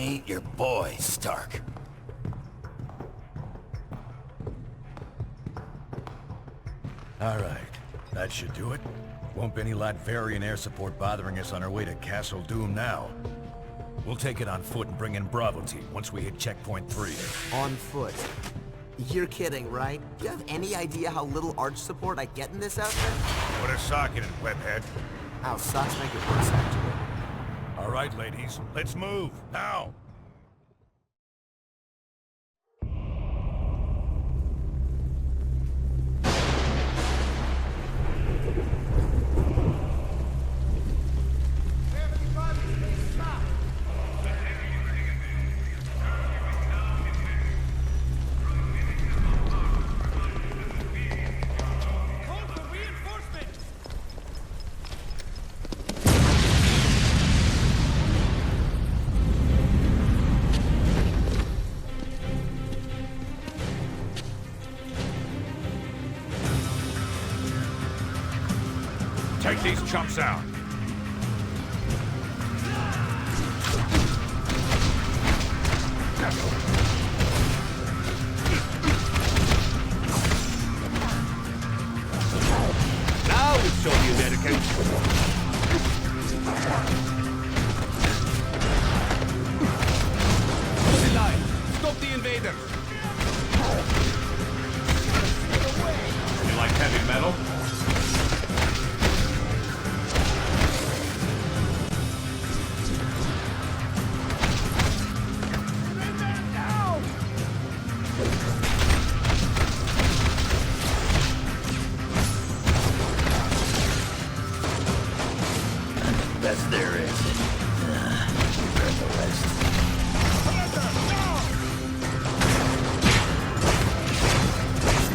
ain't your boy, Stark. All right, that should do it. Won't be any Latverian air support bothering us on our way to Castle Doom now. We'll take it on foot and bring in Bravo team once we hit checkpoint 3. On foot. You're kidding, right? Do you have any idea how little arch support I get in this outfit? Put a sock in it, webhead. How socks make it worse, actually. All right, ladies, let's move, now! Take these chumps out. Now we show the Americans. Hold the line. Stop the invaders. You like heavy metal? Best there is. Regret the rest.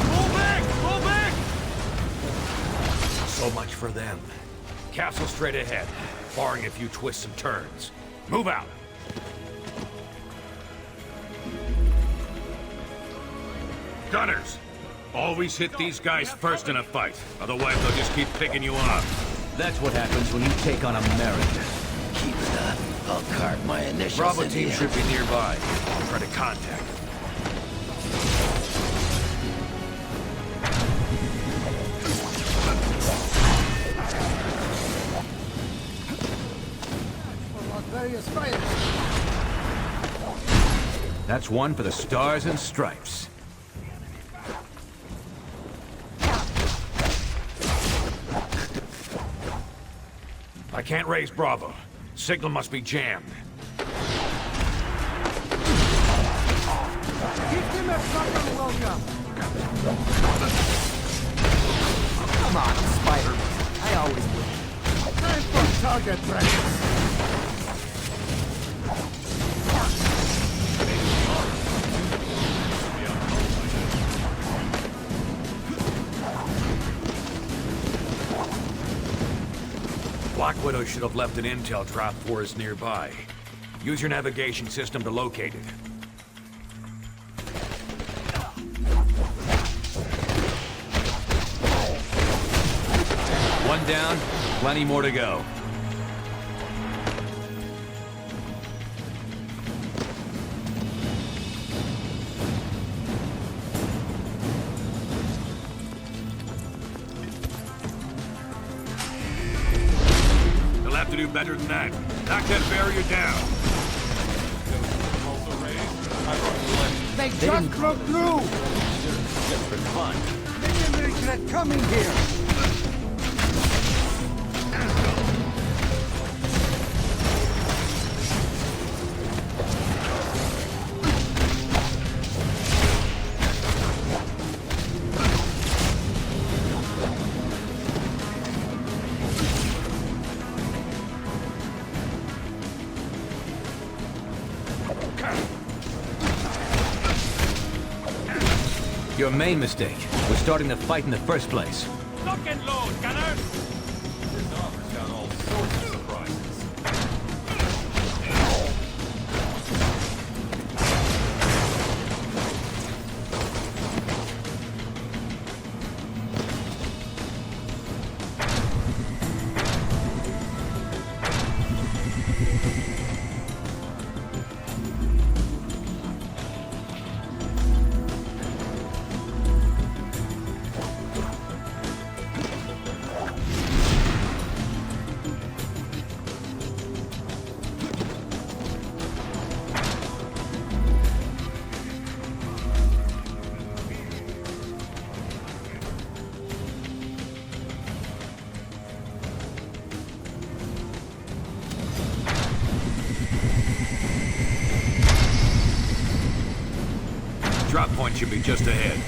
Pull back! Pull back! So much for them. Castle straight ahead, barring a few twists and turns. Move out! Gunners! Always hit these guys first in a fight. Otherwise, they'll just keep picking you off. That's what happens when you take on America. Keep it up. I'll carve my initials Bravo into team you. should be nearby. I'll try to contact. That's one for the Stars and Stripes. I can't raise Bravo. Signal must be jammed. Give them a fucking welcome! Come on, I'm Spider-Man. I always win. Time for target practice. Black Widow should have left an intel drop for us nearby. Use your navigation system to locate it. One down, plenty more to go. They'll have to do better than that. Knock that barrier down. They just broke through! Just for fun. Minions are coming here! Your main mistake was starting the fight in the first place. Lock and load, gunners! Drop point should be just ahead.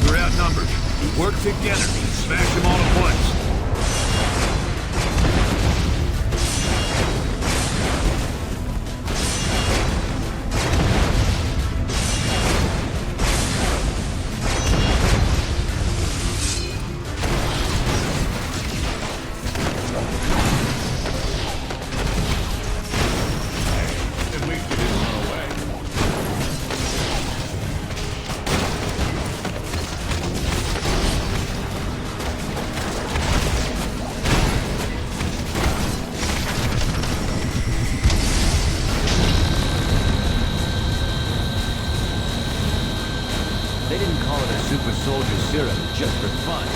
We're outnumbered. Work together. Smash them all at once. At least you didn't run away. They didn't call it a super soldier serum just for fun.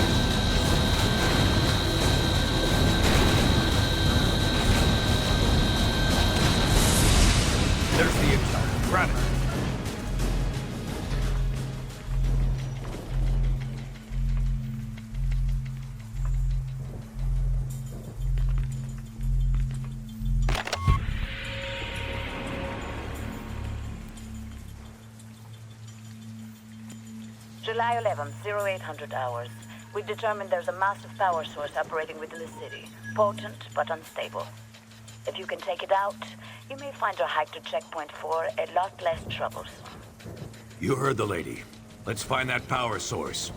There's the intel. Grab it. July 11th, 0800 hours. We've determined there's a massive power source operating within the city. Potent, but unstable. If you can take it out, you may find our hike to Checkpoint 4 a lot less troublesome. You heard the lady. Let's find that power source.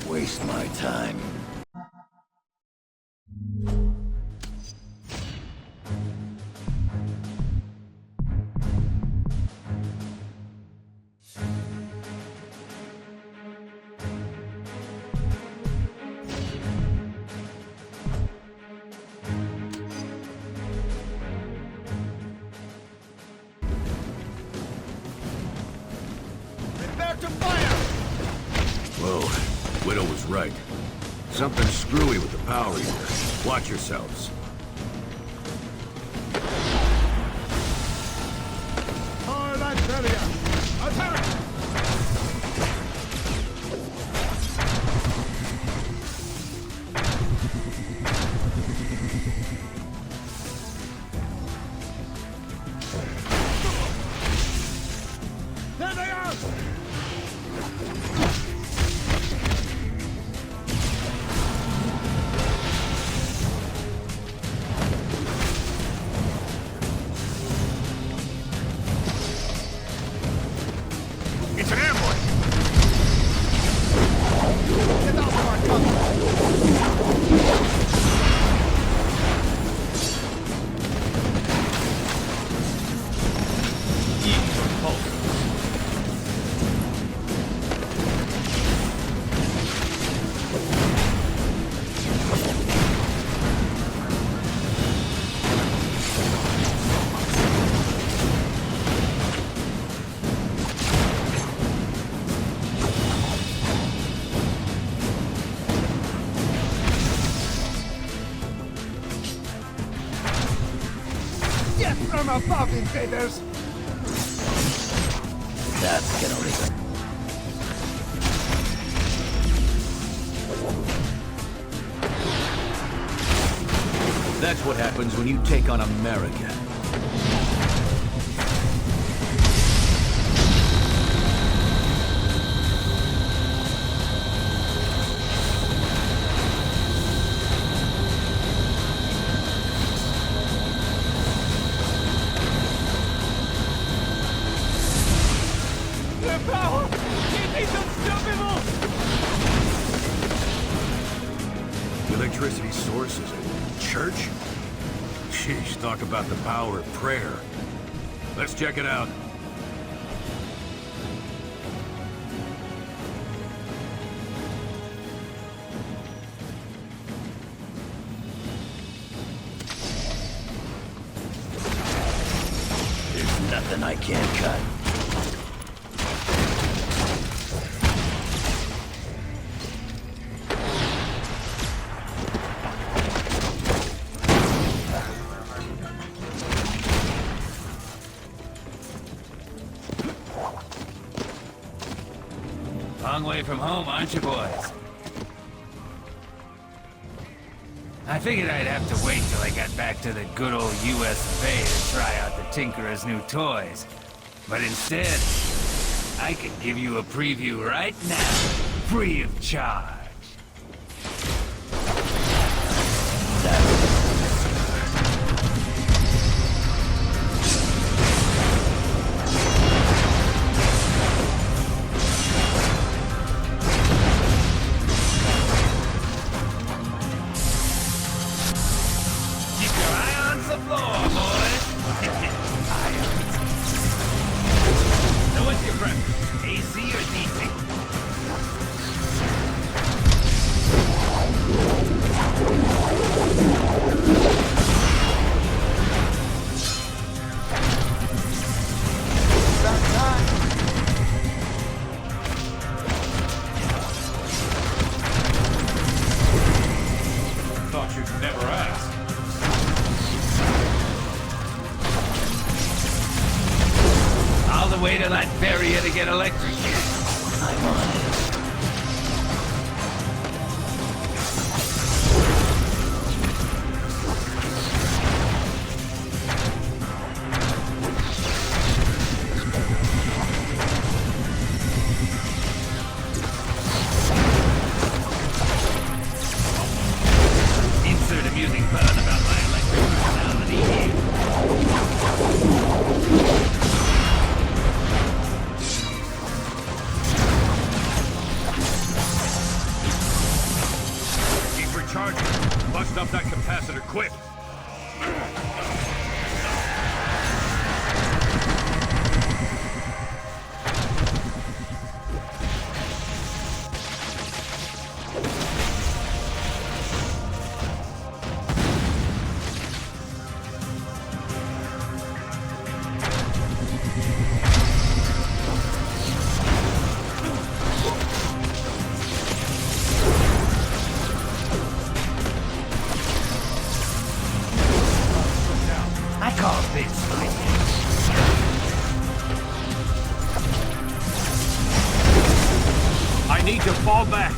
Waste my time. Prepare to fire! Whoa, Widow was right. Something screwy with the power eater. Watch yourselves. All Latveria! Attack! There they are! It's an ambush! Get out of our cover! Get from above, invaders! That's gonna leave it. That's what happens when you take on America. The power! It is unstoppable! The electricity source is a church? Sheesh, talk about the power of prayer. Let's check it out. can't cut. Long way from home, aren't you, boys? I figured I'd have to wait till I got back to the good old US of A to try out the Tinkerer's new toys. But instead, I can give you a preview right now, free of charge. Way to Latveria to get electrocuted. I'm on it. Insert amusing pun about my electric personality here. Bust up that capacitor, quick! I need to fall back.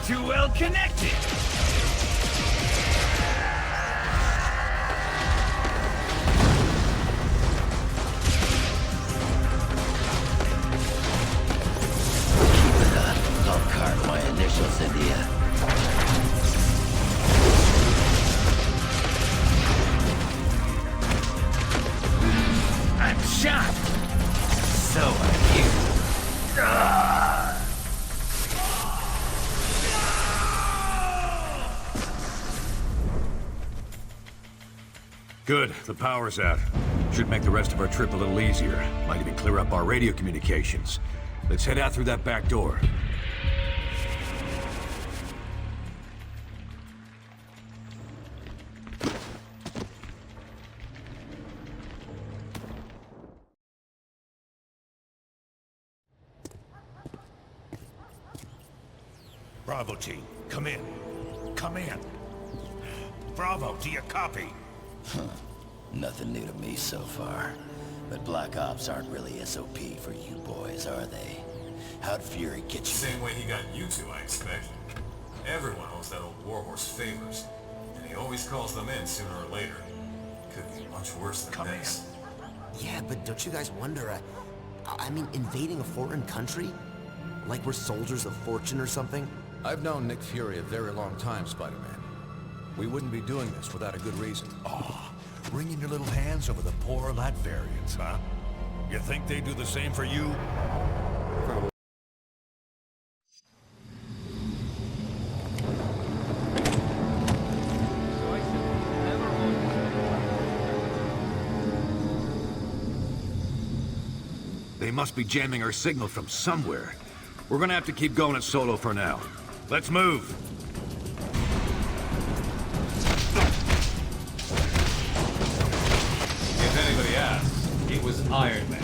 Too well connected. Keep it up. I'll carve my initials into you. I'm shocked. So are you. Good, the power's out. Should make the rest of our trip a little easier. Might even clear up our radio communications. Let's head out through that back door. Bravo team, come in. Come in. Bravo, do you copy? Nothing new to me so far. But Black Ops aren't really SOP for you boys, are they? How'd Fury get you? Same way he got you two, I expect. Everyone owes that old warhorse favors, and he always calls them in sooner or later. Could be much worse than this. Yeah, but don't you guys wonder, I mean, invading a foreign country? Like we're soldiers of fortune or something? I've known Nick Fury a very long time, Spider-Man. We wouldn't be doing this without a good reason. Oh, Wringing your little hands over the poor Latverians, huh? You think they do the same for you? They must be jamming our signal from somewhere. We're gonna have to keep going at Solo for now. Let's move! If anybody asks, it was Iron Man,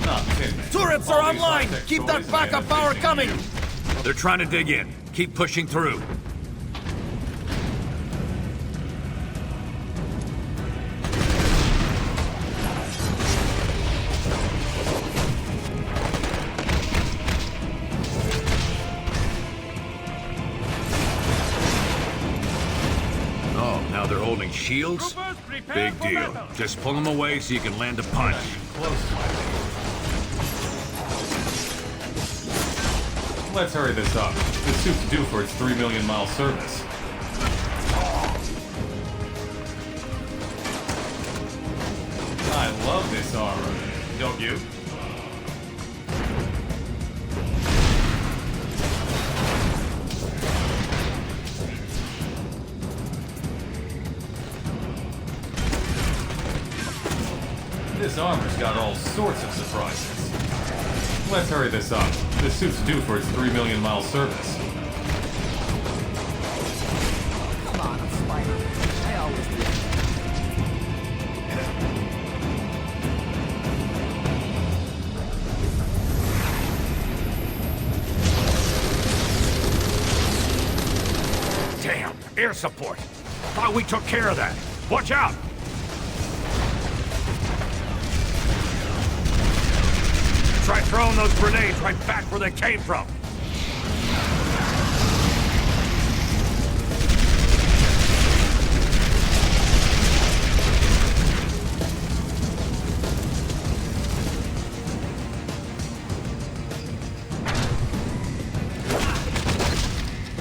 not Tin Man. Turrets All are these online! high-tech Keep that toys backup and power everything coming! new. They're trying to dig in. Keep pushing through. Oh, now they're holding shields? Big deal. Just pull them away so you can land a punch. Close to my lead. Let's hurry this up. This suit's due for its 3 million mile service. I love this armor. Don't you? This armor's got all sorts of surprises. Let's hurry this up. This suit's due for its 3 million mile service. Come on, I'm Spider-Man. I always do. Damn, air support! Thought we took care of that. Watch out! Try throwing those grenades right back where they came from.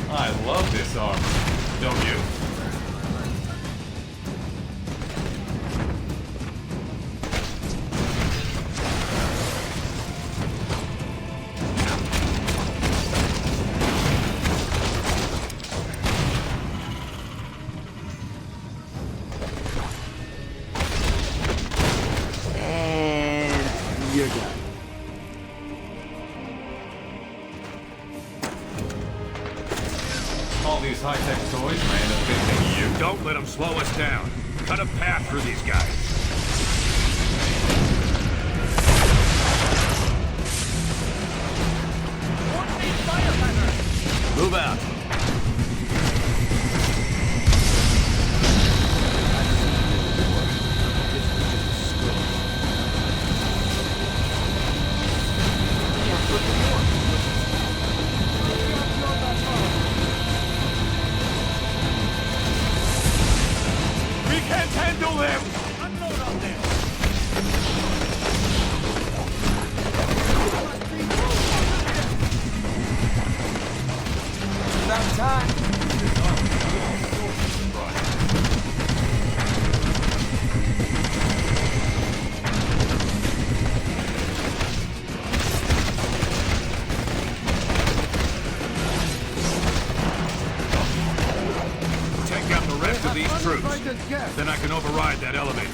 I love this armor. Don't you? You're done. All these high-tech toys may end up fitting you. Don't let them slow us down. Cut a path through these guys. Move out. We can't handle them! Unload on them! About time. Take out the rest of these troops. Then I can override that elevator.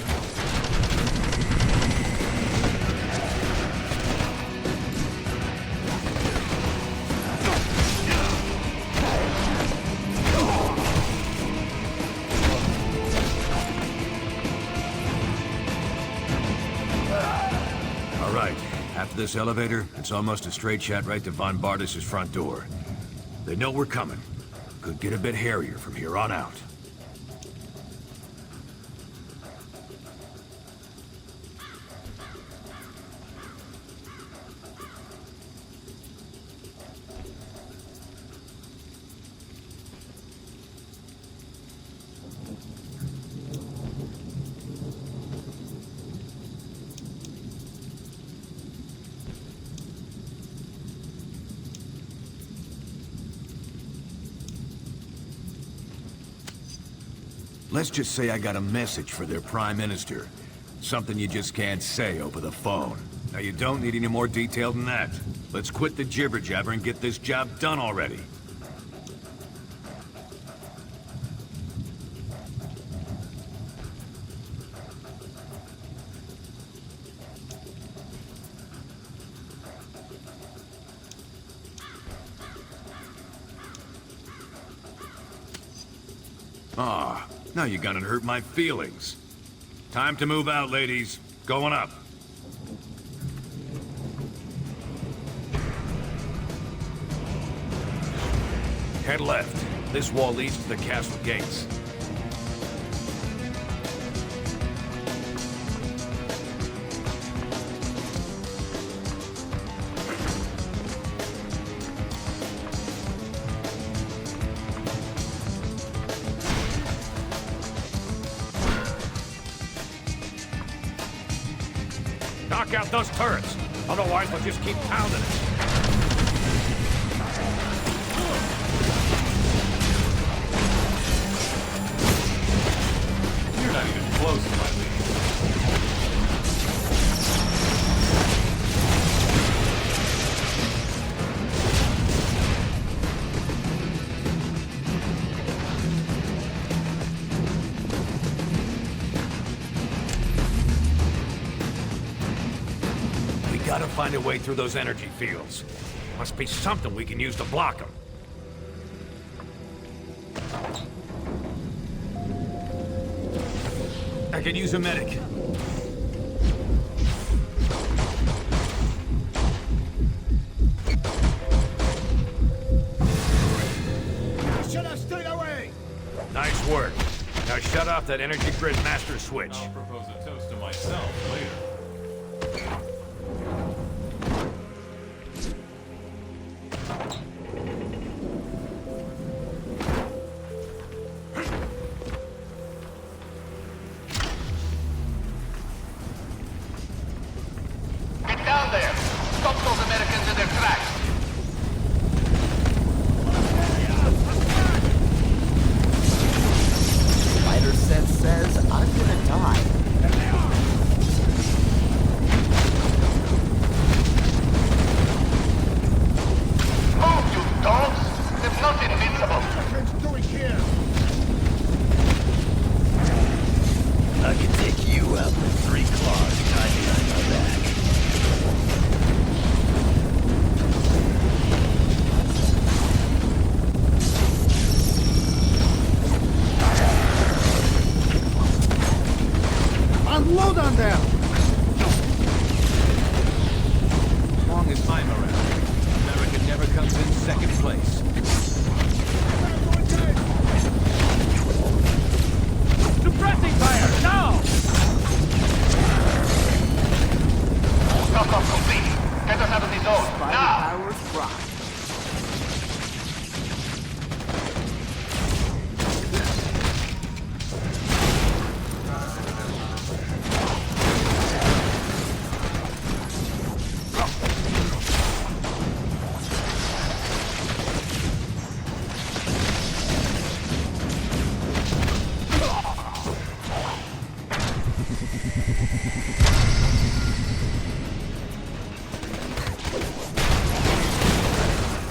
All right. After this elevator, it's almost a straight shot right to Von Bardas' front door. They know we're coming. Could get a bit hairier from here on out. Let's just say I got a message for their Prime Minister. Something you just can't say over the phone. Now, you don't need any more detail than that. Let's quit the jibber-jabber and get this job done already. Ah, now you're gonna hurt my feelings. Time to move out, ladies. Going up. Head left. This wall leads to the castle gates. Knock out those turrets. Otherwise, they'll just keep pounding it. You're not even close to my lead. We gotta find a way through those energy fields. Must be something we can use to block them. I could use a medic. Should have stayed away! Nice work. Now shut off that energy grid master switch. I'll propose a toast to myself later. Get down there! Stop those Americans in their tracks! Spider sense says I'm gonna die. Move, you dogs! They're not invincible! I can take you out with 3 claws tied behind my back. Unload on them! As long as I'm around, America never comes in second place. Suppressing fire, now! Knock off complete! Get us out of the zone, Spider now! powers rock.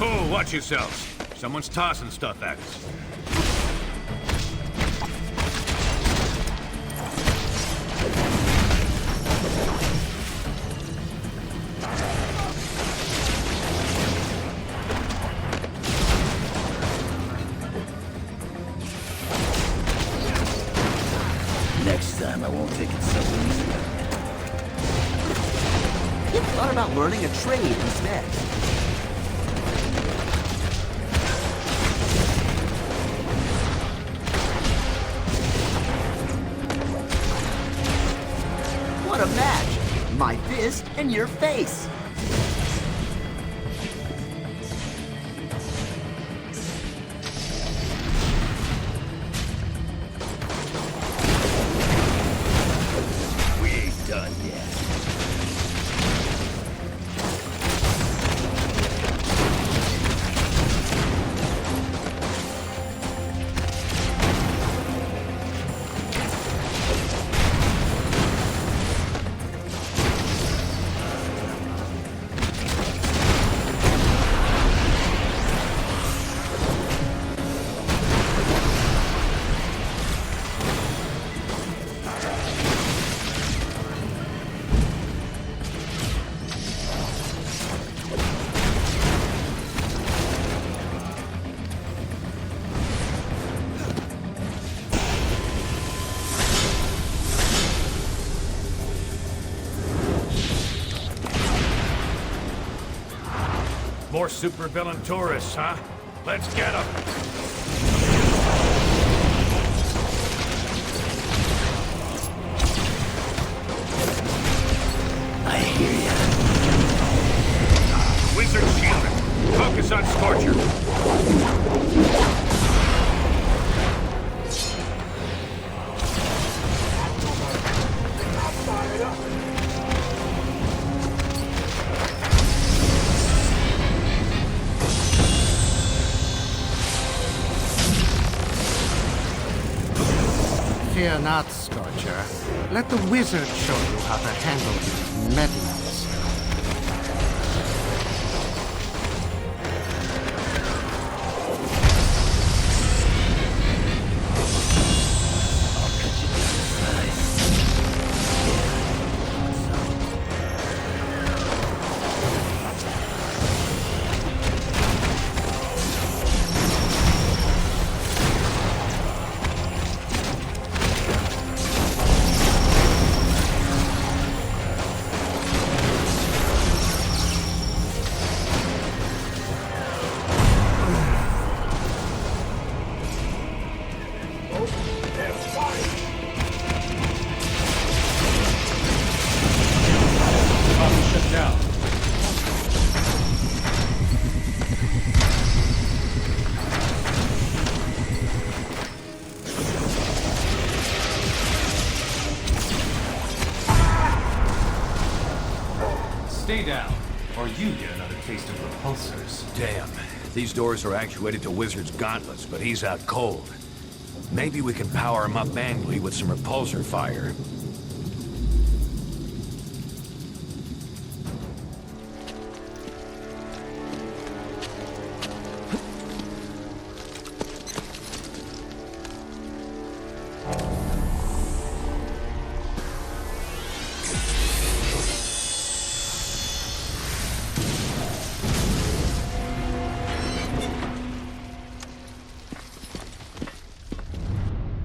Oh, watch yourselves. Someone's tossing stuff at us. Next time I won't take it so easy. You thought about learning a trade instead. What a match! My fist and your face! We ain't done yet. More supervillain tourists, huh? Let's get them! I hear ya. Wizard shielded. Focus on Scorcher. Fear not, Scorcher. Let the wizard show you how to handle these meddlers. Stay down, or you get another taste of repulsors. Damn. These doors are actuated to Wizard's gauntlets, but he's out cold. Maybe we can power him up manually with some repulsor fire.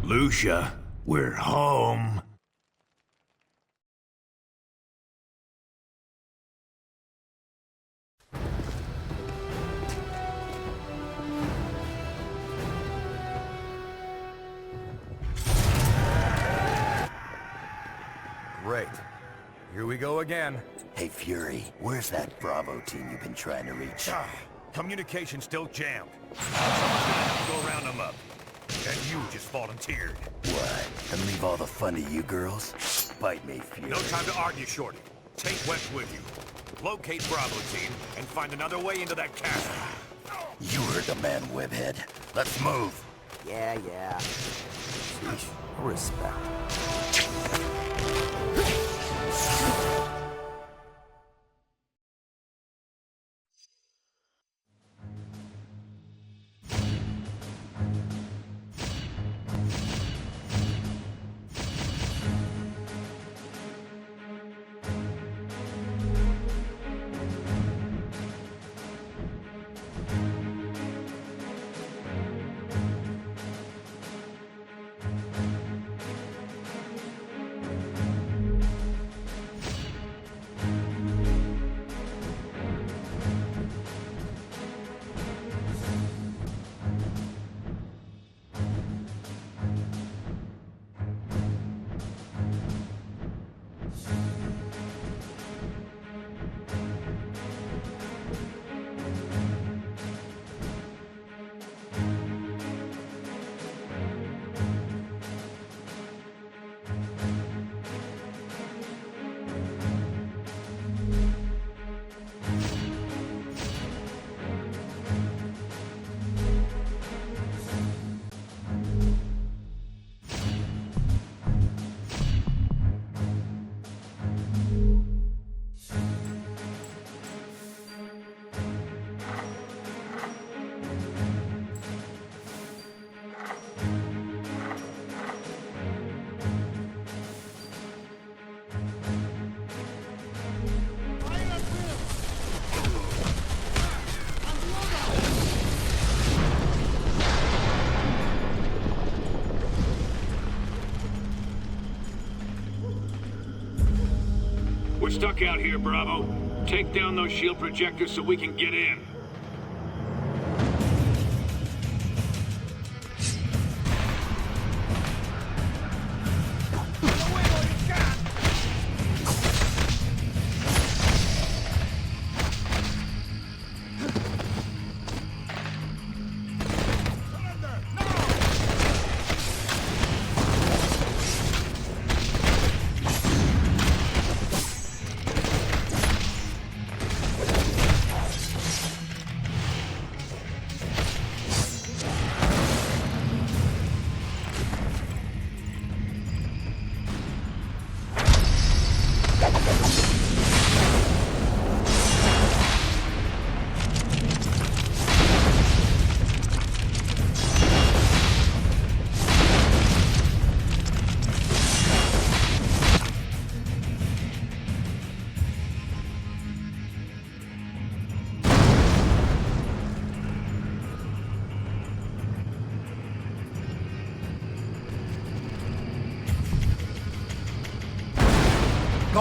Lucia, we're home. Great. Here we go again. Hey, Fury, where's that Bravo team you've been trying to reach? Communication still jammed. Someone's gonna have to go round them up. And you just volunteered. What? And leave all the fun to you girls? Bite me, Fury. No time to argue, Shorty. Take West with you. Locate Bravo team and find another way into that castle. You heard the man, Webhead. Let's move. Yeah. Sheesh. Respect. We're stuck out here, Bravo. Take down those shield projectors so we can get in.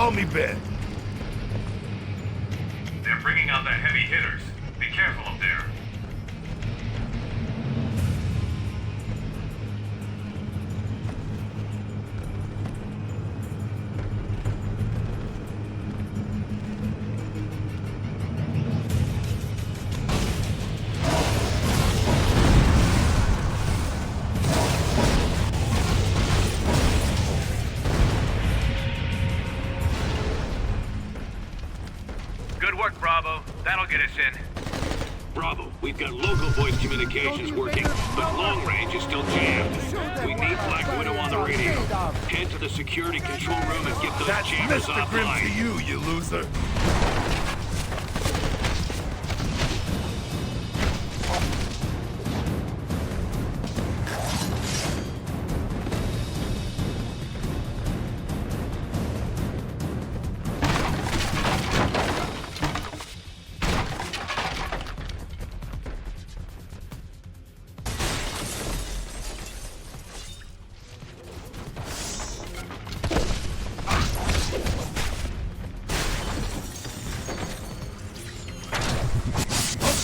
Call me Ben. They're bringing out the heavy hitters. Be careful up there. Good work, Bravo. That'll get us in. Bravo, we've got local voice communications working, but long range is still jammed. We need Black Widow on the radio. Head to the security control room and get those That's jammers Mr. Grimm to offline. you loser.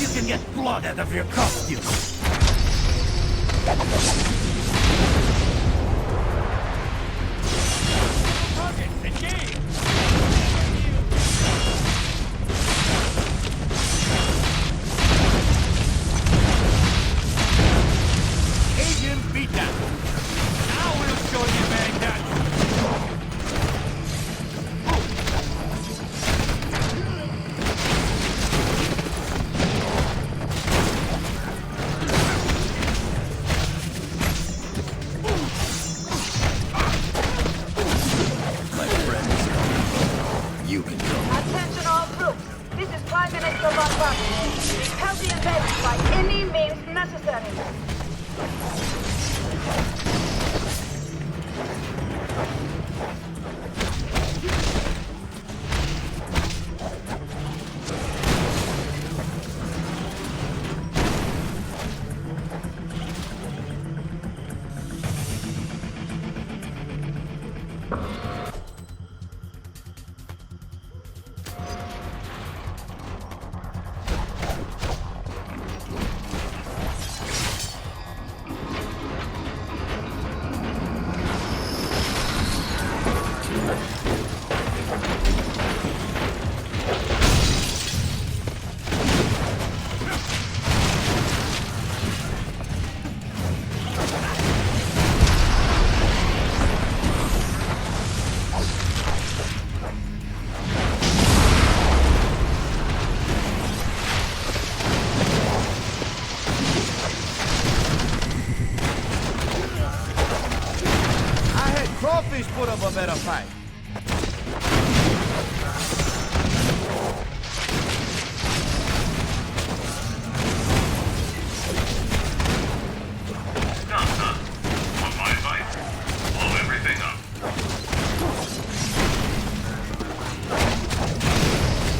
You can get blood out of your costume. Agent beatdown. Now we'll show you Baghdad. You can go. Attention all troops. This is Prime Minister Von Braun. Repel the invasion by any means necessary. Crawfish put up a better fight. Stop, huh? Want my advice? Blow everything up.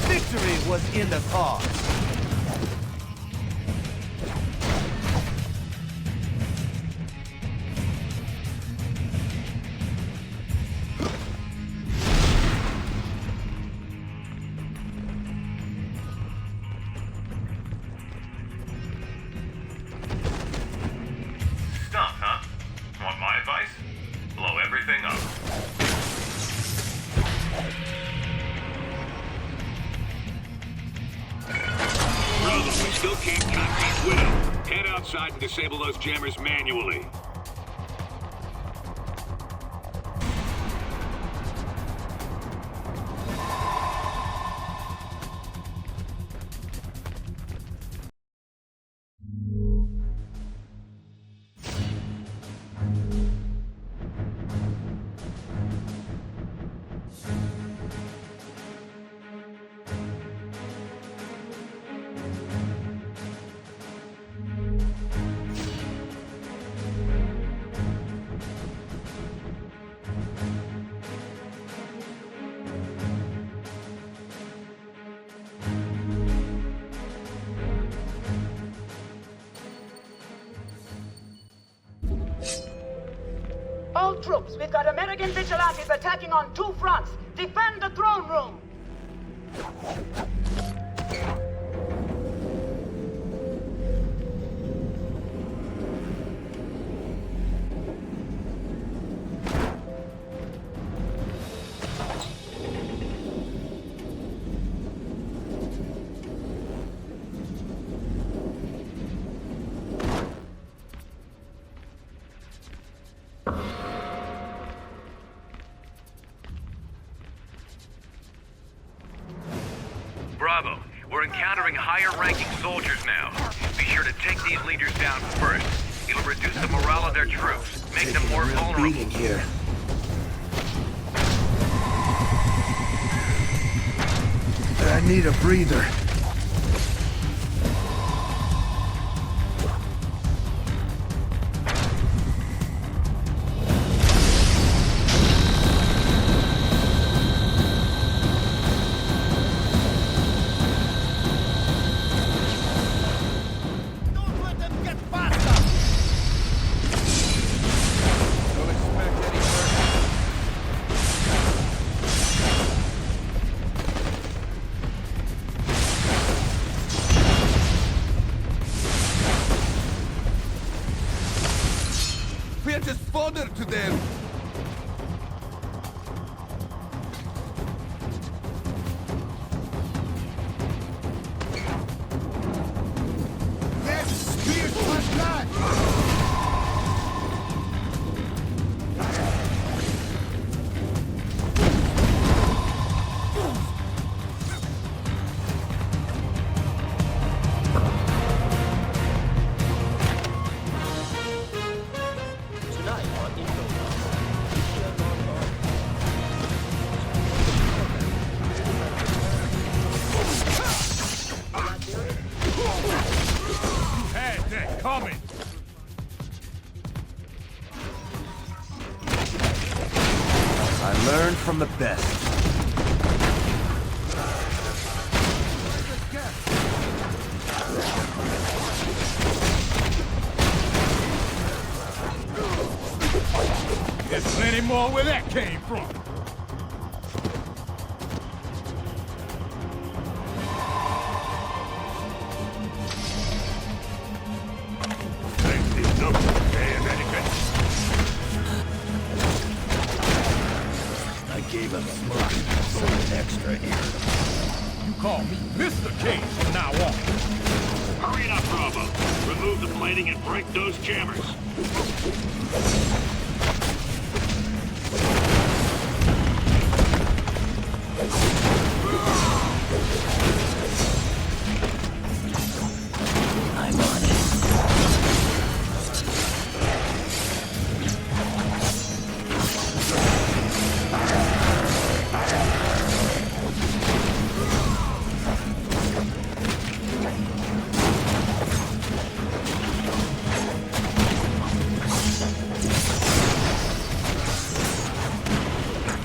Victory was in the cause. Stop, huh? Want my advice? Blow everything up. Bravo, we still can't contact Widow. Head outside and disable those jammers manually. All troops, we've got American vigilantes attacking on two fronts. Defend the throne room! Bravo. We're encountering higher-ranking soldiers now. Be sure to take these leaders down first. It'll reduce the morale of their troops, make them more vulnerable. Here. I need a breather. Don't let them get past us! Don't expect any mercy. We're just fodder to them! Yes, spears must not! You had that coming! I learned from the best. There's plenty more where that came from! I gave him smoke, something extra here. You call me Mr. Cage from now on. Hurry it up, Bravo. Remove the plating and break those jammers. I'm on it.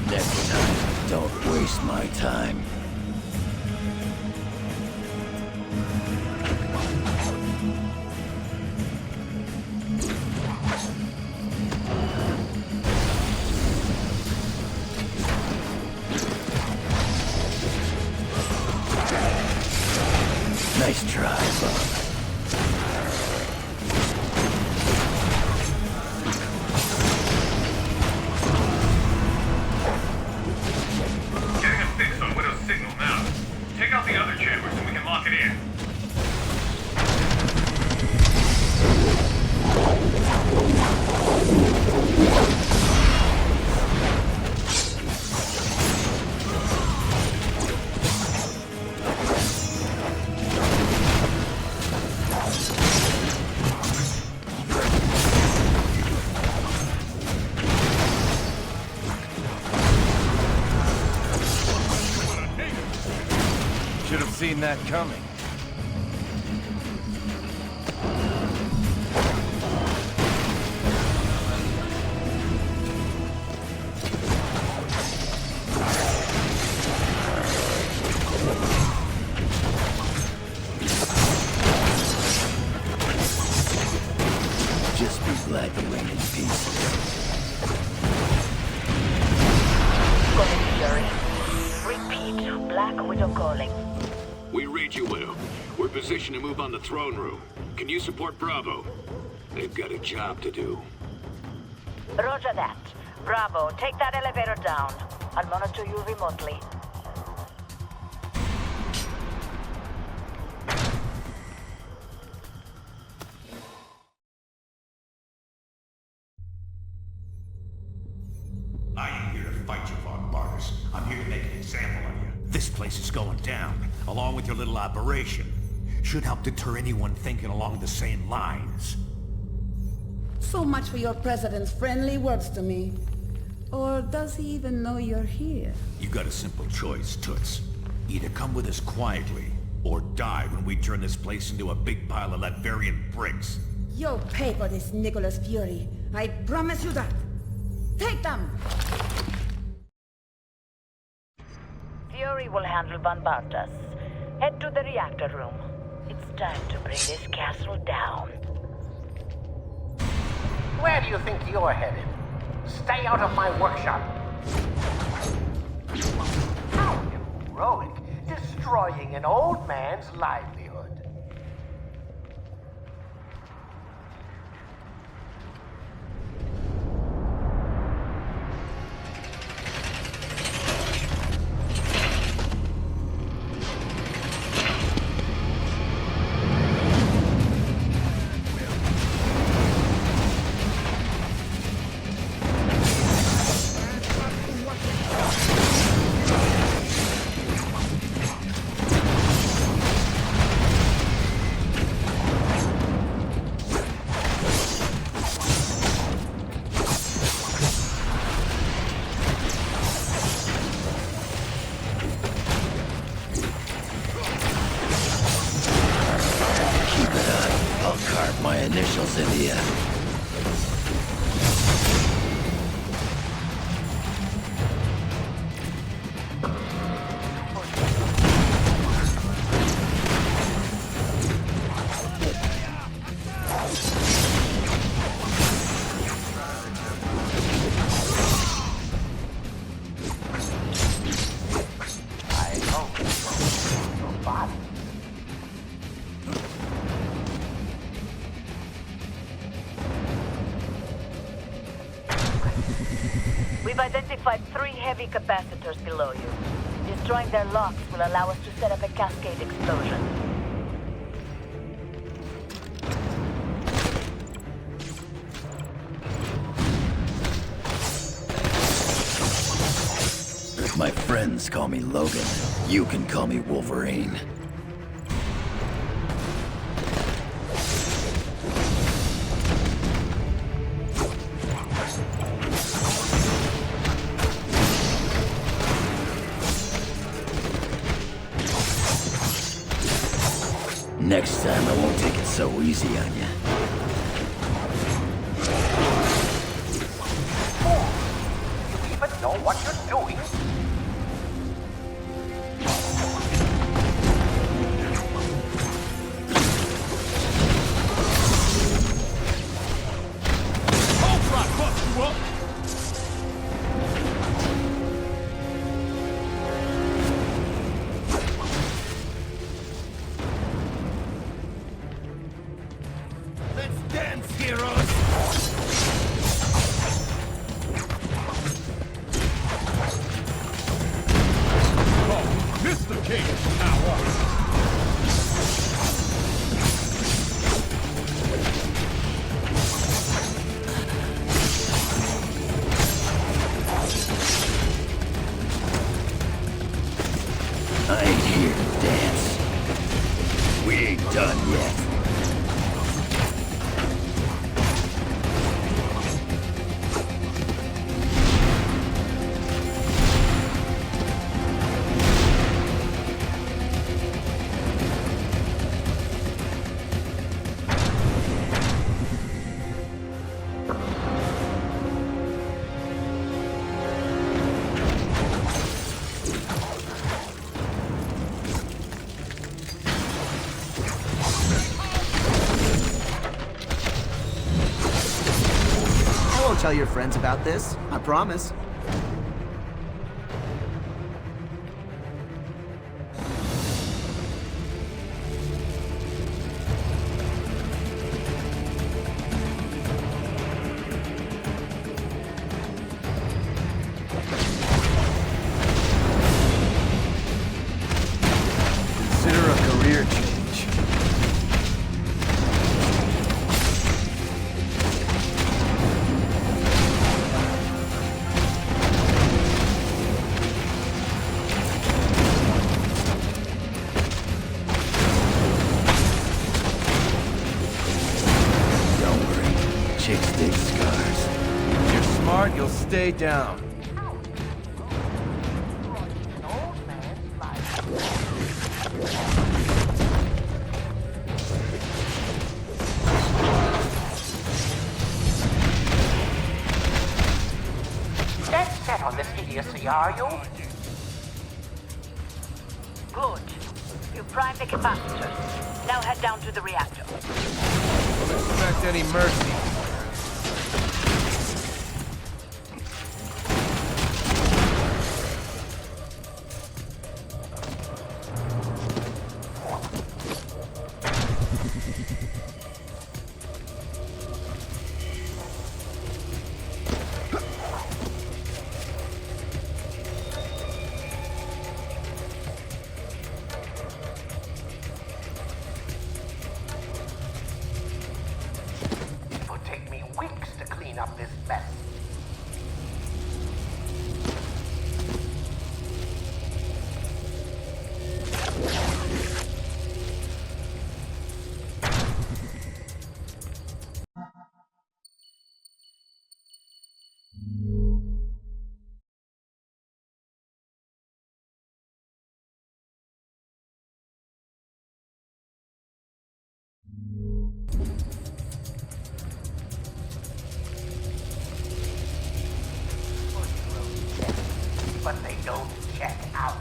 Next time, don't waste my time. Nice try, Bob. Getting a fix on Widow's signal now. Take out the other jammers and we can lock it in. Should have seen that coming. Just be glad you ain't in pieces. Go ahead, Fury. Black Widow calling. We read you, Widow. We're positioned to move on the throne room. Can you support Bravo? They've got a job to do. Roger that. Bravo, take that elevator down. I'll monitor you remotely. I ain't here to fight you, Von Barnes. I'm here to make an example of you. This place is going down, along with your little operation. Should help deter anyone thinking along the same lines. So much for your president's friendly words to me. Or does he even know you're here? You got a simple choice, Toots. Either come with us quietly, or die when we turn this place into a big pile of Latverian bricks. You'll pay for this, Nicholas Fury. I promise you that. Take them! Fury will handle Bombardas. Head to the reactor room. It's time to bring this castle down. Where do you think you're headed? Stay out of my workshop. How heroic, destroying an old man's livelihood. Initials in the We've identified 3 heavy capacitors below you. Destroying their locks will allow us to set up a cascade explosion. If my friends call me Logan, you can call me Wolverine. Next time, I won't take it so easy on you. You even know what you're doing? I ain't here to dance. We ain't done yet. Tell your friends about this, I promise. stay down. Dead set on this idiocy, are you? Good. You primed the capacitors. Now head down to the reactor. Don't expect any mercy. It would take me weeks to clean up this mess. But they don't check out.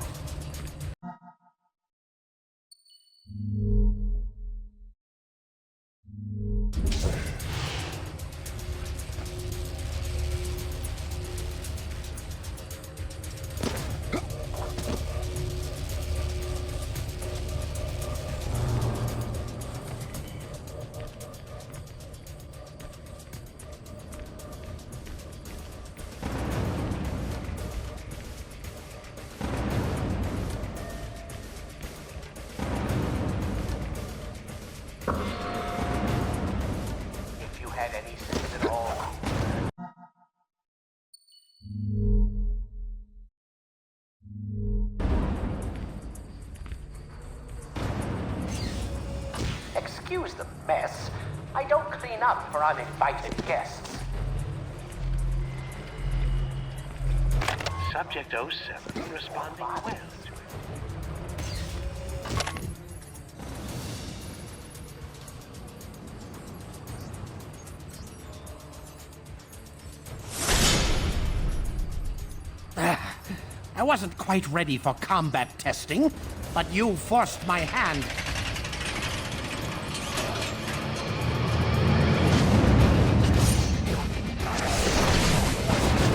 If you had any sense at all. Excuse the mess. I don't clean up for uninvited guests. Subject 07 responding well to it. I wasn't quite ready for combat testing, but you forced my hand.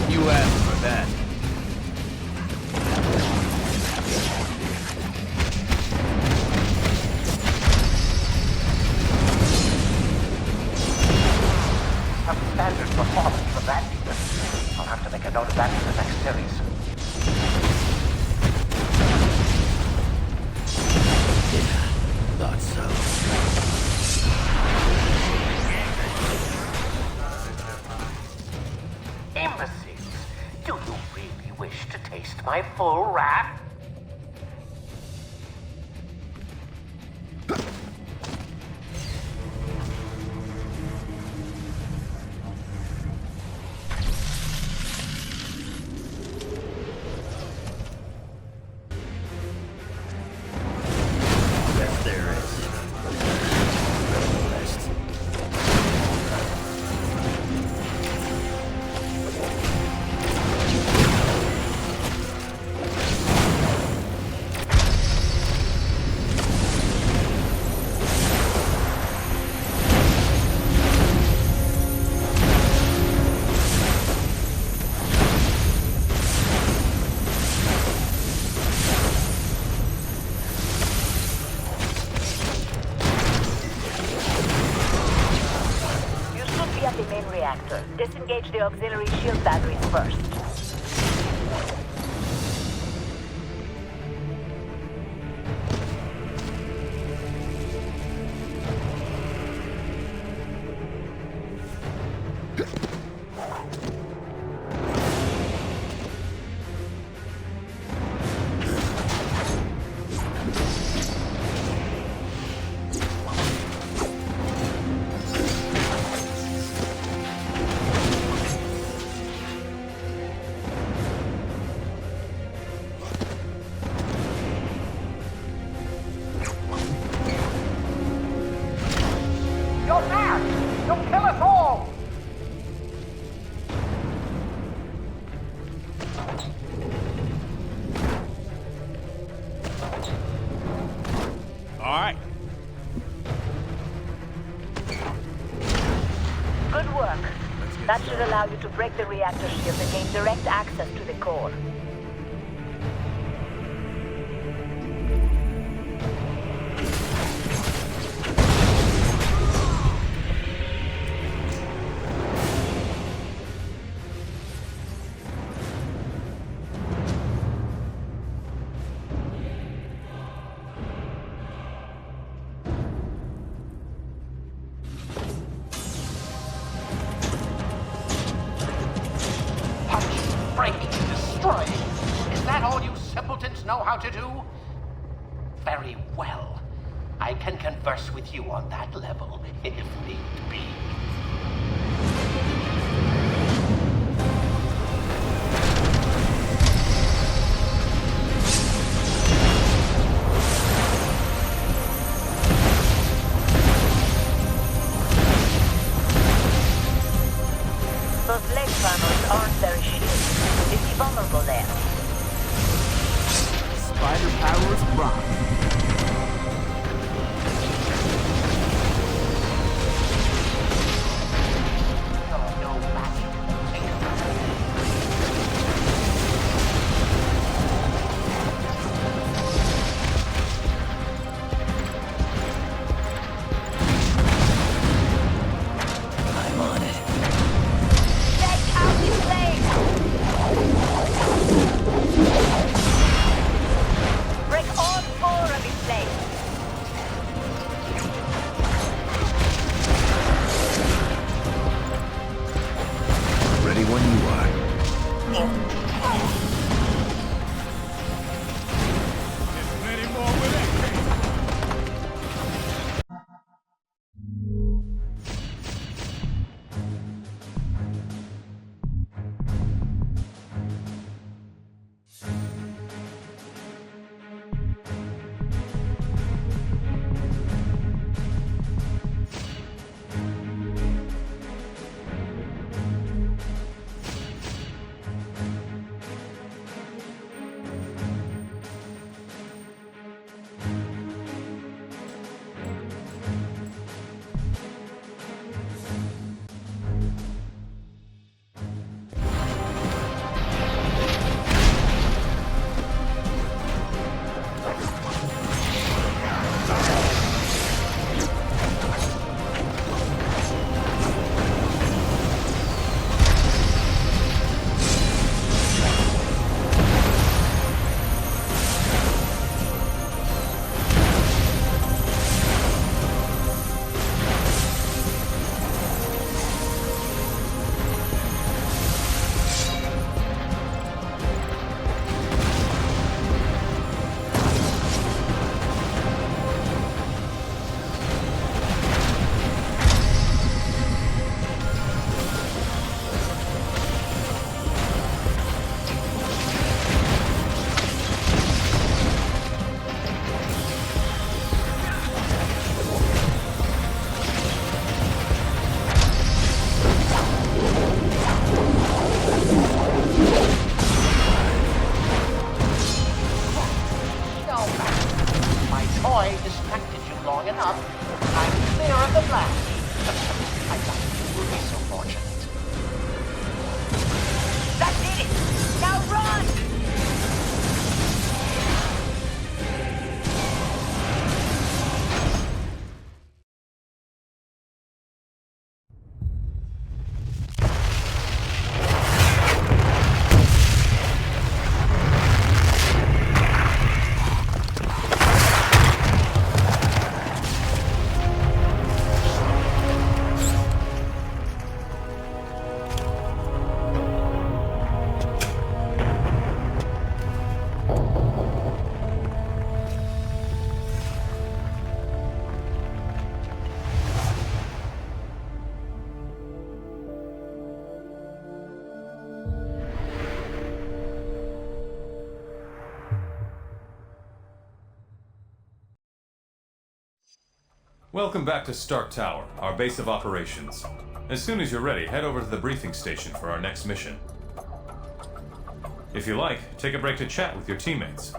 You asked for that. Substandard performance for that unit. I'll have to make a note of that for the next series. Thought so. Imbeciles! Do you really wish to taste my full wrath? Yes, there is. Rest. You should be at the main reactor. Disengage the auxiliary shield batteries first. All right. Good work. That should allow you to break the reactor shield and gain direct access to the core. Is that all you simpletons know how to do? Very well. I can converse with you on that level, if need be. Those leg panels aren't very shielded. Is he vulnerable there? Spider powers rock. I'm on it. Take out his blade! Break all four of his blades. Ready when you are. Plenty more where that came from. My toy distracted you long enough. I'm clear of the blast. I thought you would be so fortunate. That did it! Now run! Welcome back to Stark Tower, our base of operations. As soon as you're ready, head over to the briefing station for our next mission. If you like, take a break to chat with your teammates.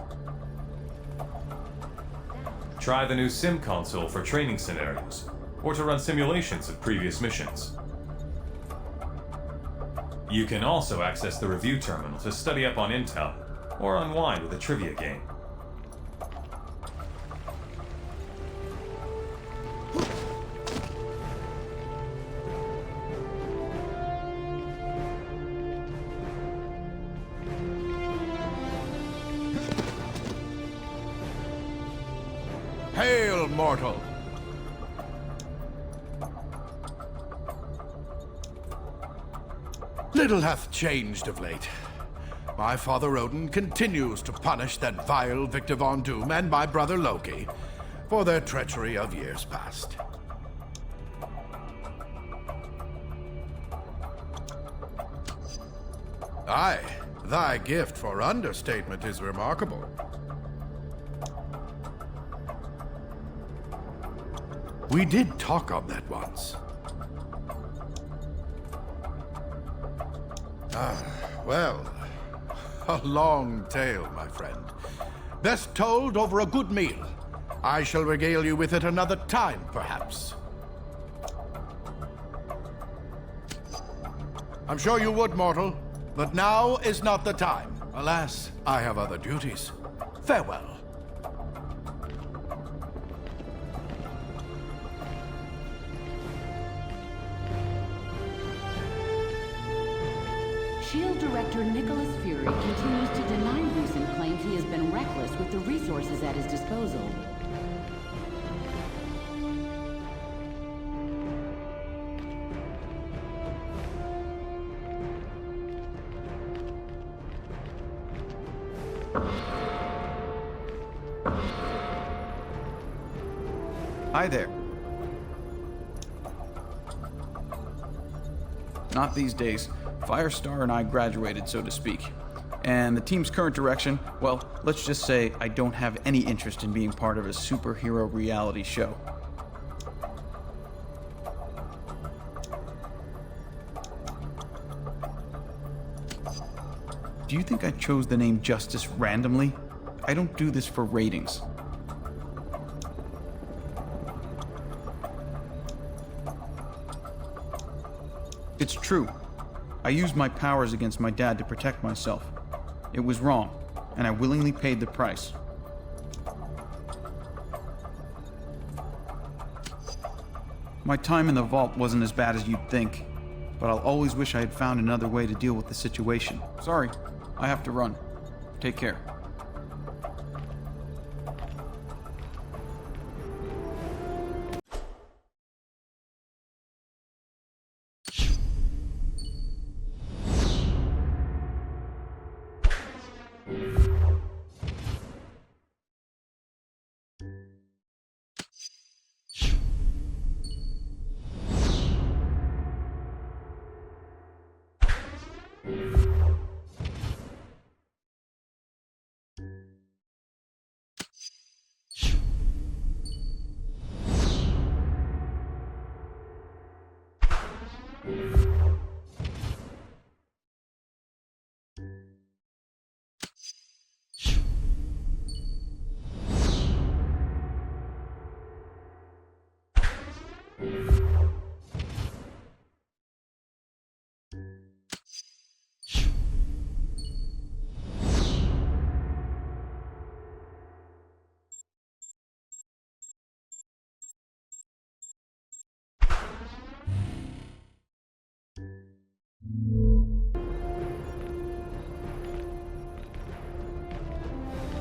Try the new sim console for training scenarios, or to run simulations of previous missions. You can also access the review terminal to study up on intel, or unwind with a trivia game. Hail, mortal! Little hath changed of late. My father Odin continues to punish that vile Victor Von Doom and my brother Loki for their treachery of years past. Aye, thy gift for understatement is remarkable. We did talk on that once. Well, a long tale, my friend. Best told over a good meal. I shall regale you with it another time, perhaps. I'm sure you would, mortal, but now is not the time. Alas, I have other duties. Farewell. SHIELD Director Nicholas Fury continues to deny recent claims he has been reckless with the resources at his disposal. Hi there. Not these days. Firestar and I graduated, so to speak. And the team's current direction, well, let's just say I don't have any interest in being part of a superhero reality show. Do you think I chose the name Justice randomly? I don't do this for ratings. It's true. I used my powers against my dad to protect myself. It was wrong, and I willingly paid the price. My time in the vault wasn't as bad as you'd think, but I'll always wish I had found another way to deal with the situation. Sorry, I have to run. Take care.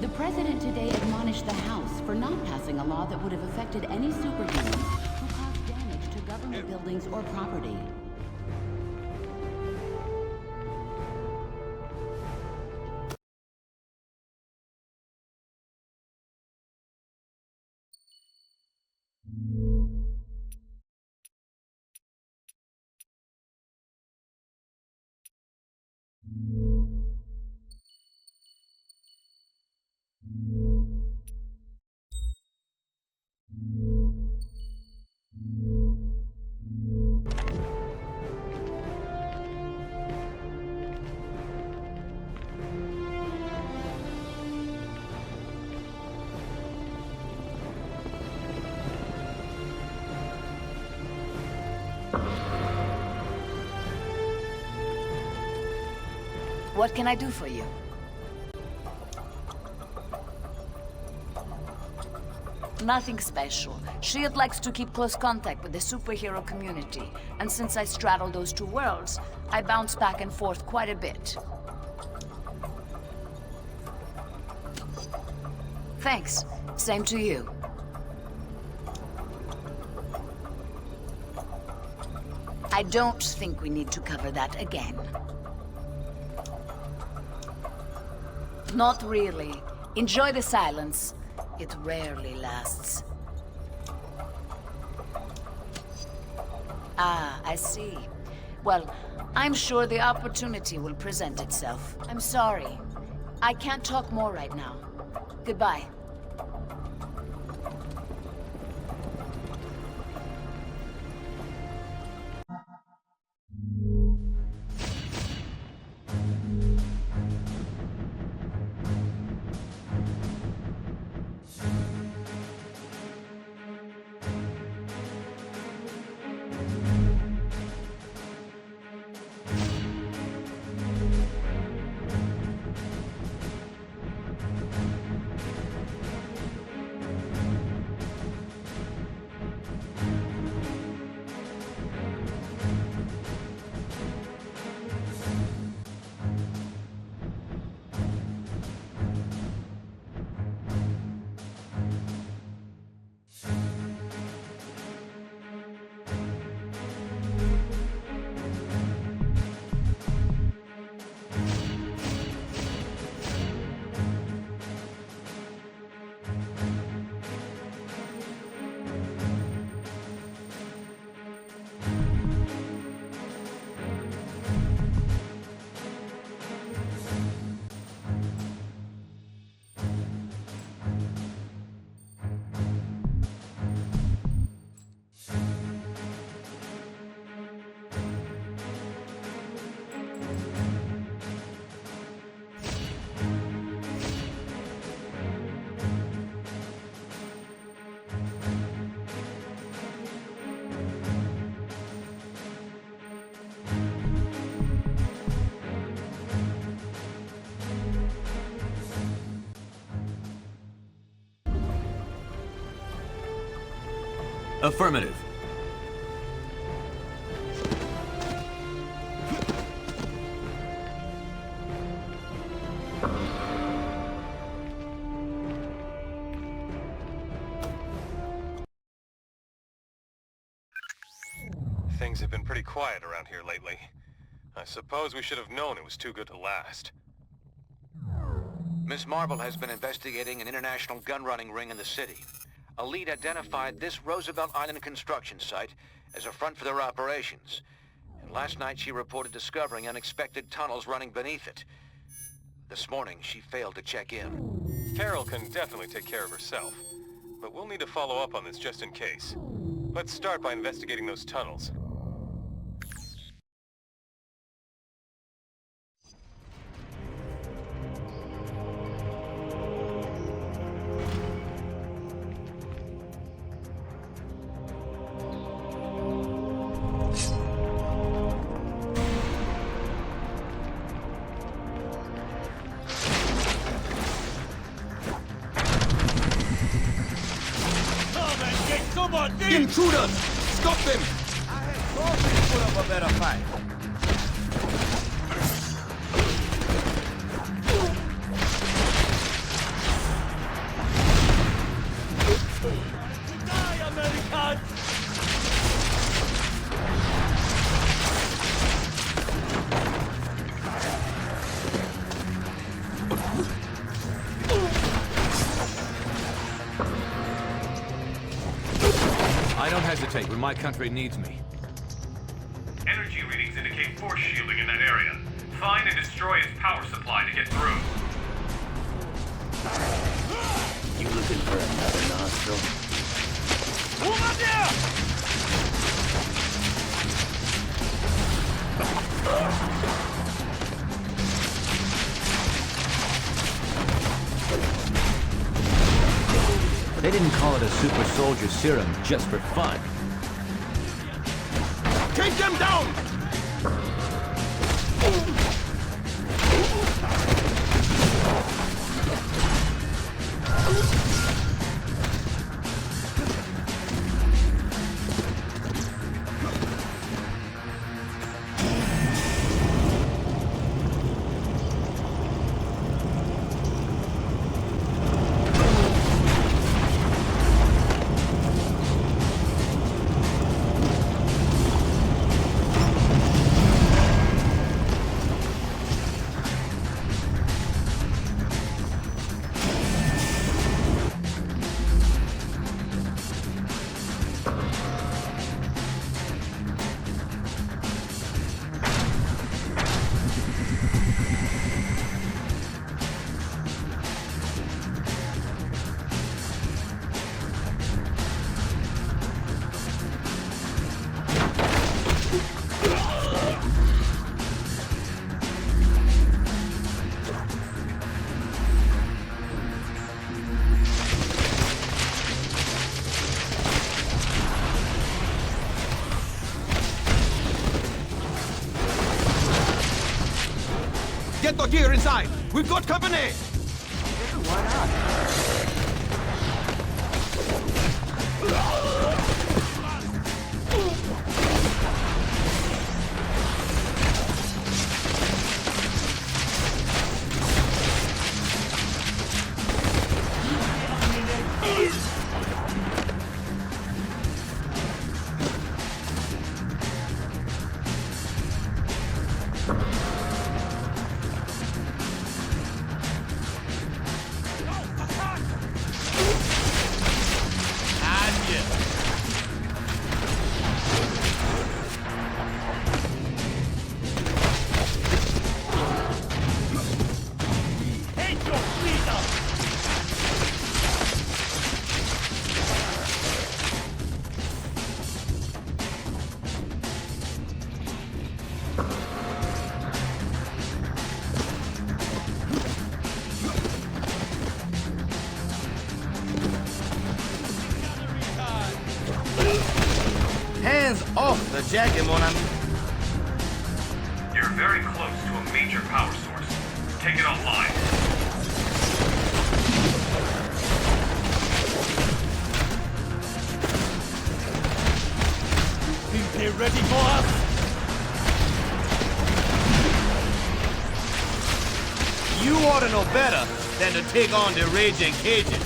The President today admonished the House for not passing a law that would have affected any superhumans who caused damage to government buildings or property. What can I do for you? Nothing special. SHIELD likes to keep close contact with the superhero community, and since I straddle those two worlds, I bounce back and forth quite a bit. Thanks. Same to you. I don't think we need to cover that again. Not really. Enjoy the silence. It rarely lasts. Ah, I see. Well, I'm sure the opportunity will present itself. I'm sorry. I can't talk more right now. Goodbye. Affirmative. Things have been pretty quiet around here lately. I suppose we should have known it was too good to last. Miss Marvel has been investigating an international gun-running ring in the city. A lead identified this Roosevelt Island construction site as a front for their operations. And last night she reported discovering unexpected tunnels running beneath it. This morning she failed to check in. Carol can definitely take care of herself, but we'll need to follow up on this just in case. Let's start by investigating those tunnels. Intruders! Stop them! I had told you to put up a better fight. Die, Americans! I don't hesitate when my country needs me. Energy readings indicate force shielding in that area. Find and destroy its power supply to get through. You looking for another nostril? Move up there! They didn't call it a super soldier serum just for fun. Take them down! the gear inside! We've got company! Why Hands off the jacket, mon ami. You're very close to a major power source. Take it offline. Think they're ready for us? You ought to know better than to take on the Raging Cajun.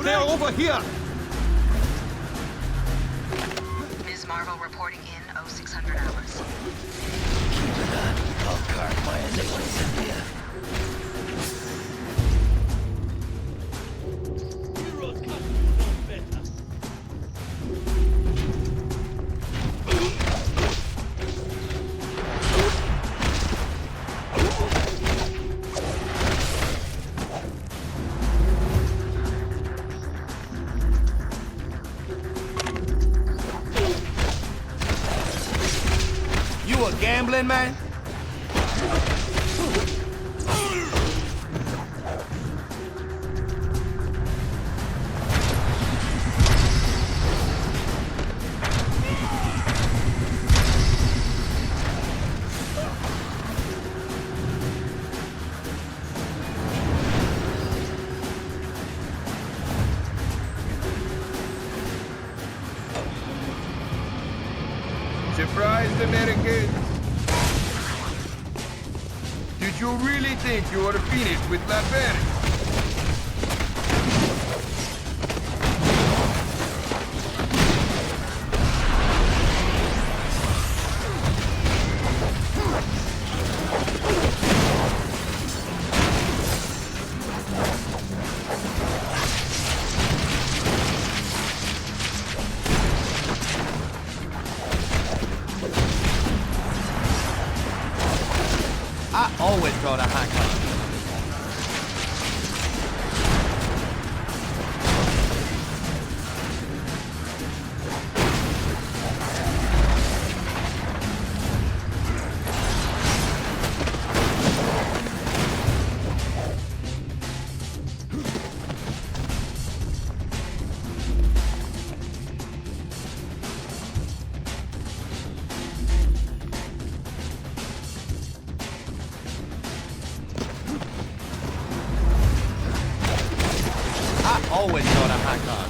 They're over here! Ms. Marvel reporting in 0600 hours. I'll carve my initials in here. You a gambling man? Surprised, American? Did you really think you were finished with Laverne? I always brought a hot car. Always brought a hot car.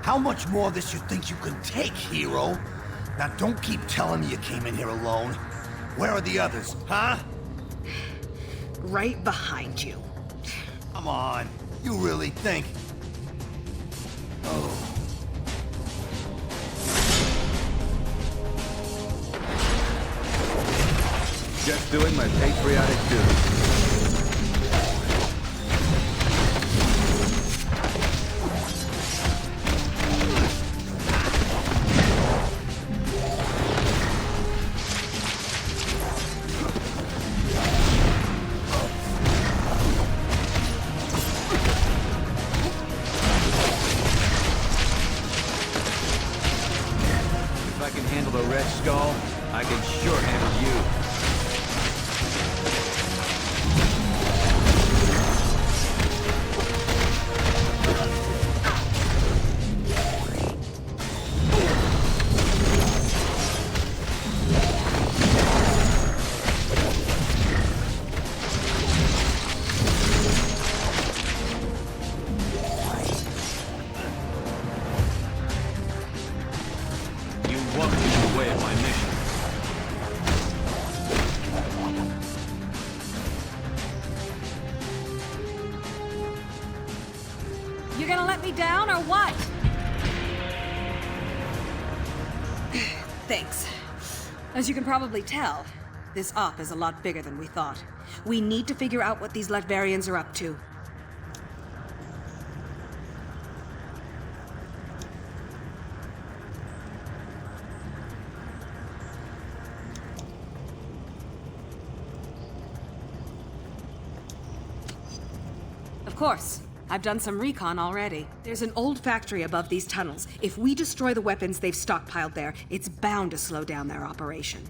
How much more of this you think you can take, hero? Now don't keep telling me you came in here alone. Where are the others, huh? Right behind you. Come on. You really think... Oh. Just doing my patriotic duty. If I can handle the Red Skull, I can sure handle you. You gonna let me down or what? Thanks. As you can probably tell, this op is a lot bigger than we thought. We need to figure out what these Latverians are up to. Of course. I've done some recon already. There's an old factory above these tunnels. If we destroy the weapons they've stockpiled there, it's bound to slow down their operation.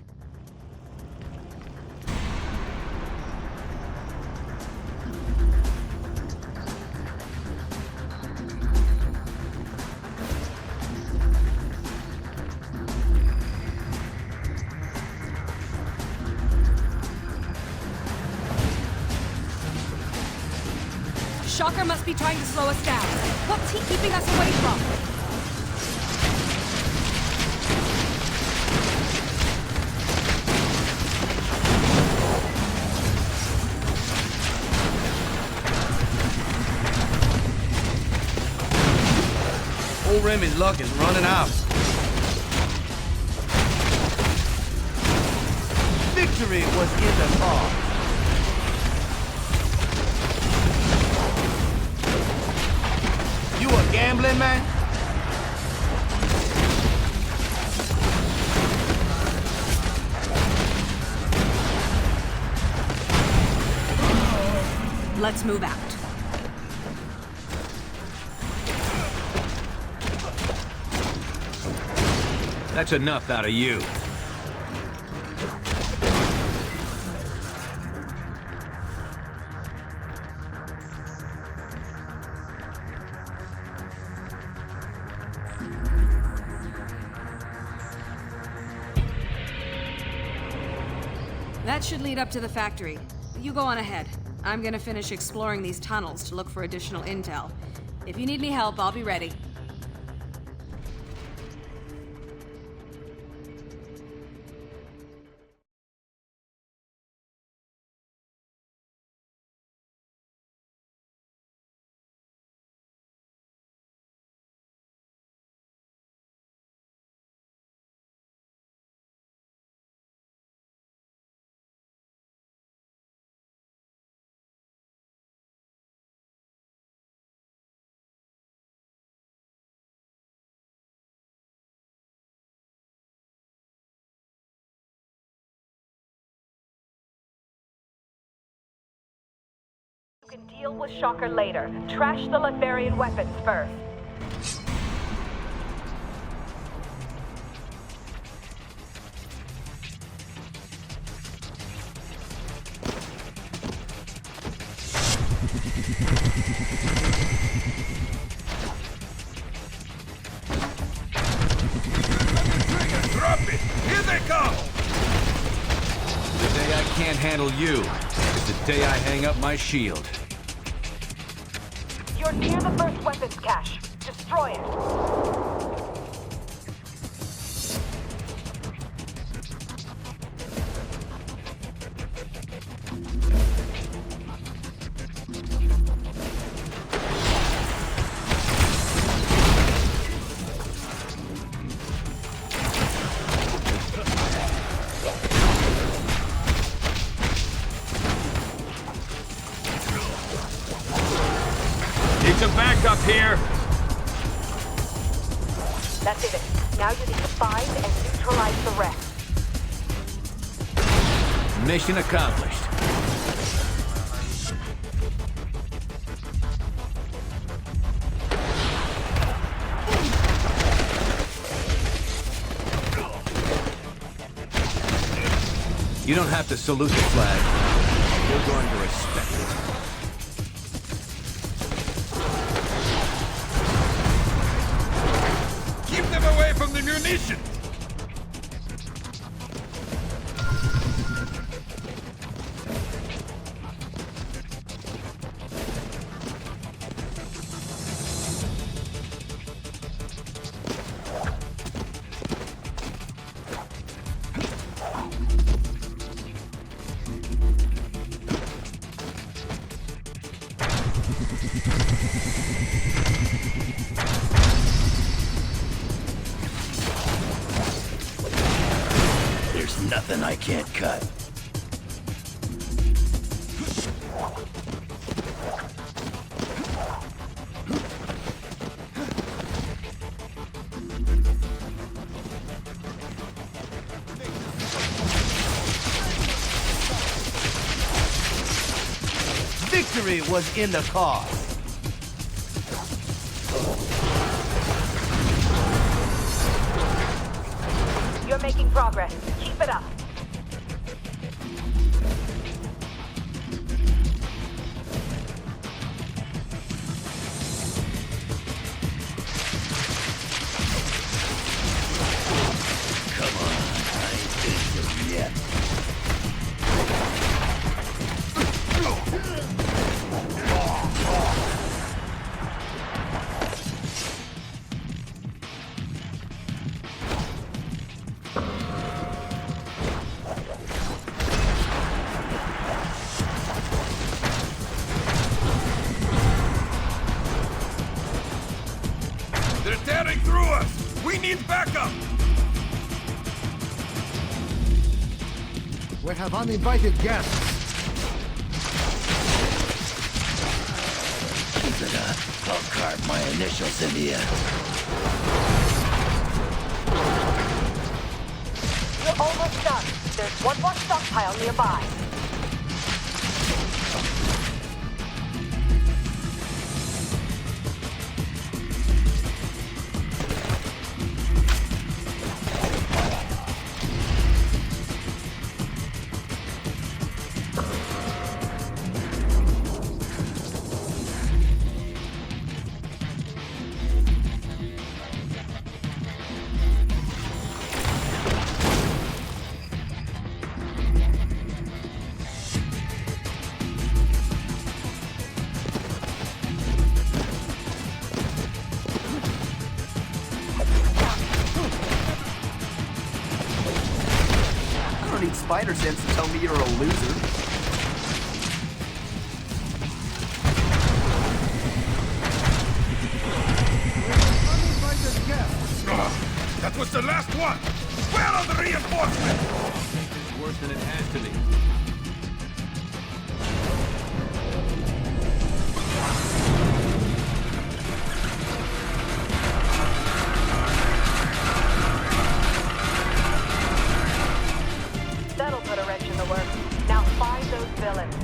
Shocker must be trying to slow us down. What's he keeping us away from? Old Remy's luck is running out. Victory was in the cause. You a gambling man? Let's move out. That's enough out of you. That should lead up to the factory. You go on ahead. I'm gonna finish exploring these tunnels to look for additional intel. If you need any help, I'll be ready. You can deal with Shocker later. Trash the Latverian weapons first. Drop it! Here they come! The day I can't handle you is the day I hang up my shield. You're near the first weapons cache. Destroy it. Need some backup here. That's it. Now you need to find and neutralize the rest. Mission accomplished. You don't have to salute the flag. You're going to respect it. Keep them away from the munitions! There's nothing I can't cut. Victory was in the cause. You're making progress. Keep it up. Come on, I ain't finished with you yet. They're tearing through us! We need backup! We have uninvited guests. Keep it up. I'll carve my initials into you. You're almost done. There's one more stockpile nearby. Need spider sense to tell me you're a loser. That was the last one! Where are the reinforcements? It's worse than it has to be. That'll put a wrench in the works. Now find those villains.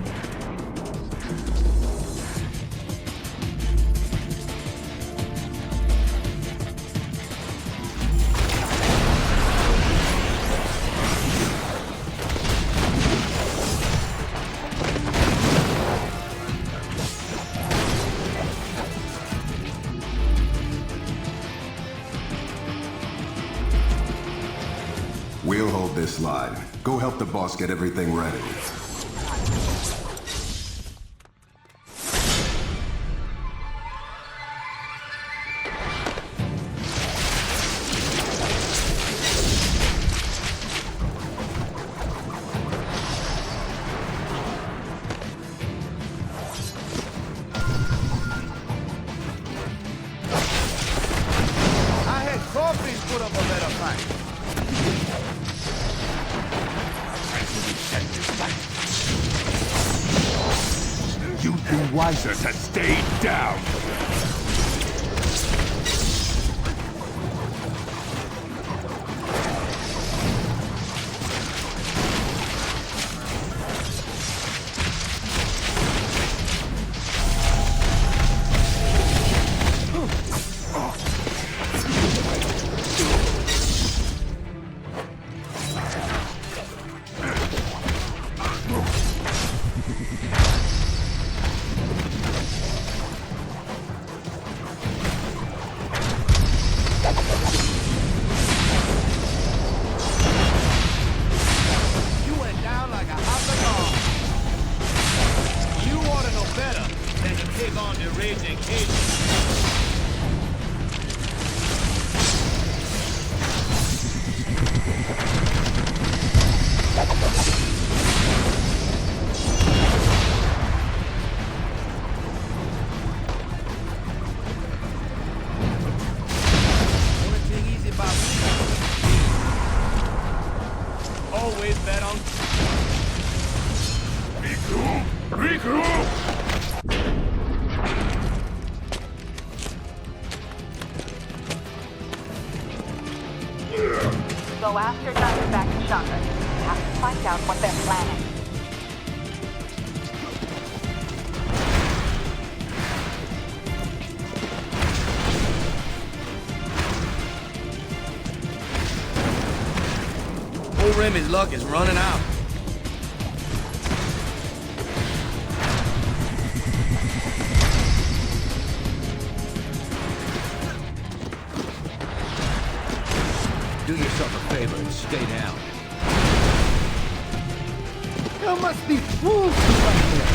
We'll hold this line. Go help the boss get everything ready. I had coffee put up a better fight. Send this fight. best has stayed down. Always bet on... Regroup! Regroup! Go after Diamondback and Shotgun. We have to find out what they're planning. Old Remy's luck is running out. Do yourself a favor and stay down. There must be fools right there.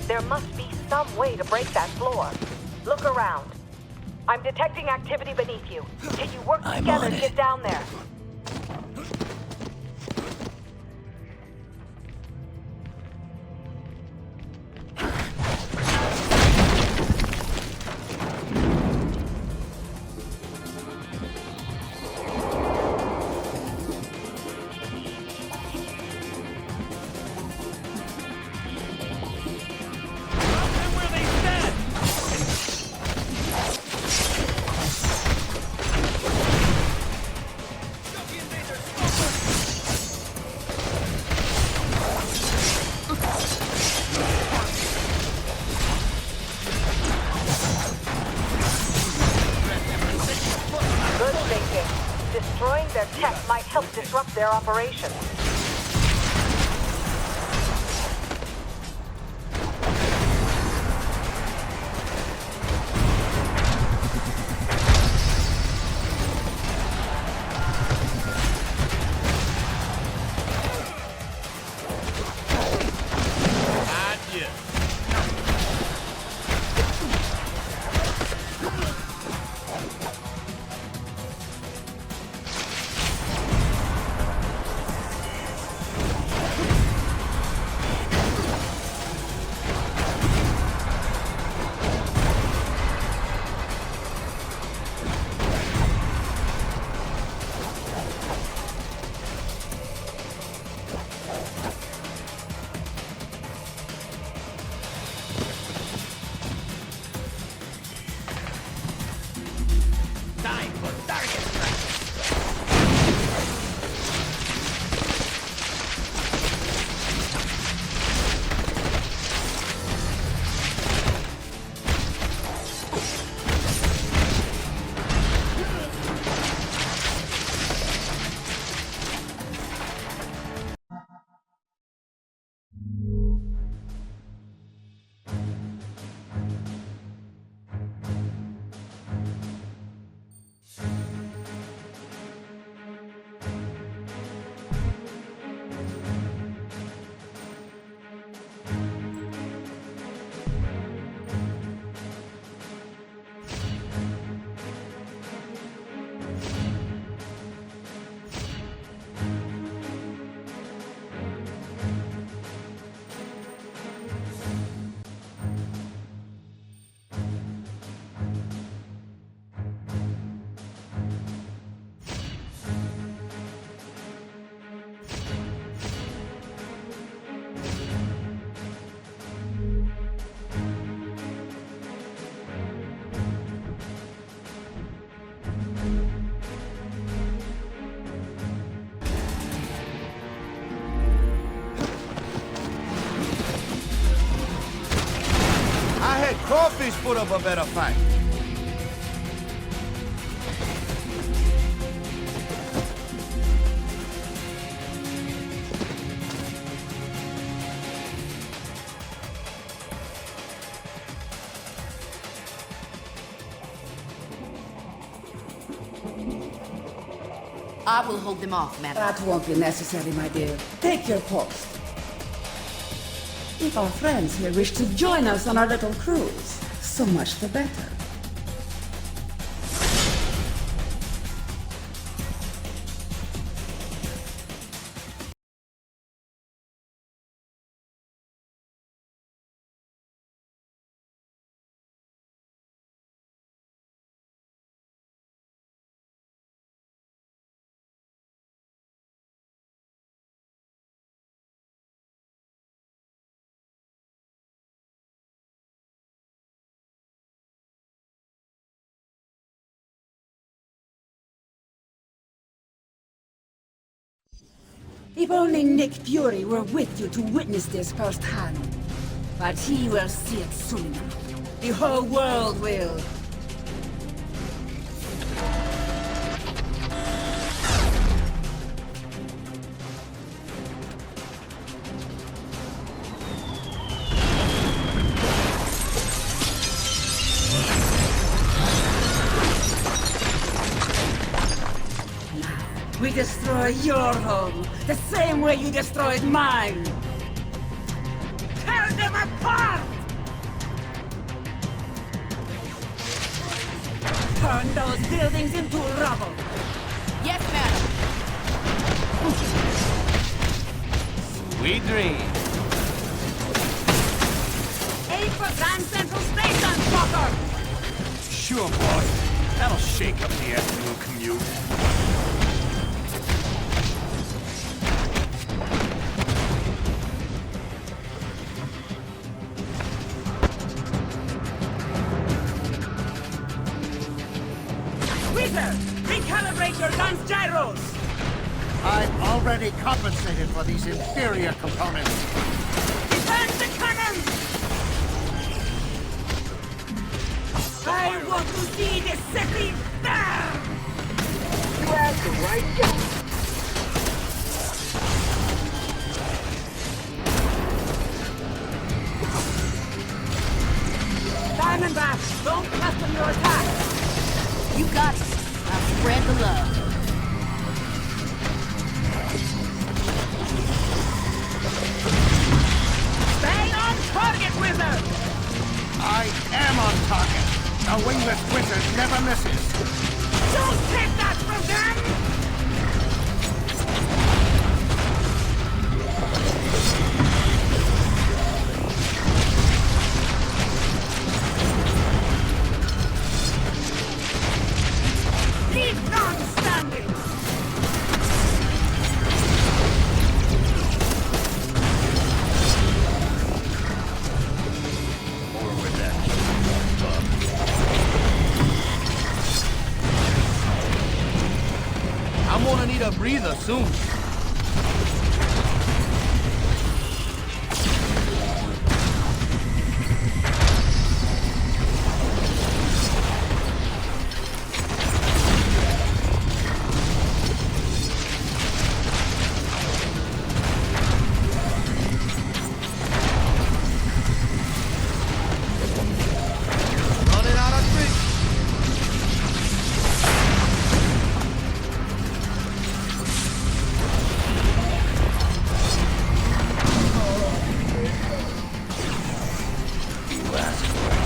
There must be some way to break that floor. Look around. I'm detecting activity beneath you. Can you work together to get down there? Destroying their tech might help disrupt their operations. Crawfish put up a better fight. I will hold them off, madam. That won't be necessary, my dear. Take your post. If our friends here wish to join us on our little cruise, so much the better. If only Nick Fury were with you to witness this firsthand. But he will see it soon enough. The whole world will. We destroy your home, the same way you destroyed mine! Tear them apart! Turn those buildings into rubble! Yes, madam! Sweet dreams. Aim for Grand Central Station, fucker! Sure, boy. That'll shake up the afternoon commute. Wizard! Recalibrate your gun's gyros! I've already compensated for these inferior components. Defend the cannons! I want to see the city burn! You have the right gun. Diamondback, don't custom your attack! You got it. I'll spread the love. Stay on target, Wizard! I am on target. A wingless wizard never misses. Don't take that from them! Keep on standing! More with that. I'm gonna need a breather soon. Running out of tricks. You asked for it.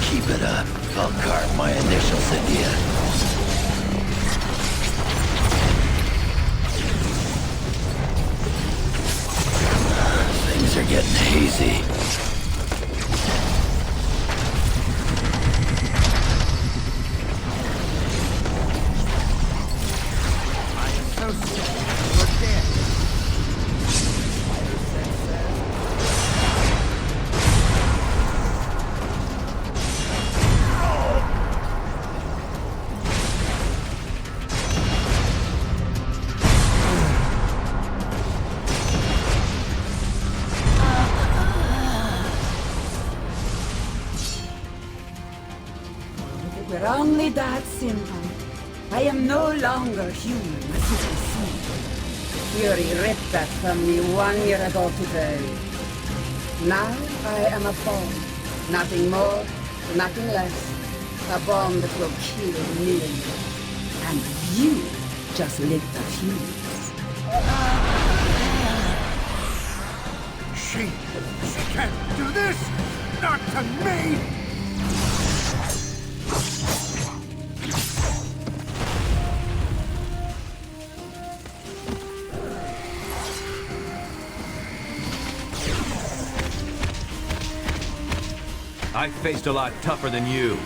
Keep it up. I'll carve my initials into you. Things are getting hazy. I am so sick. We're dead. were only that simple, I am no longer human, as you can see. Fury ripped that from me 1 year ago today. Now I am a bomb. Nothing more, nothing less. A bomb that will kill millions. And you just lit the fuse. She can't do this! Not to me! I faced a lot tougher than you.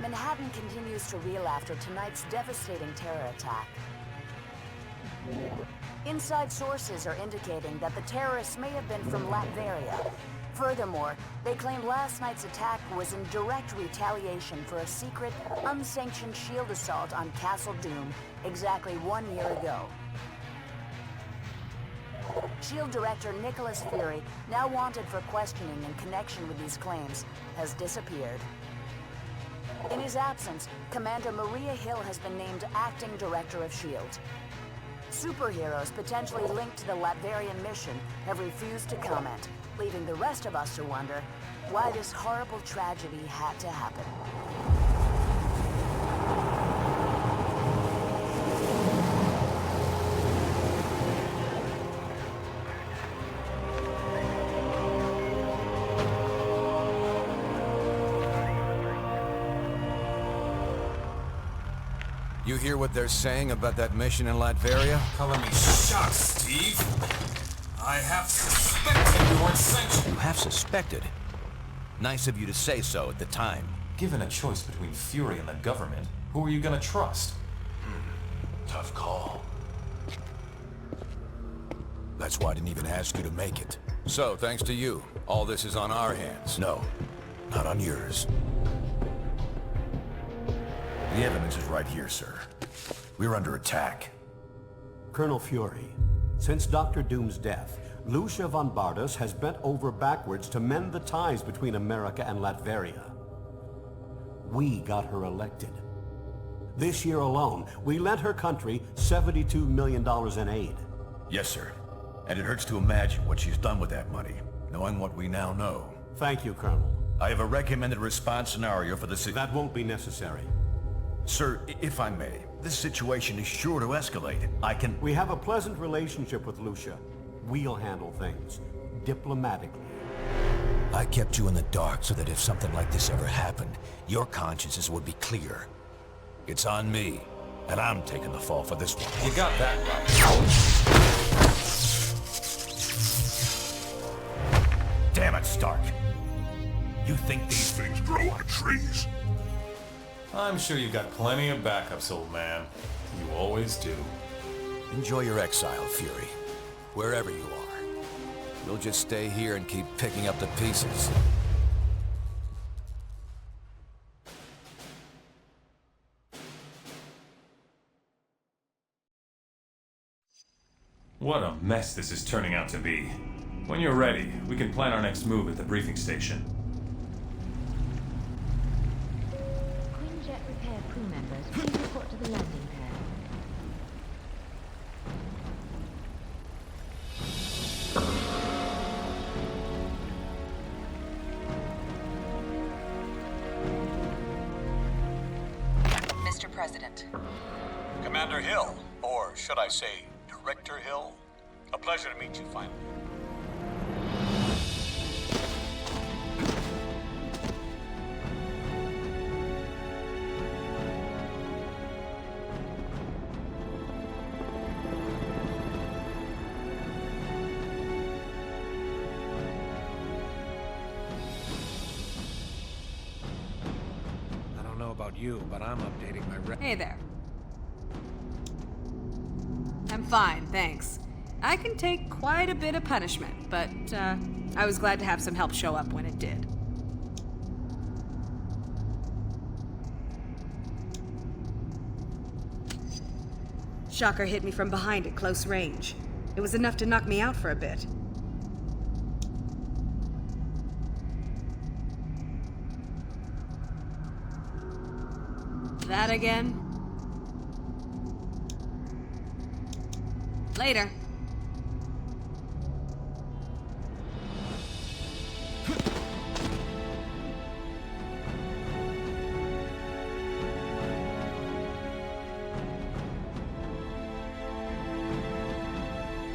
Manhattan continues to reel after tonight's devastating terror attack. Inside sources are indicating that the terrorists may have been from Latveria. Furthermore, they claim last night's attack was in direct retaliation for a secret, unsanctioned shield assault on Castle Doom exactly 1 year ago. SHIELD Director Nicholas Fury, now wanted for questioning in connection with these claims, has disappeared. In his absence, Commander Maria Hill has been named Acting Director of SHIELD. Superheroes potentially linked to the Latverian mission have refused to comment, leaving the rest of us to wonder why this horrible tragedy had to happen. You hear what they're saying about that mission in Latveria? Calling me shocked, Steve. I have suspected you weren't sanctioned. You have suspected? Nice of you to say so at the time. Given a choice between Fury and the government, who are you gonna trust? Tough call. That's why I didn't even ask you to make it. So, thanks to you, all this is on our hands. No, not on yours. The evidence is right here, sir. We're under attack. Colonel Fury, since Dr. Doom's death, Lucia von Bardas has bent over backwards to mend the ties between America and Latveria. We got her elected. This year alone, we lent her country $72 million in aid. Yes, sir. And it hurts to imagine what she's done with that money, knowing what we now know. Thank you, Colonel. I have a recommended response scenario for the That won't be necessary. Sir, if I may, this situation is sure to escalate. We have a pleasant relationship with Lucia. We'll handle things diplomatically. I kept you in the dark so that if something like this ever happened, your consciences would be clear. It's on me, and I'm taking the fall for this one. You got that right. Damn it, Stark. You think these things grow on trees? I'm sure you've got plenty of backups, old man. You always do. Enjoy your exile, Fury. Wherever you are. We'll just stay here and keep picking up the pieces. What a mess this is turning out to be. When you're ready, we can plan our next move at the briefing station. Quinjet repair crew members, please report to the landing pad. Mr. President. Commander Hill, or should I say, Director Hill? A pleasure to meet you finally. I don't know about you, but I'm updating my Hey there. I'm fine, thanks. I can take quite a bit of punishment, but I was glad to have some help show up when it did. Shocker hit me from behind at close range. It was enough to knock me out for a bit. That again? Later.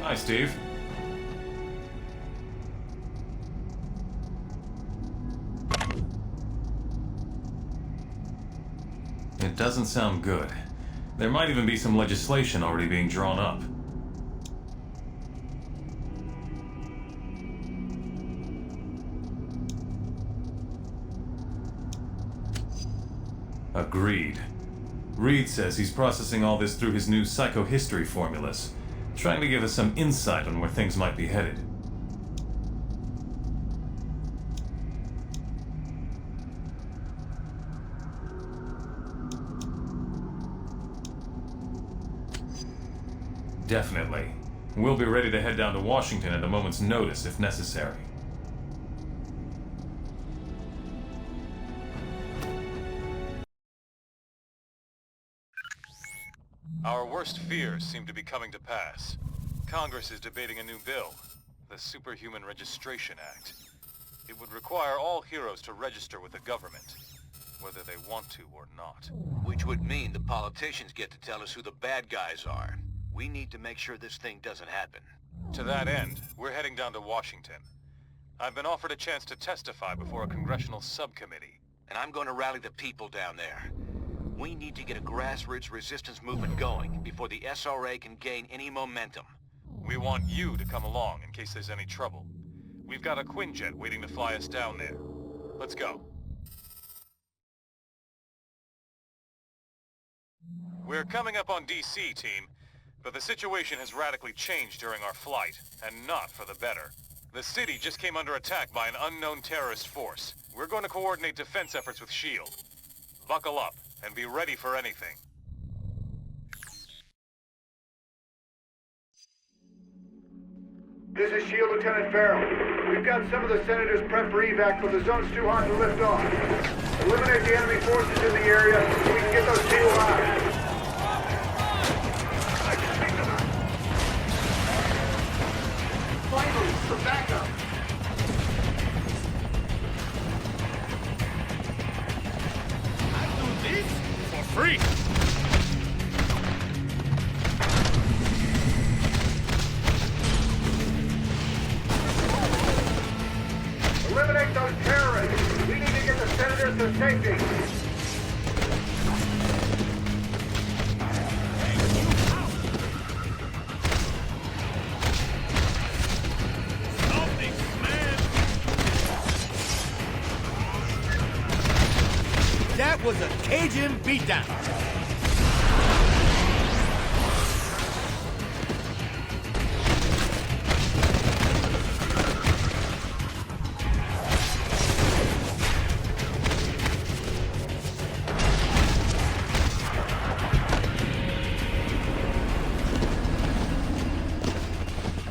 Hi, Steve. It doesn't sound good. There might even be some legislation already being drawn up. Agreed. Reed says he's processing all this through his new psychohistory formulas, trying to give us some insight on where things might be headed. Definitely. We'll be ready to head down to Washington at a moment's notice if necessary. Our worst fears seem to be coming to pass. Congress is debating a new bill, the Superhuman Registration Act. It would require all heroes to register with the government, whether they want to or not. Which would mean the politicians get to tell us who the bad guys are. We need to make sure this thing doesn't happen. To that end, we're heading down to Washington. I've been offered a chance to testify before a congressional subcommittee. And I'm going to rally the people down there. We need to get a grassroots resistance movement going before the SRA can gain any momentum. We want you to come along in case there's any trouble. We've got a Quinjet waiting to fly us down there. Let's go. We're coming up on DC, team, but the situation has radically changed during our flight, and not for the better. The city just came under attack by an unknown terrorist force. We're going to coordinate defense efforts with S.H.I.E.L.D. Buckle up and be ready for anything. This is S.H.I.E.L.D. Lieutenant Farrell. We've got some of the senators prepped for evac, but the zone's too hot to lift off. Eliminate the enemy forces in the area so we can get those people out. Finally, some backup. I'll do this for free. Eliminate those terrorists. We need to get the senators to safety. That was a Cajun beatdown.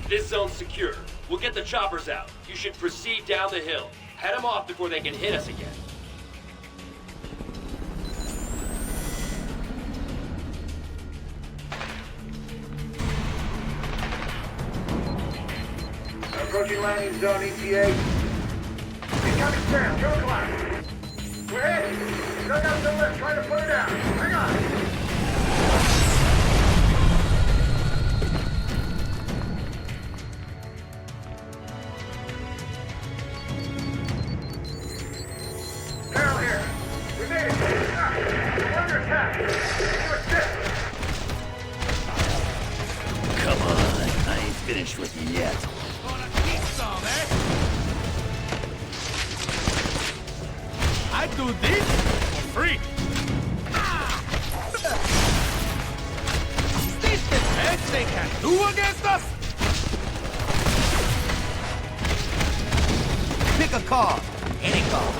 This zone's secure. We'll get the choppers out. You should proceed down the hill. Head them off before they can hit us again. Approaching landing zone, ETA. Incoming spam, go climb. We're hit. Dug out the lift, trying to put it down. Hang on. Carol here. We made it. We're under attack. You assist. Come on, I ain't finished with you yet. I do this for free. Is this the best they can do against us? Pick a car. Any car.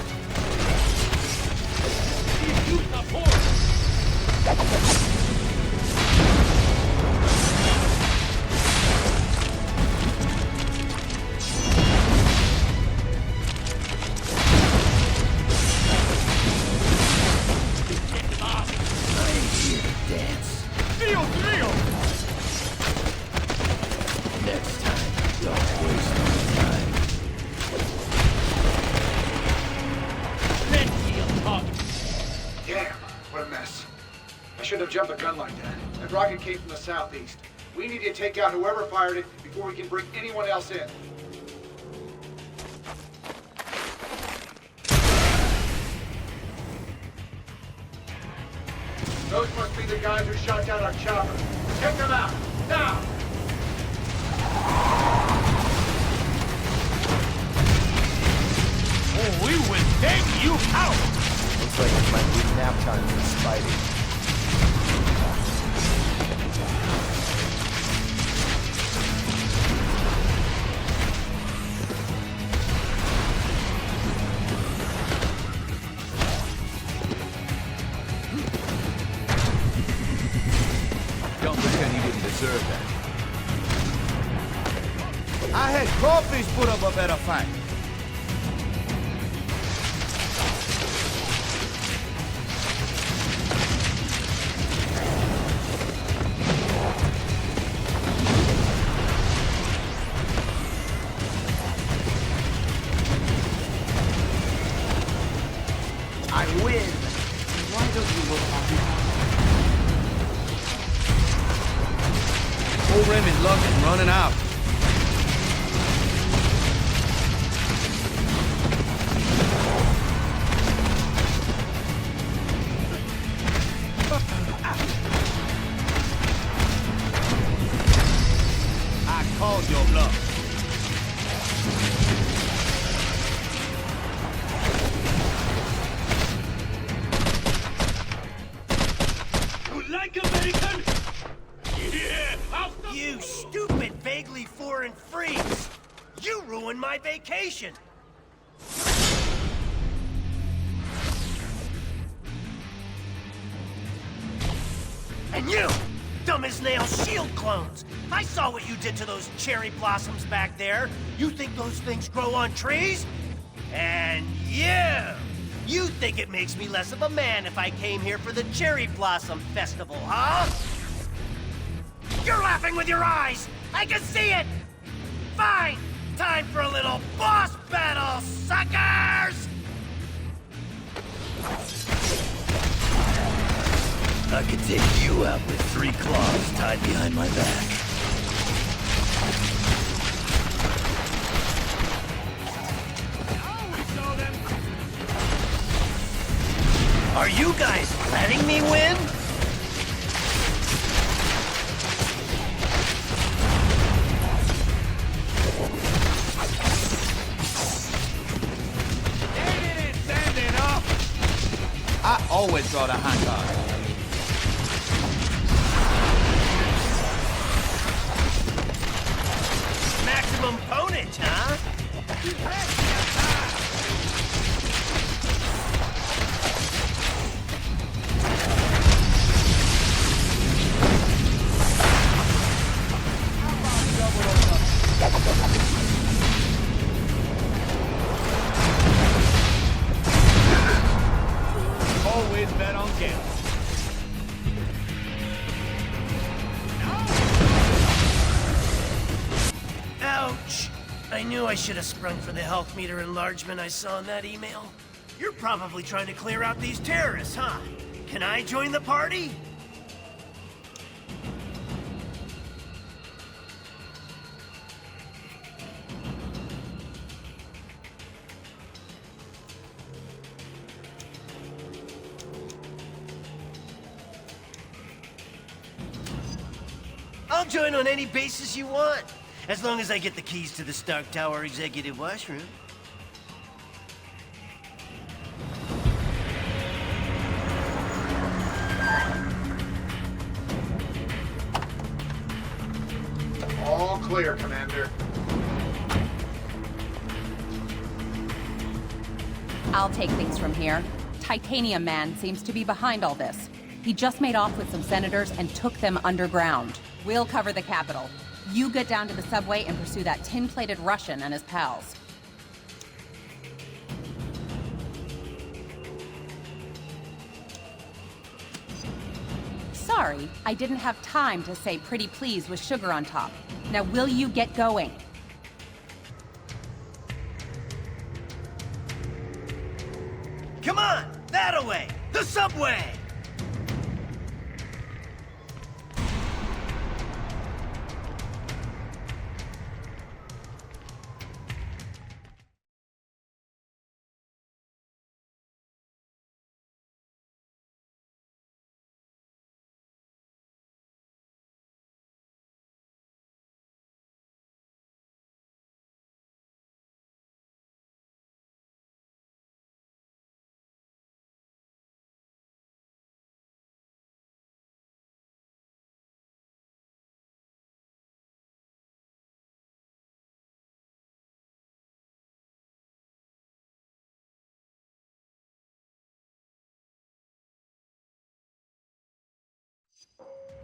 You support. Jump a gun like that. That rocket came from the southeast. We need to take out whoever fired it before we can bring anyone else in. Those must be the guys who shot down our chopper. Take them out, now! Oh, we will take you out! Looks like it might be nap time for Spidey. Don't pretend he didn't deserve that. I had Crawfish put up a better fight. I win. Why don't you look happy? Old Raymond luck is running out. I called your bluff. You like American? Yeah, You stupid, vaguely foreign freaks! You ruined my vacation! And you, dumb as nails shield clones! I saw what you did to those cherry blossoms back there. You think those things grow on trees? And you think it makes me less of a man if I came here for the Cherry Blossom Festival, huh? You're laughing with your eyes! I can see it! Fine! Time for a little boss battle, suckers! I could take you out with 3 claws tied behind my back. Are you guys letting me win? Always brought a hot dog. Maximum ponage, huh? Always bet on Gale. Ouch! I knew I should have sprung for the health meter enlargement I saw in that email. You're probably trying to clear out these terrorists, huh? Can I join the party? I'll join on any basis you want, as long as I get the keys to the Stark Tower executive washroom. All clear, Commander. I'll take things from here. Titanium Man seems to be behind all this. He just made off with some senators and took them underground. We'll cover the Capitol. You get down to the subway and pursue that tin-plated Russian and his pals. Sorry, I didn't have time to say pretty please with sugar on top. Now will you get going? Come on, that-a-way! The subway!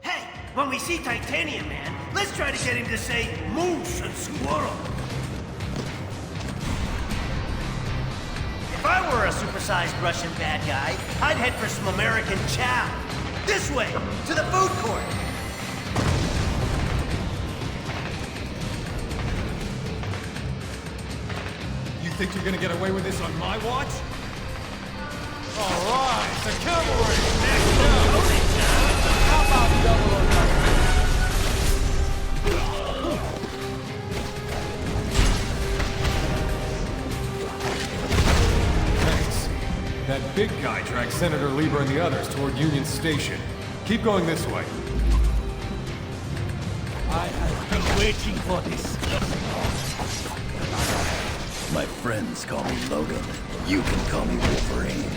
Hey, when we see Titanium Man, let's try to get him to say moose and squirrel. If I were a supersized Russian bad guy, I'd head for some American chow. This way, to the food court. You think you're gonna get away with this on my watch? All right, the cavalry! Next up! How about double or nothing? Thanks. That big guy dragged Senator Lieber and the others toward Union Station. Keep going this way. I have been waiting for this. My friends call me Logan. You can call me Wolverine.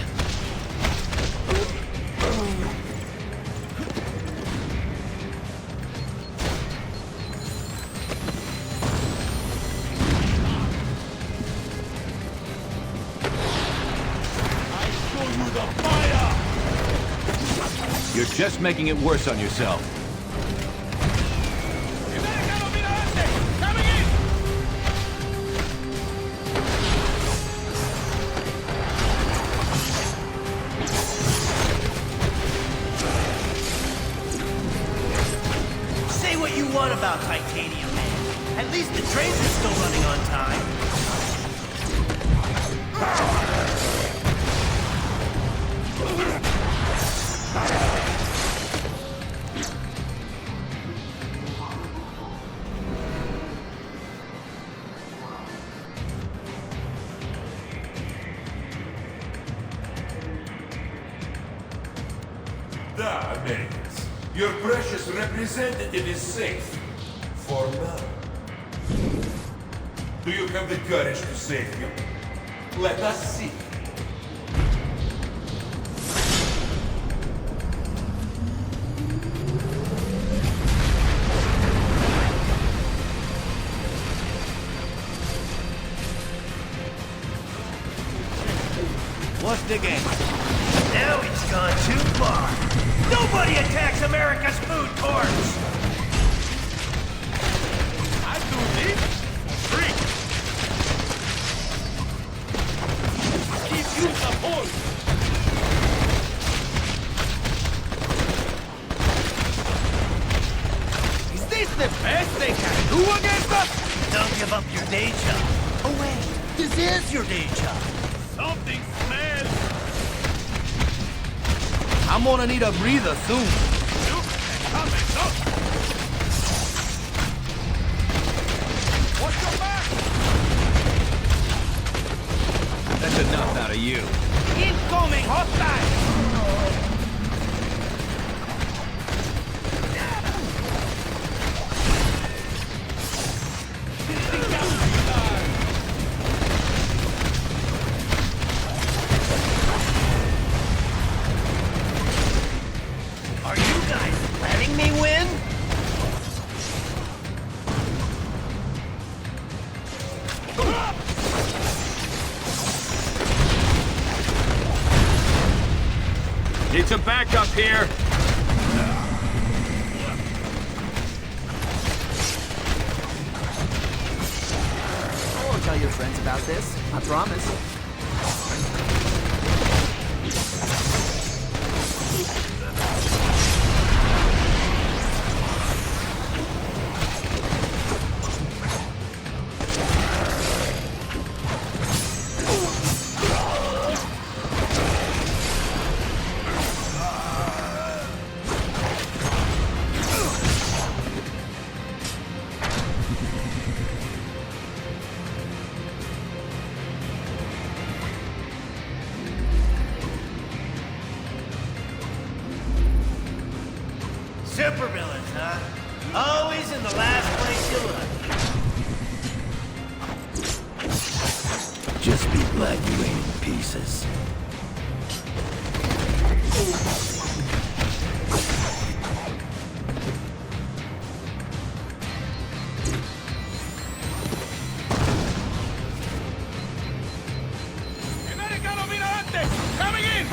You're just making it worse on yourself. Say what you want about Titanium Man. At least the trains are still running on time. Da, Americans. Your precious representative is safe. For now. Do you have the courage to save him? Let us see. What's the game? Now he's gone too far. Nobody attacks America's food courts! I do this. Freak. Give you support. Is this the best they can do against us? Don't give up your day job. Oh wait, this is your day job. Something smells. I'm gonna need a breather soon. Watch your back. That's enough out of you. Incoming hostile! Are you guys letting me win? Need some backup here. I won't tell your friends about this. I promise. Supervillains, huh? Always in the last place you look. Just be glad you ain't in pieces. Americano Mirante! Coming in!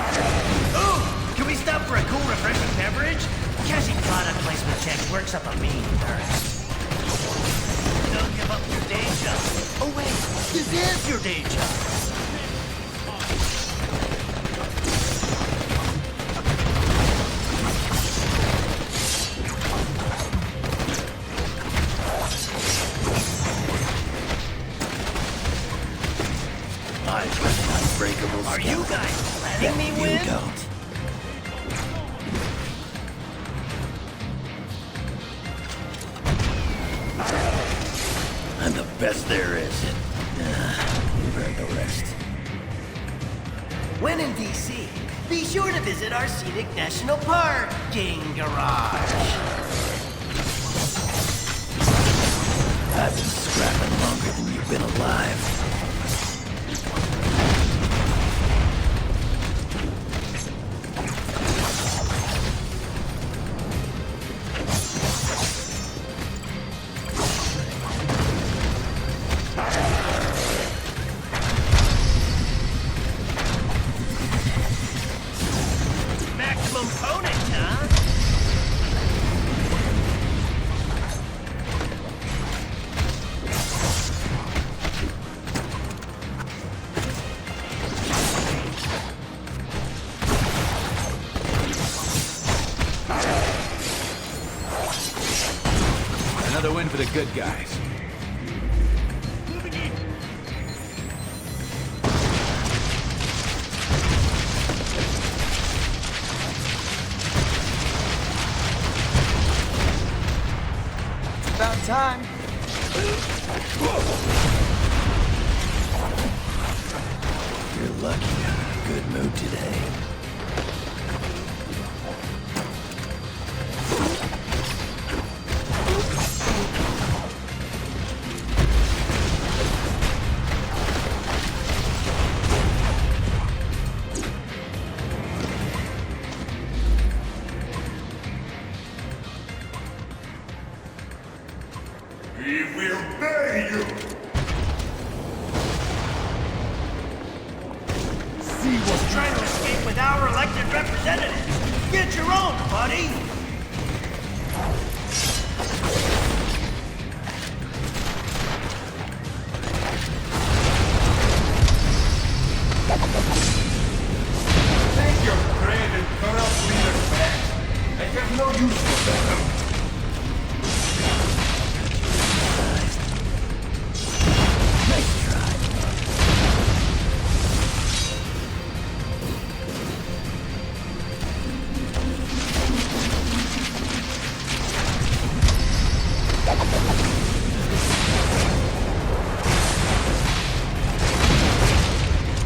Ooh! Can we stop for a cool, refreshing beverage? Cashing product placement checks works up a mean thirst. Don't give up your day job. Oh wait, this is your day job. I've got an unbreakable Are you guys letting me you win? don't. I'm the best there is. You've heard the rest. When in DC, be sure to visit our scenic national parking garage. I've been scrapping longer than you've been alive. Maximum ponage, huh? Another win for the good guys. About time. You're lucky I'm in a good mood today. We will bury you! See Just trying to escape with our elected representatives. Get your own, buddy. Take your brand and corrupt leaders back. I have no use for them. Nice try.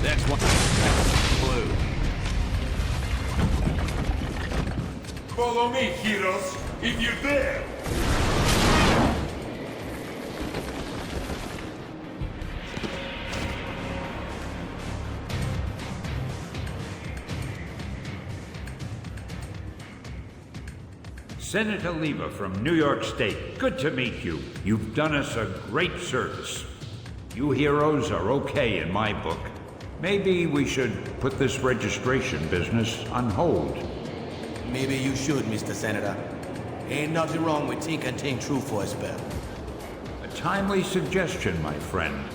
That's one. Blue. Follow me, heroes, if you dare. Senator Lever from New York State. Good to meet you. You've done us a great service. You heroes are okay in my book. Maybe we should put this registration business on hold. Maybe you should, Mr. Senator. Ain't nothing wrong with Tink and Tink True for a spell. A timely suggestion, my friend.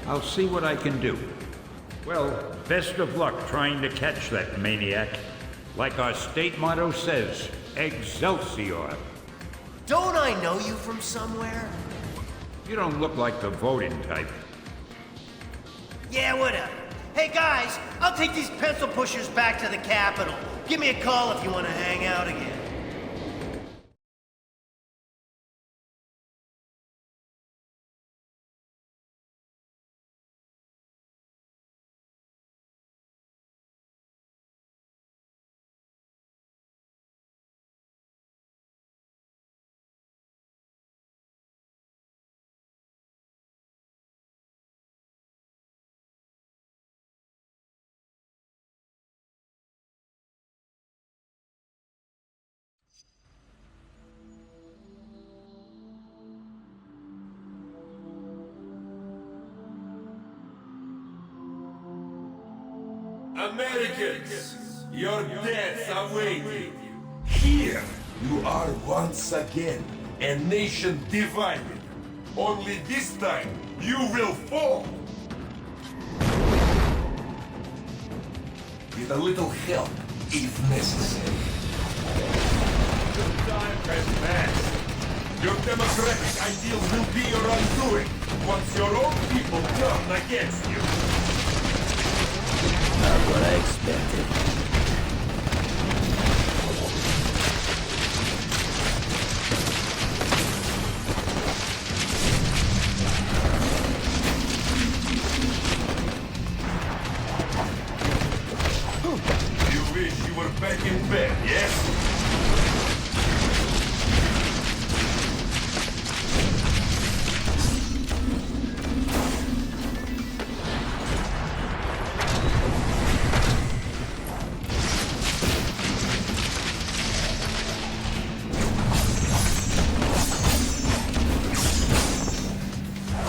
I'll see what I can do. Well, best of luck trying to catch that maniac. Like our state motto says, Excelsior. Don't I know you from somewhere? You don't look like the voting type. Yeah, whatever. Hey guys, I'll take these pencil pushers back to the Capitol. Give me a call if you want to hang out again. Americans, your deaths await you. Here, you are once again a nation divided. Only this time, you will fall. With a little help, if necessary. Your time has passed. Your democratic ideals will be your undoing once your own people turn against you. Not what I expected. You wish you were back in bed, yes?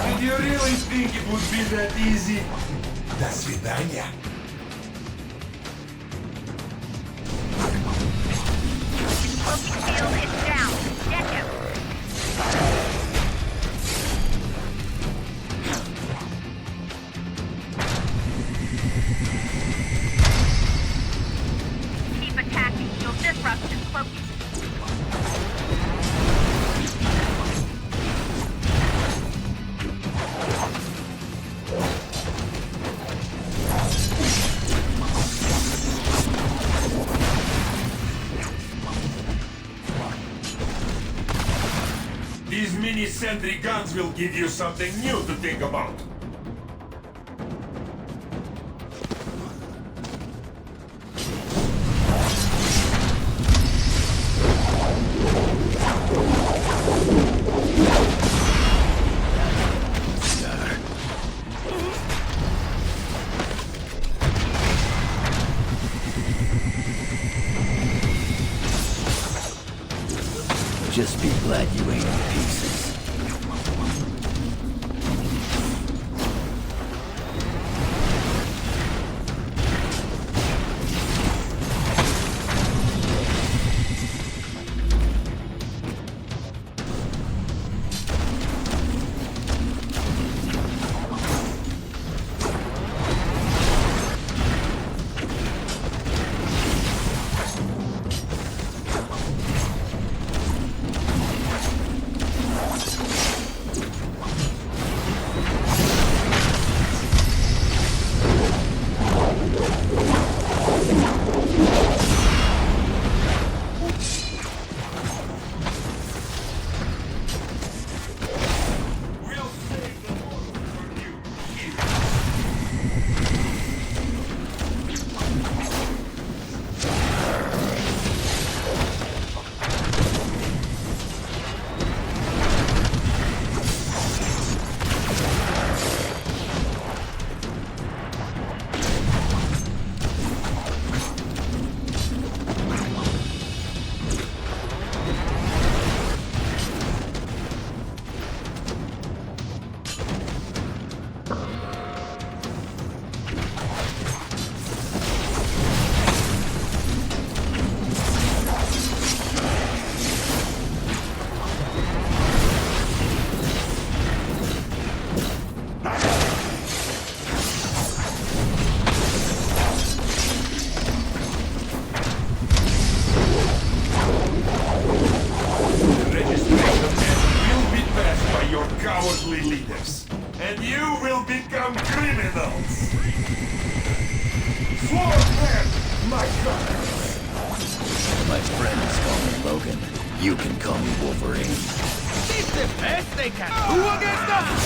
Did you really think it would be that easy? До свидания. Field is down. Check him. Keep attacking. You'll disrupt his focus. These mini-sentry guns will give you something new to think about. Just be glad you ain't in pieces. Swordman, my God! My friends call me Logan. You can call me Wolverine. This the best they can do against us!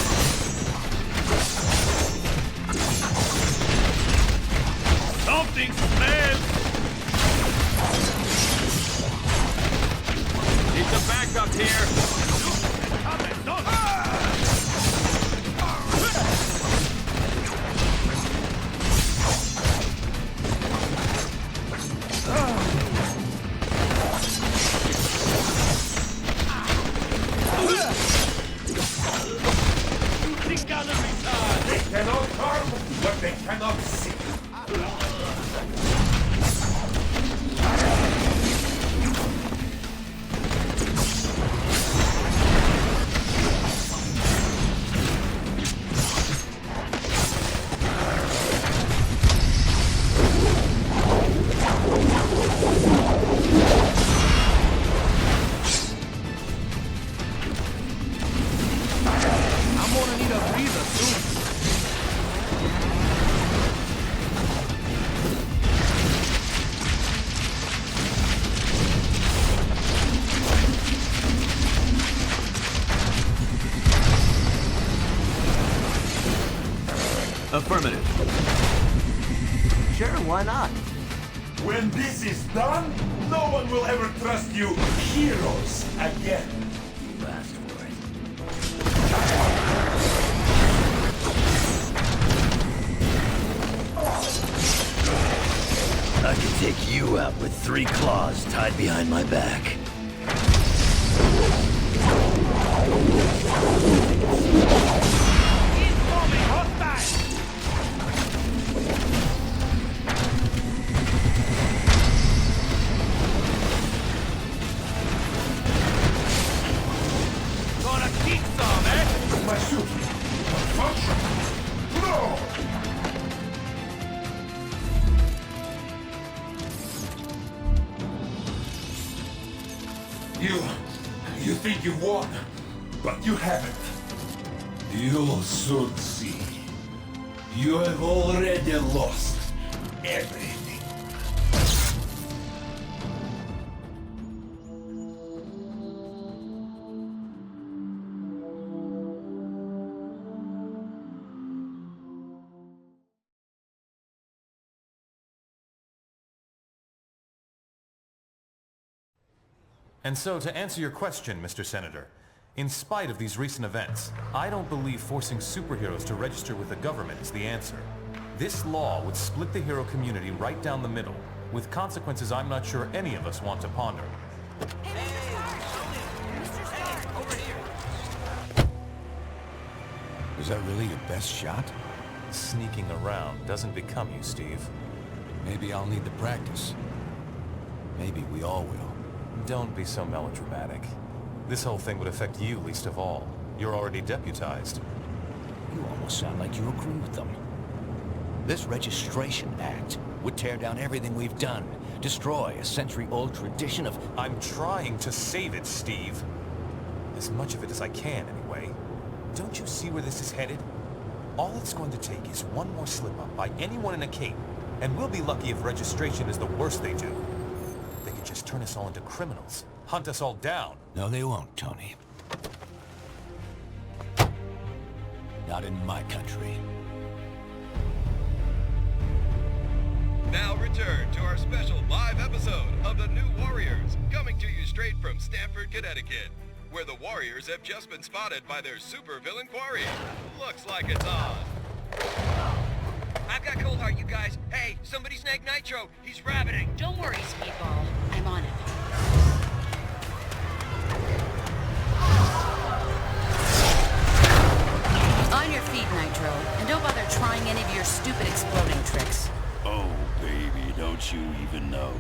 Something smells! Need some backup here! They cannot harm what they cannot see. I'm gonna need a breather soon. Affirmative. Sure, why not? When this is done, no one will ever trust you heroes again. You asked for it. I could take you out with 3 claws tied behind my back. Incoming hostile! Gonna kick some, eh? My suit, malfunction. No! You think you won, but you haven't. You'll soon see. You have already lost everything. And so, to answer your question, Mr. Senator, in spite of these recent events, I don't believe forcing superheroes to register with the government is the answer. This law would split the hero community right down the middle, with consequences I'm not sure any of us want to ponder. Was that really your best shot? Sneaking around doesn't become you, Steve. Maybe I'll need the practice. Maybe we all will. Don't be so melodramatic. This whole thing would affect you least of all. You're already deputized. You almost sound like you agree with them. This Registration Act would tear down everything we've done, destroy a century-old tradition of... I'm trying to save it, Steve. As much of it as I can, anyway. Don't you see where this is headed? All it's going to take is one more slip-up by anyone in a cape, and we'll be lucky if registration is the worst they do. They could just turn us all into criminals, hunt us all down. No, they won't, Tony. Not in my country. Now return to our special live episode of The New Warriors, coming to you straight from Stamford, Connecticut, where the Warriors have just been spotted by their supervillain quarry. Looks like it's on. I've got Cold Heart, you guys. Hey, somebody snag Nitro. He's rabbiting. Don't worry, Speedball. I'm on it. On your feet, Nitro. And don't bother trying any of your stupid exploding tricks. Oh, baby, don't you even know?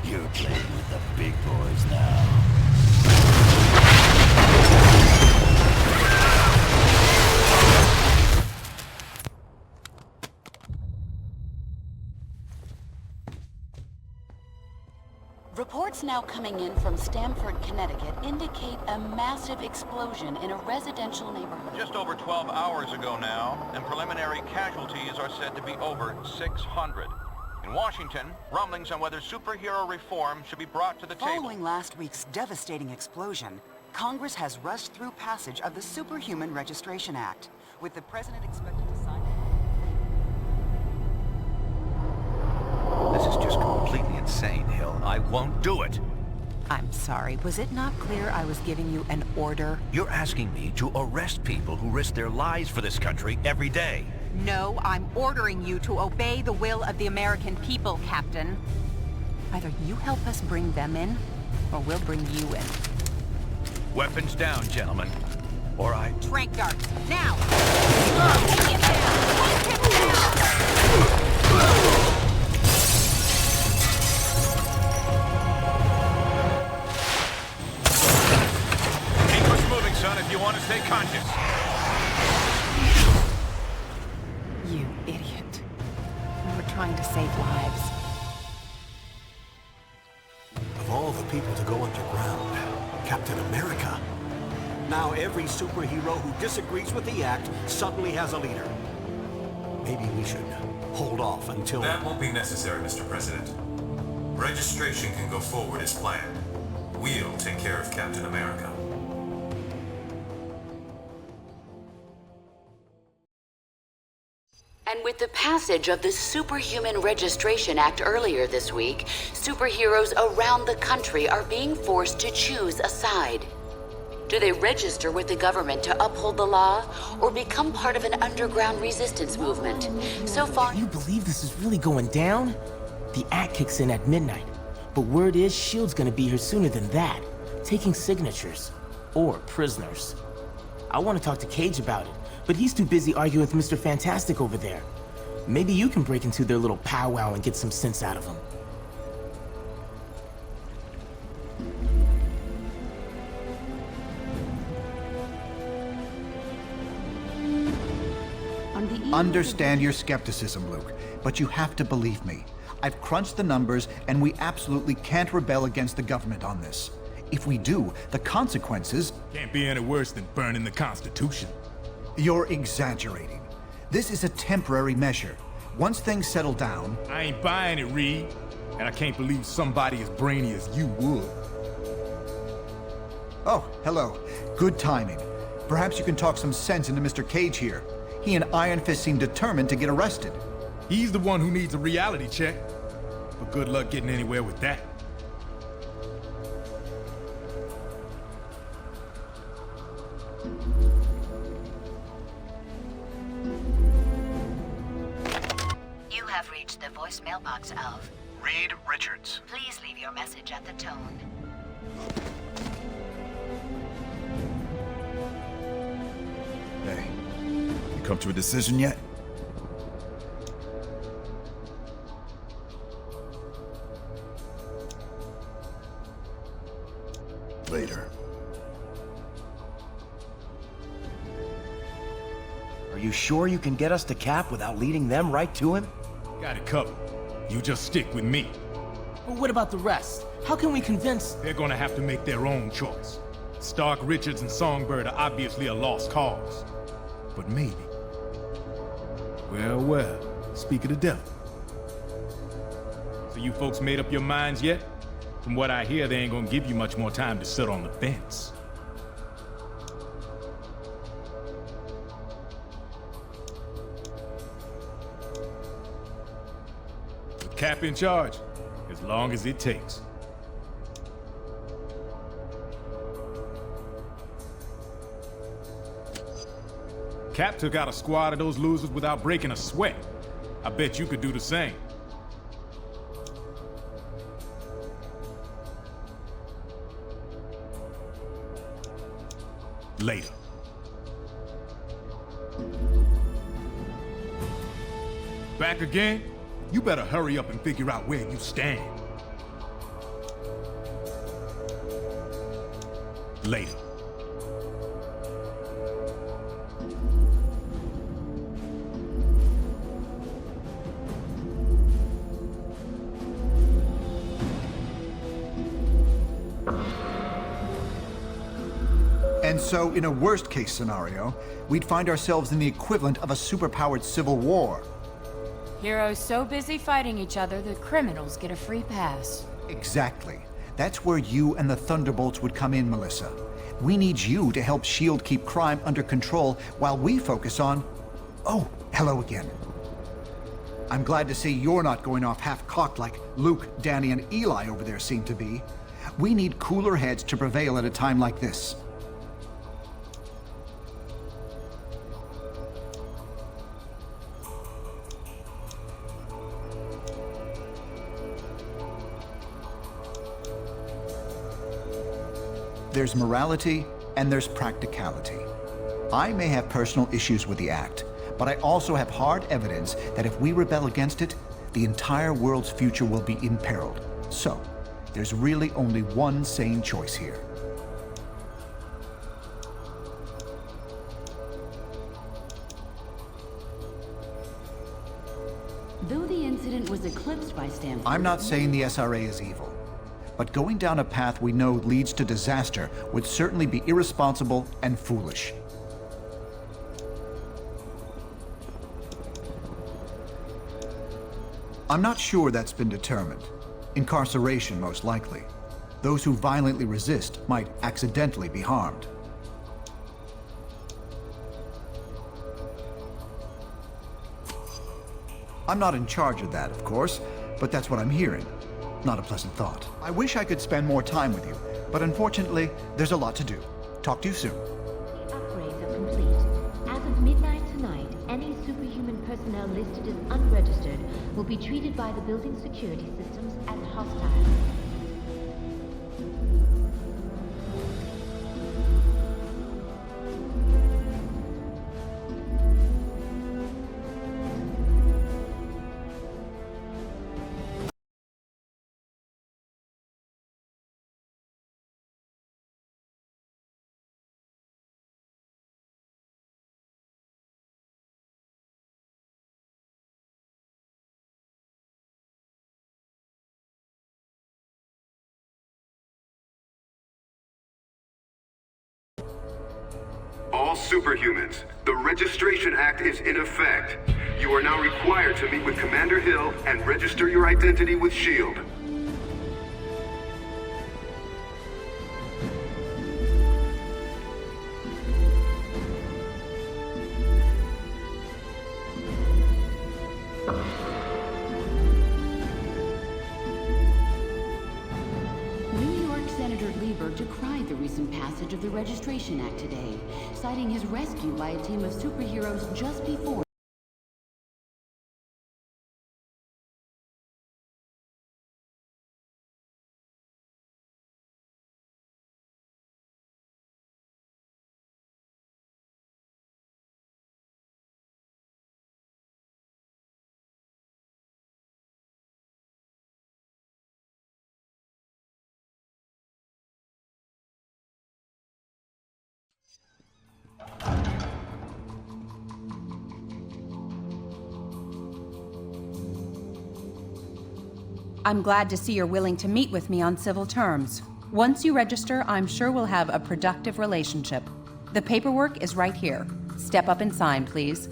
You're playing with the big boys now. Reports now coming in from Stamford, Connecticut indicate a massive explosion in a residential neighborhood. Just over 12 hours ago now, and preliminary casualties are said to be over 600. In Washington, rumblings on whether superhero reform should be brought to the table. Following last week's devastating explosion, Congress has rushed through passage of the Superhuman Registration Act, with the president expected to sign it. This is just completely insane, Hill. I won't do it. I'm sorry, was it not clear I was giving you an order? You're asking me to arrest people who risk their lives for this country every day. No, I'm ordering you to obey the will of the American people, Captain. Either you help us bring them in, or we'll bring you in. Weapons down, gentlemen. Or I... Trank darts, now! Take it down! Take him down! Son, if you want to stay conscious. You idiot. We were trying to save lives. Of all the people to go underground, Captain America. Now every superhero who disagrees with the act suddenly has a leader. Maybe we should hold off until... That won't be necessary, Mr. President. Registration can go forward as planned. We'll take care of Captain America. And with the passage of the Superhuman Registration Act earlier this week, superheroes around the country are being forced to choose a side. Do they register with the government to uphold the law, or become part of an underground resistance movement? So far... Can you believe this is really going down? The act kicks in at midnight, but word is S.H.I.E.L.D's gonna be here sooner than that, taking signatures. Or prisoners. I want to talk to Cage about it, but he's too busy arguing with Mr. Fantastic over there. Maybe you can break into their little powwow and get some sense out of them. Understand your skepticism, Luke, but you have to believe me. I've crunched the numbers, and we absolutely can't rebel against the government on this. If we do, the consequences... Can't be any worse than burning the Constitution. You're exaggerating. This is a temporary measure. Once things settle down... I ain't buying it, Reed. And I can't believe somebody as brainy as you would. Oh, hello. Good timing. Perhaps you can talk some sense into Mr. Cage here. He and Iron Fist seem determined to get arrested. He's the one who needs a reality check. But good luck getting anywhere with that. You have reached the voicemail box of Reed Richards. Please leave your message at the tone. Hey, you come to a decision yet? Later. Are you sure you can get us to Cap without leading them right to him? Got it covered. You just stick with me. But what about the rest? How can we convince... They're gonna have to make their own choice. Stark, Richards, and Songbird are obviously a lost cause. But maybe. Well, speak of the devil. So you folks made up your minds yet? From what I hear, they ain't gonna give you much more time to sit on the fence. With Cap in charge, as long as it takes. Cap took out a squad of those losers without breaking a sweat. I bet you could do the same. Later. Back again? You better hurry up and figure out where you stand. Later. And so, in a worst-case scenario, we'd find ourselves in the equivalent of a superpowered civil war. Heroes so busy fighting each other that criminals get a free pass. Exactly. That's where you and the Thunderbolts would come in, Melissa. We need you to help S.H.I.E.L.D. keep crime under control while we focus on... Oh, hello again. I'm glad to see you're not going off half-cocked like Luke, Danny, and Eli over there seem to be. We need cooler heads to prevail at a time like this. There's morality and there's practicality. I may have personal issues with the Act, but I also have hard evidence that if we rebel against it, the entire world's future will be imperiled. So, there's really only one sane choice here. Though the incident was eclipsed by Stanford... I'm not saying the SRA is evil. But going down a path we know leads to disaster would certainly be irresponsible and foolish. I'm not sure that's been determined. Incarceration, most likely. Those who violently resist might accidentally be harmed. I'm not in charge of that, of course, but that's what I'm hearing. Not a pleasant thought. I wish I could spend more time with you, but unfortunately, there's a lot to do. Talk to you soon. Upgrades are complete. As of midnight tonight, any superhuman personnel listed as unregistered will be treated by the building security systems as hostile. All superhumans, the Registration Act is in effect. You are now required to meet with Commander Hill and register your identity with S.H.I.E.L.D. Senator Lieber decried the recent passage of the Registration Act today, citing his rescue by a team of superheroes just before. I'm glad to see you're willing to meet with me on civil terms. Once you register, I'm sure we'll have a productive relationship. The paperwork is right here. Step up and sign, please.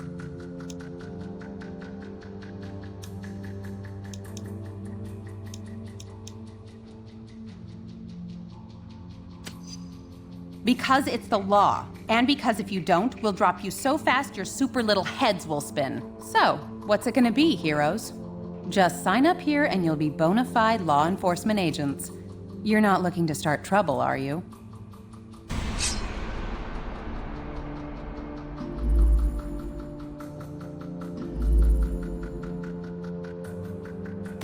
Because it's the law, and because if you don't, we'll drop you so fast your super little heads will spin. So, what's it gonna be, heroes? Just sign up here and you'll be bona fide law enforcement agents. You're not looking to start trouble, are you?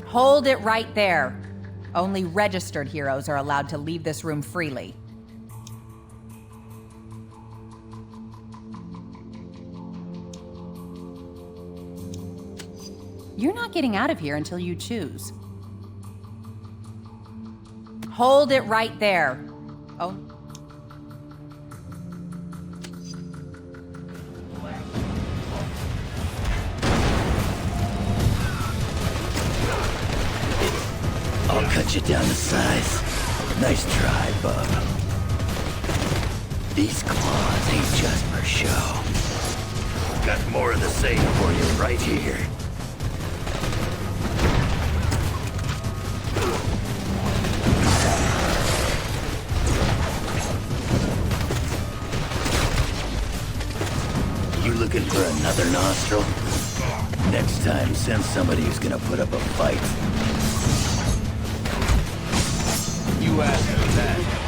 Hold it right there. Only registered heroes are allowed to leave this room freely. You're not getting out of here until you choose. Hold it right there. Oh. I'll cut you down to size. Nice try, bub. These claws ain't just for show. Got more of the same for you right here. You looking for another nostril? Next time, send somebody who's gonna put up a fight. You asked for that.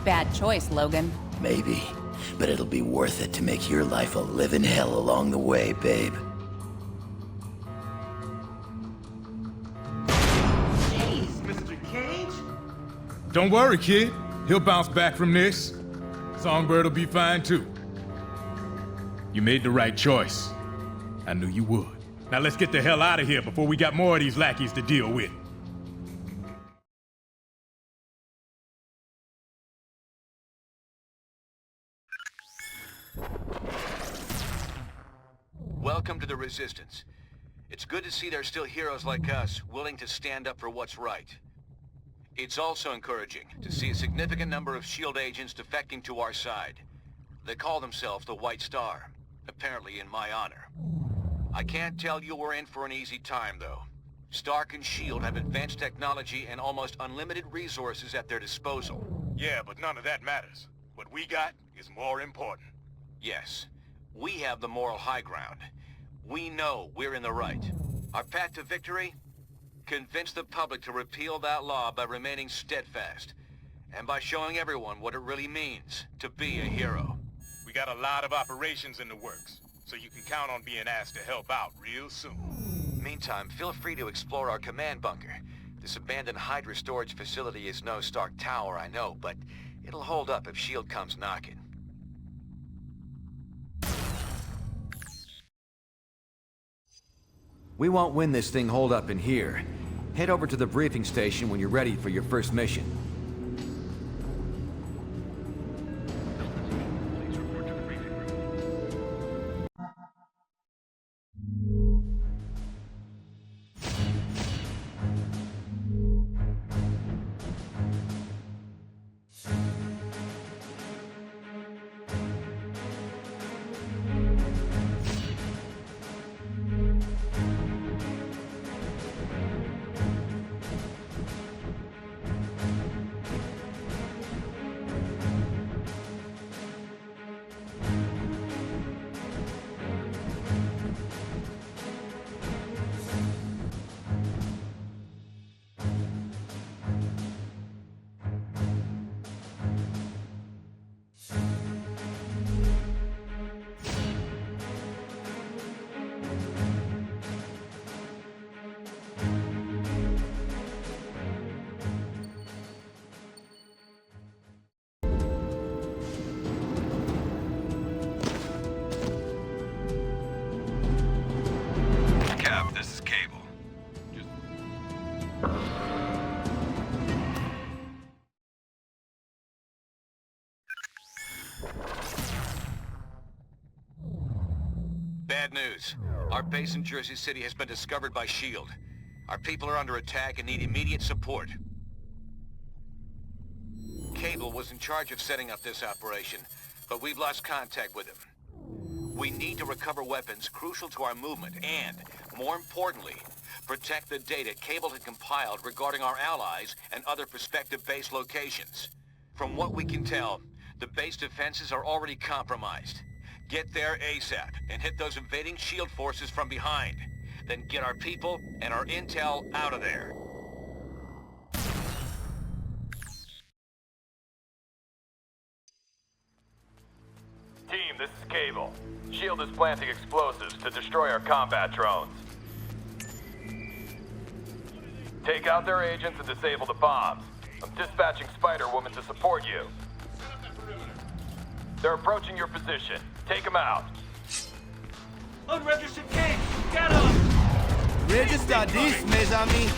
Bad choice, Logan. Maybe, but it'll be worth it to make your life a living hell along the way, babe. Jeez, Mr. Cage? Don't worry, kid. He'll bounce back from this. Songbird will be fine too. You made the right choice. I knew you would. Now let's get the hell out of here before we got more of these lackeys to deal with. Welcome to the Resistance. It's good to see there's still heroes like us willing to stand up for what's right. It's also encouraging to see a significant number of S.H.I.E.L.D. agents defecting to our side. They call themselves the White Star, apparently in my honor. I can't tell you we're in for an easy time, though. Stark and S.H.I.E.L.D. have advanced technology and almost unlimited resources at their disposal. Yeah, but none of that matters. What we got is more important. Yes, we have the moral high ground. We know we're in the right. Our path to victory? Convince the public to repeal that law by remaining steadfast, and by showing everyone what it really means to be a hero. We got a lot of operations in the works, so you can count on being asked to help out real soon. Meantime, feel free to explore our command bunker. This abandoned Hydra storage facility is no Stark Tower, I know, but it'll hold up if S.H.I.E.L.D. comes knocking. We won't win this thing holed up in here. Head over to the briefing station when you're ready for your first mission. Bad news. Our base in Jersey City has been discovered by S.H.I.E.L.D. Our people are under attack and need immediate support. Cable was in charge of setting up this operation, but we've lost contact with him. We need to recover weapons crucial to our movement and, more importantly, protect the data Cable had compiled regarding our allies and other prospective base locations. From what we can tell, the base defenses are already compromised. Get there ASAP and hit those invading S.H.I.E.L.D. forces from behind. Then get our people and our intel out of there. Team, this is Cable. S.H.I.E.L.D. is planting explosives to destroy our combat drones. Take out their agents and disable the bombs. I'm dispatching Spider-Woman to support you. They're approaching your position. Take them out. Unregistered cage! Get him! Register this, mes amis.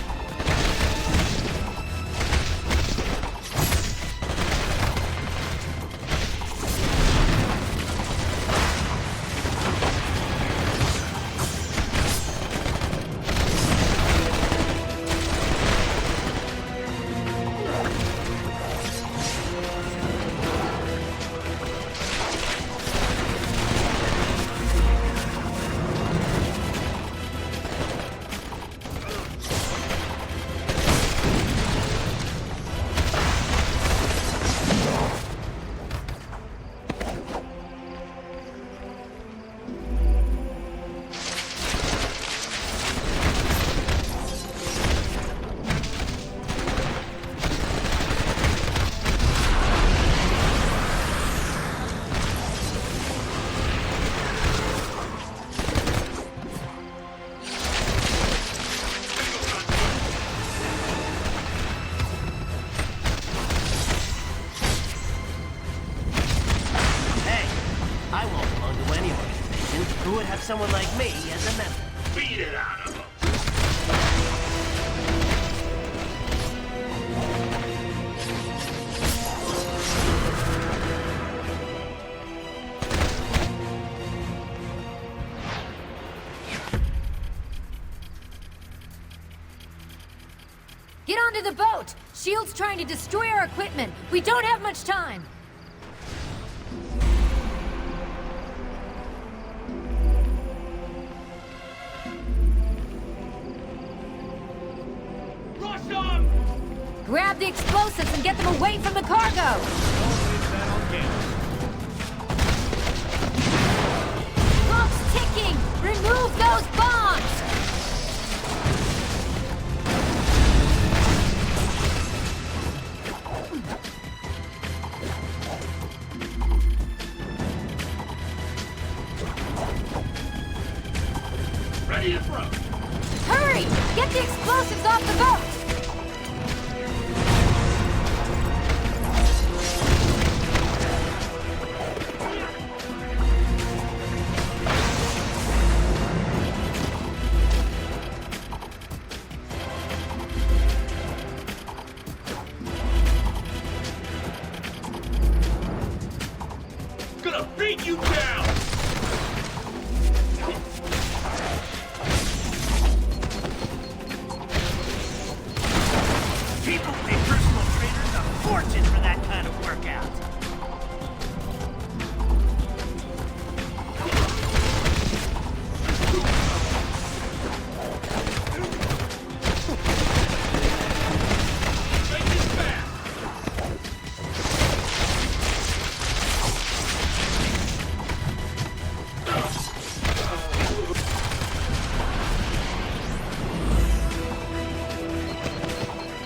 someone like me as a member. Beat it out of him! Get onto the boat! SHIELD's trying to destroy our equipment. We don't have much time. Rush them! Grab the explosives and get them away from the cargo! Clock's ticking! Remove those bombs! Ready to throw! Hurry! Get the explosives off the boat! Gonna beat you down! People pay personal trainers a fortune for that kind of workout. Make this fast!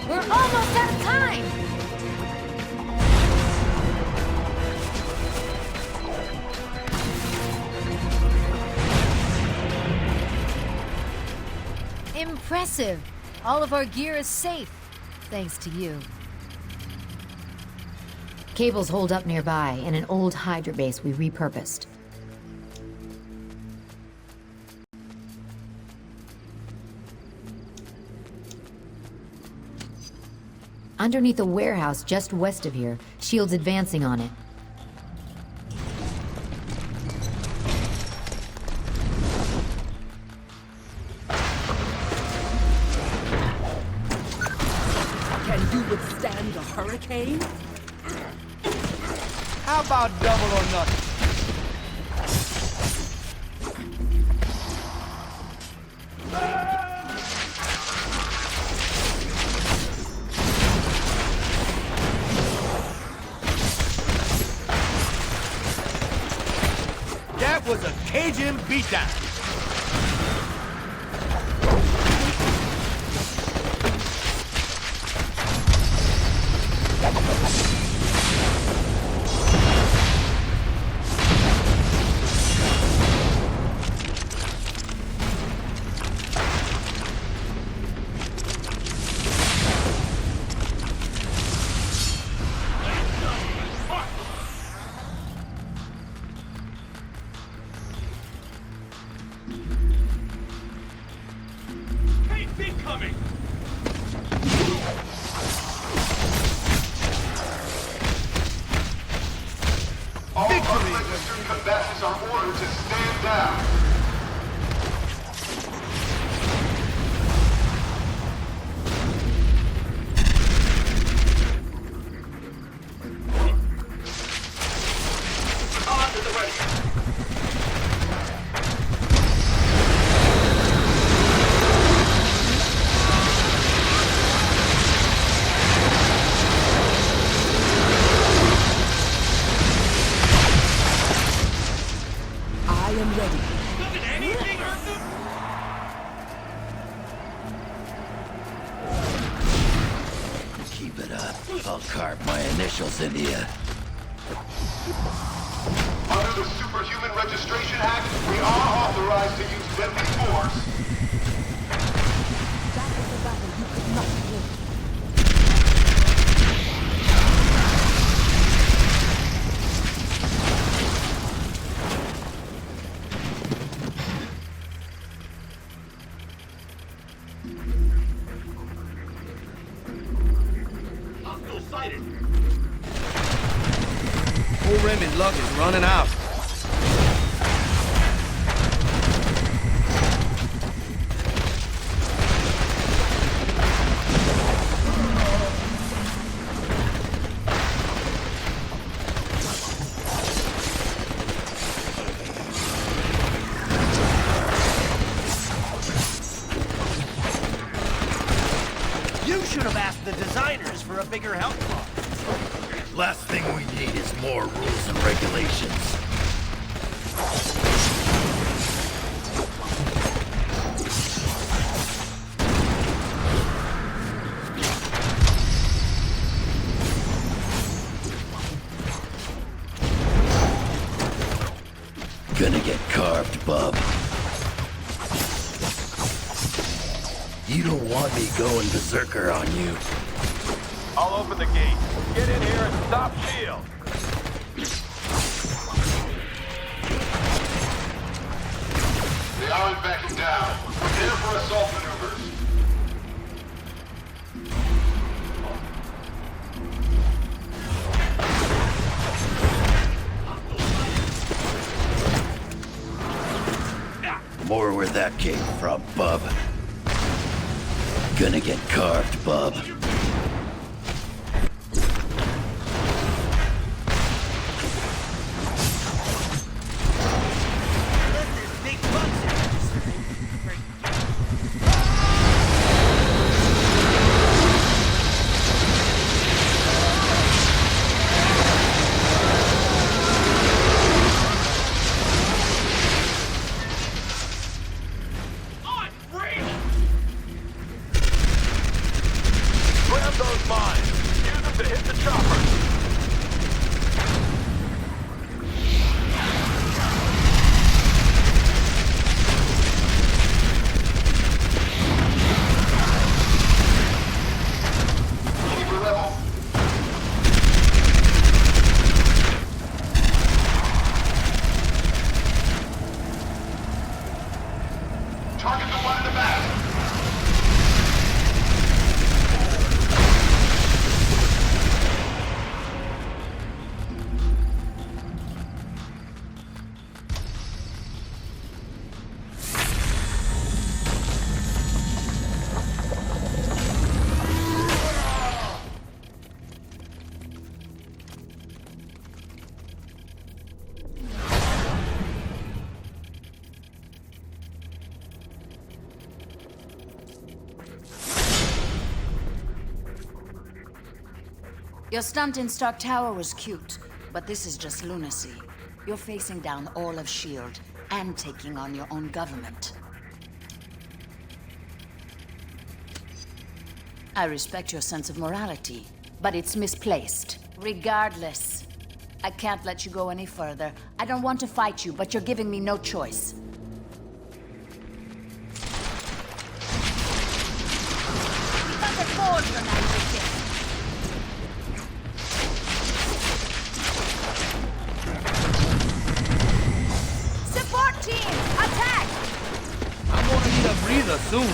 We're almost out of time! Impressive! All of our gear is safe, thanks to you. Cables hold up nearby in an old Hydra base we repurposed. Underneath a warehouse just west of here, SHIELD's advancing on it. Can you withstand a hurricane? How about double or nothing? That was a Cajun beatdown. Incoming! All unregistered combatants are ordered to stand down. On to the right! I am ready. Doesn't anything hurt them? Keep it up. I'll carve my initials into you. Under the Superhuman Registration Act, we are authorized to use deadly force. That was a battle you could not win. Hostile sighted. Full Remy luck is running out. You should have asked the designers for a bigger help clause. Last thing we need is more rules and regulations. Gonna get carved, bub. You don't want me going berserker on you. I'll open the gate. Get in here and stop Shield. They aren't backing down. Prepare for assault maneuvers. More where that came from, bub. Gonna get carved, bub. Grab those mines. Use them to hit the choppers. Keep her level. Target the one in the back. Your stunt in Stark Tower was cute, but this is just lunacy. You're facing down all of S.H.I.E.L.D. and taking on your own government. I respect your sense of morality, but it's misplaced. Regardless, I can't let you go any further. I don't want to fight you, but you're giving me no choice. Support team, attack! I'm gonna need a breather soon.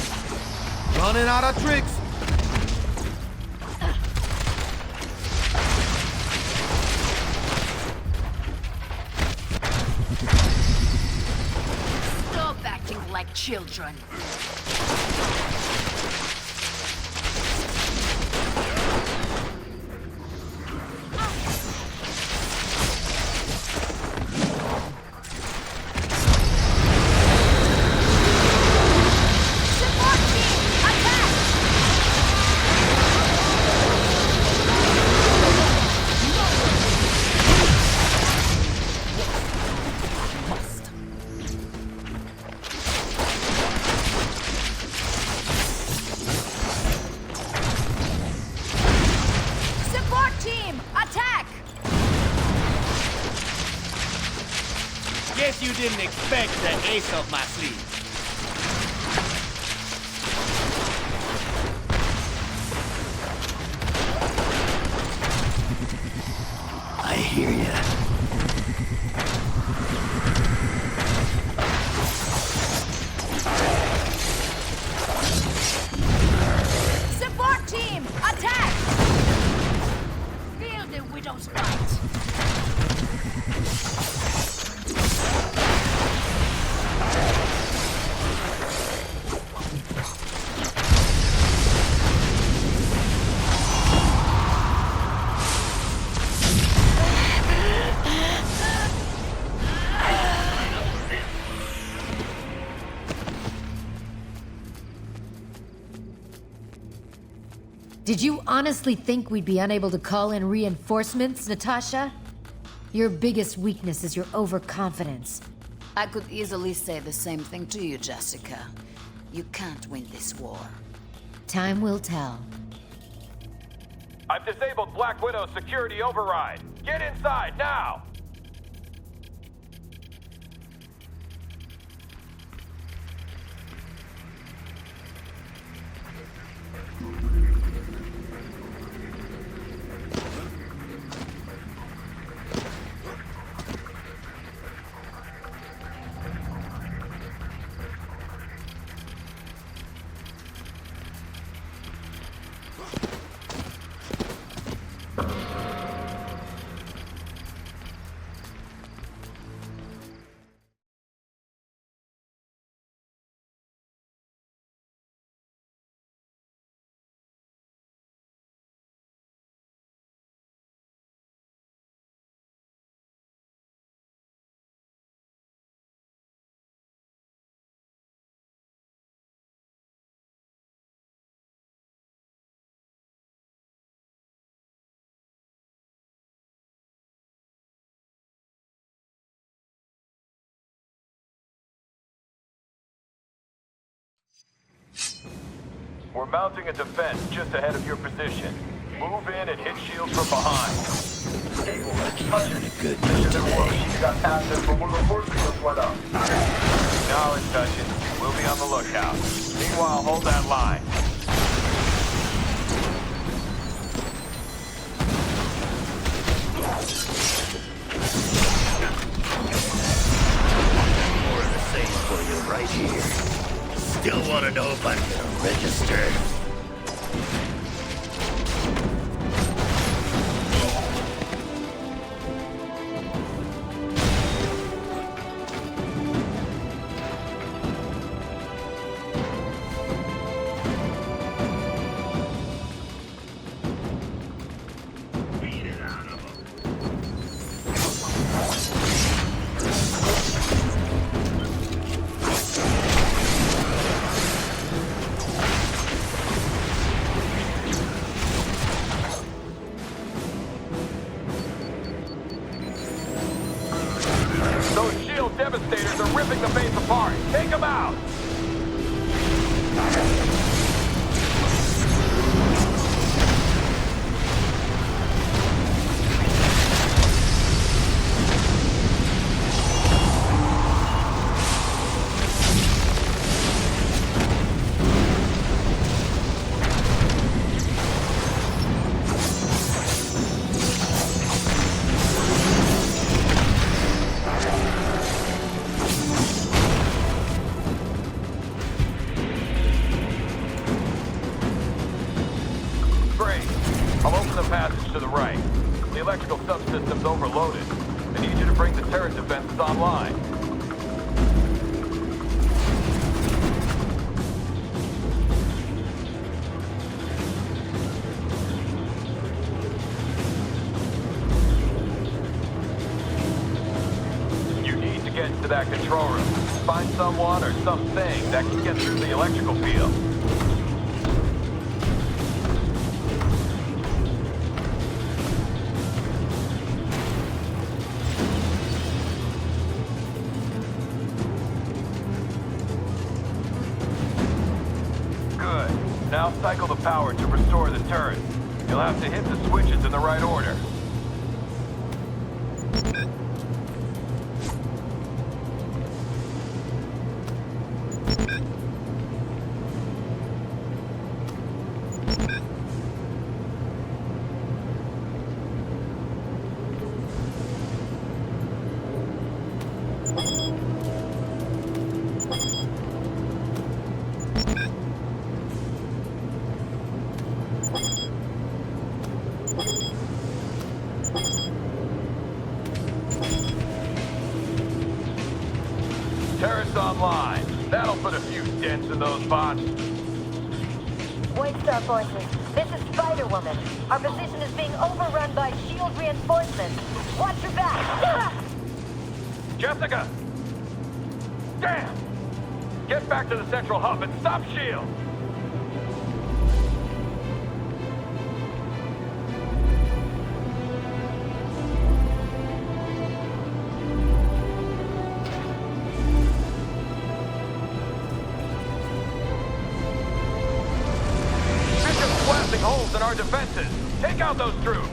Running out of tricks. Stop acting like children. Guess you didn't expect the ace up my sleeve. I hear ya. shadows fight! Did you honestly think we'd be unable to call in reinforcements, Natasha? Your biggest weakness is your overconfidence. I could easily say the same thing to you, Jessica. You can't win this war. Time will tell. I've disabled Black Widow's security override. Get inside, now! We're mounting a defense just ahead of your position. Move in and hit shields from behind. Touch it. Good news today. Knowledge touches. We'll be on the lookout. Meanwhile, hold that line. More of the same for you right here. Still want to know if I'm gonna register? Devastators are ripping the base apart. Take them out! Passage to the right. The electrical subsystem's overloaded. I need you to bring the turret defenses online. You need to get into that control room. Find someone or something that can get through the electrical field. Now cycle the power to restore the turret. You'll have to hit the switches in the right order. those bots. White Star Forces, this is Spider-Woman. Our position is being overrun by SHIELD reinforcements. Watch your back! Jessica! Damn! Get back to the central hub and stop SHIELD! Holes in our defenses. Take out those troops.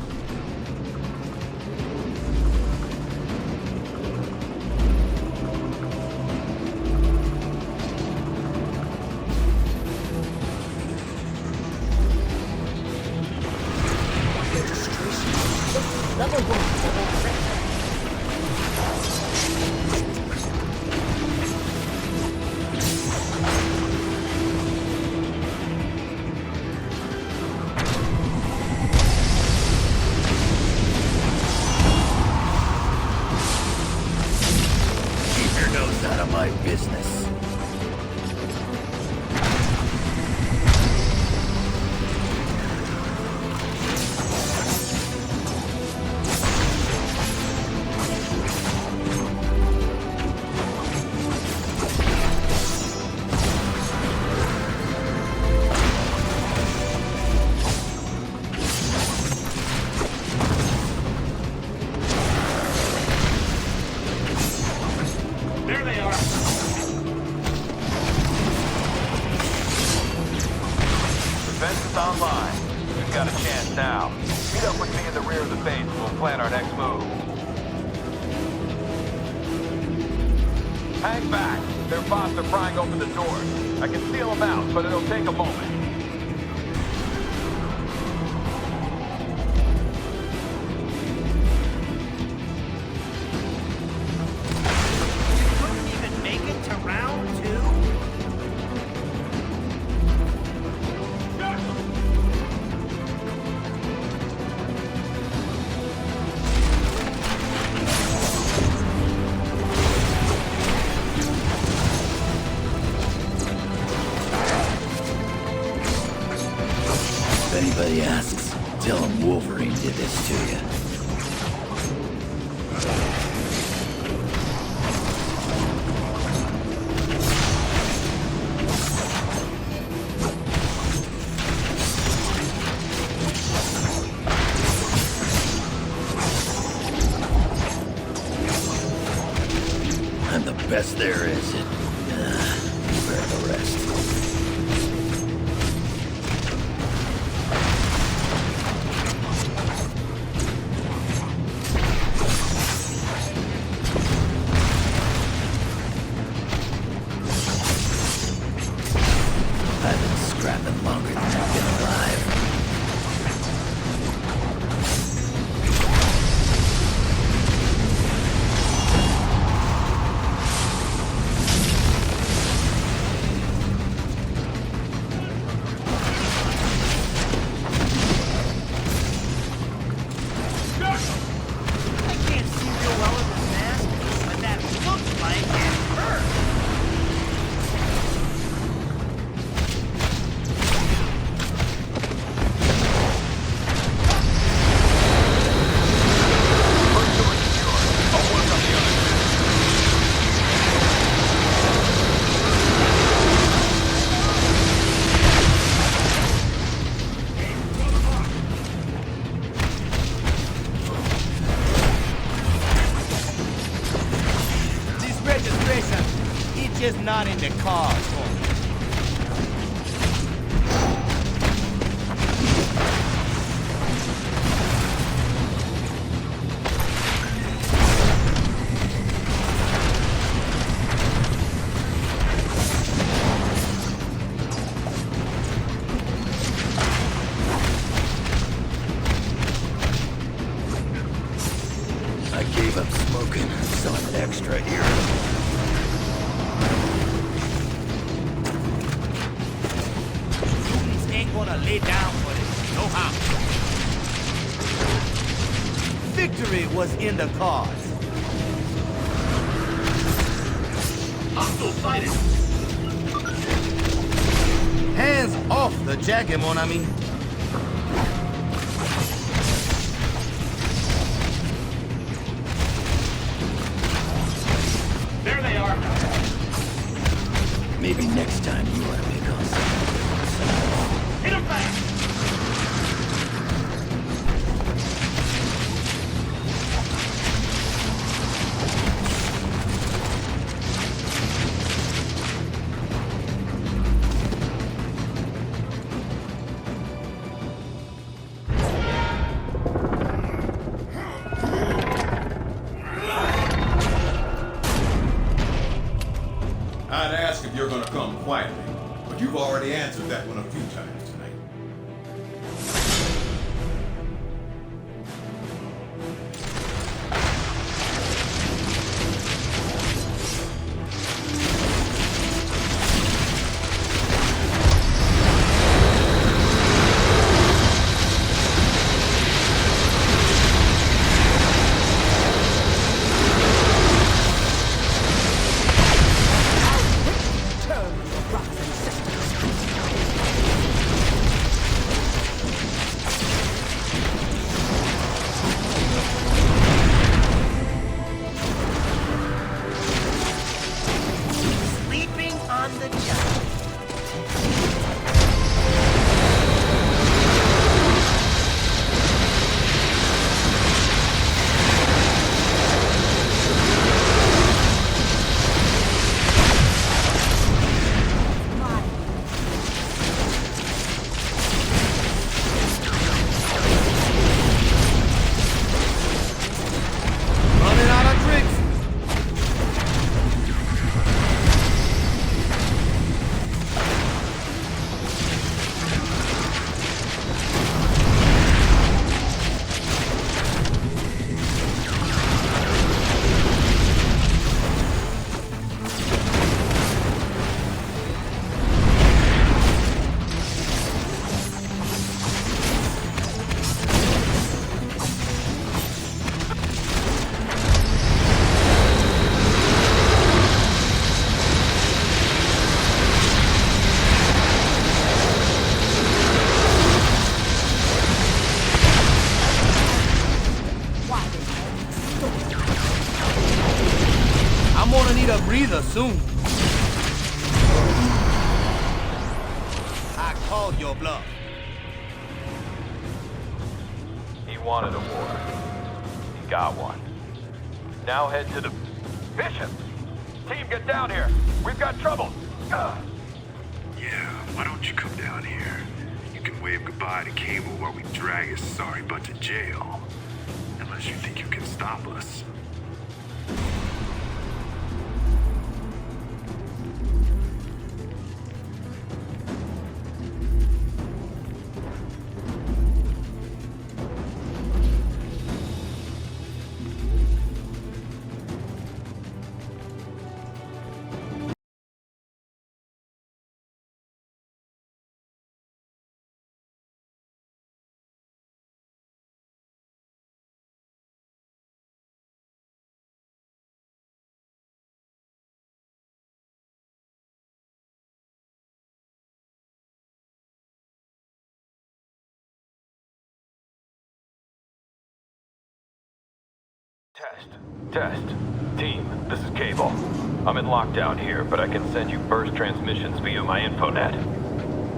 Level 1, double threat. Out of my business. Online. We've got a chance now. Meet up with me in the rear of the base and we'll plan our next move. Hang back. Their bots are prying open the doors. I can seal them out, but it'll take a moment. You couldn't even make it to round 2? If anybody asks, tell them Wolverine did this to you. I'm the best there is. Bear the rest. I've been scrapping longer than I've been alive. I can't see real well in this mask, but that looks like it hurts. This registration, it's just not in the cards for me. I gave up smoking, so I'm an extra hero. Mutants ain't gonna lay down for this, no how. Victory was in the cards. Hostile sighted. the jacket, mon ami. There they are. Maybe next time you want to make us. Hit him back. I'd ask if you're gonna come quietly, but you've already answered that one a few times tonight. Sleeping on the job. Running out of tricks. I'm gonna need a breather soon. I called your bluff. He wanted a war. He got one. Now head to the... Bishop! Team, get down here! We've got trouble! Yeah, why don't you come down here? You can wave goodbye to Cable while we drag his sorry butt to jail. Unless you think you can stop us. Test. Team, this is Cable. I'm in lockdown here, but I can send you burst transmissions via my infonet.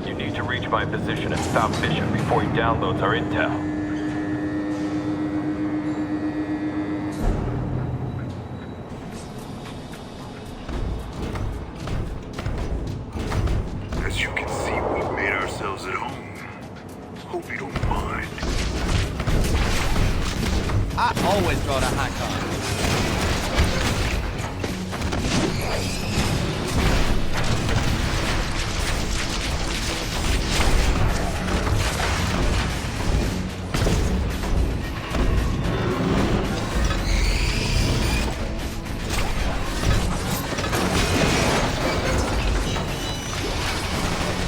You need to reach my position and stop Bishop before he downloads our intel. As you can see, we've made ourselves at home. Hope you don't mind. I always draw the high card.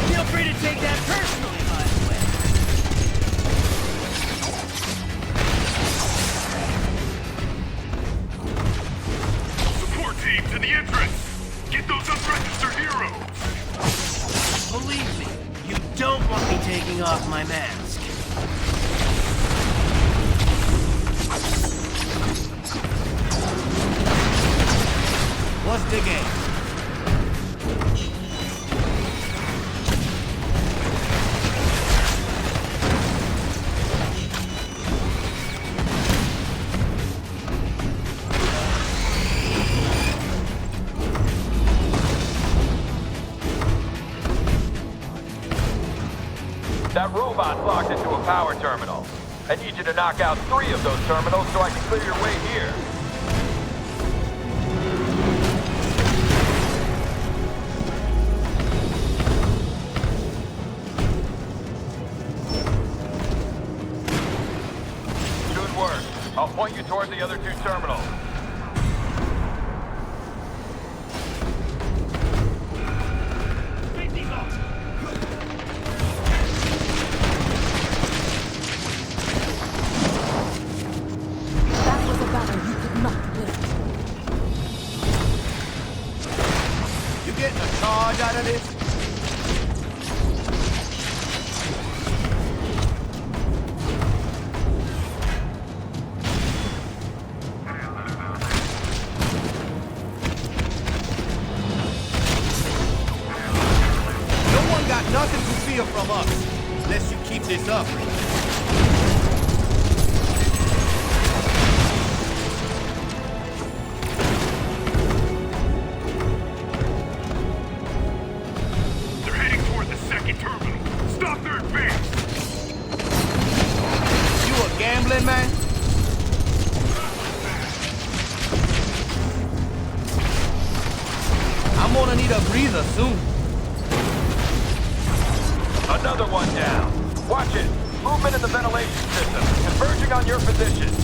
Feel free to take that personally, by the way. Support team to the entrance! Get those unregistered heroes! Believe me, you don't want me taking off my mask. What's the game? That robot's locked into a power terminal. I need you to knock out 3 of those terminals so I can clear your way here. Good work. I'll point you toward the other 2 terminals. Out of this? No one got nothing to fear from us, unless you keep this up. Gambling, man? I'm gonna need a breather soon. Another one down. Watch it. Movement in the ventilation system. Converging on your position.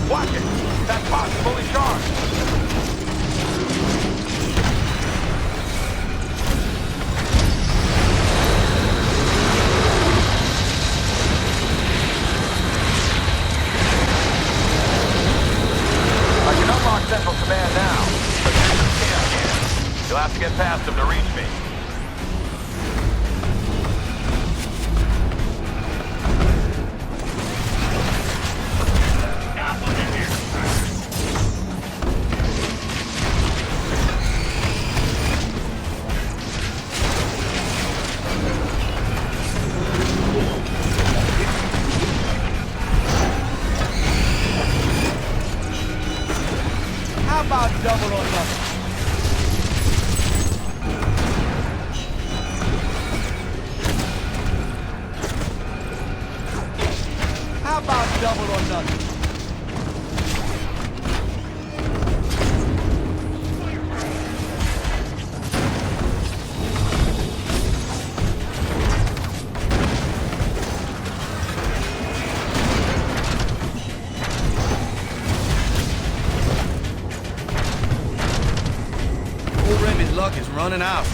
Watch it! That box is fully charged! I can unlock Central Command now, but there's a scan again. You'll have to get past them to reach me. How about double or nothing? How about double or nothing? Remy's luck is running out.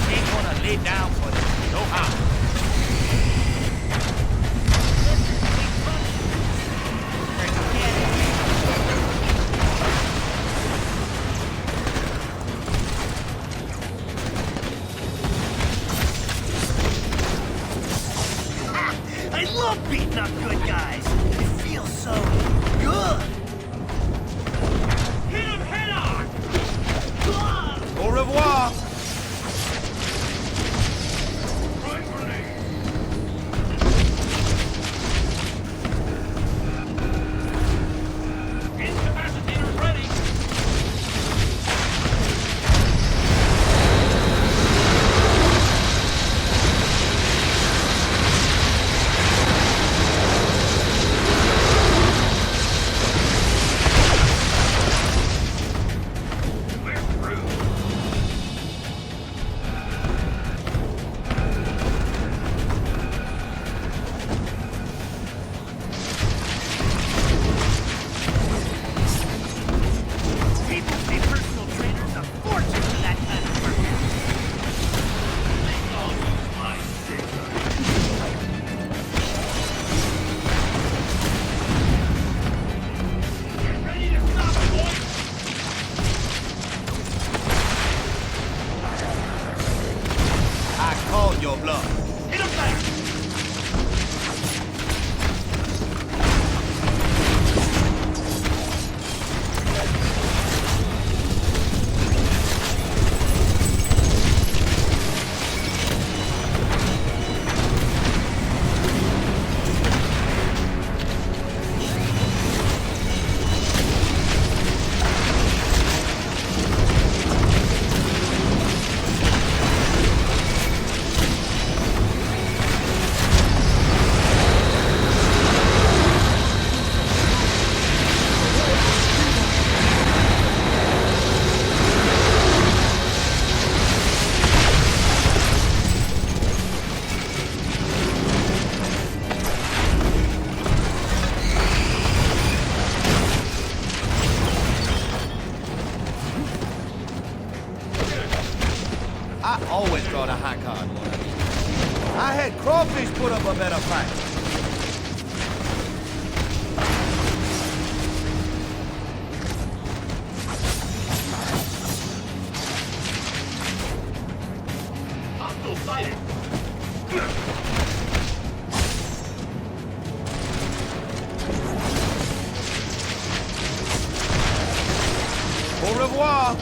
Ain't gonna lay down for this, no how. I love beating up good guys. It feels so good. Au revoir! on your bluff. Hit him back! I always draw the high card, Lord. I had Crawfish put up a better fight. Hostile sighted! Au revoir!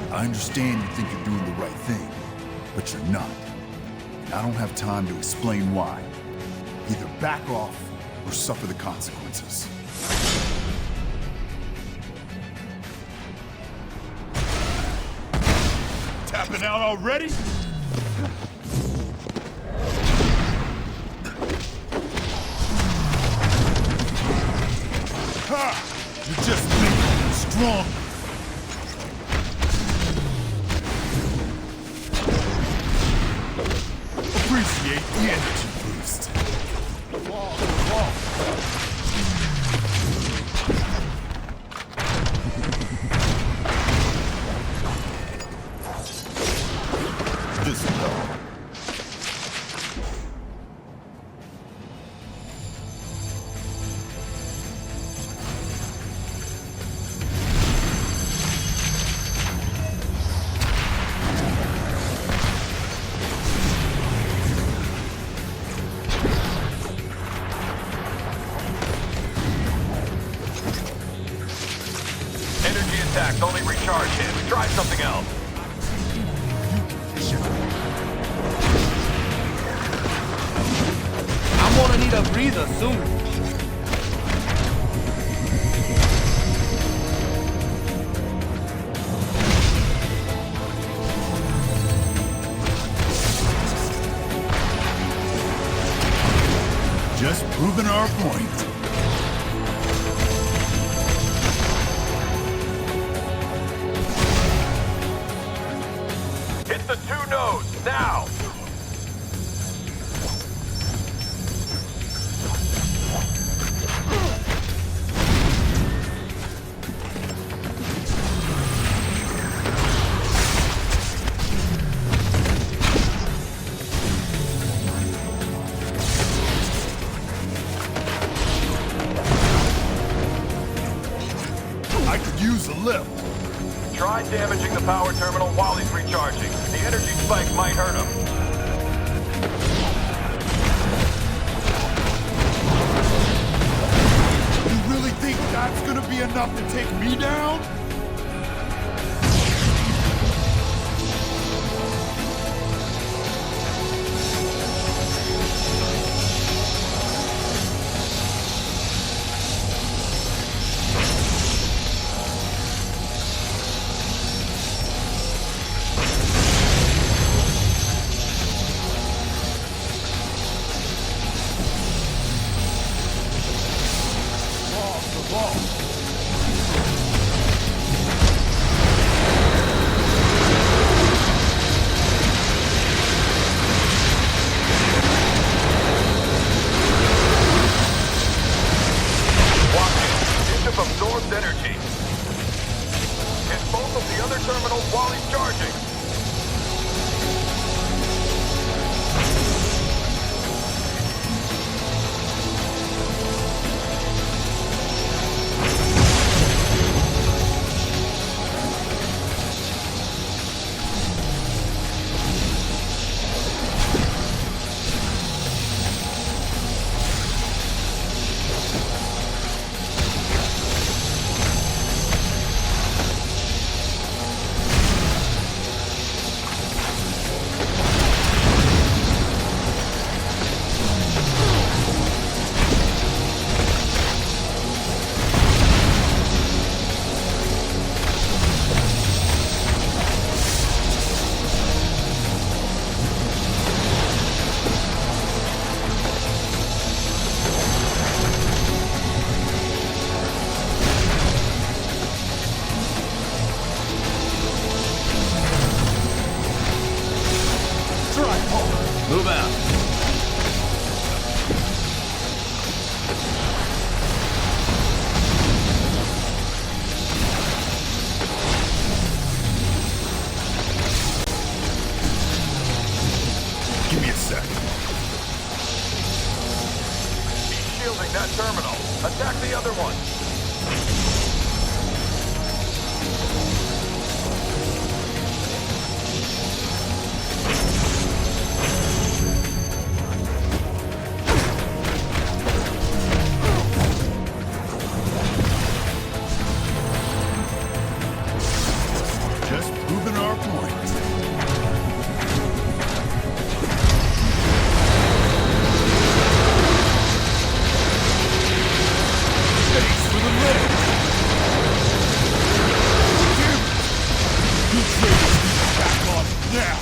I understand you think you're doing the right thing, but you're not. And I don't have time to explain why. Either back off or suffer the consequences. Tapping out already? Ha! You just make me stronger. Appreciate the energy boost. This will help. Only recharge him. Try something else. need a breather soon. Just proving our point. Hit the 2 nodes, now! I could use a lift. Try damaging the power terminal while he's recharging. The energy spike might hurt him. You really think that's gonna be enough to take me down? Absorbs energy. Hit both of the other terminals while he's charging. Move out. Give me a sec. He's shielding that terminal. Attack the other one. Just proving our point. Thanks for the lift. Damn it! You traitors need to back off now.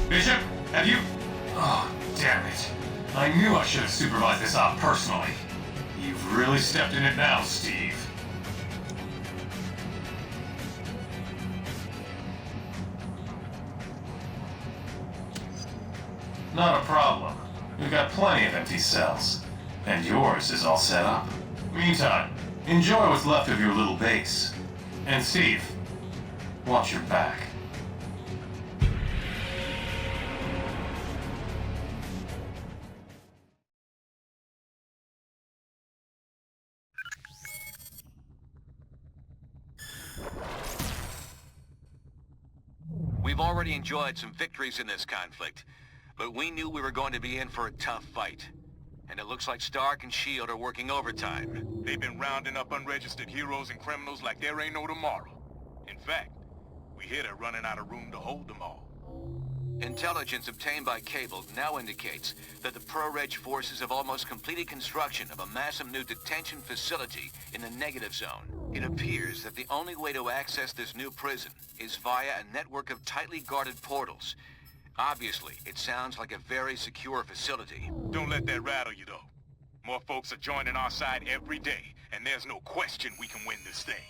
Bishop, have you... Oh, damn it. I knew I should have supervised this op personally. You've really stepped in it now, Steve. Not a problem. We've got plenty of empty cells. And yours is all set up. Meantime, enjoy what's left of your little base. And Steve, watch your back. We've already enjoyed some victories in this conflict, but we knew we were going to be in for a tough fight. And it looks like Stark and S.H.I.E.L.D. are working overtime. They've been rounding up unregistered heroes and criminals like there ain't no tomorrow. In fact, we hear they're running out of room to hold them all. Intelligence obtained by Cable now indicates that the Pro-Reg forces have almost completed construction of a massive new detention facility in the negative zone. It appears that the only way to access this new prison is via a network of tightly guarded portals. Obviously, it sounds like a very secure facility. Don't let that rattle you, though. More folks are joining our side every day, and there's no question we can win this thing.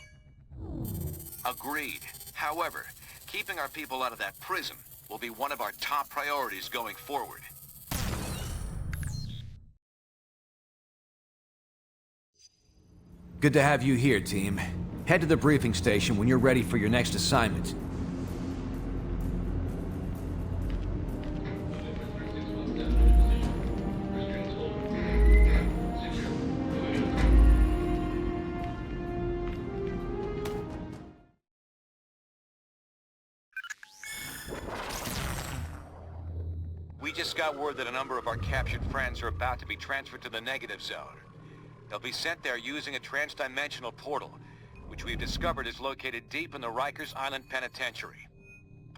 Agreed. However, keeping our people out of that prison will be one of our top priorities going forward. Good to have you here, team. Head to the briefing station when you're ready for your next assignment. We just got word that a number of our captured friends are about to be transferred to the negative zone. They'll be sent there using a transdimensional portal, which we've discovered is located deep in the Rikers Island Penitentiary.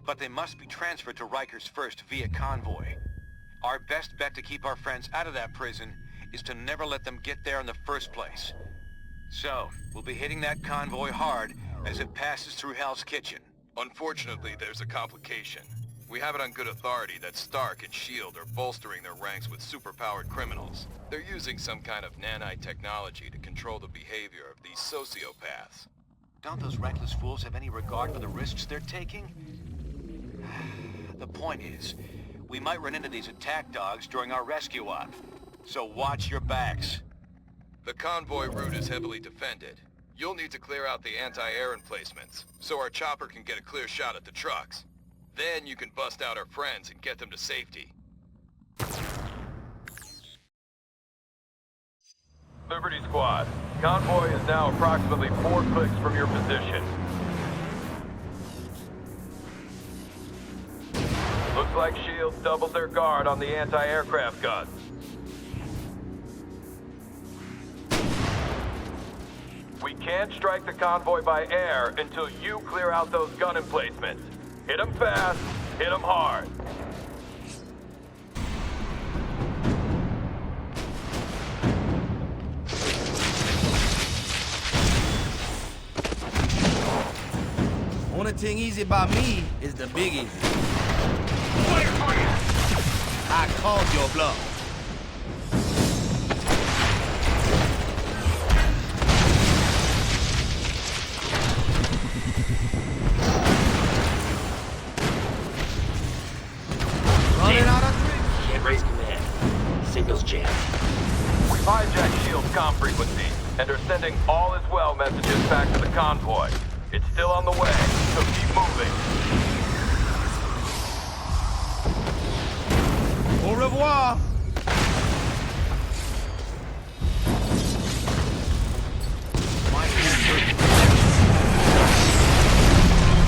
But they must be transferred to Rikers first via convoy. Our best bet to keep our friends out of that prison is to never let them get there in the first place. So, we'll be hitting that convoy hard as it passes through Hell's Kitchen. Unfortunately, there's a complication. We have it on good authority that Stark and S.H.I.E.L.D. are bolstering their ranks with superpowered criminals. They're using some kind of nanite technology to control the behavior of these sociopaths. Don't those reckless fools have any regard for the risks they're taking? The point is, we might run into these attack dogs during our rescue op. So watch your backs. The convoy route is heavily defended. You'll need to clear out the anti-air emplacements, so our chopper can get a clear shot at the trucks. Then you can bust out our friends and get them to safety. Liberty Squad, convoy is now approximately 4 clicks from your position. Looks like S.H.I.E.L.D. doubled their guard on the anti-aircraft guns. We can't strike the convoy by air until you clear out those gun emplacements. Hit them fast, hit them hard. Only thing easy about me is the big easy. I called your bluff. Raise command. Signals jammed. We've hijacked S.H.I.E.L.D.'s comm frequency and are sending all is well messages back to the convoy. It's still on the way, so keep moving. Au revoir.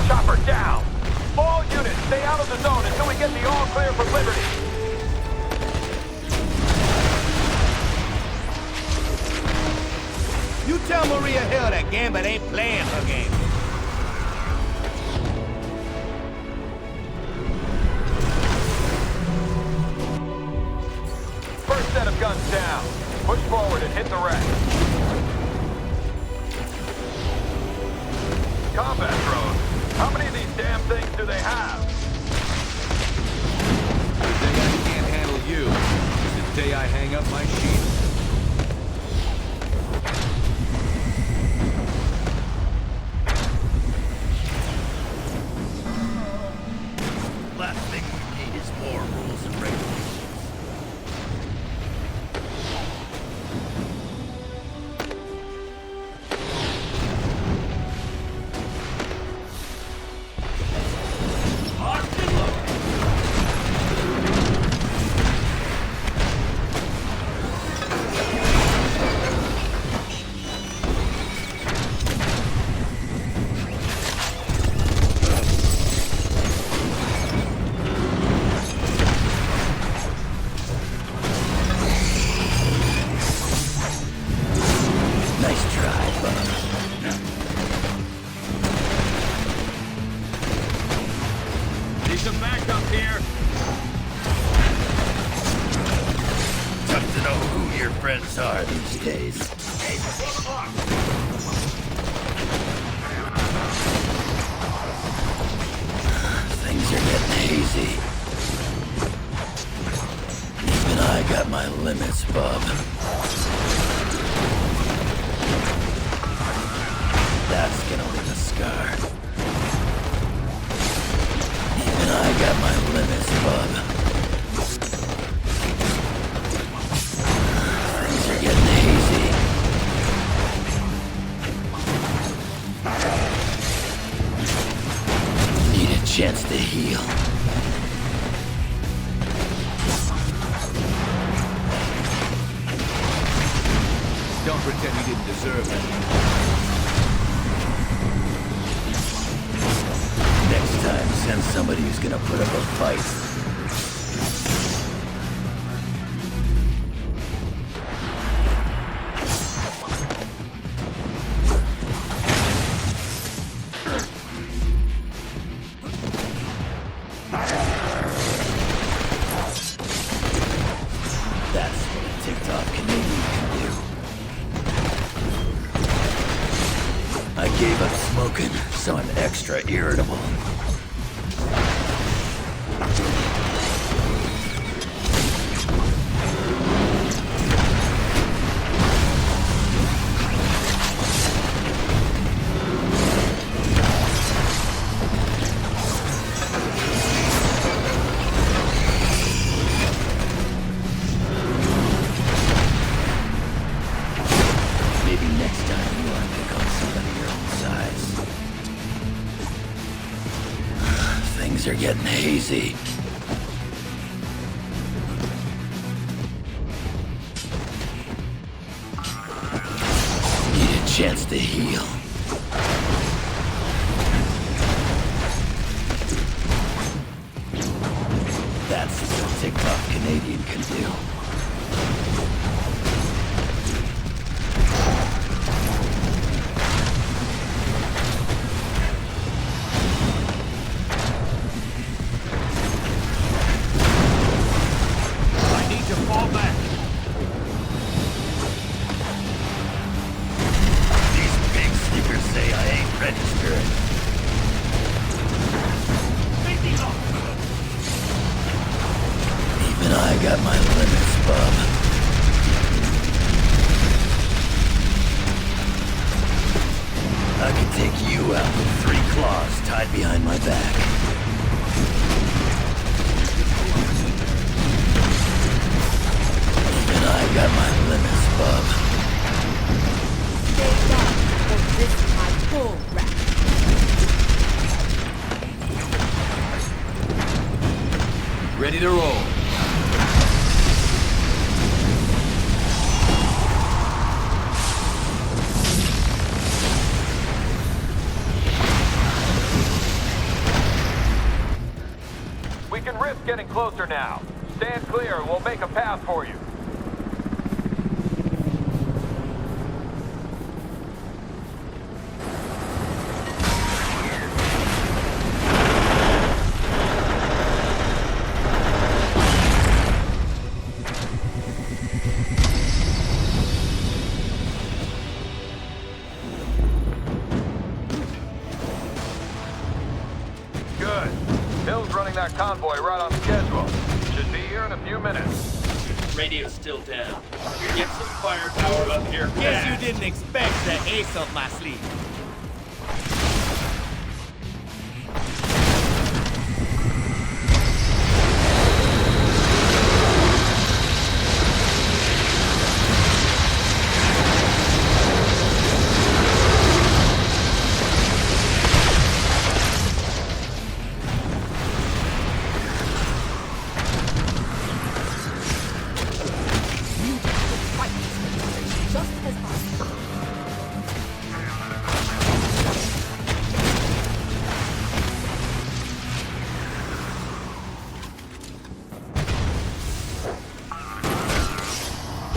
Chopper down! All units, stay out of the zone until we get the all clear for Liberty. You tell Maria Hill that Gambit ain't playing her game. First set of guns down. Push forward and hit the wreck. Combat drones. How many of these damn things do they have? The day I can't handle you is the day I hang up my sheet. Last thing we need is more rules and regulations. friends are these days. Things are getting hazy. Even I got my limits, bub. That's gonna leave a scar. Even I got my limits, bub. Things are getting hazy. Need a chance to heal. Don't pretend you didn't deserve it. Next time, send somebody who's gonna put up a fight. That's what a TikTok Canadian can do. I gave up smoking, so I'm extra irritable. Maybe next time you want to pick on somebody your own size. Things are getting hazy. Need a chance to heal. That's what a TikTok Canadian can do. I need to fall back. These big sneakers say I ain't registered. Even I got my limits, bub. I could take you out with 3 claws tied behind my back. Even I got my limits, bub. Stay down, or this is my bull rap. Ready to roll. We can risk getting closer now. Stand clear and we'll make a path for you. Good. Hill's running that convoy right on schedule. Should be here in a few minutes. Radio's still down. Get some firepower up here. Guess you didn't expect the ace up my sleeve.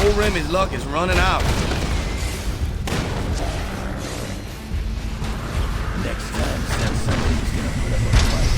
Old Remy's luck is running out. Next time, send somebody who's gonna put up a fight.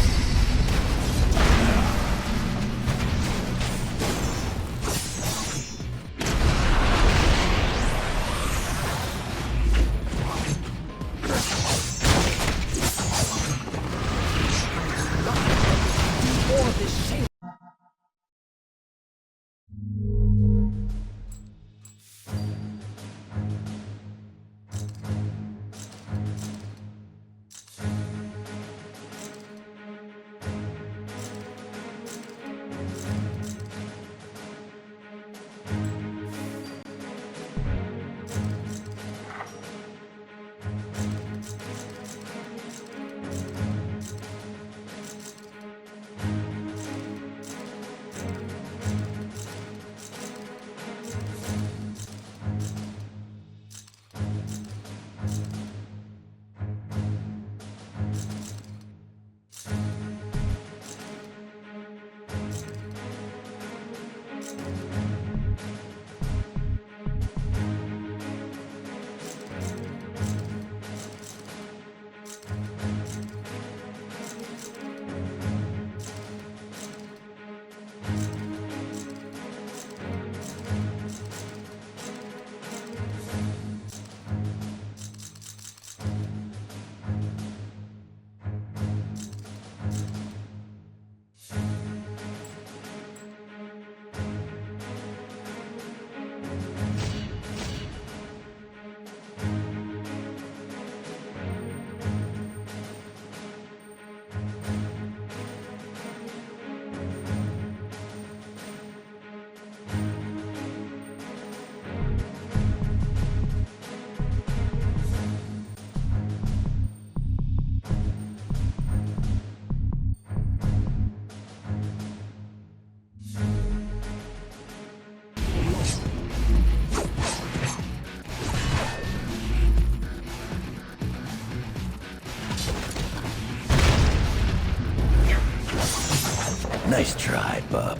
Nice try, bub.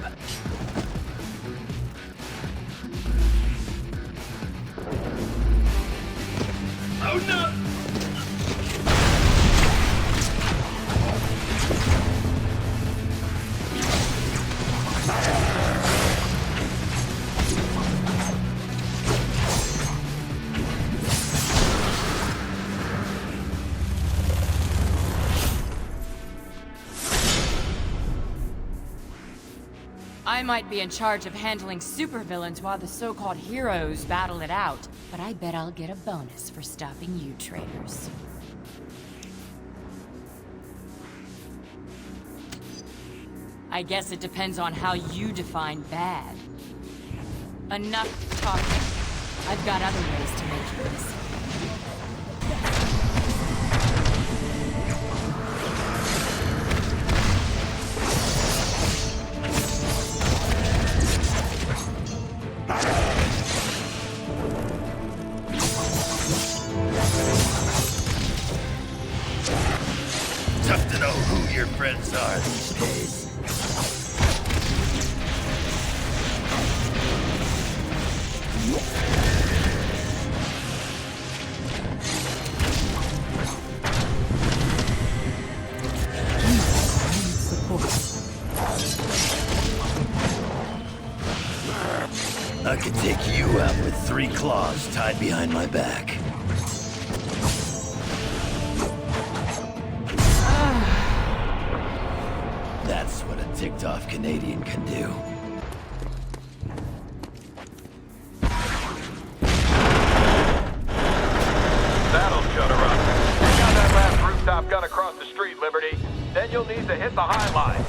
Oh no! I might be in charge of handling supervillains while the so-called heroes battle it out, but I bet I'll get a bonus for stopping you traitors. I guess it depends on how you define bad. Enough talking. I've got other ways to make you listen. Tough to know who your friends are these days. I could take you out with 3 claws tied behind my back. That's what a ticked-off Canadian can do. That'll shut her up. Take out that last rooftop gun across the street, Liberty. Then you'll need to hit the High Line.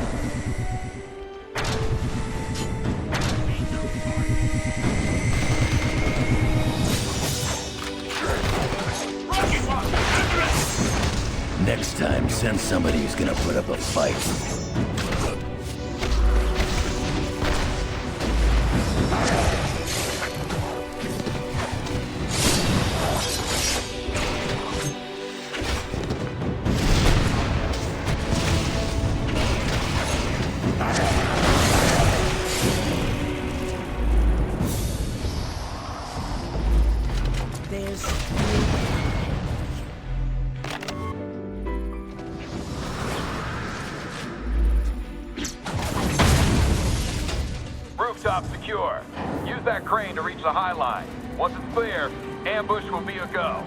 Next time, send somebody who's gonna put up a fight. Rooftop secure. Use that crane to reach the High Line. Once it's clear, ambush will be a go.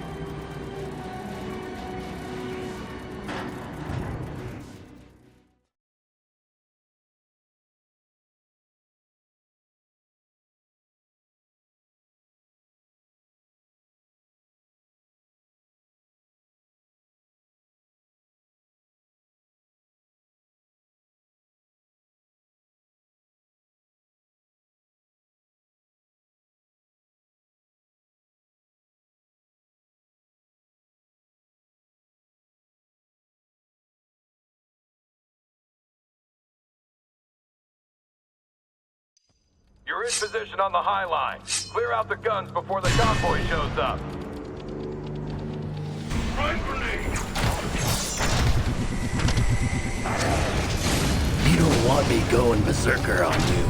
You're in position on the High Line. Clear out the guns before the convoy shows up. You don't want me going berserker on you.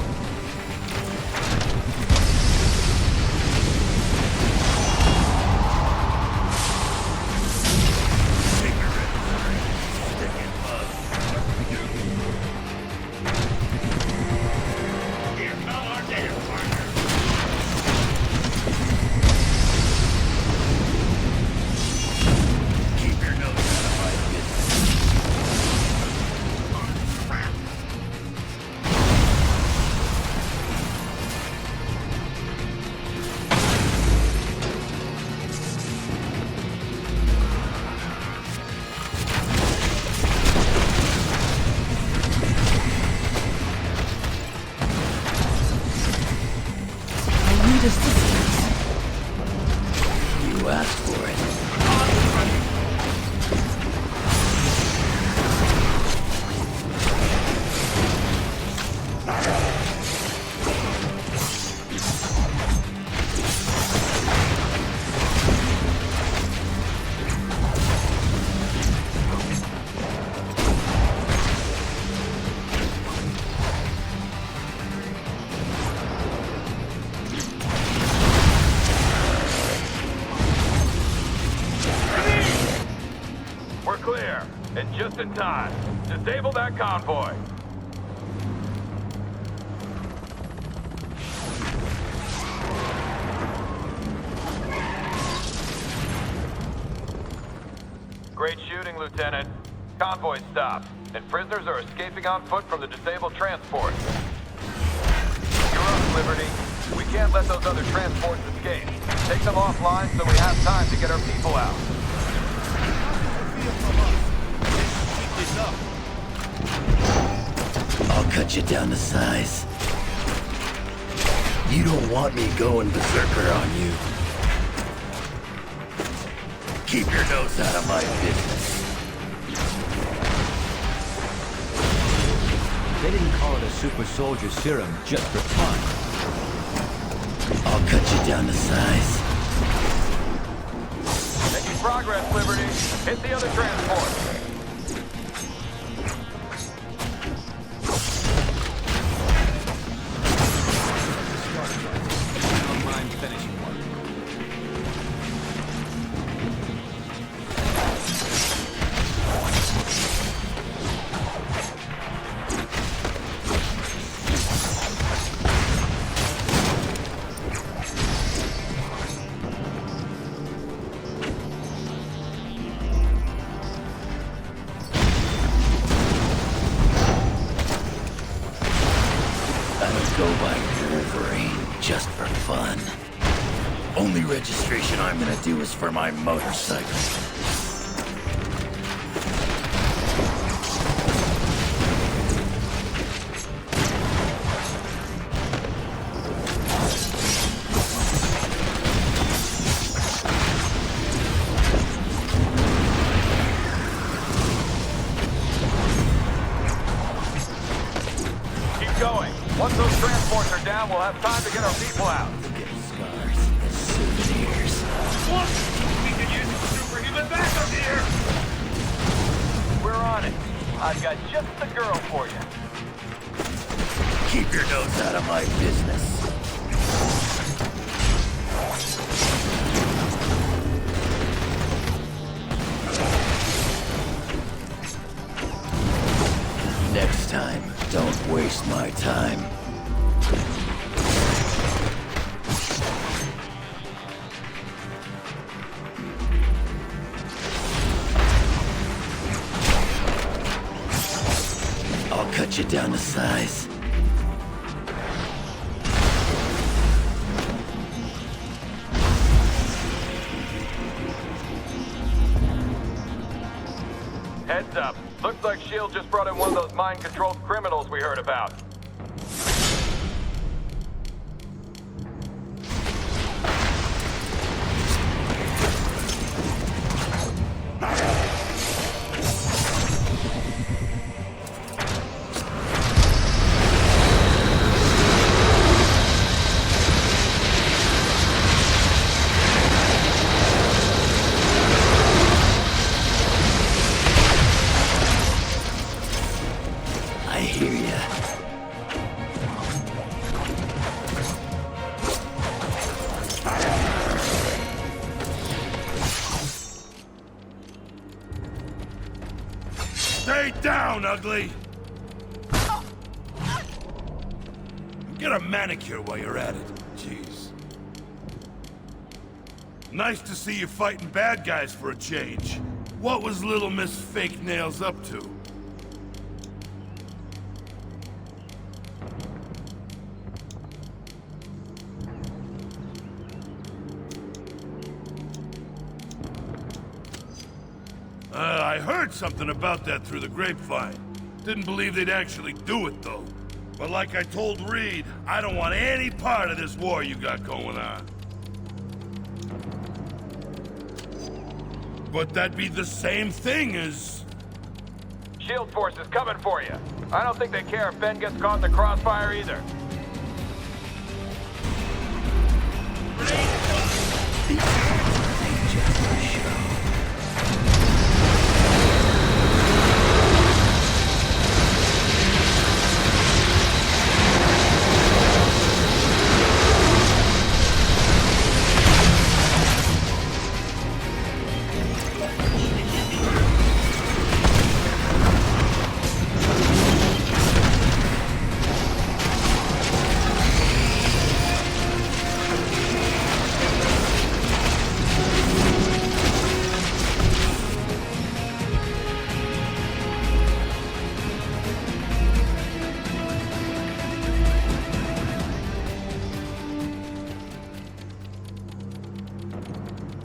You asked for it. Clear, and just in time. Disable that convoy. Great shooting, Lieutenant. Convoy stopped, and prisoners are escaping on foot from the disabled transport. You're up, Liberty. We can't let those other transports escape. Take them offline so we have time to get our people out. I'll cut you down to size. You don't want me going berserker on you. Keep your nose out of my business. They didn't call it a super soldier serum just for fun. I'll cut you down to size. Making progress, Liberty. Hit the other transport. Go by Wolverine just for fun. Only registration I'm gonna do is for my motorcycle. Once those transports are down, we'll have time to get our people out. Get scars as souvenirs. What? We could use some superhuman backup here! We're on it. I've got just the girl for you. Keep your nose out of my business. Next time, don't waste my time. I'll cut you down to size. Heads up. Looks like S.H.I.E.L.D. just brought in one of those mind-controlled criminals we heard about. down, ugly! Get a manicure while you're at it. Jeez. Nice to see you fighting bad guys for a change. What was little Miss Fake Nails up to? I heard something about that through the grapevine. Didn't believe they'd actually do it, though. But like I told Reed, I don't want any part of this war you got going on. But that'd be the same thing as... Shield Force is coming for you. I don't think they care if Ben gets caught in the crossfire either.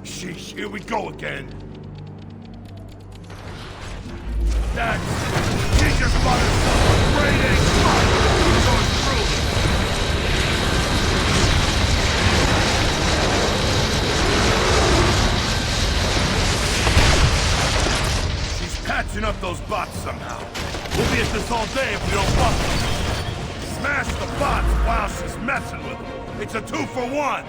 Sheesh, here we go again. Dad, he just bought himself a great egg spot. He's going through it. She's patching up those bots somehow. We'll be at this all day if we don't bust them. Smash the bots while she's messing with them. It's a 2-for-1.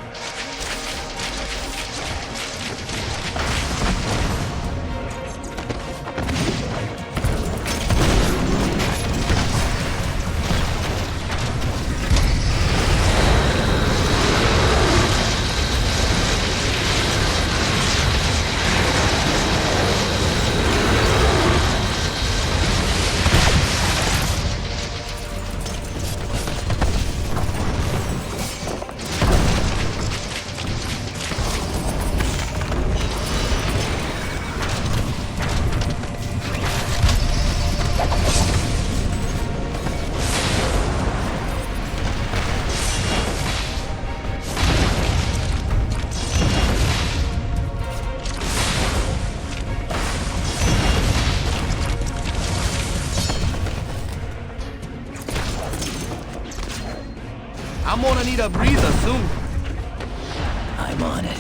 I'm gonna need a breather soon. I'm on it.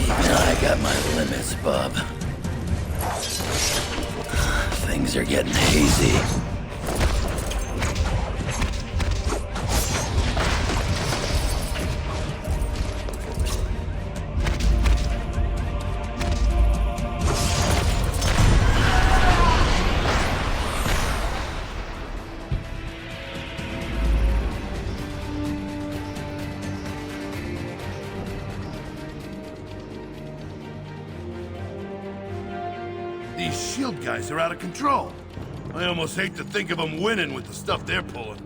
Even I got my limits, bub. Things are getting hazy. These SHIELD guys are out of control. I almost hate to think of them winning with the stuff they're pulling.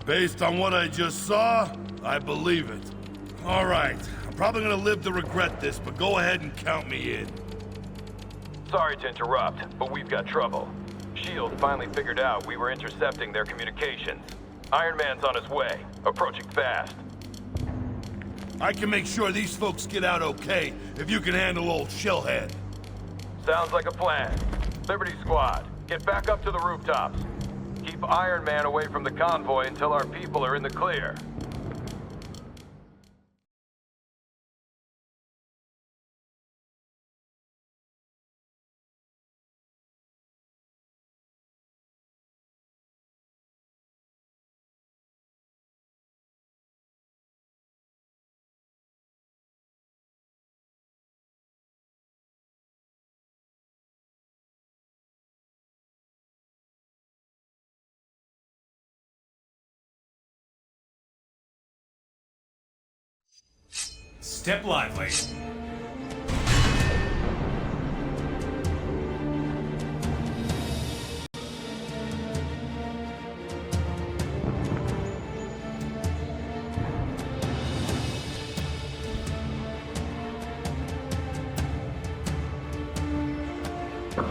Based on what I just saw, I believe it. All right, I'm probably gonna live to regret this, but go ahead and count me in. Sorry to interrupt, but we've got trouble. SHIELD finally figured out we were intercepting their communications. Iron Man's on his way, approaching fast. I can make sure these folks get out okay if you can handle old Shellhead. Sounds like a plan. Liberty Squad, get back up to the rooftops. Keep Iron Man away from the convoy until our people are in the clear. Step lively. You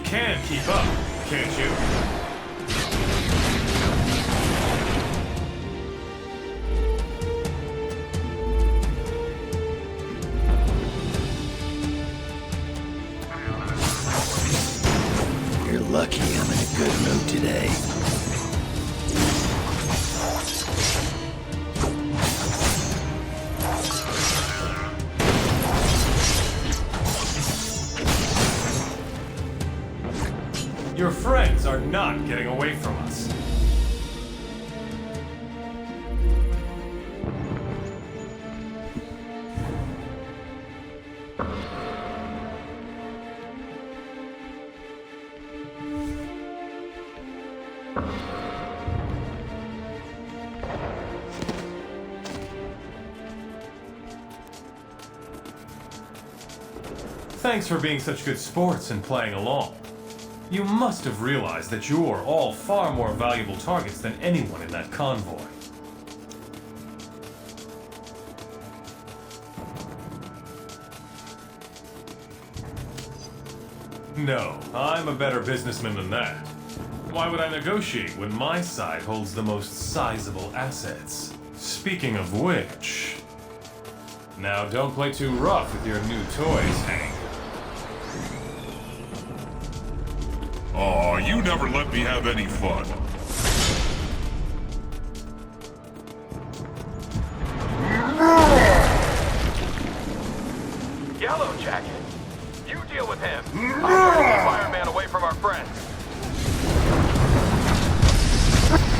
can keep up, can't you? You're lucky I'm in a good mood today. Your friends are not getting away from us. Thanks for being such good sports and playing along. You must have realized that you're all far more valuable targets than anyone in that convoy. No, I'm a better businessman than that. Why would I negotiate when my side holds the most sizable assets? Speaking of which... Now don't play too rough with your new toys, Hank. Aw, you never let me have any fun. Yellow Jacket, you deal with him. I'm trying to keep Iron Man away from our friends.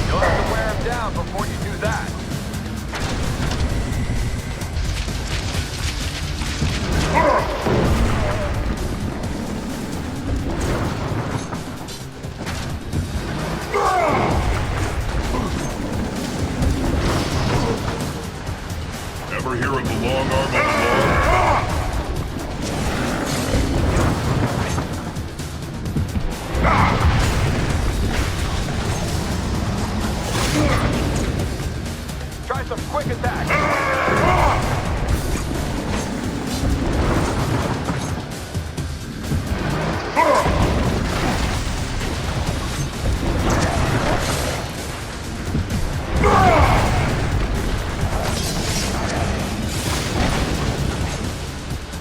You'll have to wear him down before you do that. Ever hear of the long arm of the law? Try some quick attacks.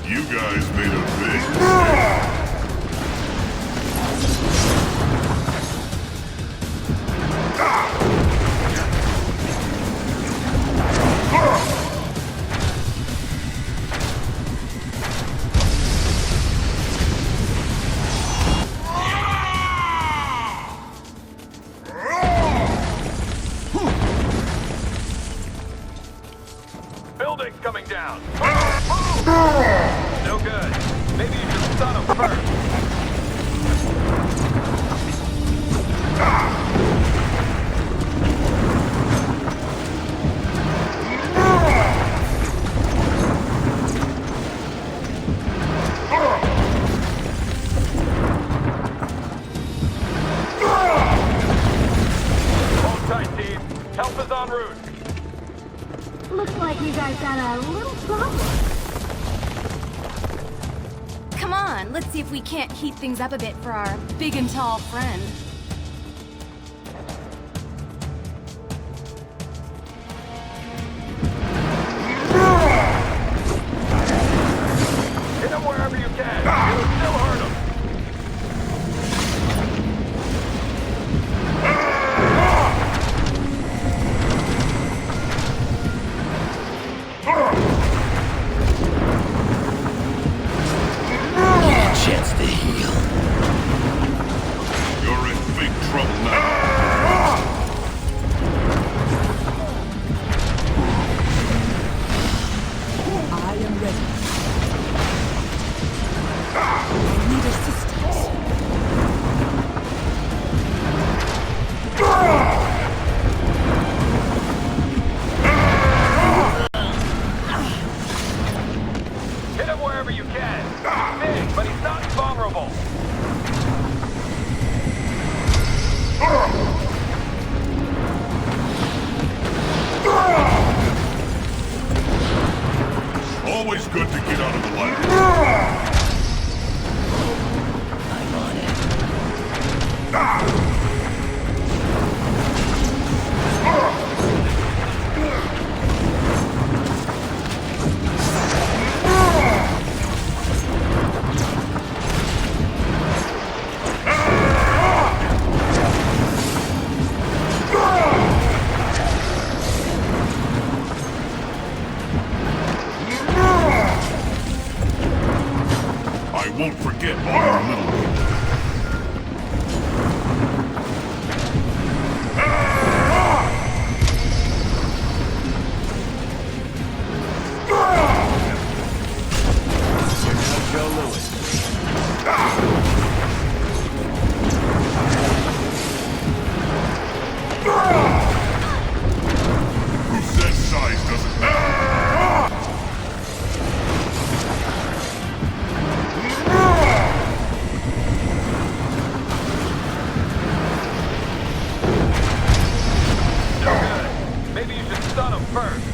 You guys made a big mistake. Building's coming down. No good. Maybe you should stun him first. Hold tight, team. Help is en route. Looks like you guys got a little problem. Come on, let's see if we can't heat things up a bit for our big and tall friend. Hit him wherever you can. You'll still hurt him. Chance to heal. You're in. him first.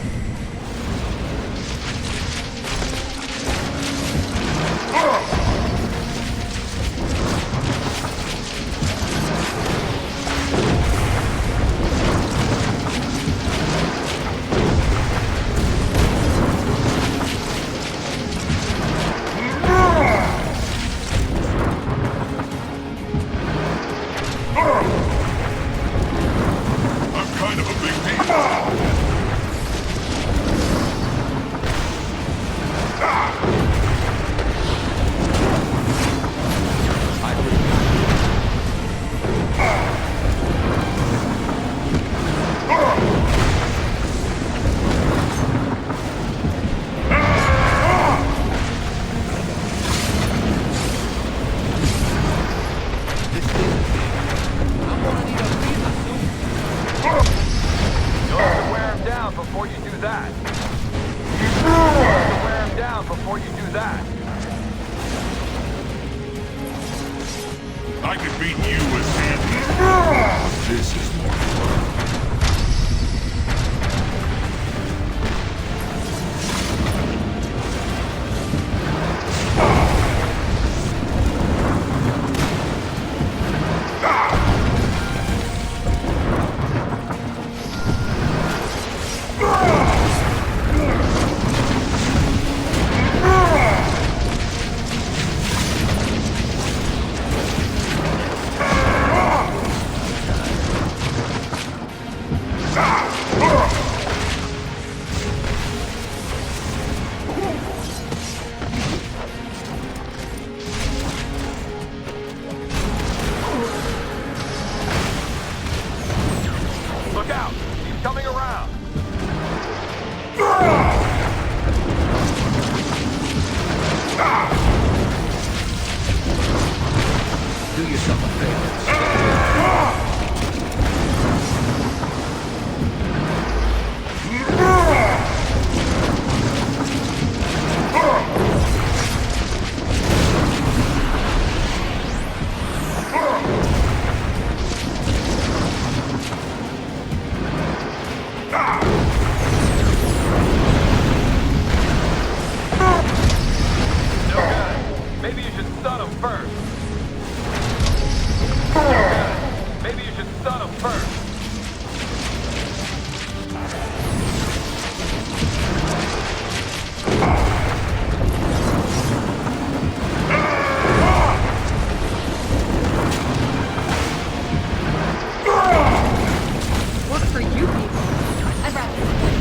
I could beat you as handily. This is more fun. Look out! He's coming around! Do yourself a favor. No good. Maybe you should stun him first. No good. Maybe you should stun him first. Work for you people. I'd rather quit.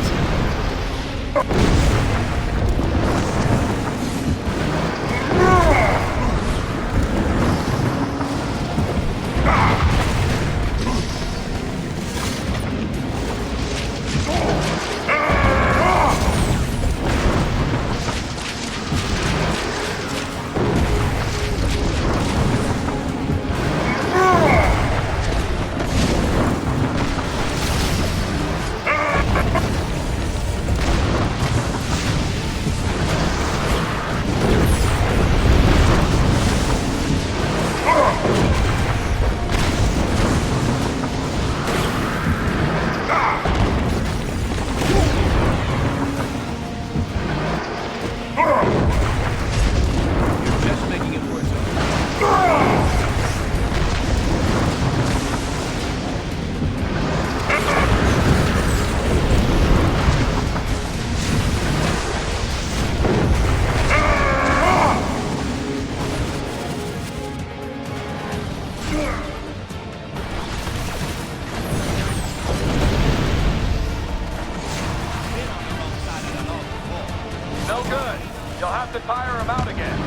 No good. You'll have to tire him out again.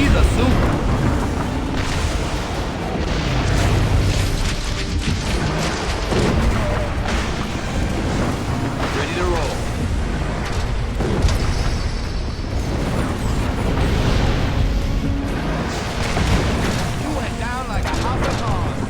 Breathe a super. Ready to roll. You went down like a house of cards.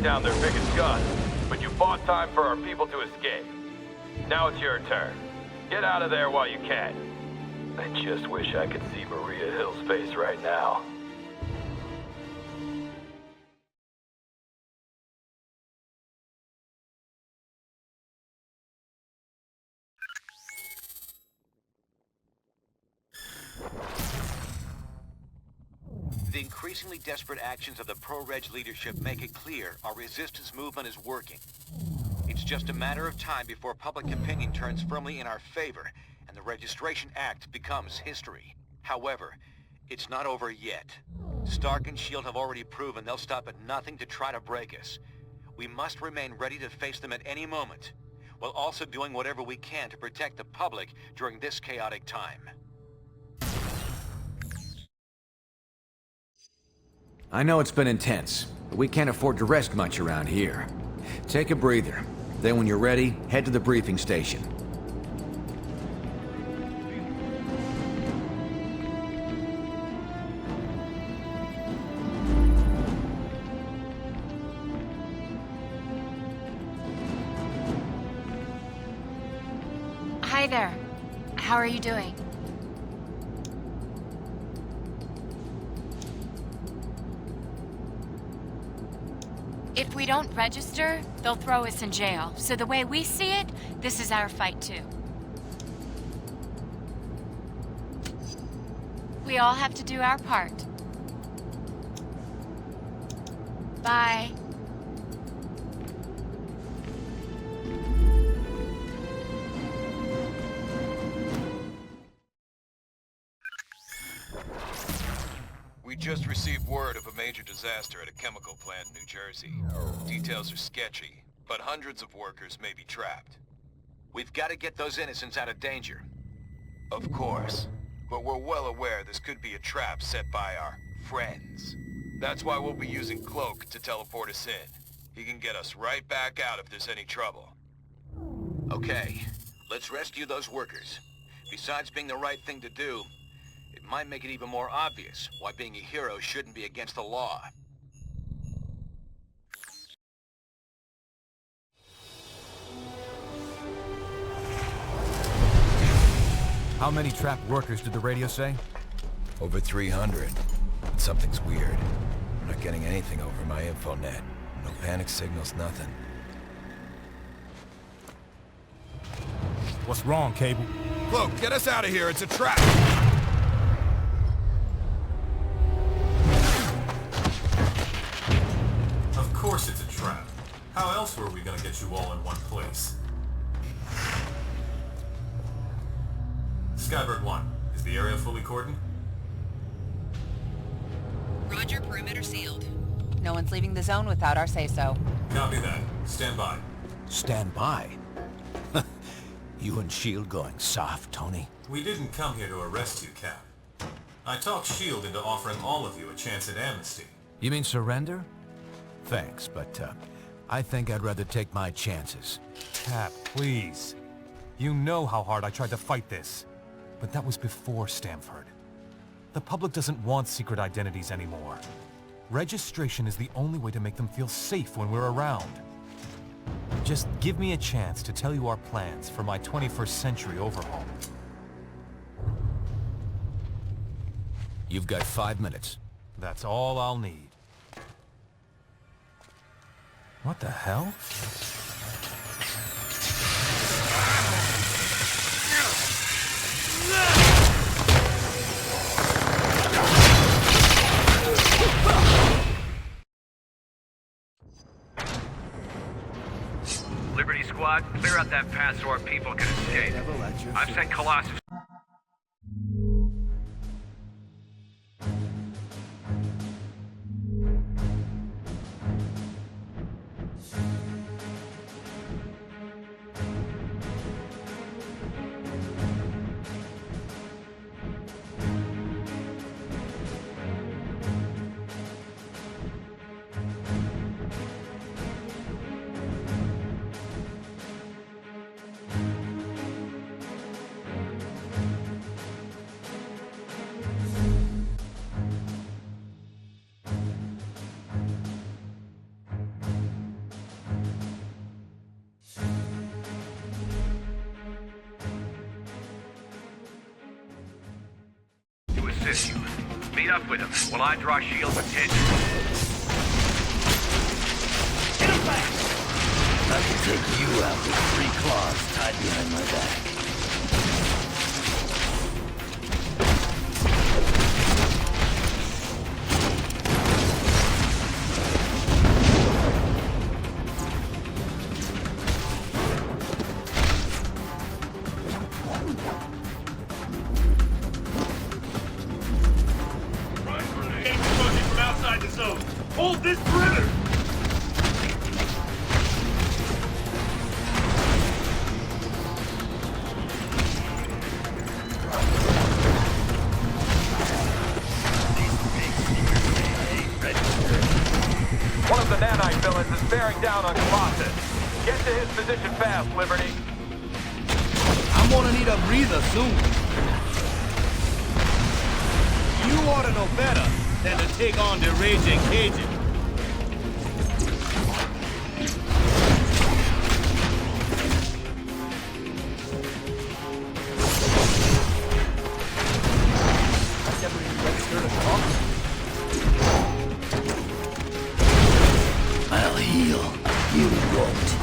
down their biggest gun, but you bought time for our people to escape. Now it's your turn. Get out of there while you can. I just wish I could see Maria Hill's face right now. The increasingly desperate actions of the pro-Reg leadership make it clear our resistance movement is working. It's just a matter of time before public opinion turns firmly in our favor, and the Registration Act becomes history. However, it's not over yet. Stark and S.H.I.E.L.D. have already proven they'll stop at nothing to try to break us. We must remain ready to face them at any moment, while also doing whatever we can to protect the public during this chaotic time. I know it's been intense, but we can't afford to rest much around here. Take a breather. Then when you're ready, head to the briefing station. Hi there. How are you doing? If we don't register, they'll throw us in jail. So the way we see it, this is our fight too. We all have to do our part. Bye. We just received word of a major disaster at a chemical plant in New Jersey. Details are sketchy, but hundreds of workers may be trapped. We've got to get those innocents out of danger. Of course, but we're well aware this could be a trap set by our friends. That's why we'll be using Cloak to teleport us in. He can get us right back out if there's any trouble. Okay, let's rescue those workers. Besides being the right thing to do, it might make it even more obvious why being a hero shouldn't be against the law. How many trapped workers did the radio say? Over 300. But something's weird. I'm not getting anything over my infonet. No panic signals, nothing. What's wrong, Cable? Cloak, get us out of here. It's a trap. Of course it's a trap. How else were we gonna get you all in one place? Skybird 1, is the area fully cordoned? Roger, perimeter sealed. No one's leaving the zone without our say-so. Copy that. Stand by. Stand by? You and S.H.I.E.L.D. going soft, Tony? We didn't come here to arrest you, Cap. I talked S.H.I.E.L.D. into offering all of you a chance at amnesty. You mean surrender? Thanks, but I think I'd rather take my chances. Cap, please. You know how hard I tried to fight this. But that was before Stamford. The public doesn't want secret identities anymore. Registration is the only way to make them feel safe when we're around. Just give me a chance to tell you our plans for my 21st century overhaul. You've got 5 minutes. That's all I'll need. What the hell? Liberty Squad, clear out that path so our people can escape. I've sent Colossus. assist you. Meet up with him while I draw Shield's attention. Get him back! I can take you out with 3 claws tied behind my back. Hold this perimeter! One of the nanite villains is bearing down on Colossus. Get to his position fast, Liberty. I'm gonna need a breather soon. You ought to know better than to take on the Raging Cajun. I'll heal. You won't.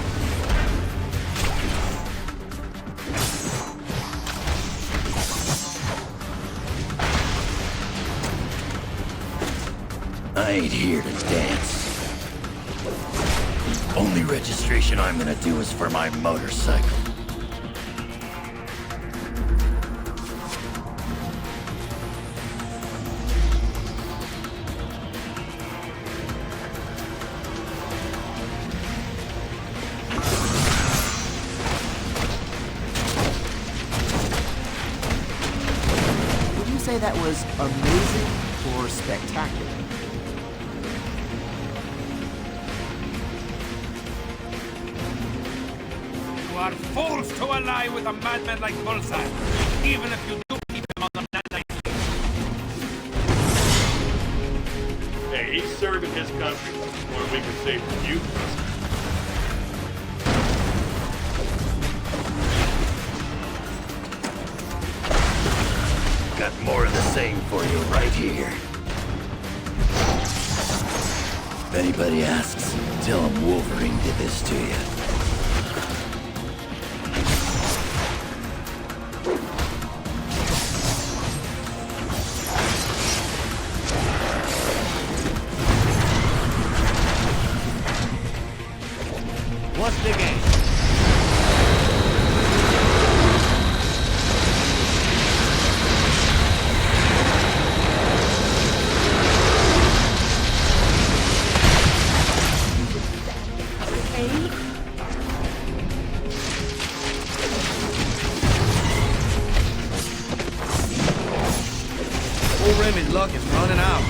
I ain't here to dance. Only registration I'm gonna do is for my motorcycle. Would you say that was amazing or spectacular? You are fools to ally with a madman like Bullseye, even if you do keep him on the night. Hey, he's serving his country, or we can say for you. Got more of the same for you right here. If anybody asks, tell them Wolverine did this to you. What's the game? Old Remy's luck is running out.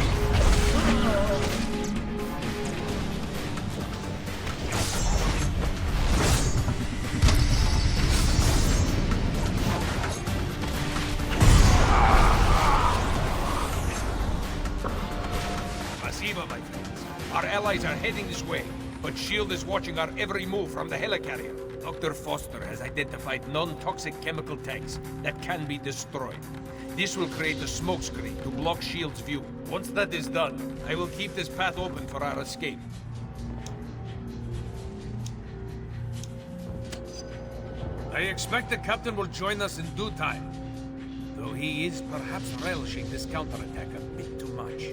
Masiva, my friends. Our allies are heading this way, but S.H.I.E.L.D. is watching our every move from the helicarrier. Dr. Foster has identified non-toxic chemical tanks that can be destroyed. This will create a smokescreen to block S.H.I.E.L.D.'s view. Once that is done, I will keep this path open for our escape. I expect the captain will join us in due time, though he is perhaps relishing this counterattack a bit too much.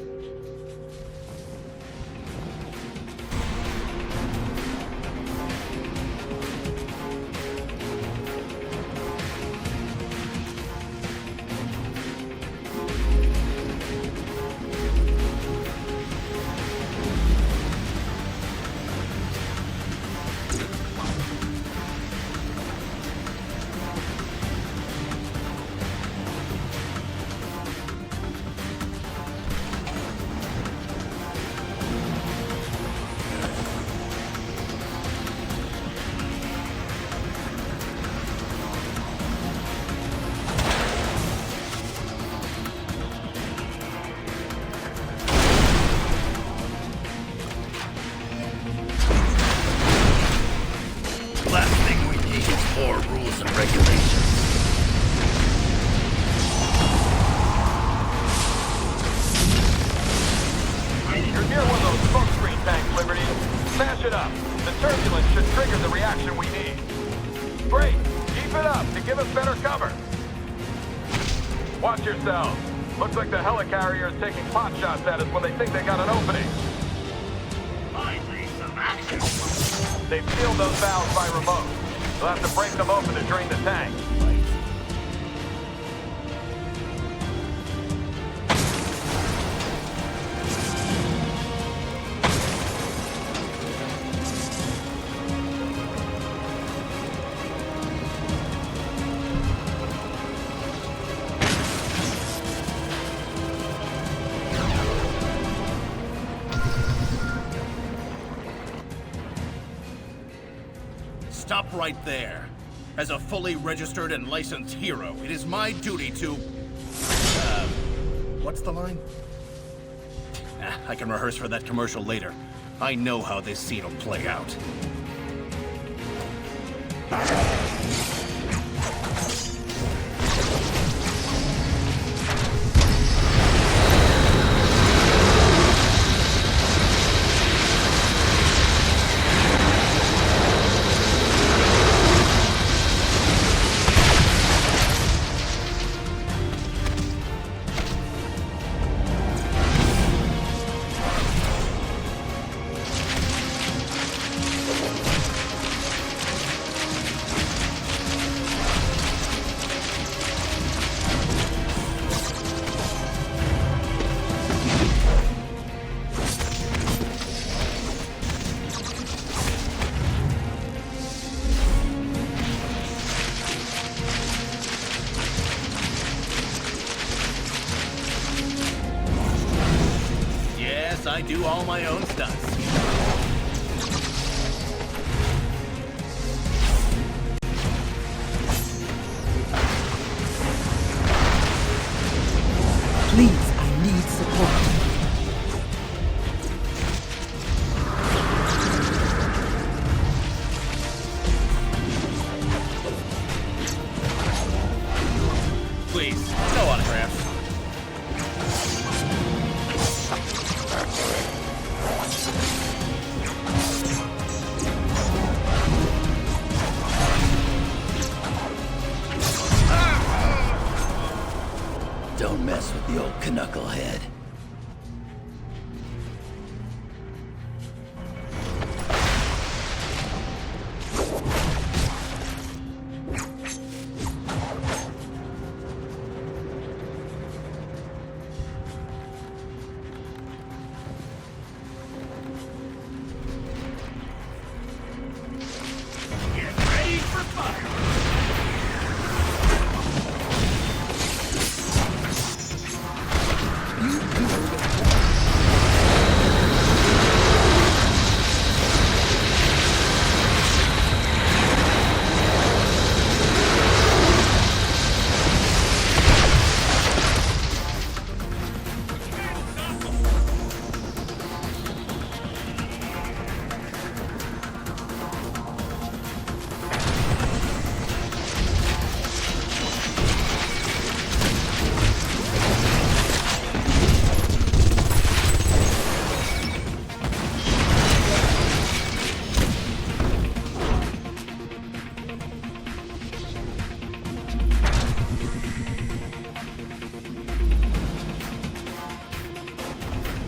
The turbulence should trigger the reaction we need. Great! Keep it up to give us better cover. Watch yourselves. Looks like the helicarrier is taking pot shots at us when they think they got an opening. Finally, some action. They've sealed those valves by remote. We'll have to break them open to drain the tank. Stop right there. As a fully registered and licensed hero, it is my duty to... what's the line? I can rehearse for that commercial later. I know how this scene will play out. I do all my own stunts. Please, I need support. Please, no autographs. Don't mess with the old knucklehead. Get ready for fire.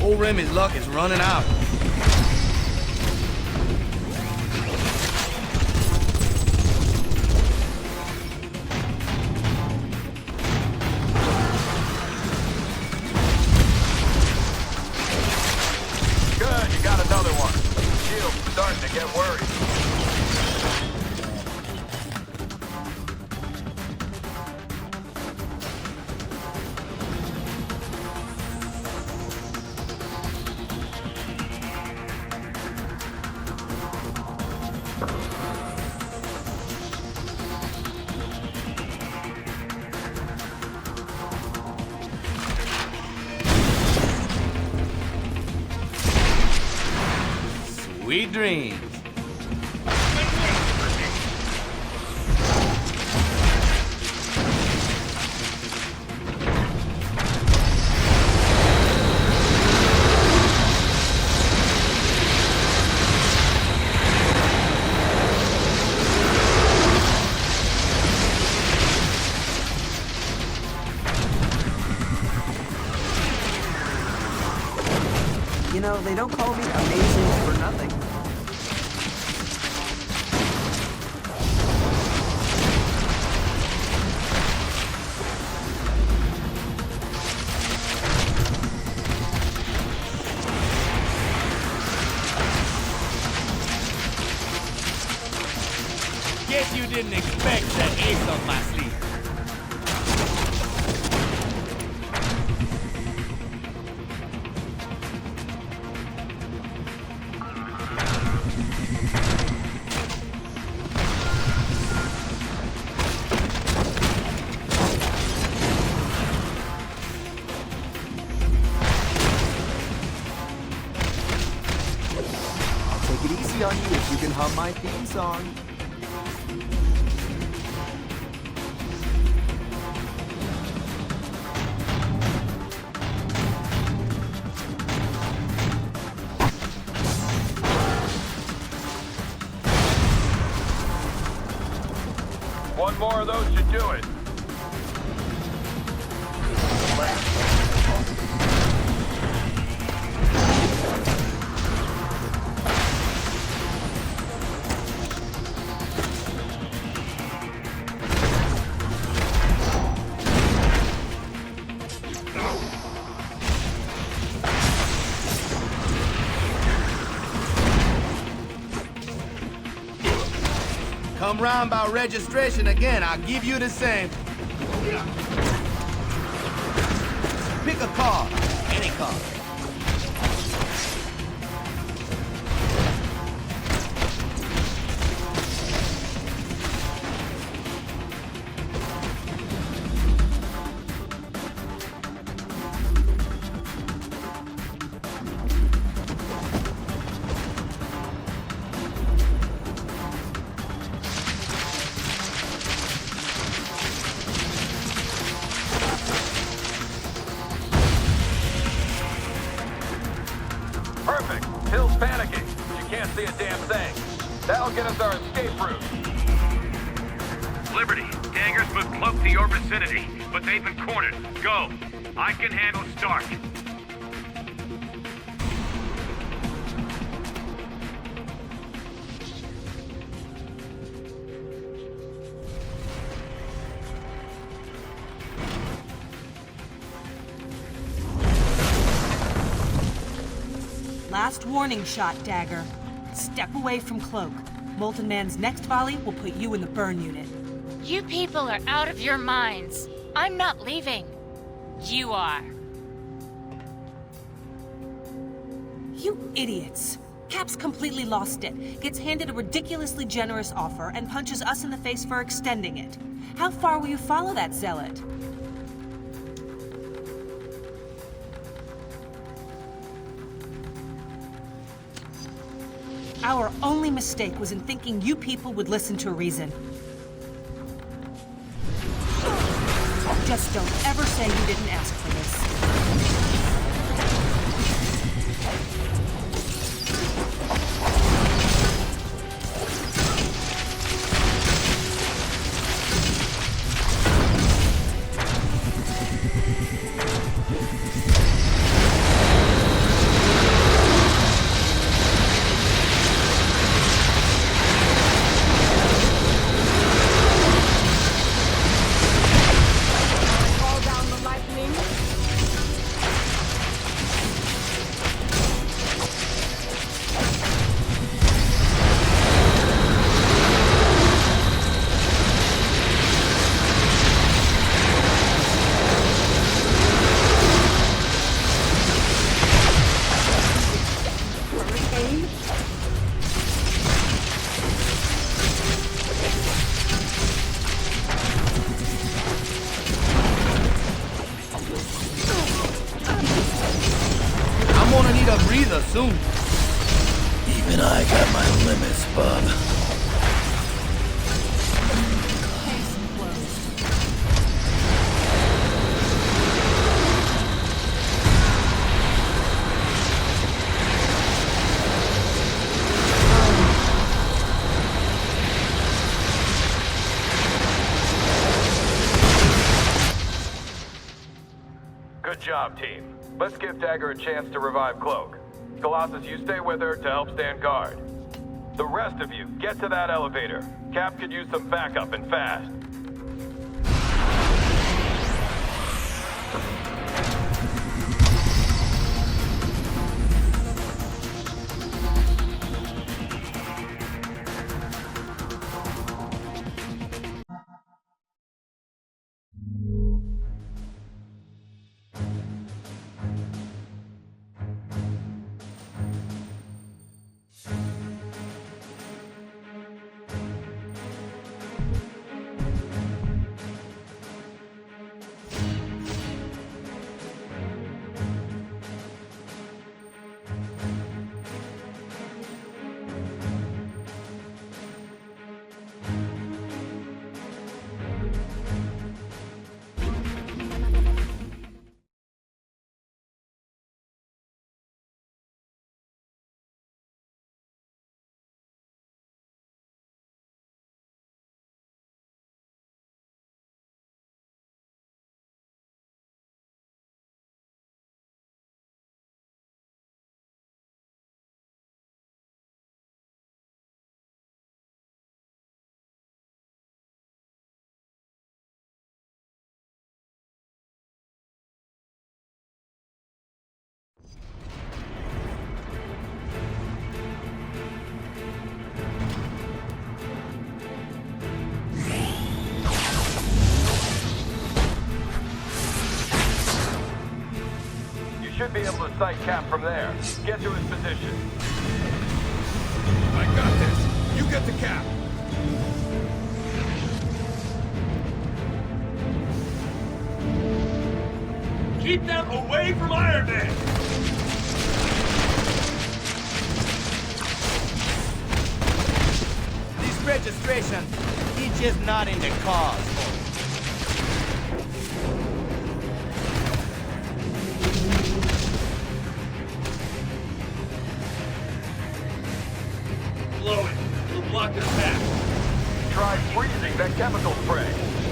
Old Remy's luck is running out. Good, you got another one. Shield's starting to get worried. Sweet dreams. You know, they don't call me amazing for nothing. Guess you didn't expect the ace up my sleeve. Take it easy on you if you can hum my theme song. One more of those should do it. Come round by registration again, I'll give you the same. Pick a car, any car. Perfect. Hill's panicking. She can't see a damn thing. That'll get us our escape route. Liberty, Dagger's moved cloak to your vicinity, but they've been cornered. Go. I can handle Stark. Last warning shot, Dagger. Step away from Cloak. Molten Man's next volley will put you in the burn unit. You people are out of your minds. I'm not leaving. You are. You idiots. Cap's completely lost it, gets handed a ridiculously generous offer, and punches us in the face for extending it. How far will you follow that zealot? Our only mistake was in thinking you people would listen to reason. Just don't ever say you didn't ask for this. Soon. Even I got my limits, bub. Good job, team. Let's give Dagger a chance to revive Cloak. Colossus, you stay with her to help stand guard. The rest of you, get to that elevator. Cap could use some backup and fast. Should be able to sight Cap from there. Get to his position. I got this. You get the Cap. Keep them away from Iron Man! This registration is just not in the cause. Blow it. It'll block their path. Try freezing that chemical spray.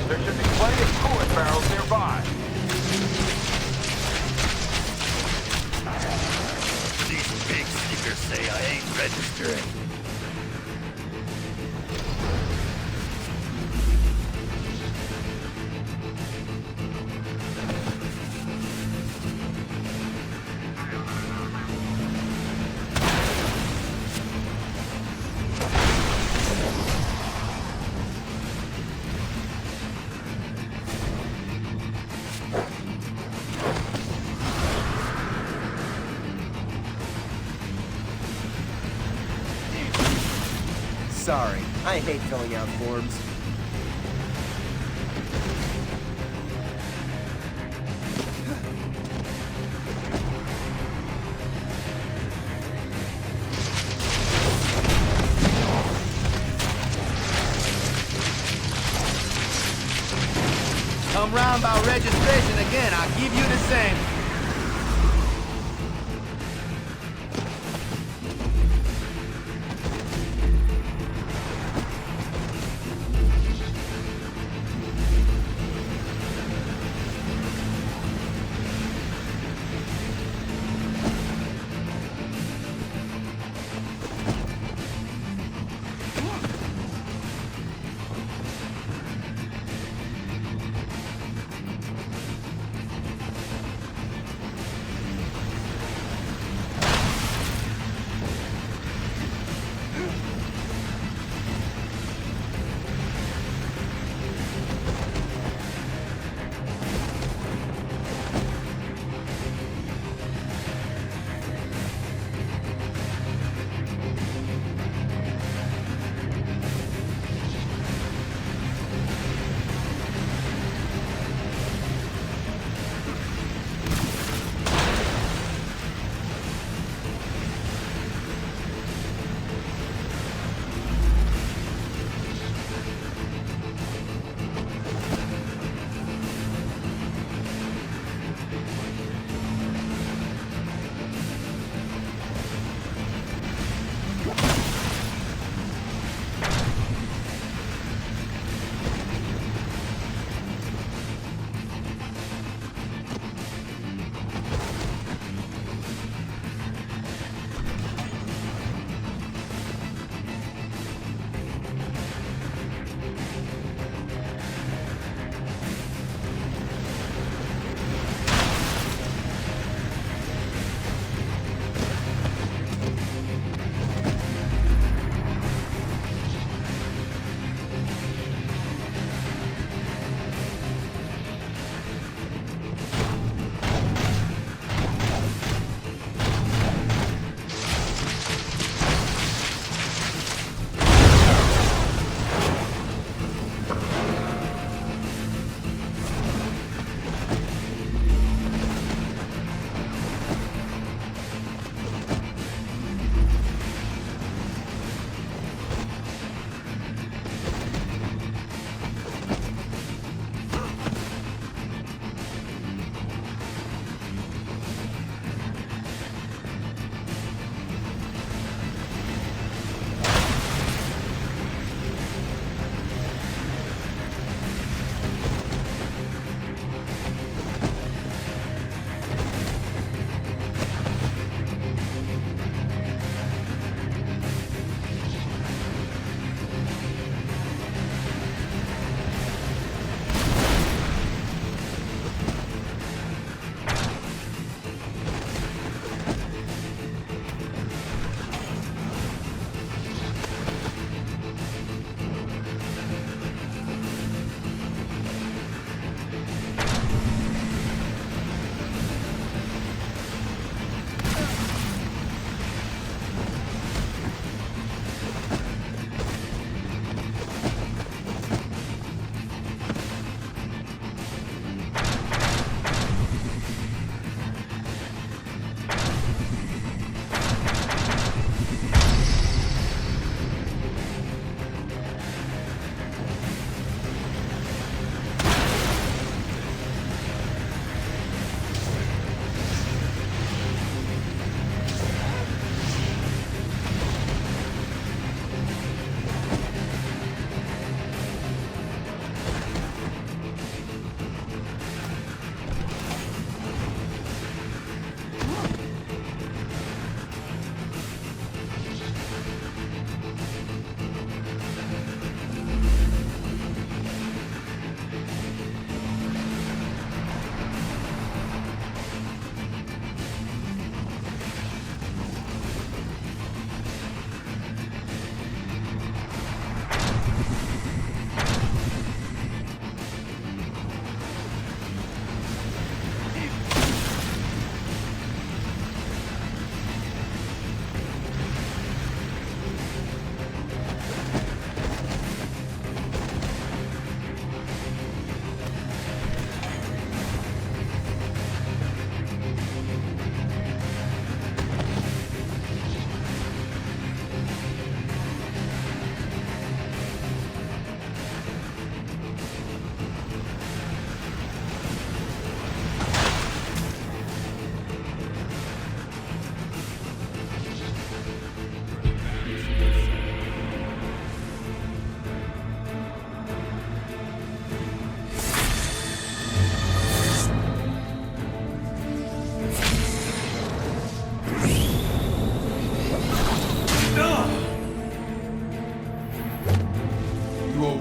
There should be plenty of coolant barrels nearby. These big sneakers say I ain't registering. Sorry, I hate filling out forms. Come round about registration again, I'll give you the same.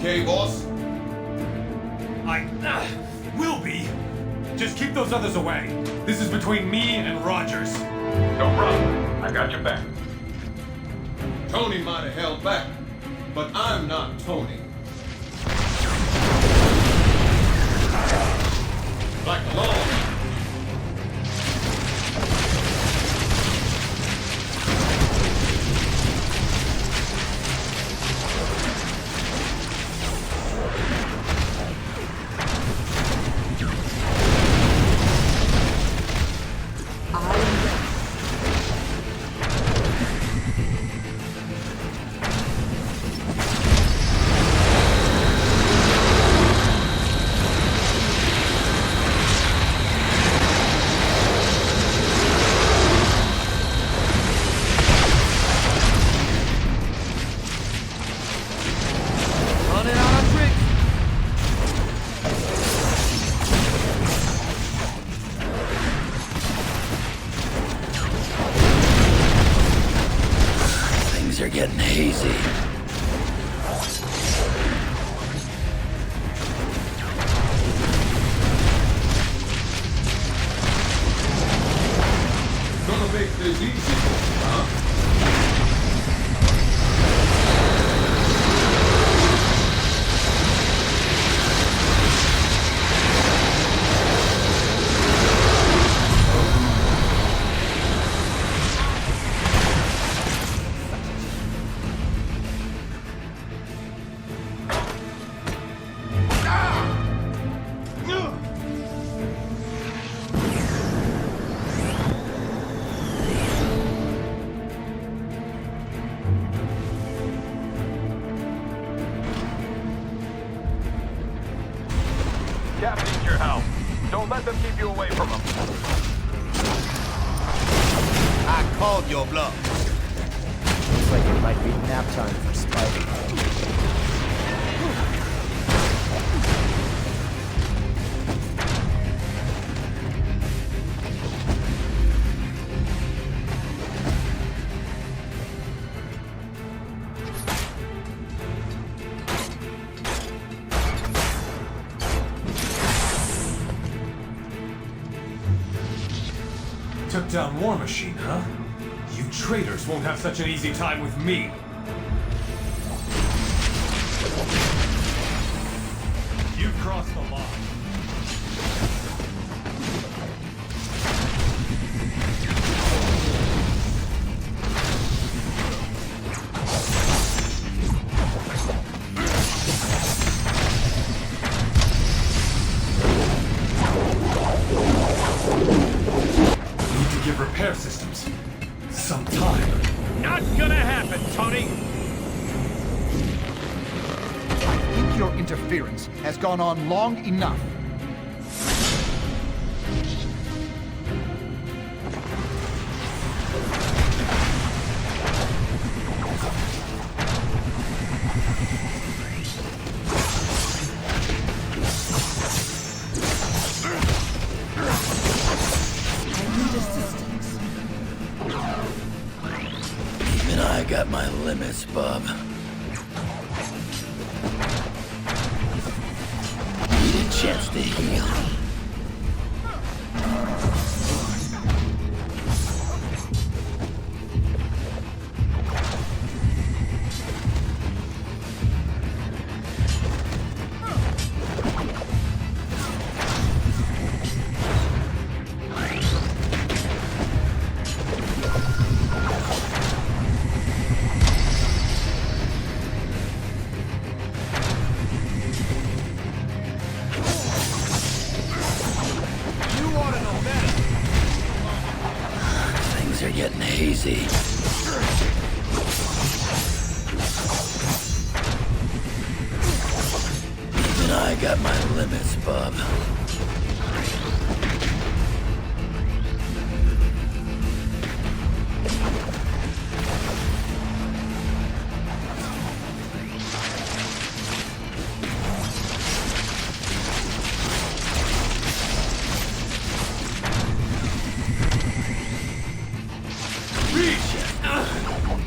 okay, boss? Will be. Just keep those others away. This is between me and Rogers. No problem. I got your back. Tony might have held back, but I'm not Tony. Like Law. Things are getting hazy. Gonna make this easy, huh? Cap needs your help. Don't let them keep you away from him. I called your bluff. Looks like it might be nap time for Spidey. Took down War Machine, huh? You traitors won't have such an easy time with me. You've crossed the line. Give repair systems some time. Not gonna happen, Tony! I think your interference has gone on long enough. Even I got my limits, bub. Need a chance to heal. Things are getting hazy. Even I got my limits, bub.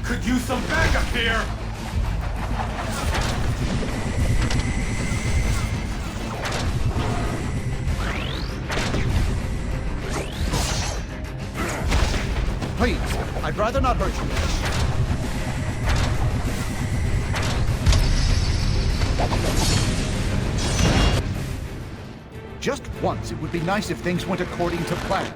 Could use some backup here! Please, I'd rather not hurt you. Just once, it would be nice if things went according to plan.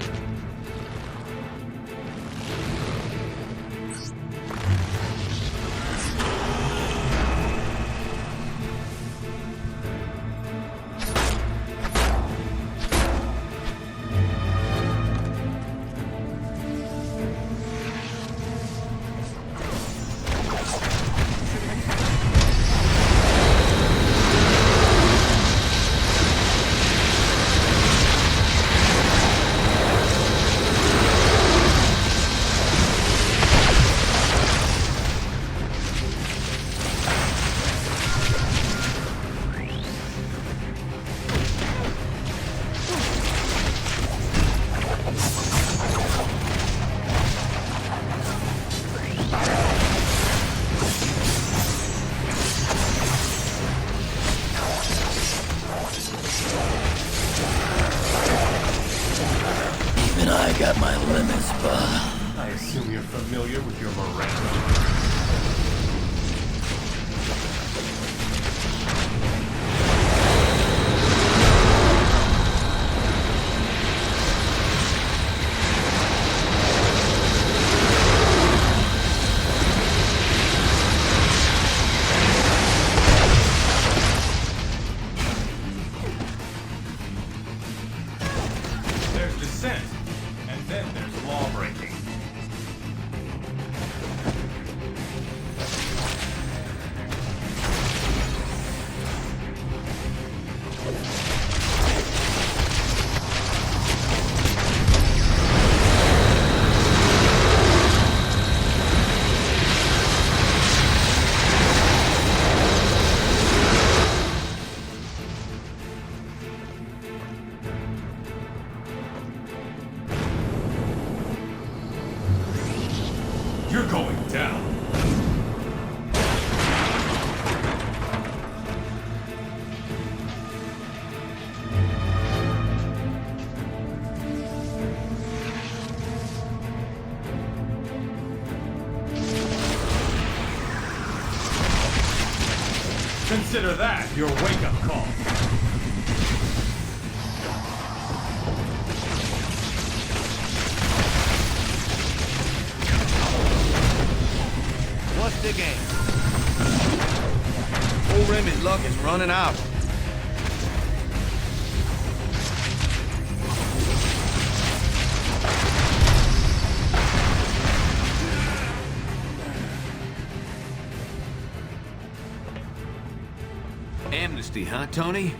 Even I got my limits, bud. I assume you're familiar with your Miranda. There's dissent, and then there's law-breaking. You're going down. Consider that your wake-up call. What's the game? Old Remy's luck is running out. Amnesty, huh, Tony?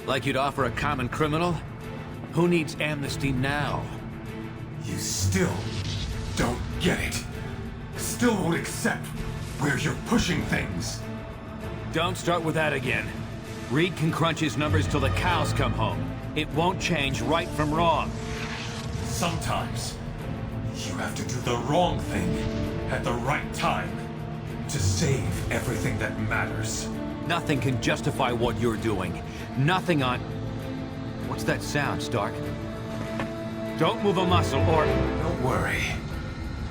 Like you'd offer a common criminal? Who needs amnesty now? You still don't get it. Still won't accept where you're pushing things. Don't start with that again. Reed can crunch his numbers till the cows come home. It won't change right from wrong. Sometimes, you have to do the wrong thing at the right time to save everything that matters. Nothing can justify what you're doing. Nothing on... What's that sound, Stark? Don't move a muscle or... Don't worry.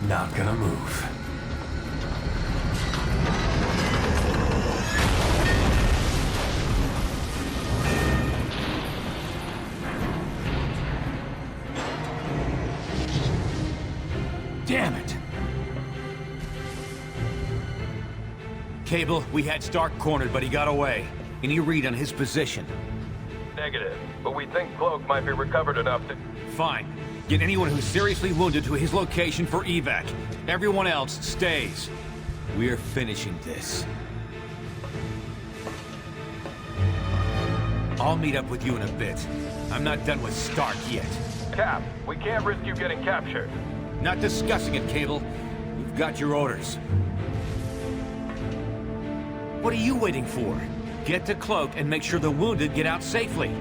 Not gonna move. Damn it! Cable, we had Stark cornered, but he got away. Any read on his position? Negative, but we think Cloak might be recovered enough to... Fine. Get anyone who's seriously wounded to his location for evac. Everyone else stays. We're finishing this. I'll meet up with you in a bit. I'm not done with Stark yet. Cap, we can't risk you getting captured. Not discussing it, Cable. You've got your orders. What are you waiting for? Get to Cloak and make sure the wounded get out safely.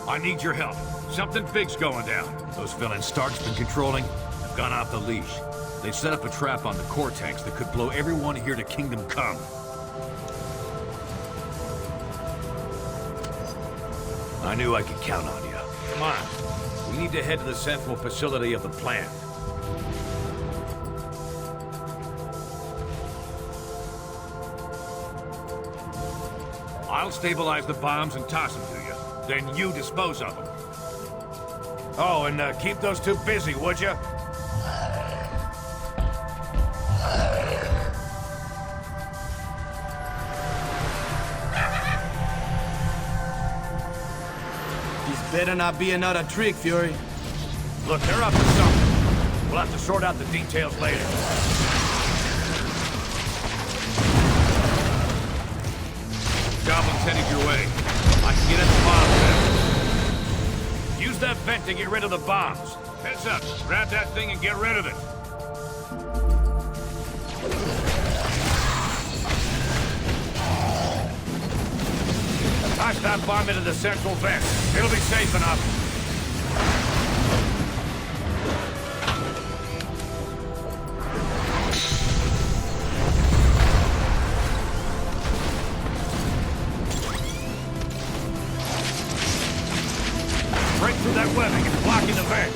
I need your help. Something big's going down. Those villains Stark's been controlling have gone off the leash. They've set up a trap on the core tanks that could blow everyone here to Kingdom Come. I knew I could count on you. Come on. We need to head to the central facility of the plant. I'll stabilize the bombs and toss them to you. Then you dispose of them. Oh, and keep those two busy, would you? This better not be another trick, Fury. Look, they're up to something. We'll have to sort out the details later. Goblin's heading your way. I can get at the bomb vent. Use that vent to get rid of the bombs. Heads up. Grab that thing and get rid of it. Toss that bomb into the central vent. It'll be safe enough. Break through that webbing. It's blocking the vent.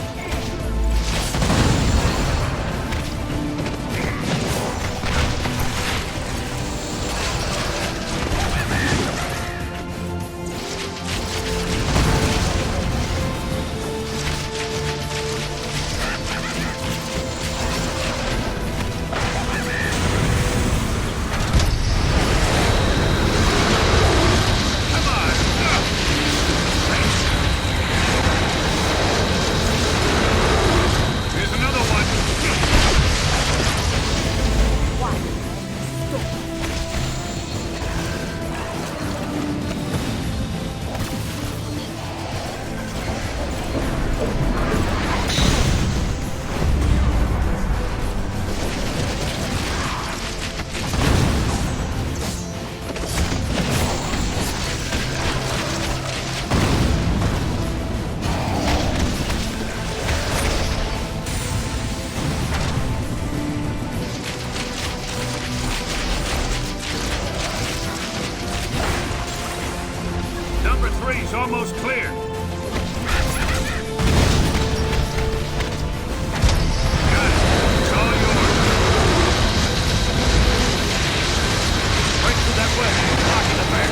Number 3's almost clear. Got it. It's all yours. Break through that webbing. Blocking the back.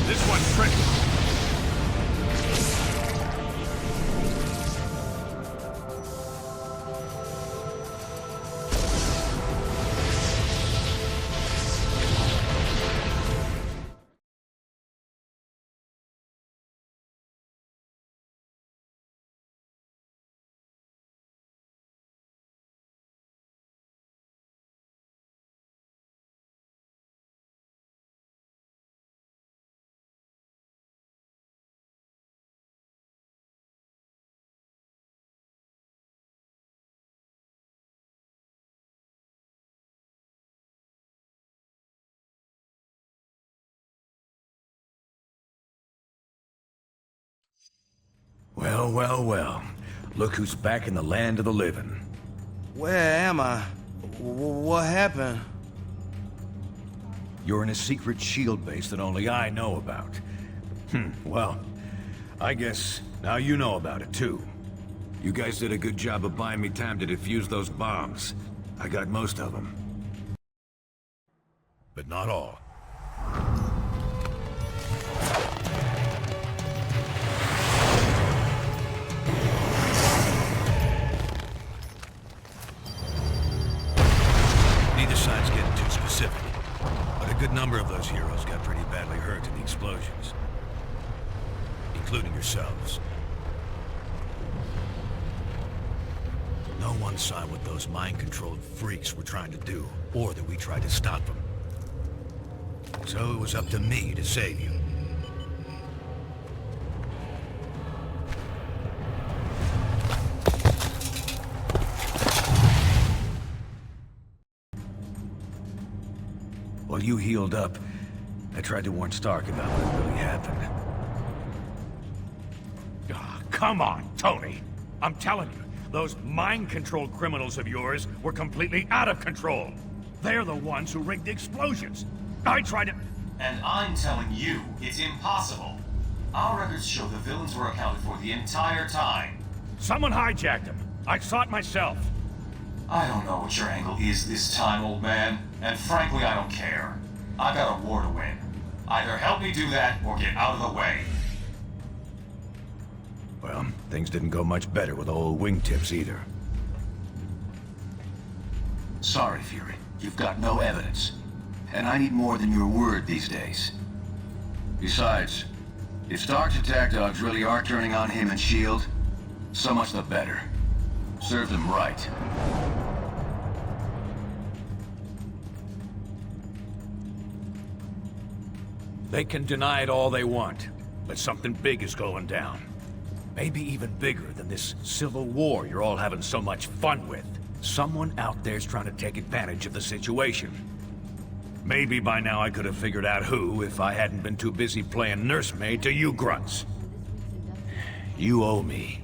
This one's tricky. Well, well, well. Look who's back in the land of the living. Where am I? What happened? You're in a secret SHIELD base that only I know about. Well, I guess now you know about it too. You guys did a good job of buying me time to defuse those bombs. I got most of them. But not all. Neither side's getting too specific, but a good number of those heroes got pretty badly hurt in the explosions. Including yourselves. No one saw what those mind-controlled freaks were trying to do, or that we tried to stop them. So it was up to me to save you. While you healed up, I tried to warn Stark about what really happened. Come on, Tony. I'm telling you, those mind-controlled criminals of yours were completely out of control. They're the ones who rigged the explosions. I tried to... And I'm telling you, it's impossible. Our records show the villains were accounted for the entire time. Someone hijacked them. I saw it myself. I don't know what your angle is this time, old man. And frankly, I don't care. I've got a war to win. Either help me do that, or get out of the way. Well, things didn't go much better with old wingtips either. Sorry, Fury. You've got no evidence. And I need more than your word these days. Besides, if Stark's attack dogs really are turning on him and S.H.I.E.L.D., so much the better. Serve them right. They can deny it all they want, but something big is going down. Maybe even bigger than this civil war you're all having so much fun with. Someone out there's trying to take advantage of the situation. Maybe by now I could have figured out who if I hadn't been too busy playing nursemaid to you grunts. You owe me.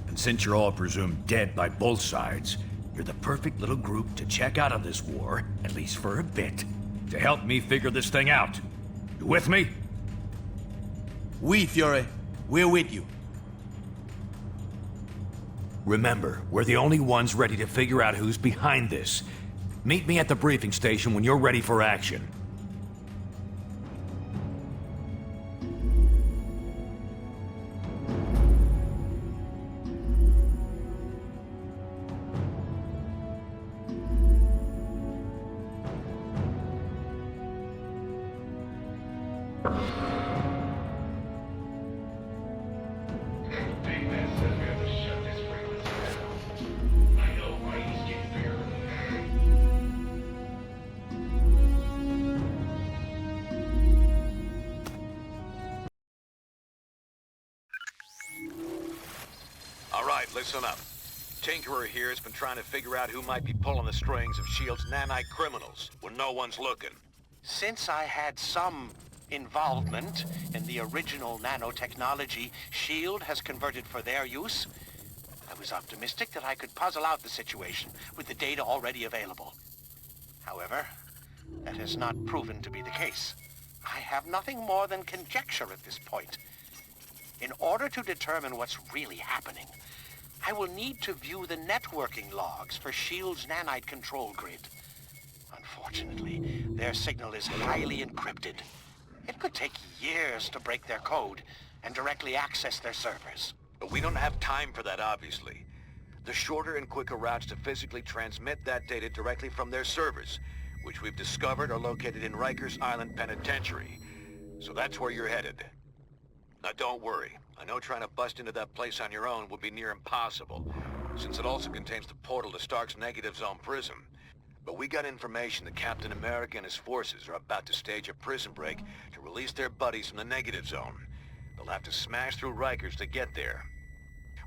And since you're all presumed dead by both sides, you're the perfect little group to check out of this war, at least for a bit, to help me figure this thing out. You with me? We, Fury. We're with you. Remember, we're the only ones ready to figure out who's behind this. Meet me at the briefing station when you're ready for action. Listen up. Tinkerer here has been trying to figure out who might be pulling the strings of S.H.I.E.L.D.'s nanite criminals when no one's looking. Since I had some involvement in the original nanotechnology S.H.I.E.L.D. has converted for their use, I was optimistic that I could puzzle out the situation with the data already available. However, that has not proven to be the case. I have nothing more than conjecture at this point. In order to determine what's really happening, I will need to view the networking logs for S.H.I.E.L.D.'s nanite control grid. Unfortunately, their signal is highly encrypted. It could take years to break their code and directly access their servers. But we don't have time for that, obviously. The shorter and quicker routes to physically transmit that data directly from their servers, which we've discovered are located in Rikers Island Penitentiary. So that's where you're headed. Now don't worry. I know trying to bust into that place on your own would be near impossible, since it also contains the portal to Stark's Negative Zone prison. But we got information that Captain America and his forces are about to stage a prison break to release their buddies from the Negative Zone. They'll have to smash through Rikers to get there.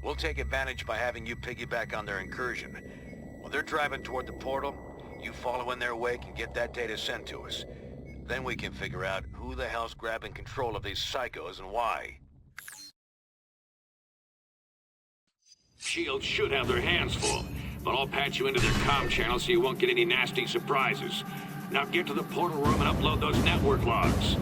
We'll take advantage by having you piggyback on their incursion. While they're driving toward the portal, you follow in their wake and get that data sent to us. Then we can figure out who the hell's grabbing control of these psychos and why. S.H.I.E.L.D. should have their hands full, but I'll patch you into their comm channel so you won't get any nasty surprises. Now get to the portal room and upload those network logs.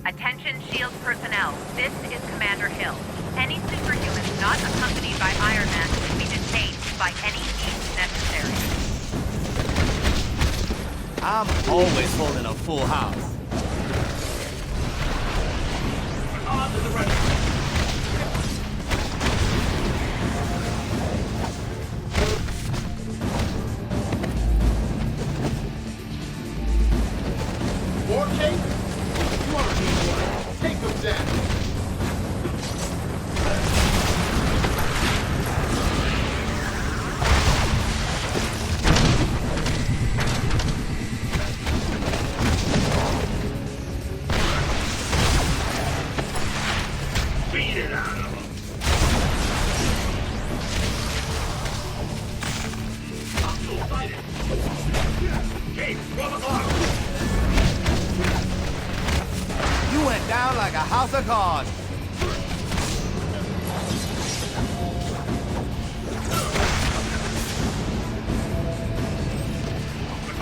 Attention SHIELD personnel, this is Commander Hill. Any superhumans not accompanied by Iron Man will be detained by any means necessary. I'm always holding a full house. On to the right. Warcake? You are being one. Take them down. Beat it out of them. I'm still fighting. Hey, 12 o'clock. You went down like a house of cards.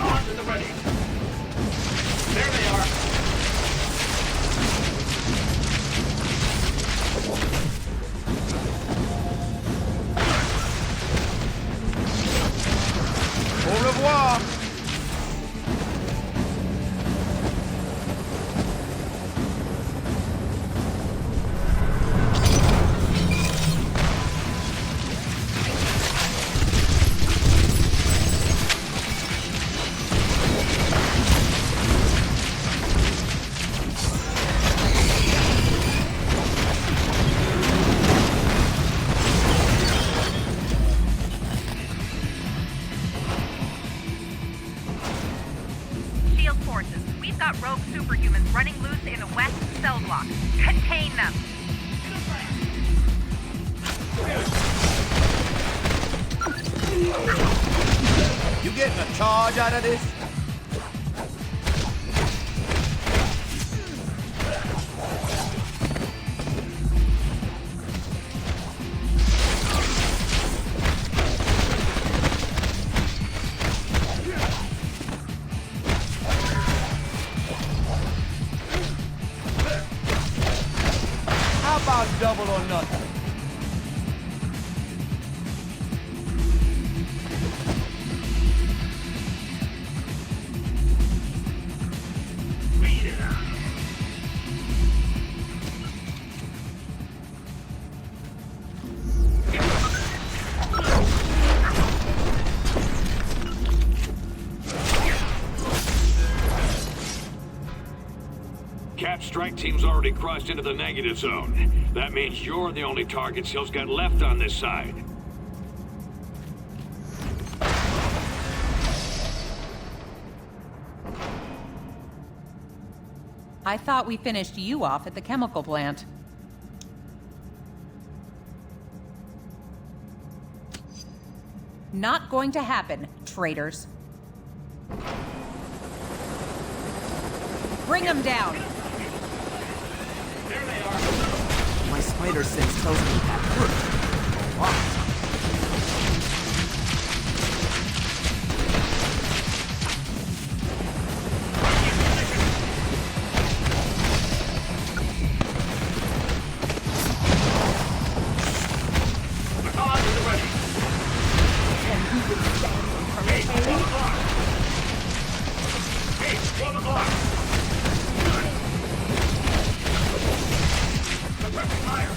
On to the ready. There they are. Au revoir. SHIELD forces, we've got rogue superhumans running loose in the west cell block. Contain them. You getting a charge out of this? How about double or nothing? Beat it out. Cap strike team's already crossed into the negative zone. That means you're the only targets Hill's got left on this side. I thought we finished you off at the chemical plant. Not going to happen, traitors. Bring them down! My spider sense tells me that hurt a lot. On to the ready. Hey, 12 o'clock. Hey, 12 o'clock. Suppressing fire.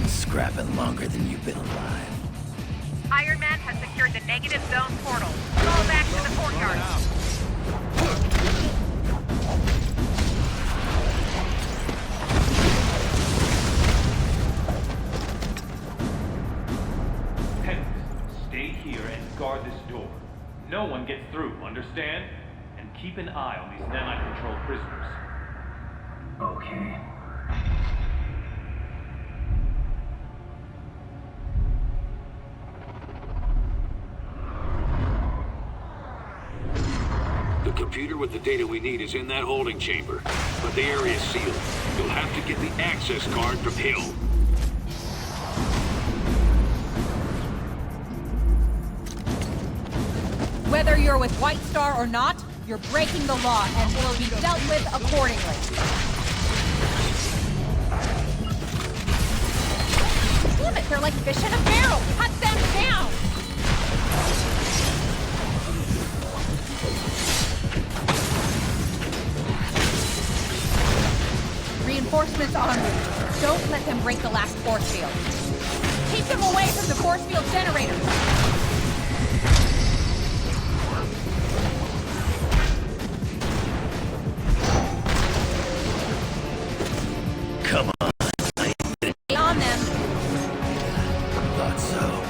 been scrapping longer than you've been alive. Iron Man has secured the negative zone portal. Fall back to the courtyard. Stay here and guard this door. No one gets through, understand? And keep an eye on these nanite-controlled prisoners. Okay. The computer with the data we need is in that holding chamber, but the area's sealed. You'll have to get the access card from Hill. Whether you're with White Star or not, you're breaking the law and will be dealt with accordingly. Damn it, they're like fish in a barrel! Cut them down! Reinforcements en route. Don't let them break the last force field. Keep them away from the force field generators! Come on. Stay on them. Thought so.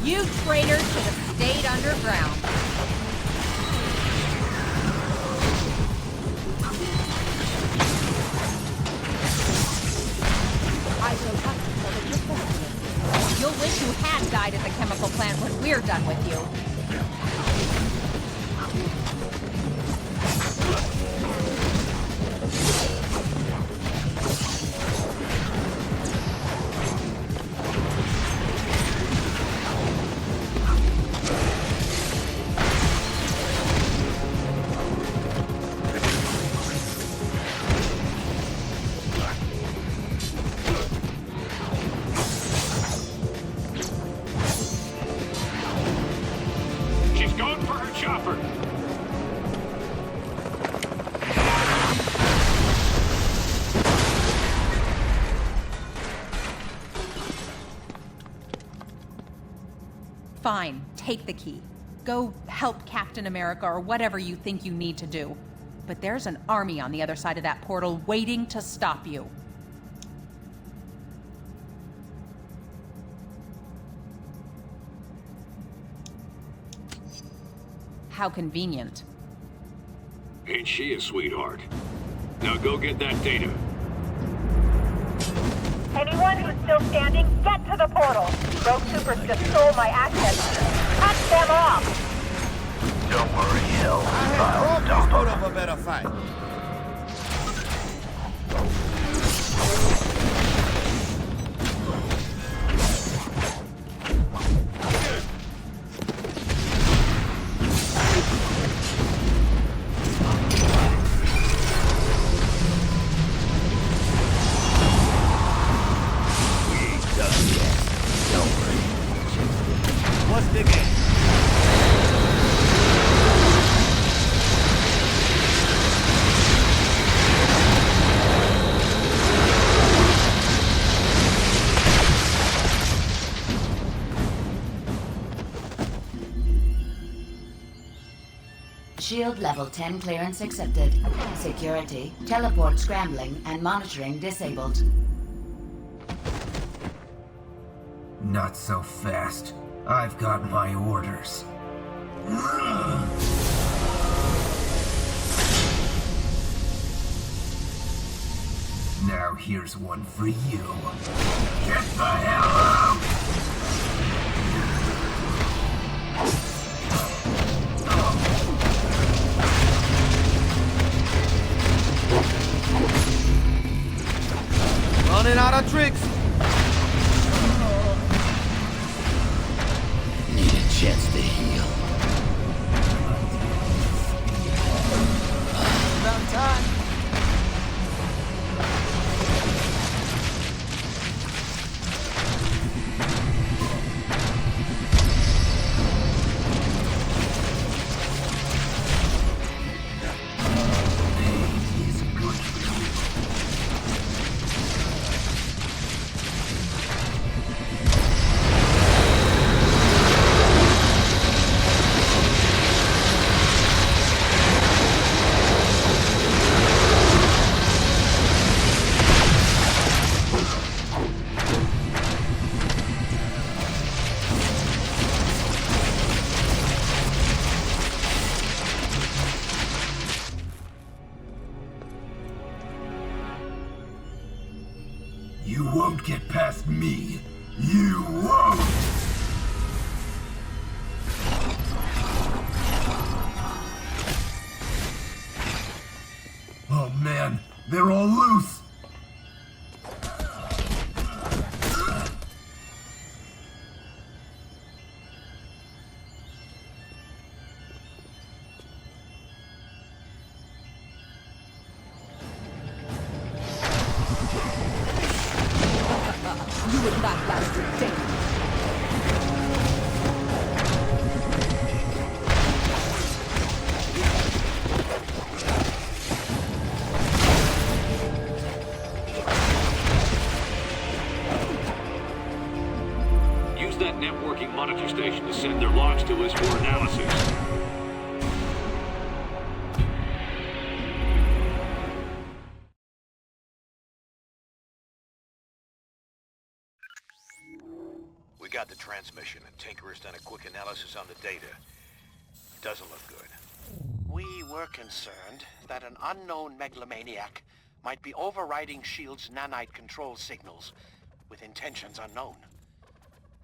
You traitors should have stayed underground. You'll wish you had died at the chemical plant when we're done with you. She's going for her chopper. Fine, take the key. Go help Captain America or whatever you think you need to do. But there's an army on the other side of that portal waiting to stop you. How convenient. Ain't she a sweetheart? Now go get that data. Anyone who's still standing, get to the portal. Rogue Supers just stole my access. Cut them off! Don't worry, Hill. Hope he's put up a better fight. What's the game? Shield level 10 clearance accepted. Security, teleport scrambling, and monitoring disabled. Not so fast. I've got my orders. Now here's one for you. Get the hell out! Running out of tricks. Need a chance to heal. About time. get past me. You won't! Oh man, they're all loose! You will not last a day. Use that networking monitor station to send their logs to us for analysis. We got the transmission, and Tinker's done a quick analysis on the data. Doesn't look good. We were concerned that an unknown megalomaniac might be overriding S.H.I.E.L.D.'s nanite control signals with intentions unknown.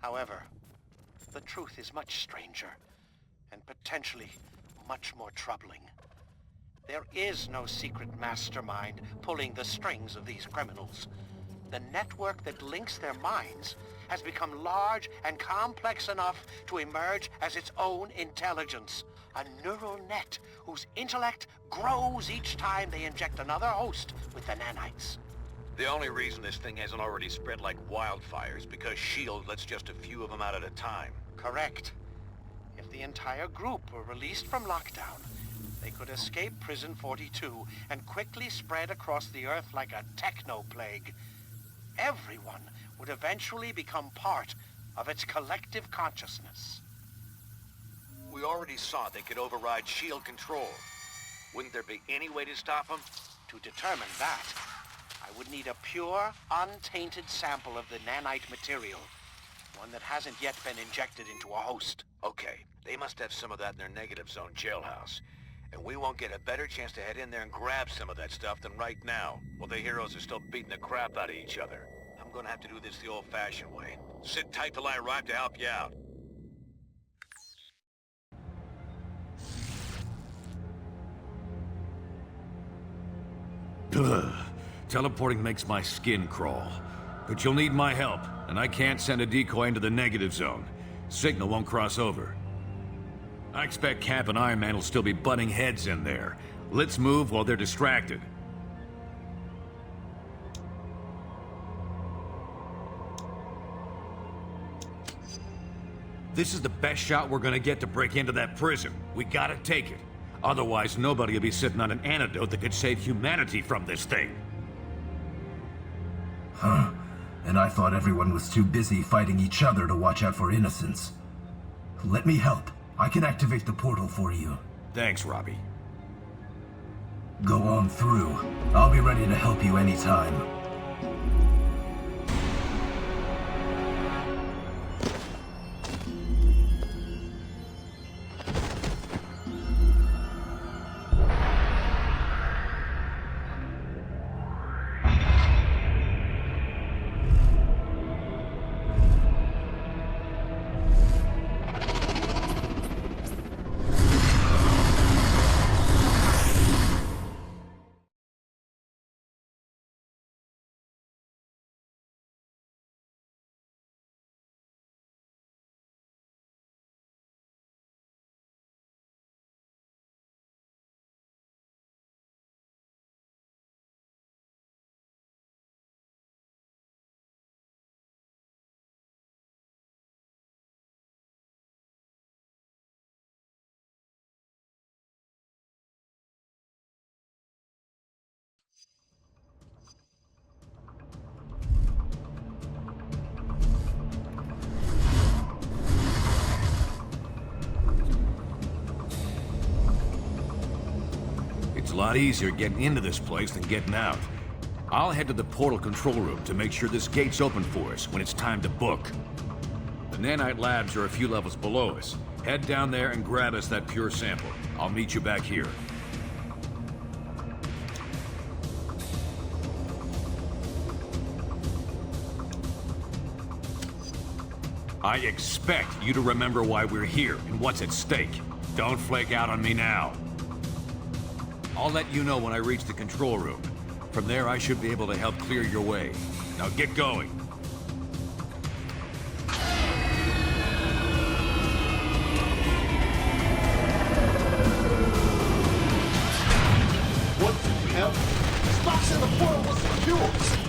However, the truth is much stranger and potentially much more troubling. There is no secret mastermind pulling the strings of these criminals. The network that links their minds has become large and complex enough to emerge as its own intelligence. A neural net whose intellect grows each time they inject another host with the nanites. The only reason this thing hasn't already spread like wildfire is because S.H.I.E.L.D. lets just a few of them out at a time. Correct. If the entire group were released from lockdown, they could escape Prison 42 and quickly spread across the Earth like a techno-plague. Everyone would eventually become part of its collective consciousness. We already saw they could override S.H.I.E.L.D. control. Wouldn't there be any way to stop them? To determine that, I would need a pure, untainted sample of the nanite material. One that hasn't yet been injected into a host. Okay, they must have some of that in their negative zone jailhouse. And we won't get a better chance to head in there and grab some of that stuff than right now, while the heroes are still beating the crap out of each other. I'm gonna have to do this the old-fashioned way. Sit tight till I arrive to help you out. Ugh. Teleporting makes my skin crawl. But you'll need my help, and I can't send a decoy into the negative zone. Signal won't cross over. I expect Cap and Iron Man will still be butting heads in there. Let's move while they're distracted. This is the best shot we're gonna get to break into that prison. We gotta take it. Otherwise, nobody will be sitting on an antidote that could save humanity from this thing. Huh. And I thought everyone was too busy fighting each other to watch out for innocents. Let me help. I can activate the portal for you. Thanks, Robbie. Go on through. I'll be ready to help you anytime. It's a lot easier getting into this place than getting out. I'll head to the portal control room to make sure this gate's open for us when it's time to book. The nanite labs are a few levels below us. Head down there and grab us that pure sample. I'll meet you back here. I expect you to remember why we're here and what's at stake. Don't flake out on me now. I'll let you know when I reach the control room. From there, I should be able to help clear your way. Now get going. What the hell? Spock's in the portal with some fuels!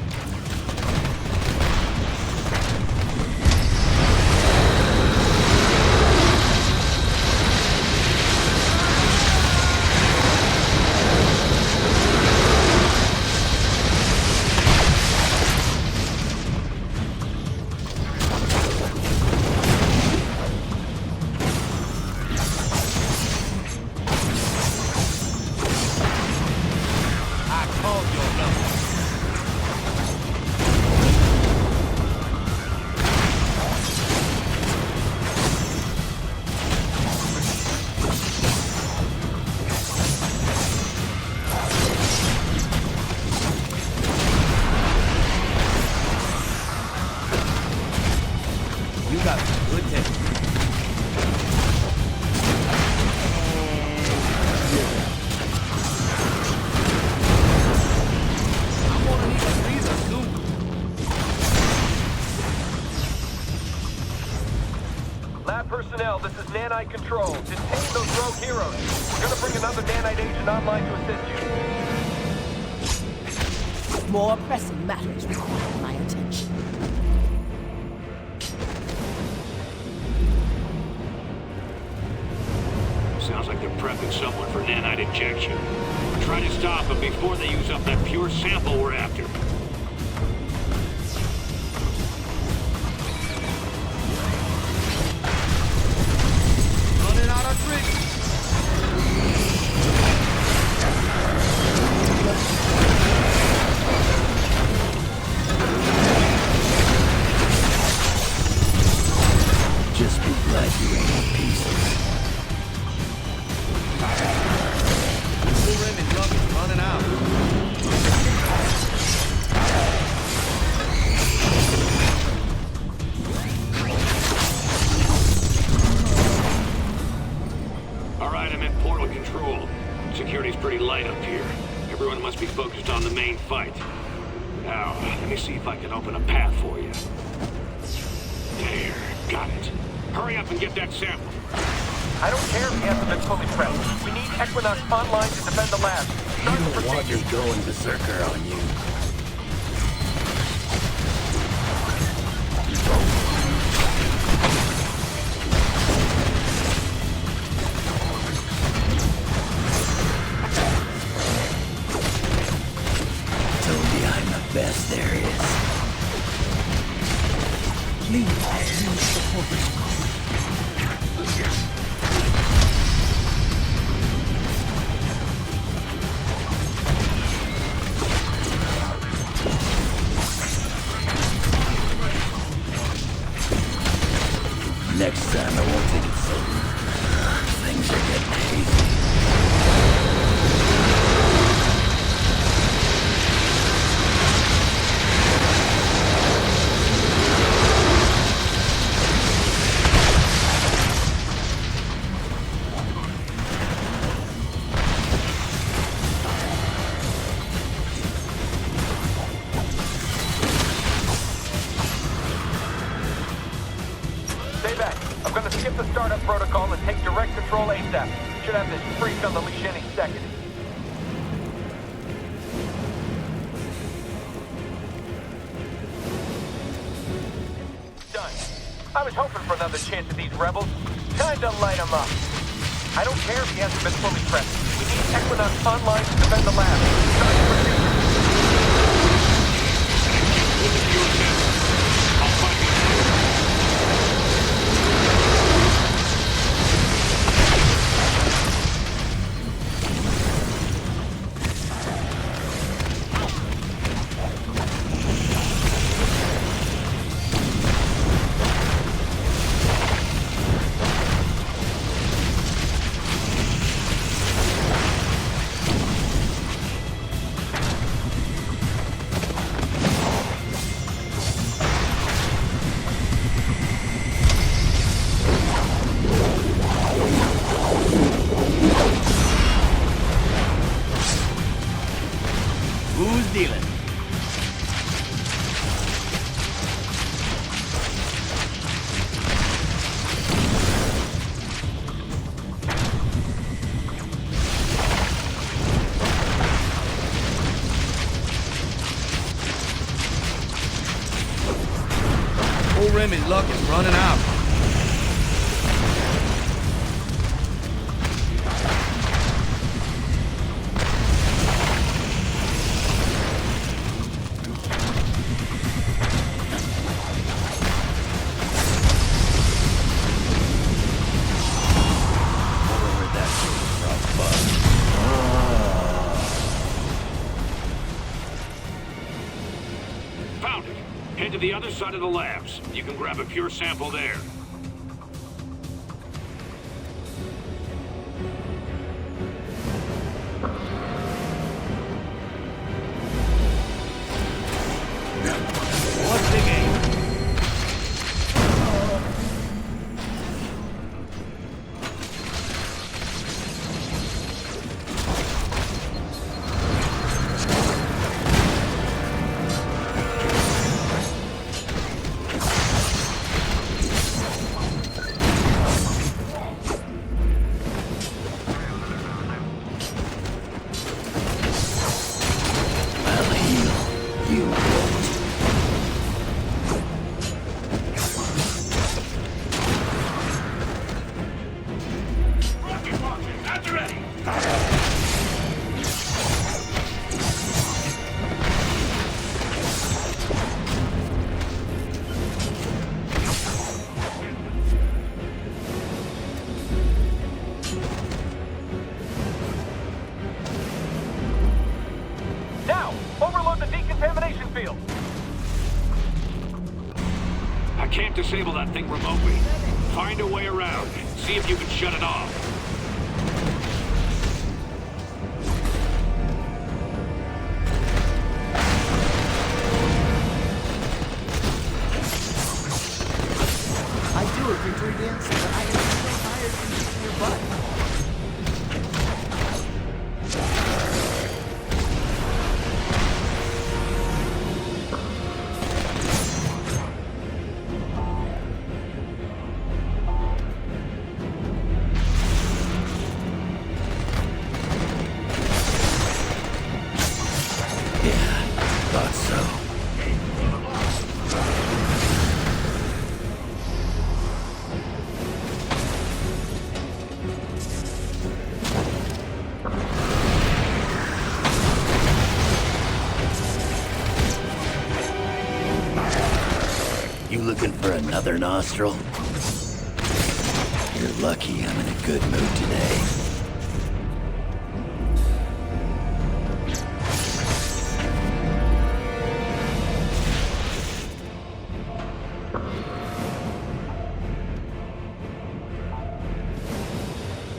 Personnel, this is Nanite Control. Detain those rogue heroes. We're gonna bring another Nanite agent online to assist you. More pressing matters require my attention. Sounds like they're prepping someone for nanite injection. Try to stop them before they use up that pure sample we're after. Just be glad you ain't in pieces. Full rim and jump is running out. Alright, I'm in portal control. Security's pretty light up here. Everyone must be focused on the main fight. Now, let me see if I can open a path for you. There, got it. Hurry up and get that sample. I don't care if he hasn't been fully prepped. We need Equinox online to defend the lab. You don't want me going berserker on you. Told you I'm the best there is. Please, use the portal. Next time I won't take it so. Things are getting hazy. Stay back. I'm gonna skip the startup protocol and take direct control ASAP. Should have this freak on the leash any second. Done. I was hoping for another chance at these rebels. Time to light them up. I don't care if he hasn't been fully prepped. We need Equinox online to defend the lab. Start the procedure. I'll find you. Who's dealing? Old Remy's luck is running out. Found it. Head to the other side of the labs. You can grab a pure sample there. What's the game? I can't disable that thing remotely. Find a way around. See if you can shut it off. I do a victory dance, but I am so tired from kicking your butt. You looking for another nostril? You're lucky I'm in a good mood today.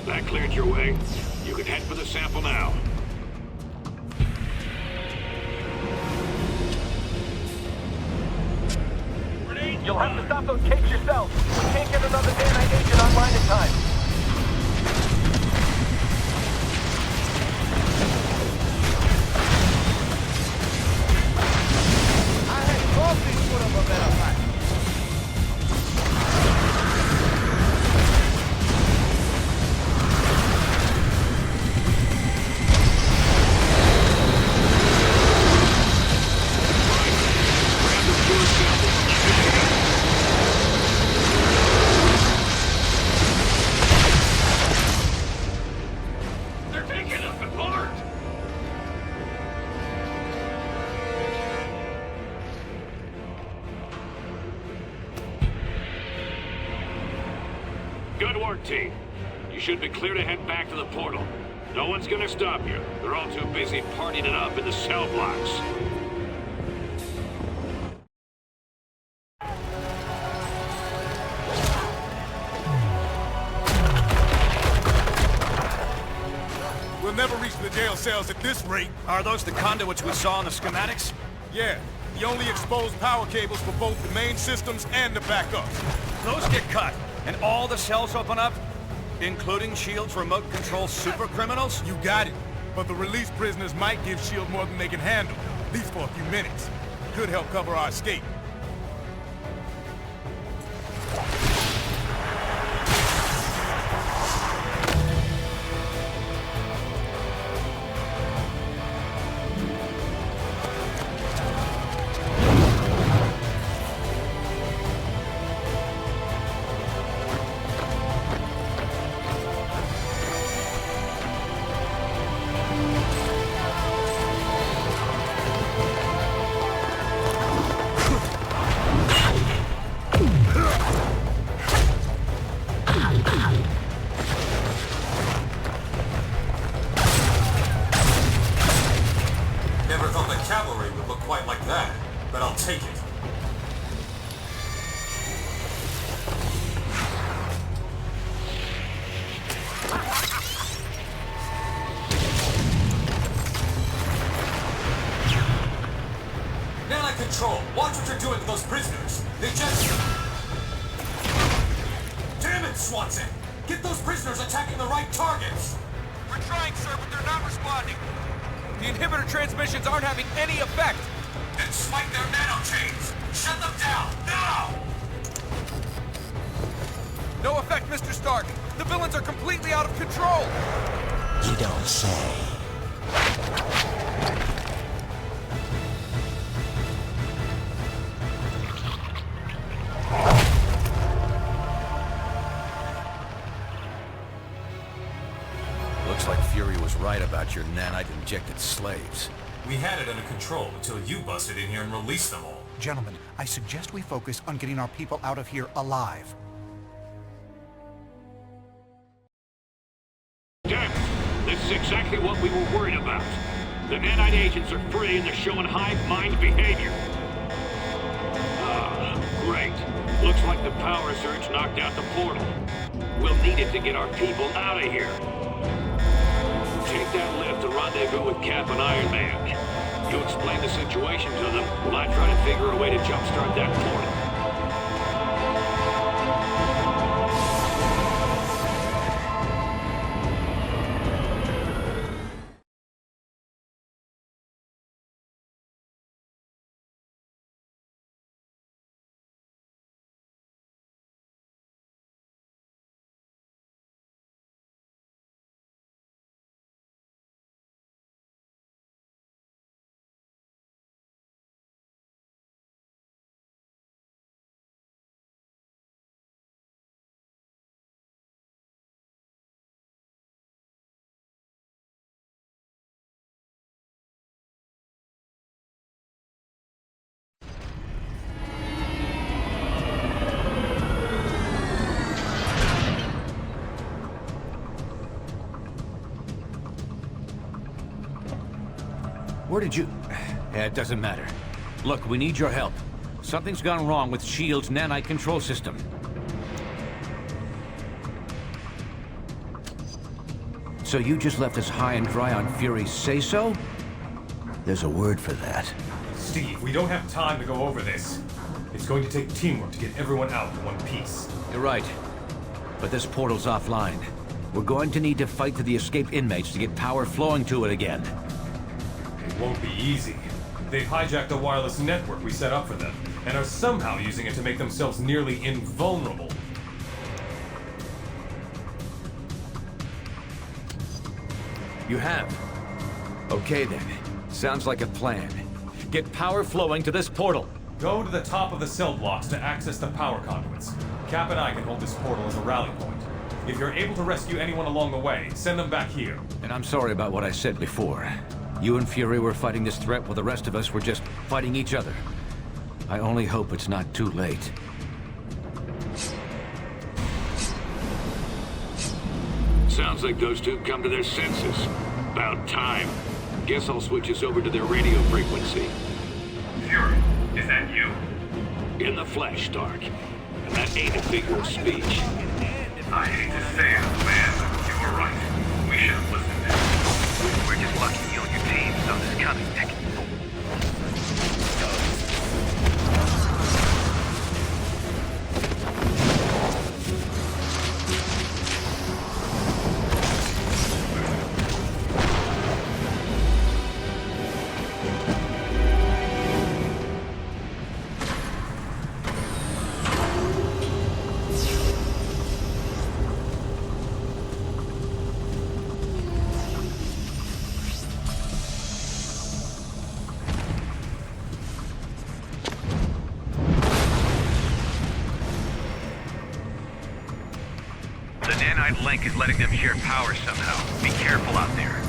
That cleared your way. You can head for the sample now. You'll have to stop those capes yourself. We can't get another Danite agent online in time. I had coffee put up a better fight. Good work, team. You should be clear to head back to the portal. No one's gonna stop you. They're all too busy partying it up in the cell blocks. We'll never reach the jail cells at this rate. Are those the conduits we saw in the schematics? Yeah, the only exposed power cables for both the main systems and the backups. Those get cut, and all the cells open up? Including S.H.I.E.L.D.'s remote control super criminals? You got it. but the released prisoners might give S.H.I.E.L.D. more than they can handle, at least for a few minutes. Could help cover our escape. Never thought the cavalry would look quite like that, but I'll take it. Nanite Control, watch what you're doing to those prisoners. They just... Damn it, Swanson! Get those prisoners attacking the right targets! We're trying, sir, but they're not responding. The inhibitor transmissions aren't having any effect. Then smite their nanochains! Shut them down, now! No effect, Mr. Stark. The villains are completely out of control. You don't say. Looks like Fury was right about your nanite-injected slaves. We had it under control until you busted in here and released them all. Gentlemen, I suggest we focus on getting our people out of here alive. Damn it! This is exactly what we were worried about. The nanite agents are free and they're showing hive mind behavior. Ah, great. Looks like the power surge knocked out the portal. We'll need it to get our people out of here. Take that lift to rendezvous with Cap and Iron Man. You explain the situation to them while I try to figure a way to jumpstart that portal. Where did you... It doesn't matter. Look, we need your help. Something's gone wrong with S.H.I.E.L.D.'s nanite control system. So you just left us high and dry on Fury's say-so? There's a word for that. Steve, we don't have time to go over this. It's going to take teamwork to get everyone out in one piece. You're right. But this portal's offline. We're going to need to fight to the escaped inmates to get power flowing to it again. It won't be easy. They've hijacked the wireless network we set up for them, and are somehow using it to make themselves nearly invulnerable. You have? Okay then. Sounds like a plan. Get power flowing to this portal. Go to the top of the cell blocks to access the power conduits. Cap and I can hold this portal as a rally point. If you're able to rescue anyone along the way, send them back here. And I'm sorry about what I said before. You and Fury were fighting this threat while the rest of us were just fighting each other. I only hope it's not too late. Sounds like those two come to their senses. About time. Guess I'll switch us over to their radio frequency. Fury, is that you? In the flesh, Stark. And that ain't a figure of speech. I hate to say it, man, but you were right. We should have listened then. We're just lucky you and your team saw this coming, Nick. tight link is letting them share power somehow. Be careful out there.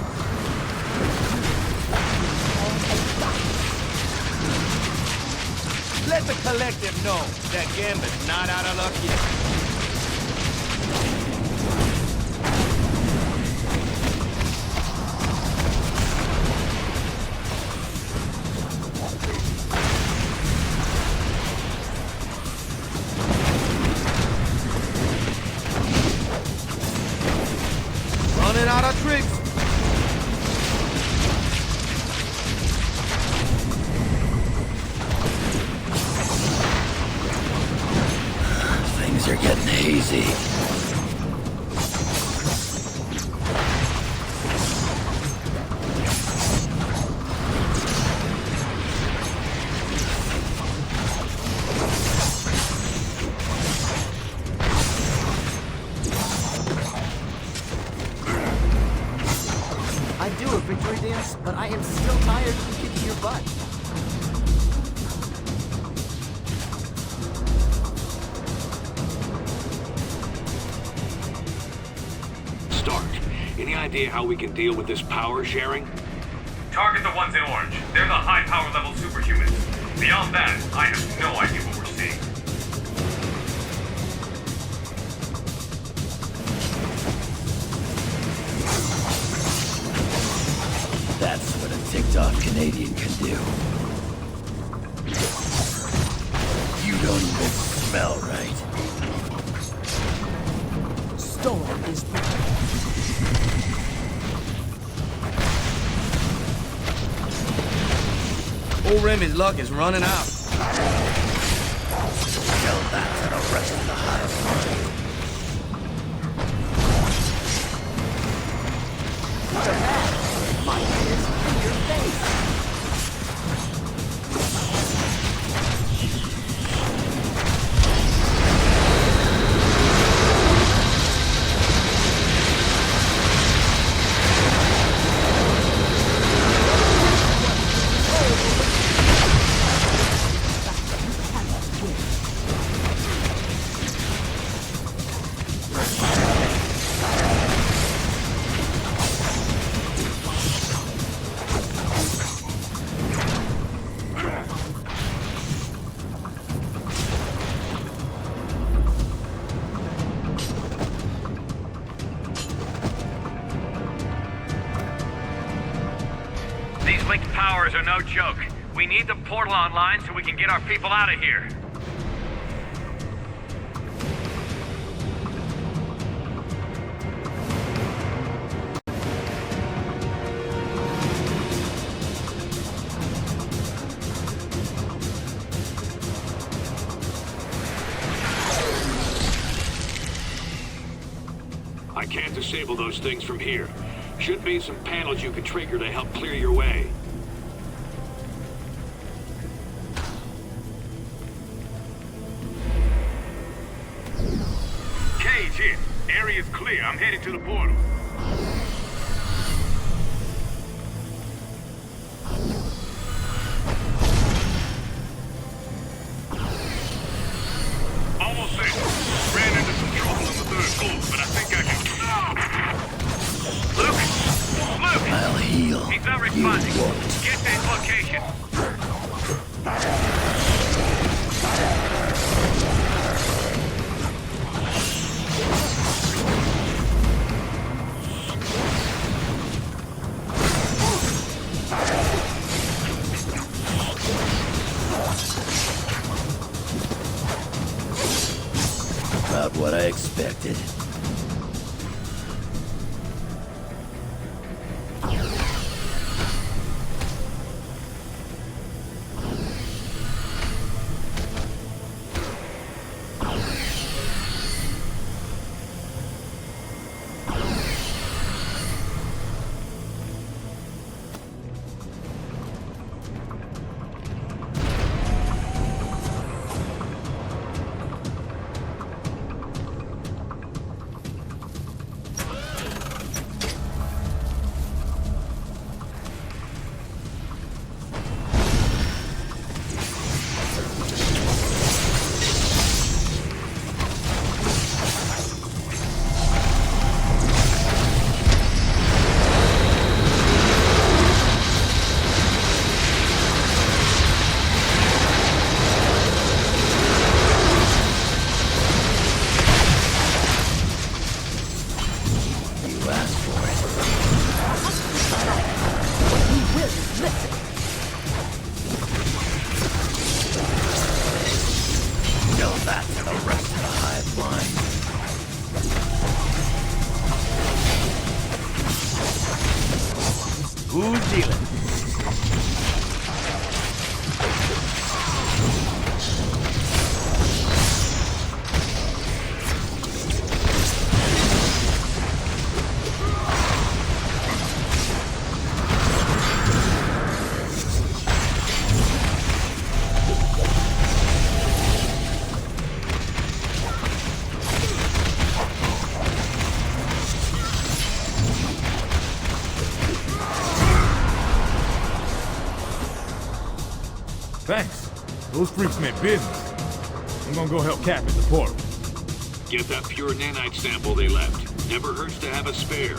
Let the collective know that Gambit's not out of luck yet. Running out of tricks. Things are getting hazy. I'd do a victory dance, but I am still tired from kicking your butt. Stark, any idea how we can deal with this power sharing? Target the ones in orange. They're the high power level superhumans. Beyond that, I have no idea what we're seeing. That's what a ticked-off Canadian can do. You don't even smell right. Storm is prepared. Old Remy's luck is running out. Tell that to the rest of the hive. Look at that! My head is in your face! These linked powers are no joke. We need the portal online so we can get our people out of here. I can't disable those things from here. Should be some panels you can trigger to help clear your way. Cage in. Area's clear. I'm headed to the portal. Almost there. Ran into some trouble on the 3rd floor, but I think I can... Luke! Luke! I'll heal. He's not responding. Get to his location. About what I expected. Who's dealing? Thanks. Those freaks meant business. I'm gonna go help Cap at the portal. Get that pure nanite sample they left. Never hurts to have a spare.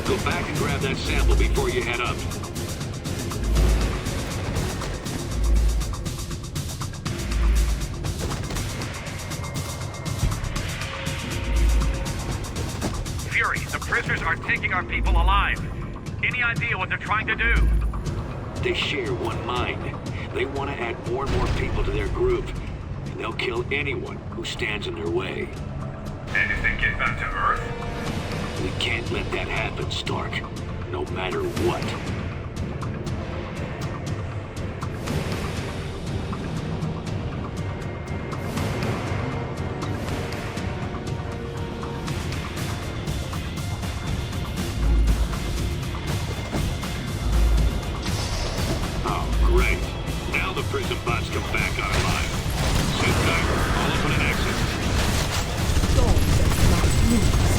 Go back and grab that sample before you head up. Fury, the prisoners are taking our people alive. Any idea what they're trying to do? They share one mind. They want to add more and more people to their group. And they'll kill anyone who stands in their way. And if they get back to Earth? We can't let that happen, Stark. No matter what. Great. Now the prison bots come back online. Set timer. I'll open an exit. Storm does not lose.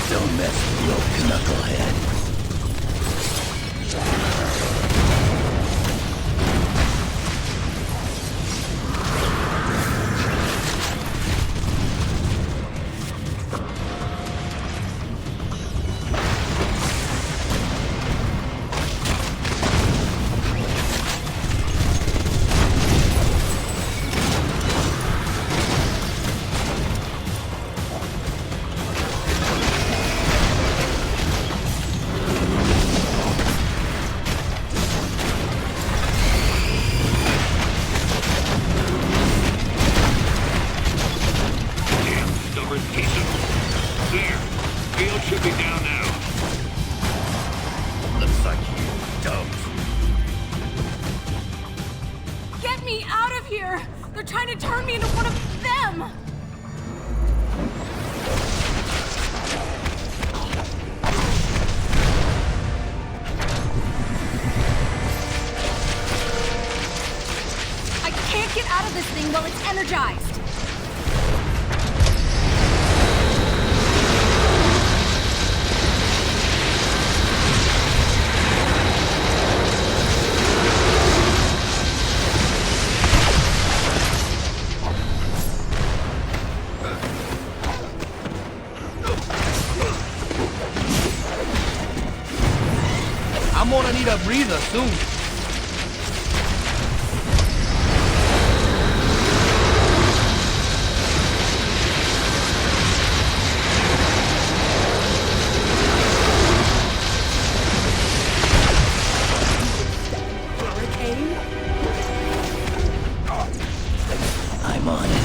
Don't mess with the old knucklehead. Should be down now. Looks like you don't. Get me out of here! They're trying to turn me into one of them! I can't get out of this thing while it's energized! I'm gonna need a breather soon. Hurricane? I'm on it.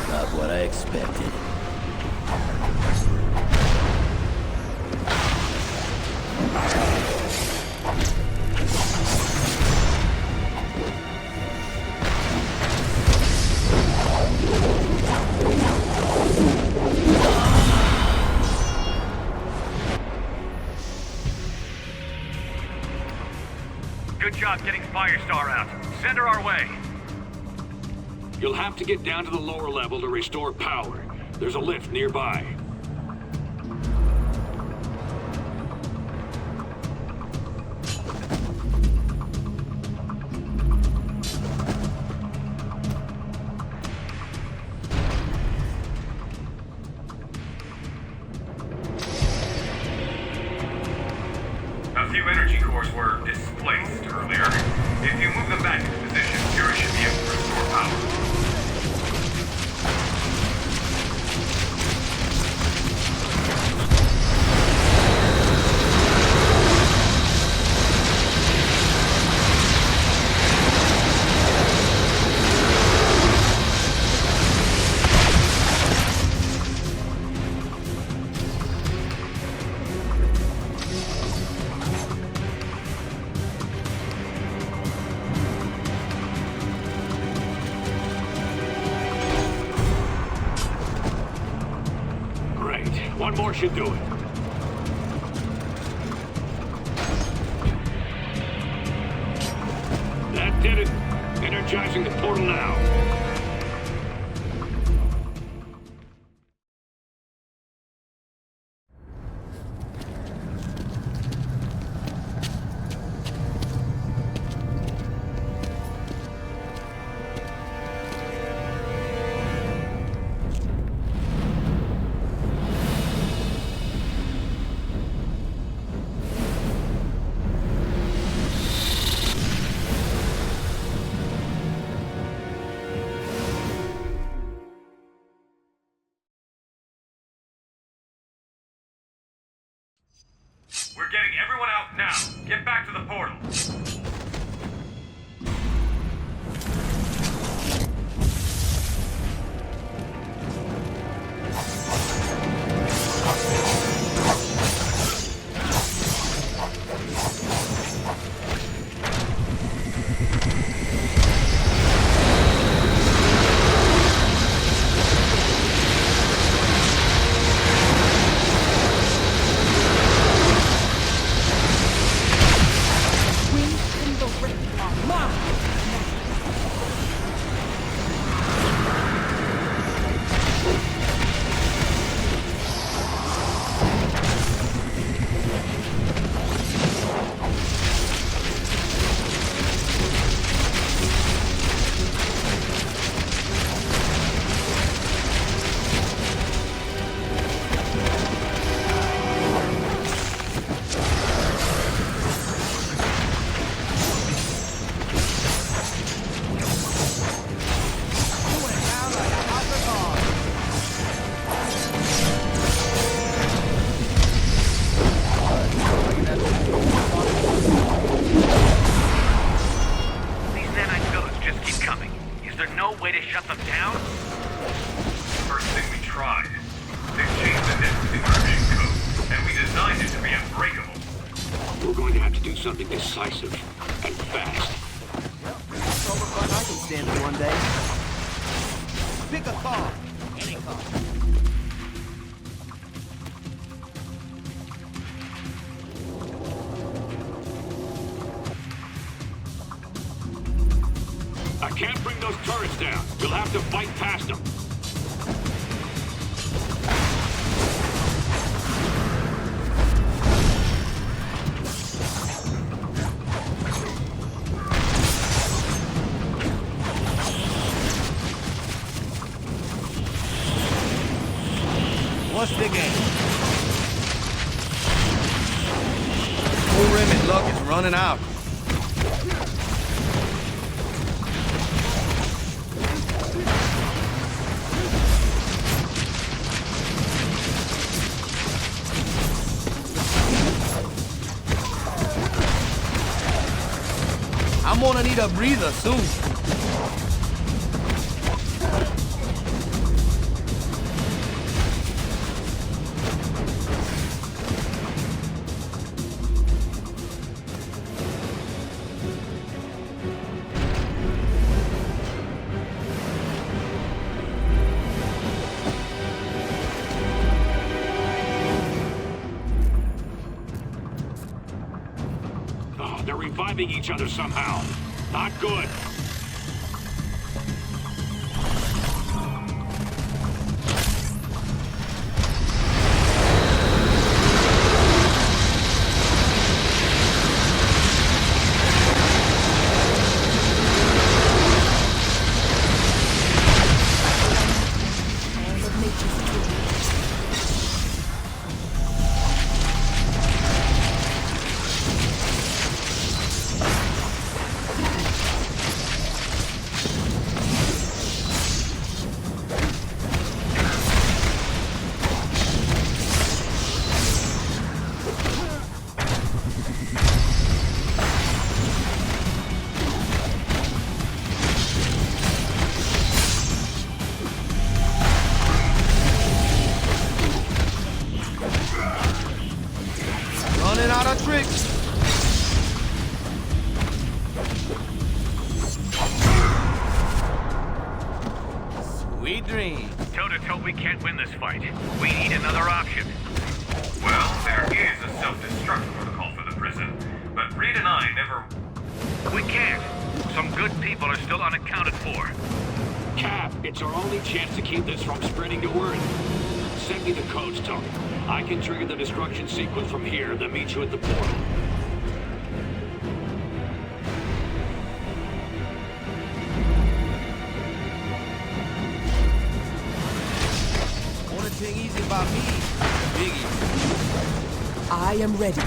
Not what I expected. Good job getting Firestar out. Send her our way. You'll have to get down to the lower level to restore power. There's a lift nearby. A few energy cores were displaced earlier. If you move them back into position, Fury should be able to restore power. One more should do it. That did it. Energizing the portal now. We're getting everyone out now. Get back to the portal. Something decisive and fast. That's all the fun I can stand in one day. Pick a car. Any car. I can't bring those turrets down. You'll have to fight past them. What's the game? Full rim and luck is running out. I'm gonna need a breather soon. They're reviving each other somehow. Not good. Wolverine. Toe-to-toe, we can't win this fight. We need another option. Well, there is a self-destruct protocol for the prison, but Reed and I never... We can't. Some good people are still unaccounted for. Cap, it's our only chance to keep this from spreading to Earth. Send me the codes, Tony. I can trigger the destruction sequence from here, then meet you at the portal. Only thing easy about me, Biggie. I am ready.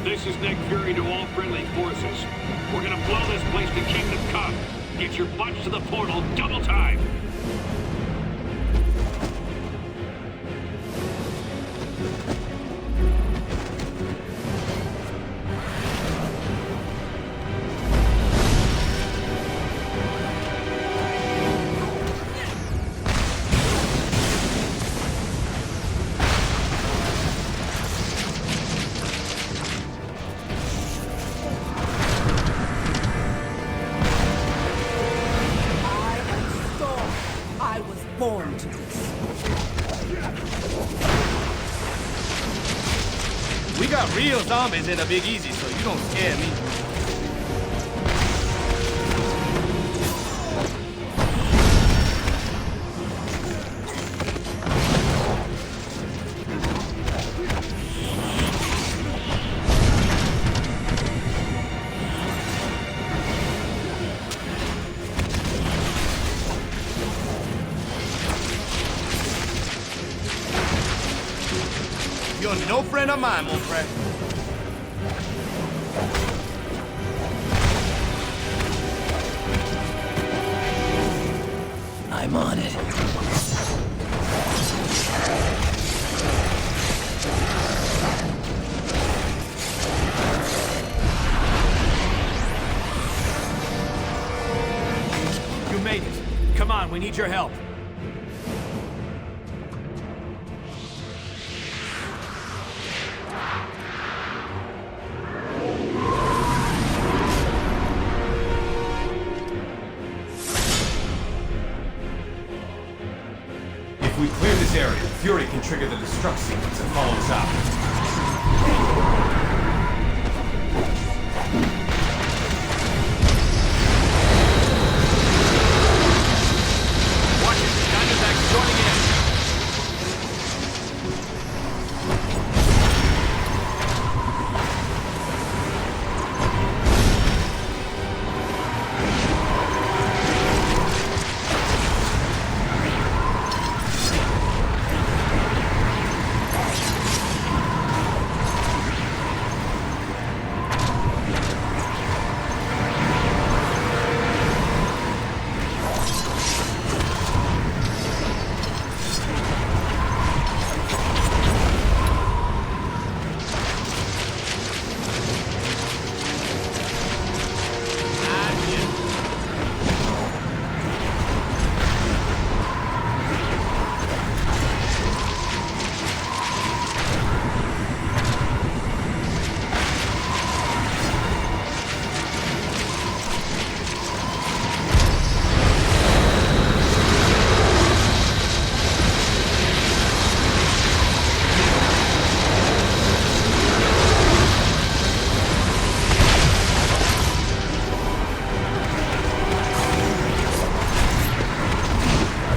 This is Nick Fury to all friendly forces. We're gonna blow this place to Kingdom Come. Get your butts to the portal, double time! Born to this. We got real zombies in a Big Easy, so you don't scare me. You're no friend of mine, mon frère. I'm on it. You made it. Come on, we need your help. If we clear this area, Fury can trigger the destruct sequence and follow us out. Watch it, Diamondback's joining in.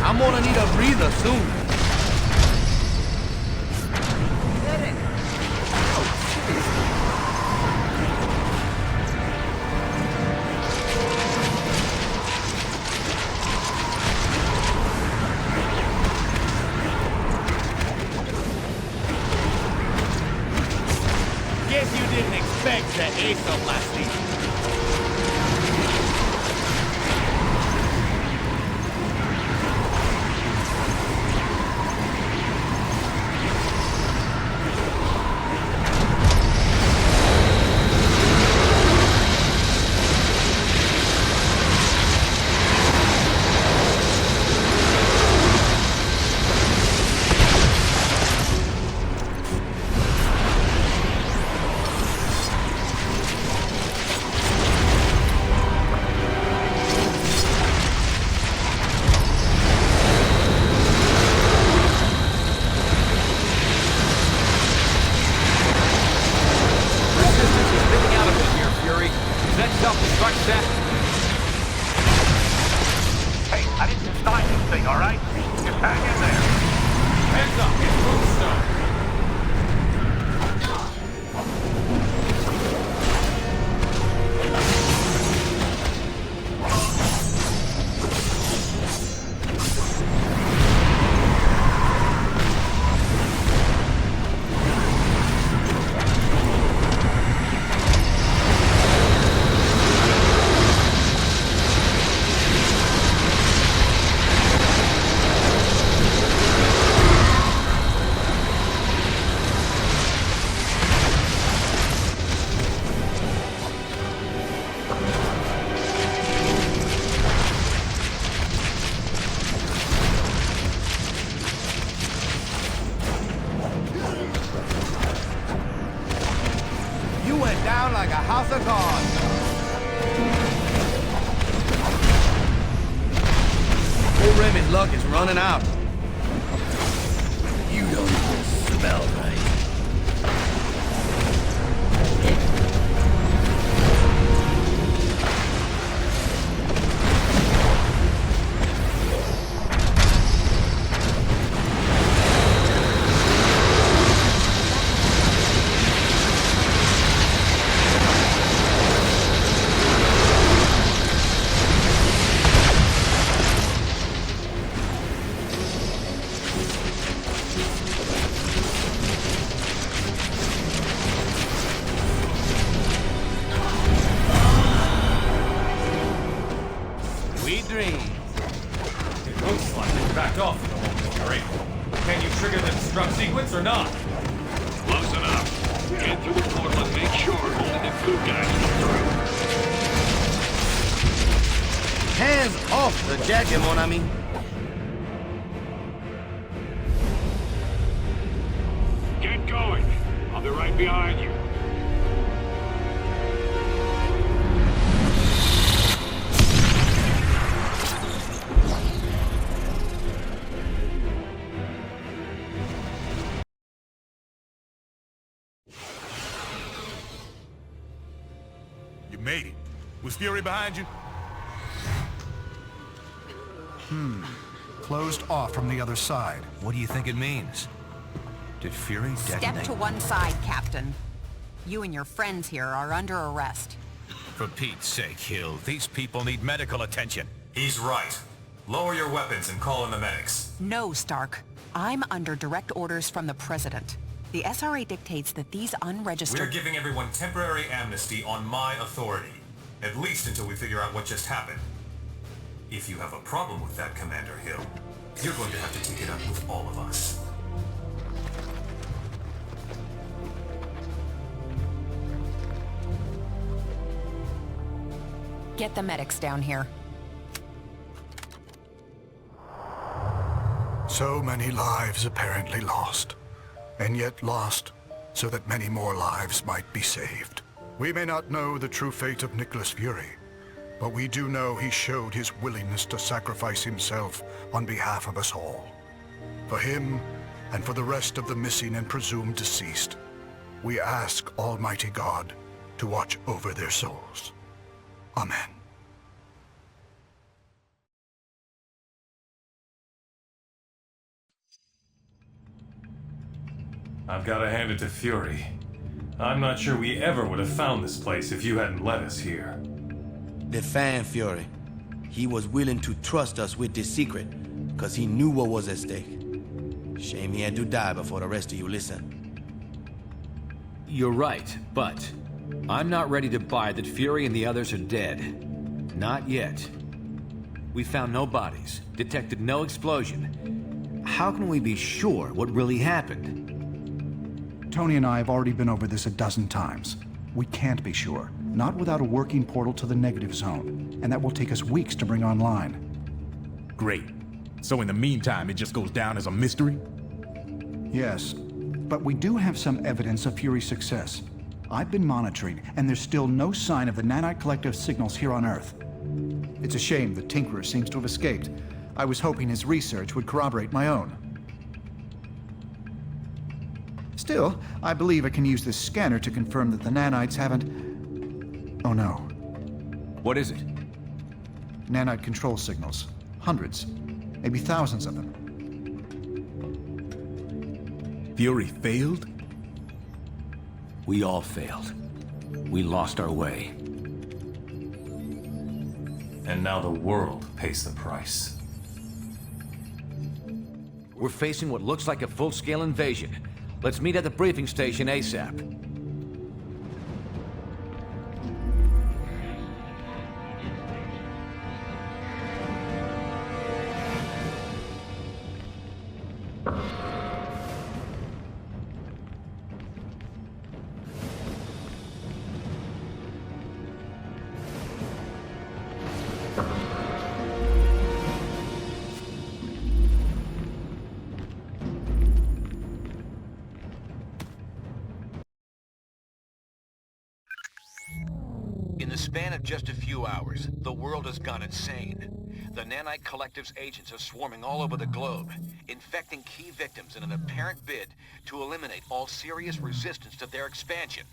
I'm gonna need a breather soon. say-so last season. Like a house of cards. Old Remy's luck is running out. You don't even smell right. It looks like they backed off for the moment, Fury. Can you trigger the destruct sequence or not? Close enough. Get through the portal and make sure only the good guys come through. Hands off the jacket, mon ami. Get going. I'll be right behind you. You made it. Was Fury behind you? Closed off from the other side. What do you think it means? Did Fury detonate? Step to one side, Captain. You and your friends here are under arrest. For Pete's sake, Hill, these people need medical attention. He's right. Lower your weapons and call in the medics. No, Stark. I'm under direct orders from the President. The SRA dictates that these unregistered... We're giving everyone temporary amnesty on my authority. At least until we figure out what just happened. If you have a problem with that, Commander Hill, you're going to have to take it up with all of us. Get the medics down here. So many lives apparently lost. And yet lost so that many more lives might be saved. We may not know the true fate of Nicholas Fury, but we do know he showed his willingness to sacrifice himself on behalf of us all. For him, and for the rest of the missing and presumed deceased, we ask Almighty God to watch over their souls. Amen. I've got to hand it to Fury. I'm not sure we ever would have found this place if you hadn't led us here. Defend Fury. He was willing to trust us with this secret, because he knew what was at stake. Shame he had to die before the rest of you listened. You're right, but I'm not ready to buy that Fury and the others are dead. Not yet. We found no bodies, detected no explosion. How can we be sure what really happened? Tony and I have already been over this a dozen times. We can't be sure. Not without a working portal to the negative zone. And that will take us weeks to bring online. Great. So in the meantime, it just goes down as a mystery? Yes. But we do have some evidence of Fury's success. I've been monitoring, and there's still no sign of the Nanite Collective signals here on Earth. It's a shame the Tinkerer seems to have escaped. I was hoping his research would corroborate my own. Still, I believe I can use this scanner to confirm that the nanites haven't... Oh no. What is it? Nanite control signals. Hundreds. Maybe thousands of them. Fury failed? We all failed. We lost our way. And now the world pays the price. We're facing what looks like a full-scale invasion. Let's meet at the briefing station ASAP. In the span of just a few hours, the world has gone insane. The Nanite Collective's agents are swarming all over the globe, infecting key victims in an apparent bid to eliminate all serious resistance to their expansion.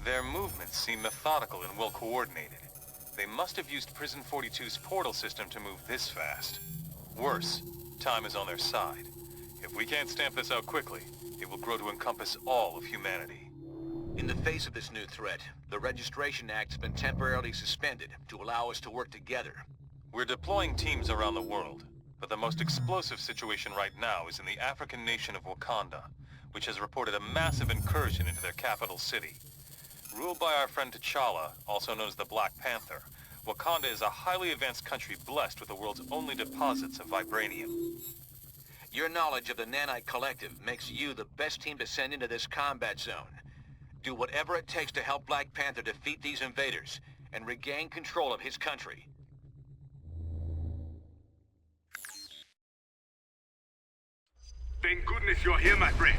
Their movements seem methodical and well coordinated. They must have used Prison 42's portal system to move this fast. Worse, time is on their side. If we can't stamp this out quickly, it will grow to encompass all of humanity. In the face of this new threat, the Registration Act has been temporarily suspended to allow us to work together. We're deploying teams around the world, but the most explosive situation right now is in the African nation of Wakanda, which has reported a massive incursion into their capital city. Ruled by our friend T'Challa, also known as the Black Panther, Wakanda is a highly advanced country blessed with the world's only deposits of vibranium. Your knowledge of the Nanite Collective makes you the best team to send into this combat zone. Do whatever it takes to help Black Panther defeat these invaders and regain control of his country. Thank goodness you're here, my friends.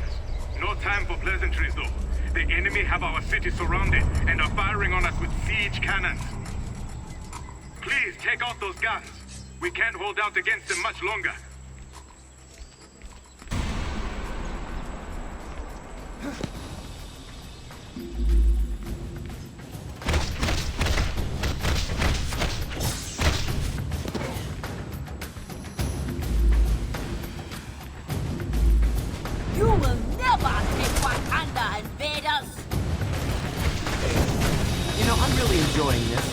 No time for pleasantries, though. The enemy have our city surrounded and are firing on us with siege cannons. Please take out those guns. We can't hold out against them much longer. You will never take Wakanda and invade us! You know, I'm really enjoying this.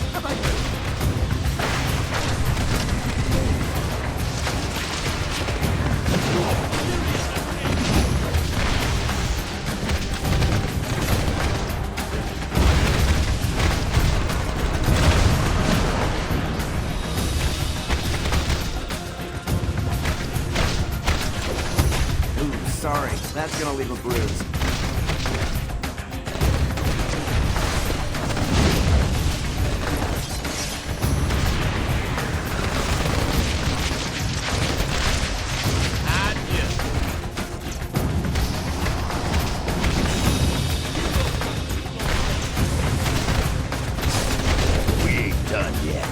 Sorry, that's gonna leave a bruise. We ain't done yet.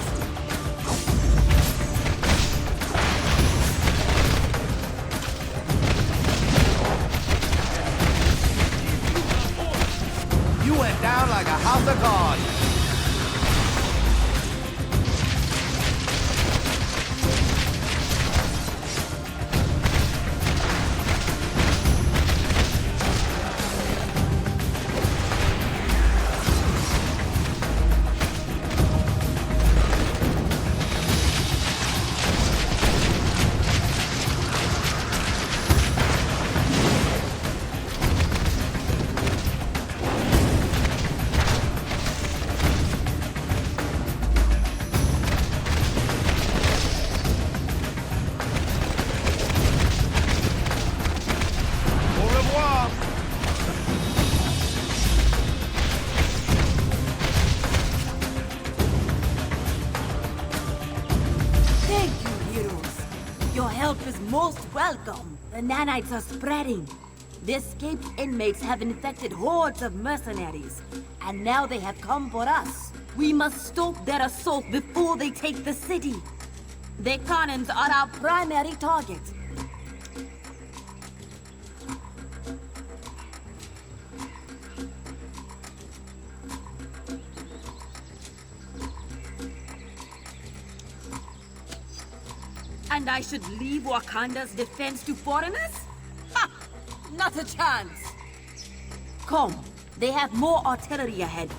Your help is most welcome. The nanites are spreading. The escaped inmates have infected hordes of mercenaries, and now they have come for us. We must stop their assault before they take the city. The cannons are our primary target. And I should leave Wakanda's defense to foreigners? Ha! Not a chance! Come, they have more artillery ahead.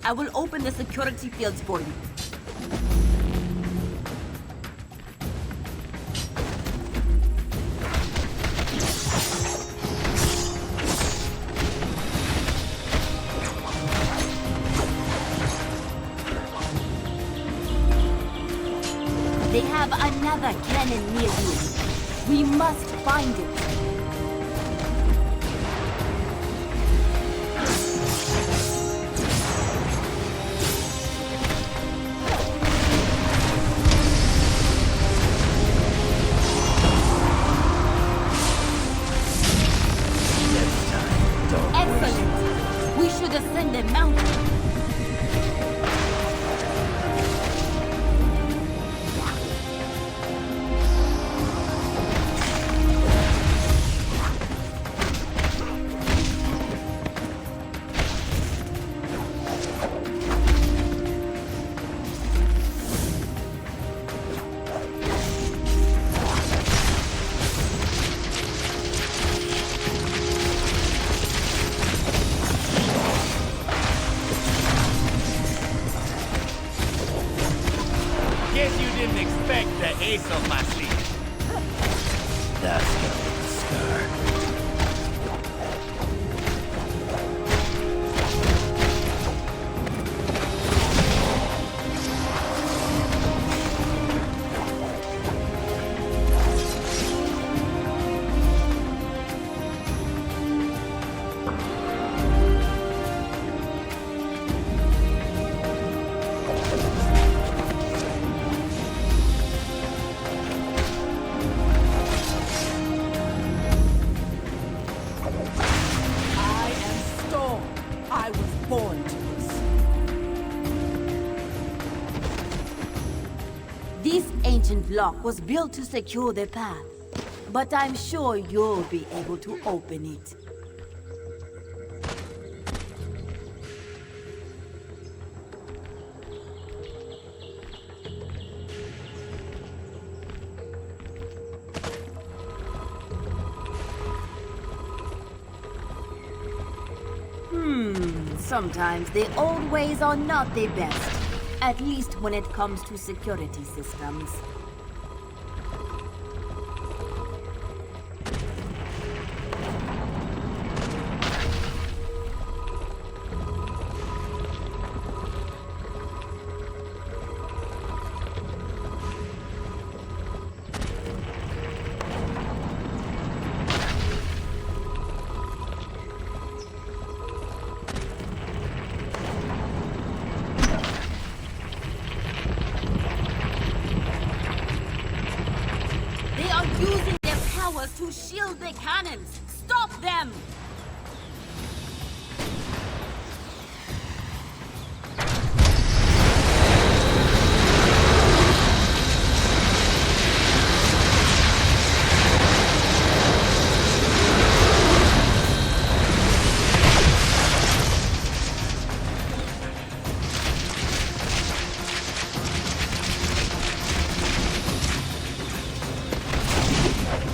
I will open the security fields for you. They have another cannon near you. We must find it. Excellent. We should ascend the mountain. Guess you didn't expect the ace of my sleeve. That's gonna be the scar. I am Storm. I was born to this. This ancient lock was built to secure the path, but I'm sure you'll be able to open it. Sometimes the old ways are not the best, at least when it comes to security systems. They are using their powers to shield the cannons! Stop them!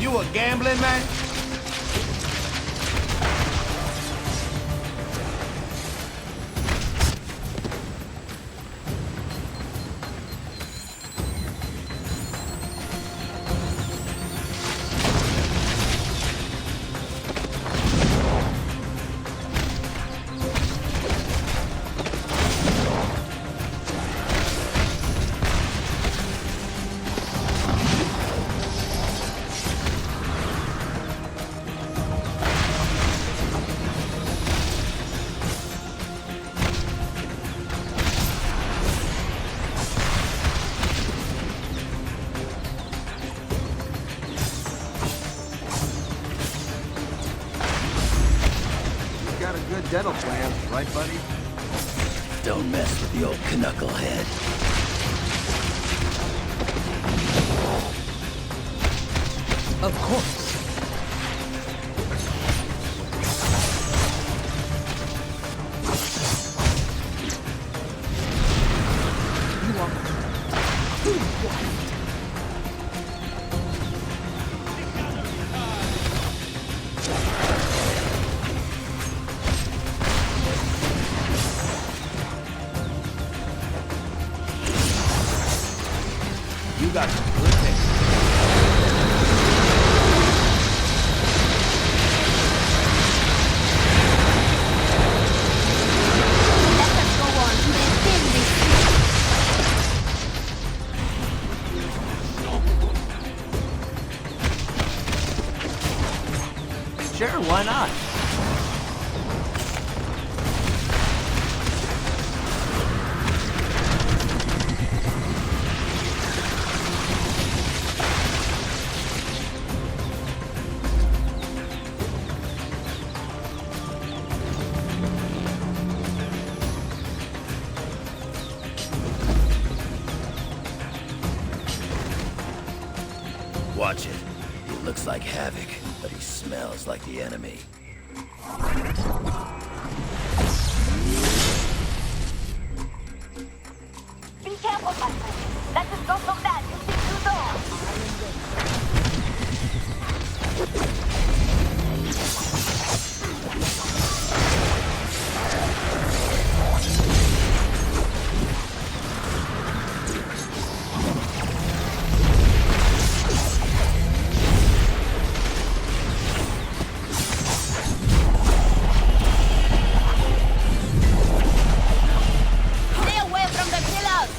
You a gambling man? dental plan, right, buddy? Don't mess with the old knucklehead. Of course. You are too quiet. You got some good taste. Sure, why not? Watch it. He looks like Havoc, but he smells like the enemy. Be careful, my friend. That is not so bad. You think you know. Stay away from the pillars!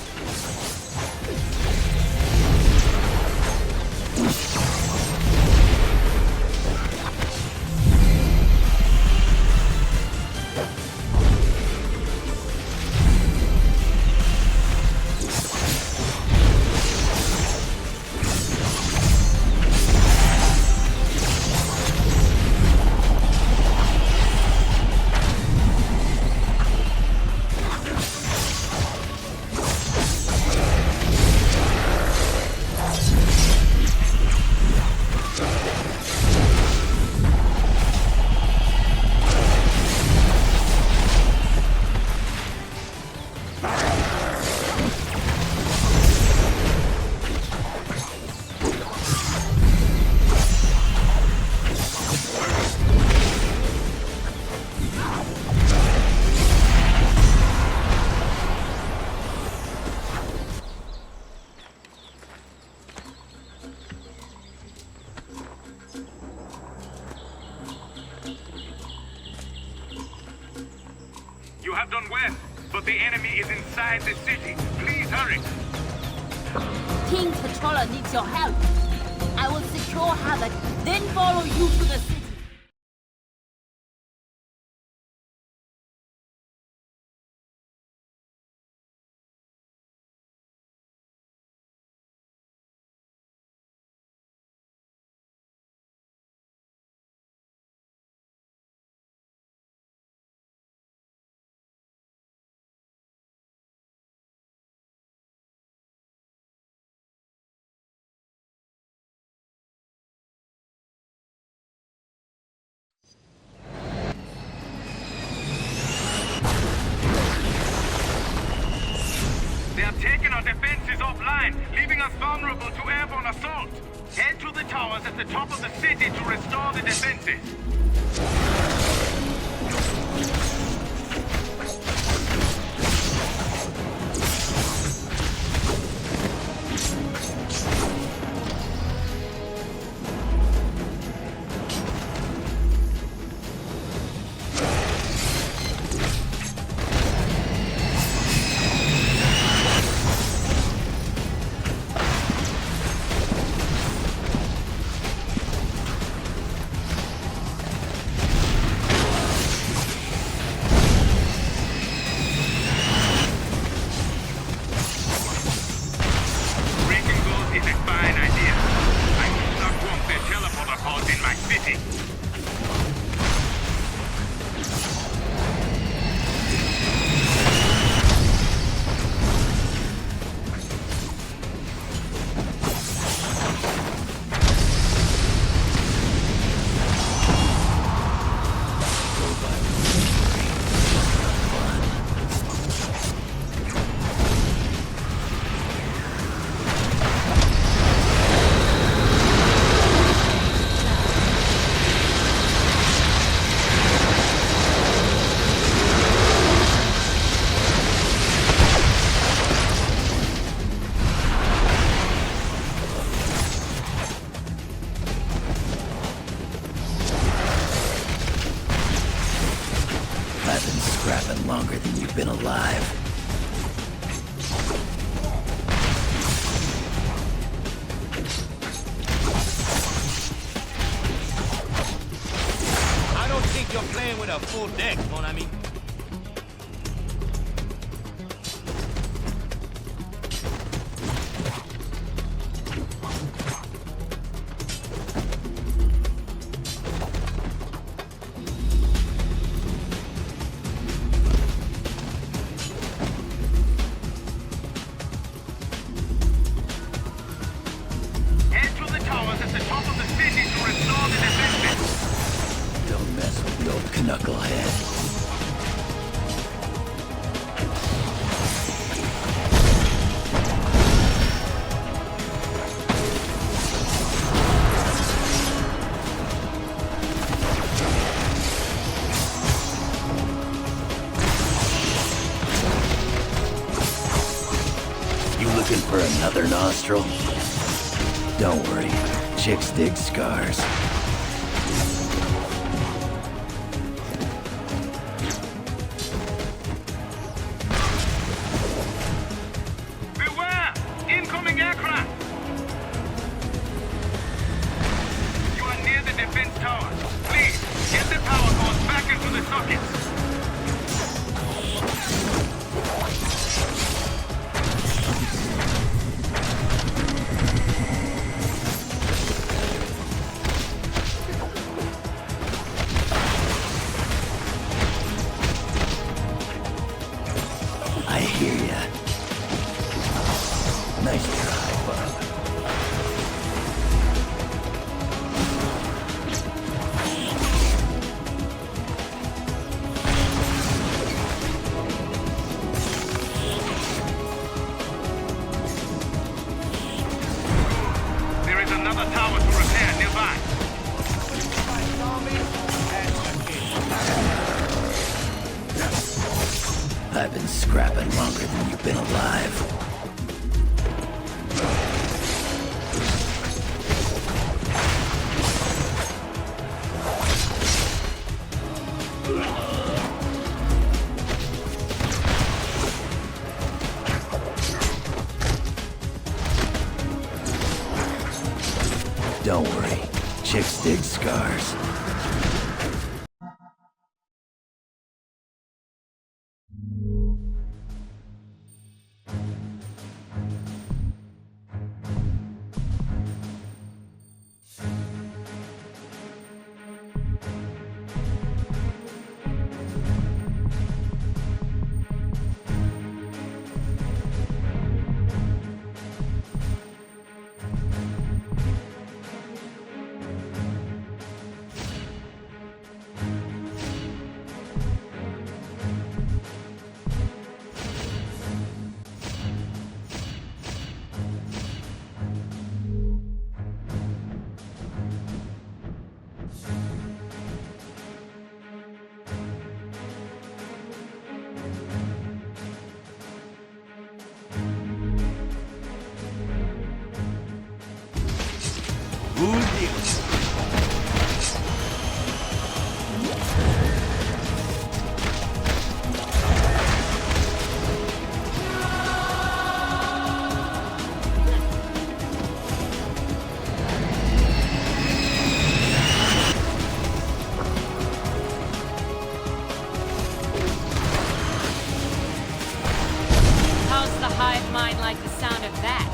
You have done well, but the enemy is inside the city. Please hurry. King T'Challa needs your help. I will secure Havoc, then follow you to the city. They have taken our defenses offline, leaving us vulnerable to airborne assault. Head to the towers at the top of the city to restore the defenses. a full deck, mon ami. Don't mess with the old knucklehead. You looking for another nostril? Don't worry, chicks dig scars. Beware! Incoming aircraft! You are near the defense tower. Please, get the power cords back into the sockets. I hear ya. Nice try, bub. There is another tower to repair nearby. I've been scrapping longer than you've been alive. Don't worry, chicks dig scars. How's the hive mind like the sound of that?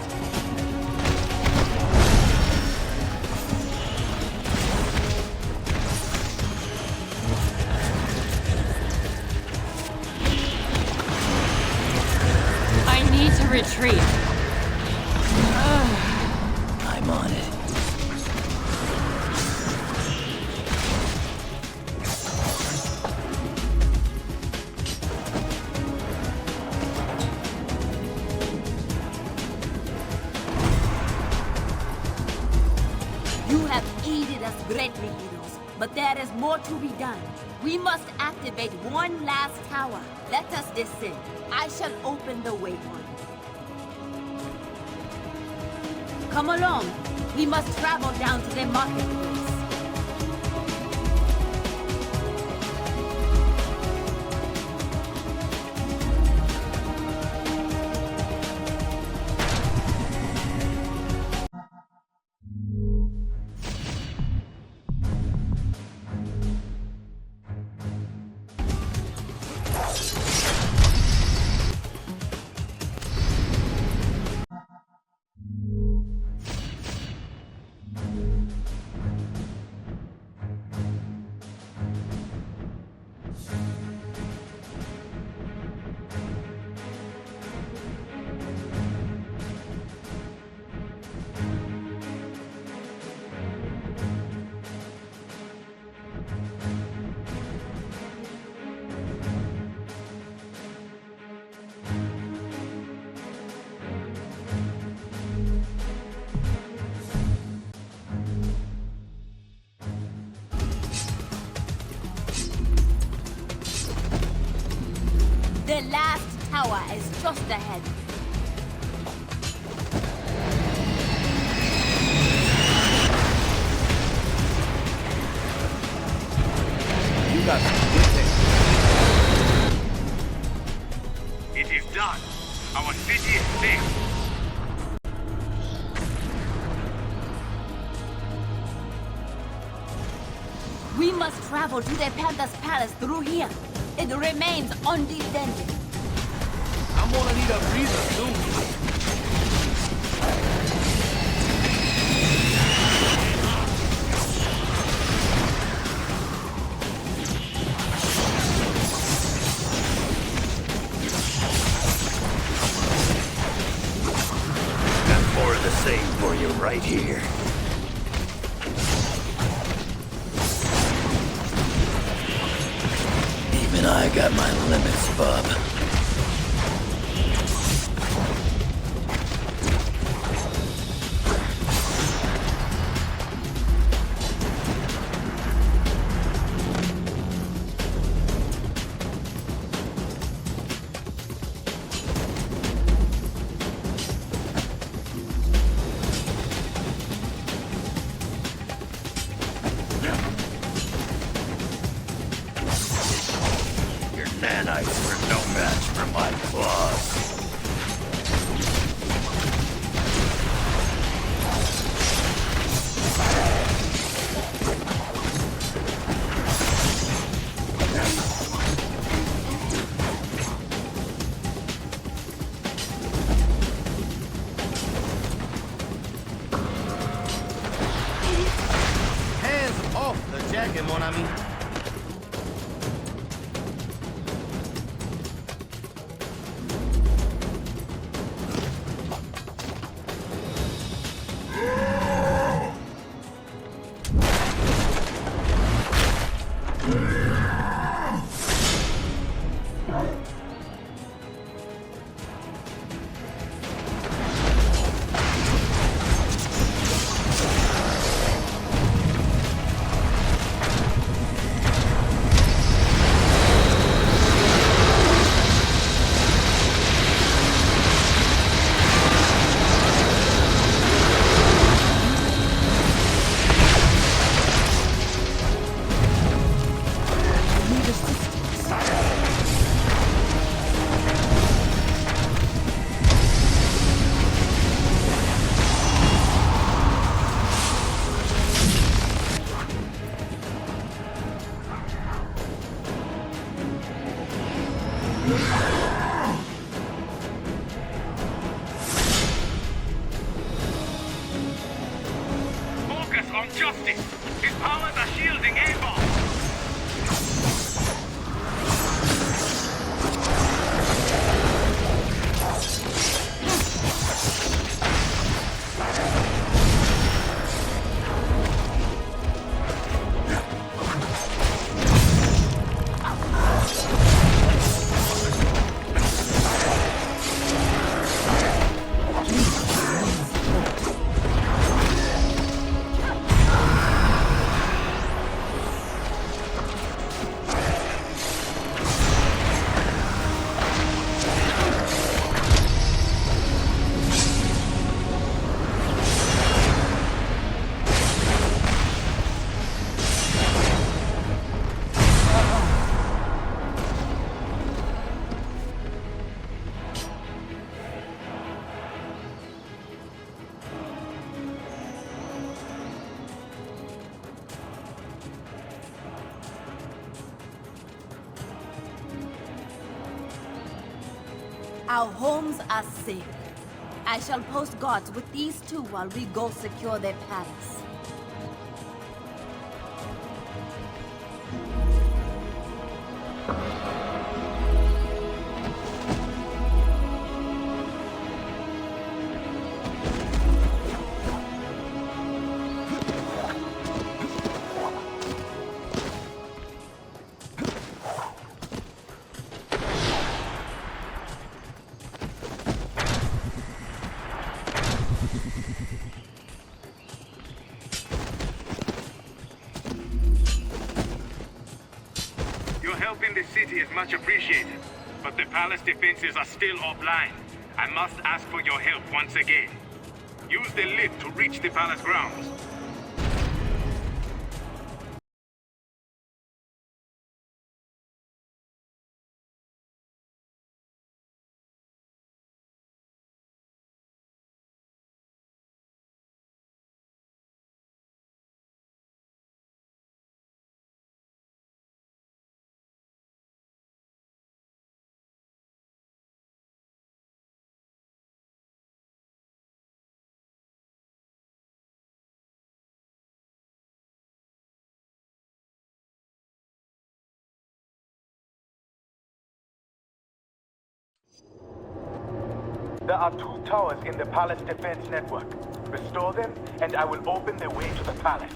I need to retreat. I'm on it. You have aided us greatly, heroes, but there is more to be done. We must activate one last tower. Let us descend. I shall open the way one. Come along. We must travel down to the marketplace. tower is just ahead. You got some good things. It is done. Our city is safe. We must travel to the Panther's Palace through here. It remains undefended. I'm gonna need a breather soon. Got more of the same for you right here. Even I got my limits, bub. Nanites were no match for my claws. Hands off the jacket, mon ami. Focus on justice. His powers are shielding Avon. Our homes are safe. I shall post guards with these two while we go secure their palace. Your help in this city is much appreciated. but the palace defenses are still offline. I must ask for your help once again. Use the lift to reach the palace grounds. There are 2 towers in the palace defense network. Restore them, and I will open the way to the palace.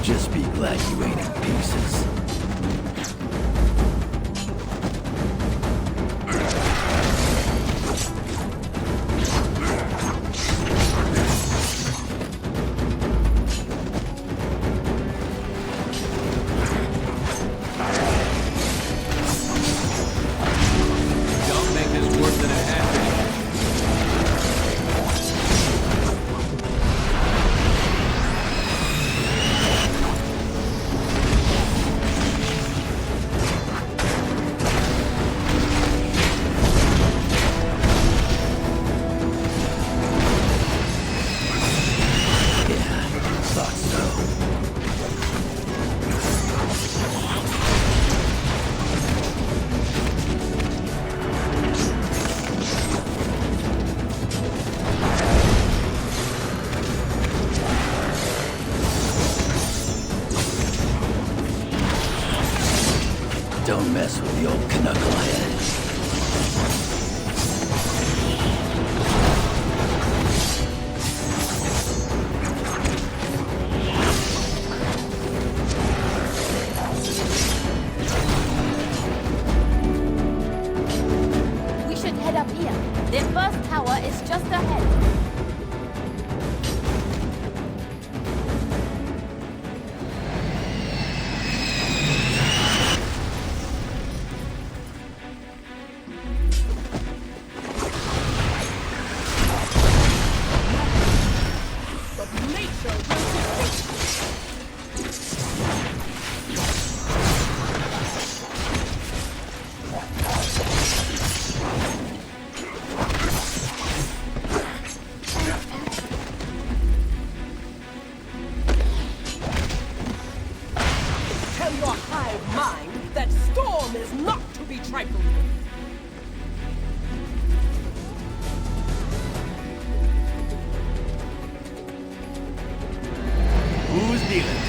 Just be glad you ain't in pieces. Don't mess with the old knucklehead. We should head up here. The first tower is just ahead. Tell your hive mind that Storm is not to be trifled with. Who's dealing?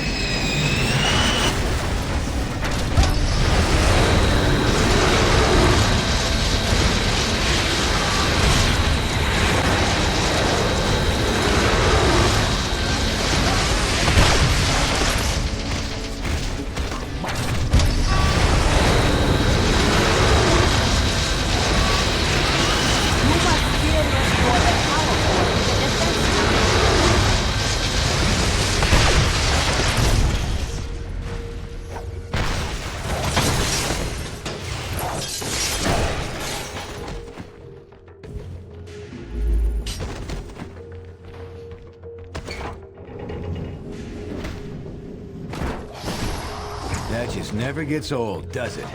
That just never gets old, does it?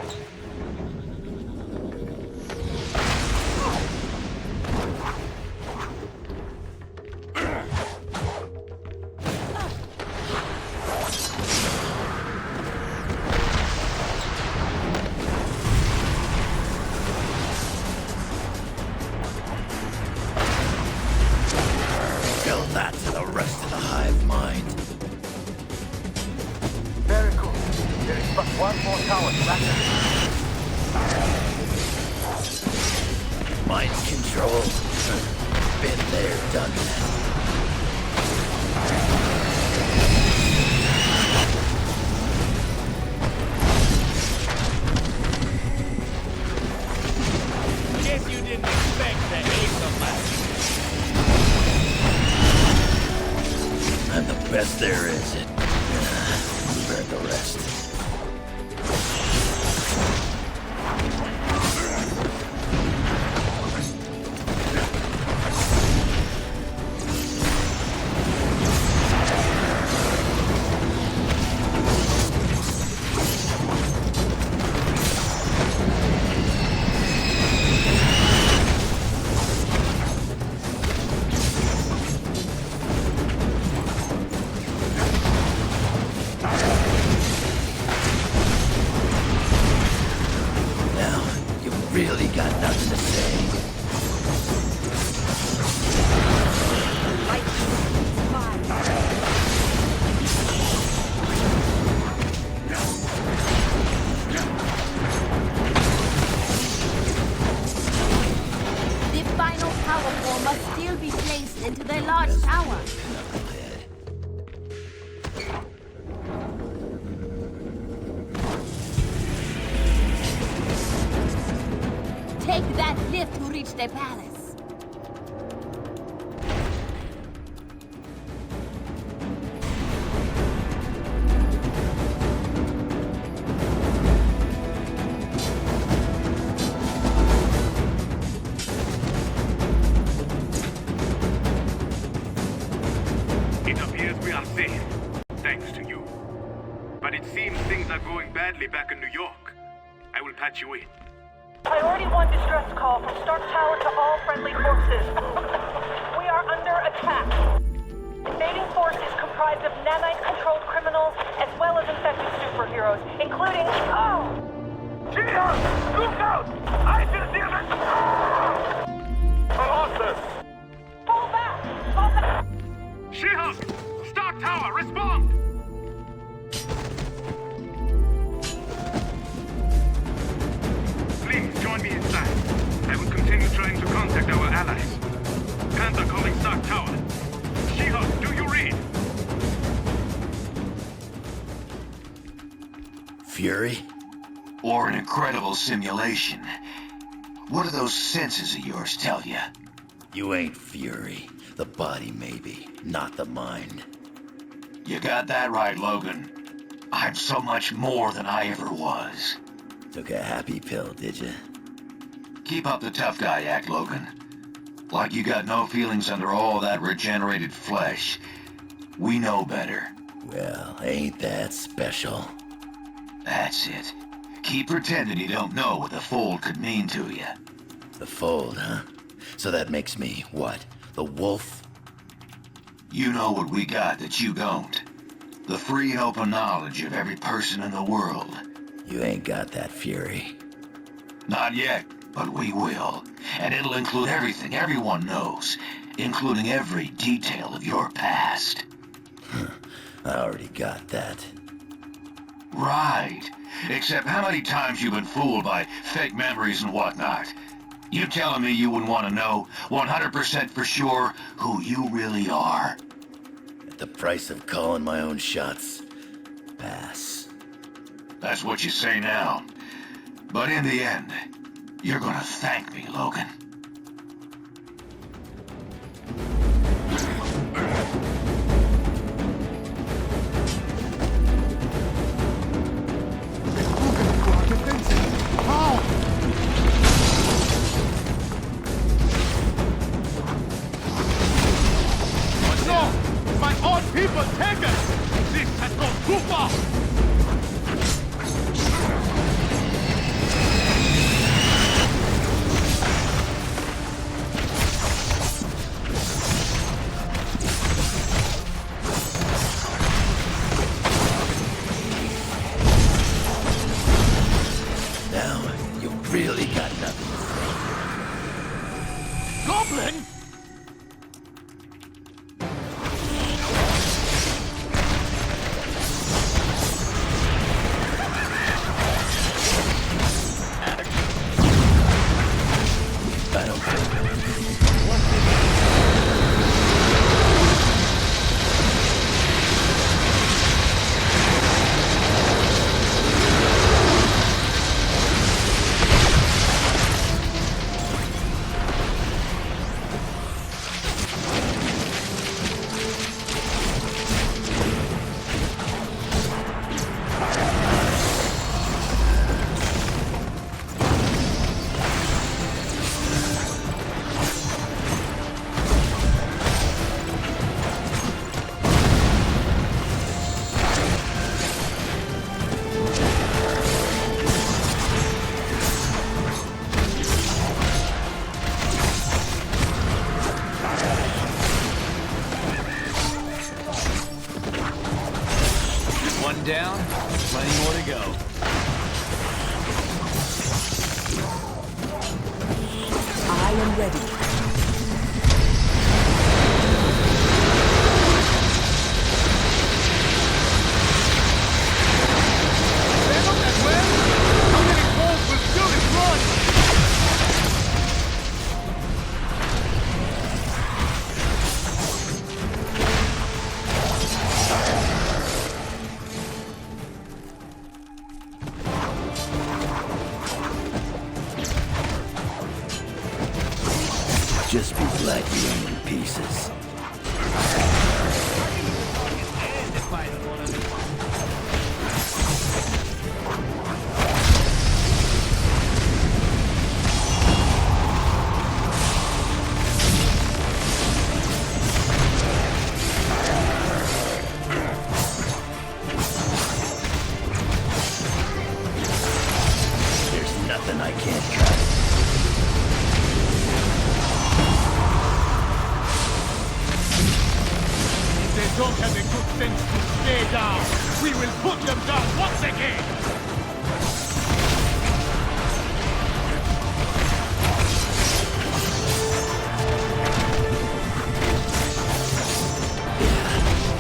Tell that to the rest of the hive mind. Very cool. There is but one more tower to activate. Mind control. Been there, done that. Guess you didn't expect the ace of my... got nothing to say. The final power core must still be placed into the large tower. Take that lift to reach the palace. It appears we are safe, thanks to you. But it seems things are going badly back in New York. I will patch you in. Priority 1 distress call from Stark Tower to all friendly forces. We are under attack. Invading force is comprised of nanite-controlled criminals as well as infected superheroes, including... Oh! She-Hulk! Look out! I see the Colossus! Fall back! Fall back! She-Hulk! Stark Tower, respond! Please join me inside. I will continue trying to contact our allies. Panther calling Stark Tower. She-Hulk, do you read? Fury? Or an incredible simulation. What do those senses of yours tell you? You ain't Fury. The body, maybe, not the mind. You got that right, Logan. I'm so much more than I ever was. Took a happy pill, did you? Keep up the tough guy act, Logan. Like you got no feelings under all that regenerated flesh. We know better. Well, ain't that special? That's it. Keep pretending you don't know what the Fold could mean to you. The Fold, huh? So that makes me, what, the Wolf? You know what we got that you don't. The free and open knowledge of every person in the world. You ain't got that, Fury. Not yet, but we will. And it'll include everything everyone knows, including every detail of your past. I already got that. Right. Except how many times you've been fooled by fake memories and whatnot? You telling me you wouldn't want to know 100% for sure who you really are? At the price of calling my own shots, pass. That's what you say now. But in the end, you're gonna thank me, Logan. My own people take us! This has gone too far! Now, you really got nothing to say. Goblin! I don't care. pieces. There's nothing I can't cut. They don't have the good sense to stay down. We will put them down once again.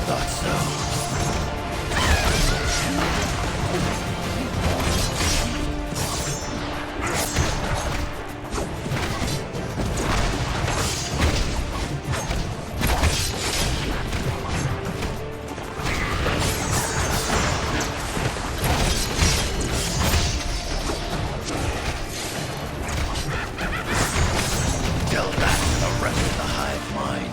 Thought so. Tell that to the rest of the hive mind.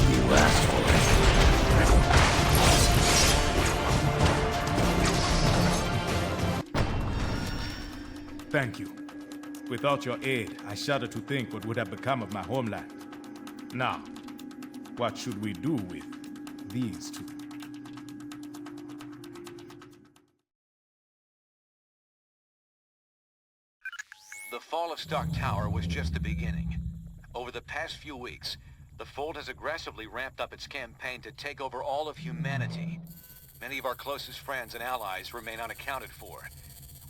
You asked for Thank you. Without your aid, I shudder to think what would have become of my homeland. Now, what should we do with these two? The fall of Stark Tower was just the beginning. Over the past few weeks, the Fold has aggressively ramped up its campaign to take over all of humanity. Many of our closest friends and allies remain unaccounted for.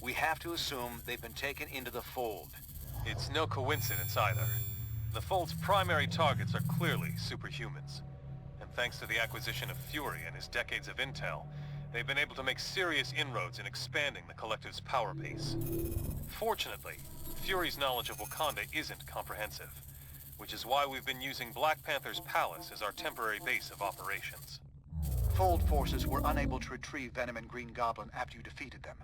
We have to assume they've been taken into the Fold. It's no coincidence either. The Fold's primary targets are clearly superhumans. And thanks to the acquisition of Fury and his decades of intel, they've been able to make serious inroads in expanding the Collective's power base. Fortunately, Fury's knowledge of Wakanda isn't comprehensive, which is why we've been using Black Panther's palace as our temporary base of operations. Fold forces were unable to retrieve Venom and Green Goblin after you defeated them.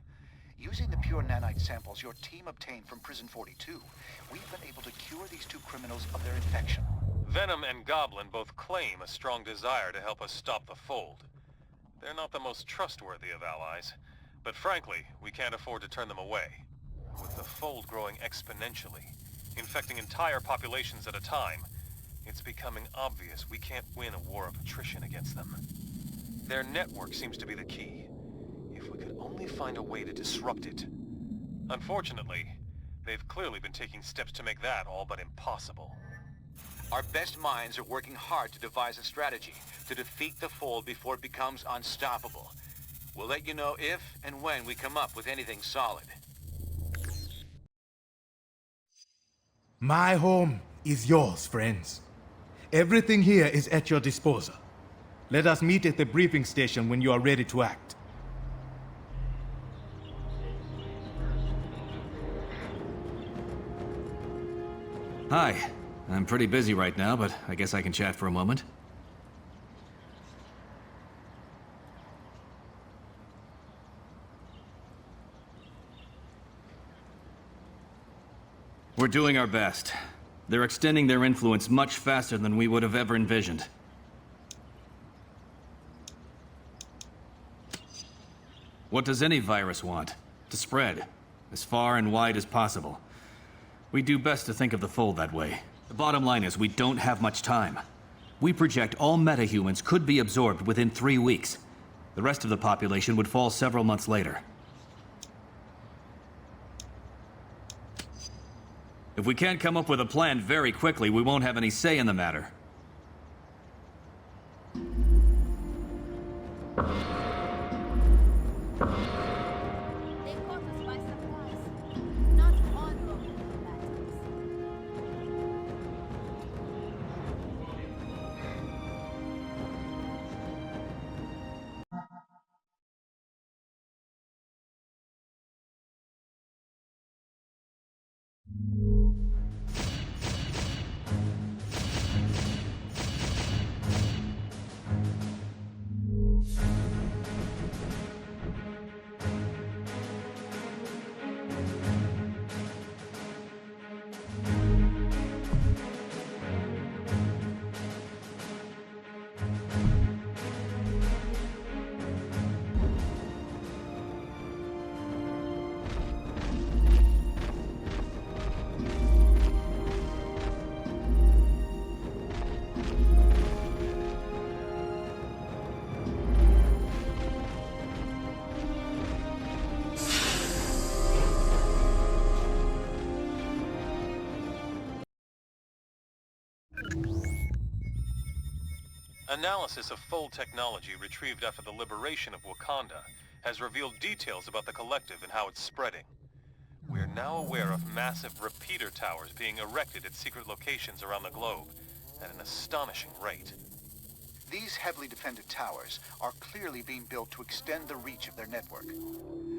Using the pure nanite samples your team obtained from Prison 42, we've been able to cure these two criminals of their infection. Venom and Goblin both claim a strong desire to help us stop the Fold. They're not the most trustworthy of allies, but frankly, we can't afford to turn them away. With the Fold growing exponentially, infecting entire populations at a time, it's becoming obvious we can't win a war of attrition against them. Their network seems to be the key. If we could only find a way to disrupt it. Unfortunately, they've clearly been taking steps to make that all but impossible. Our best minds are working hard to devise a strategy to defeat the Fold before it becomes unstoppable. We'll let you know if and when we come up with anything solid. My home is yours, friends. Everything here is at your disposal. Let us meet at the briefing station when you are ready to act. Hi. I'm pretty busy right now, but I guess I can chat for a moment. We're doing our best. They're extending their influence much faster than we would have ever envisioned. What does any virus want? To spread, as far and wide as possible. We do best to think of the Fold that way. The bottom line is we don't have much time. We project all metahumans could be absorbed within 3 weeks. The rest of the population would fall several months later. If we can't come up with a plan very quickly, we won't have any say in the matter. Analysis of Fold technology retrieved after the liberation of Wakanda has revealed details about the Collective and how it's spreading. We are now aware of massive repeater towers being erected at secret locations around the globe at an astonishing rate. These heavily defended towers are clearly being built to extend the reach of their network.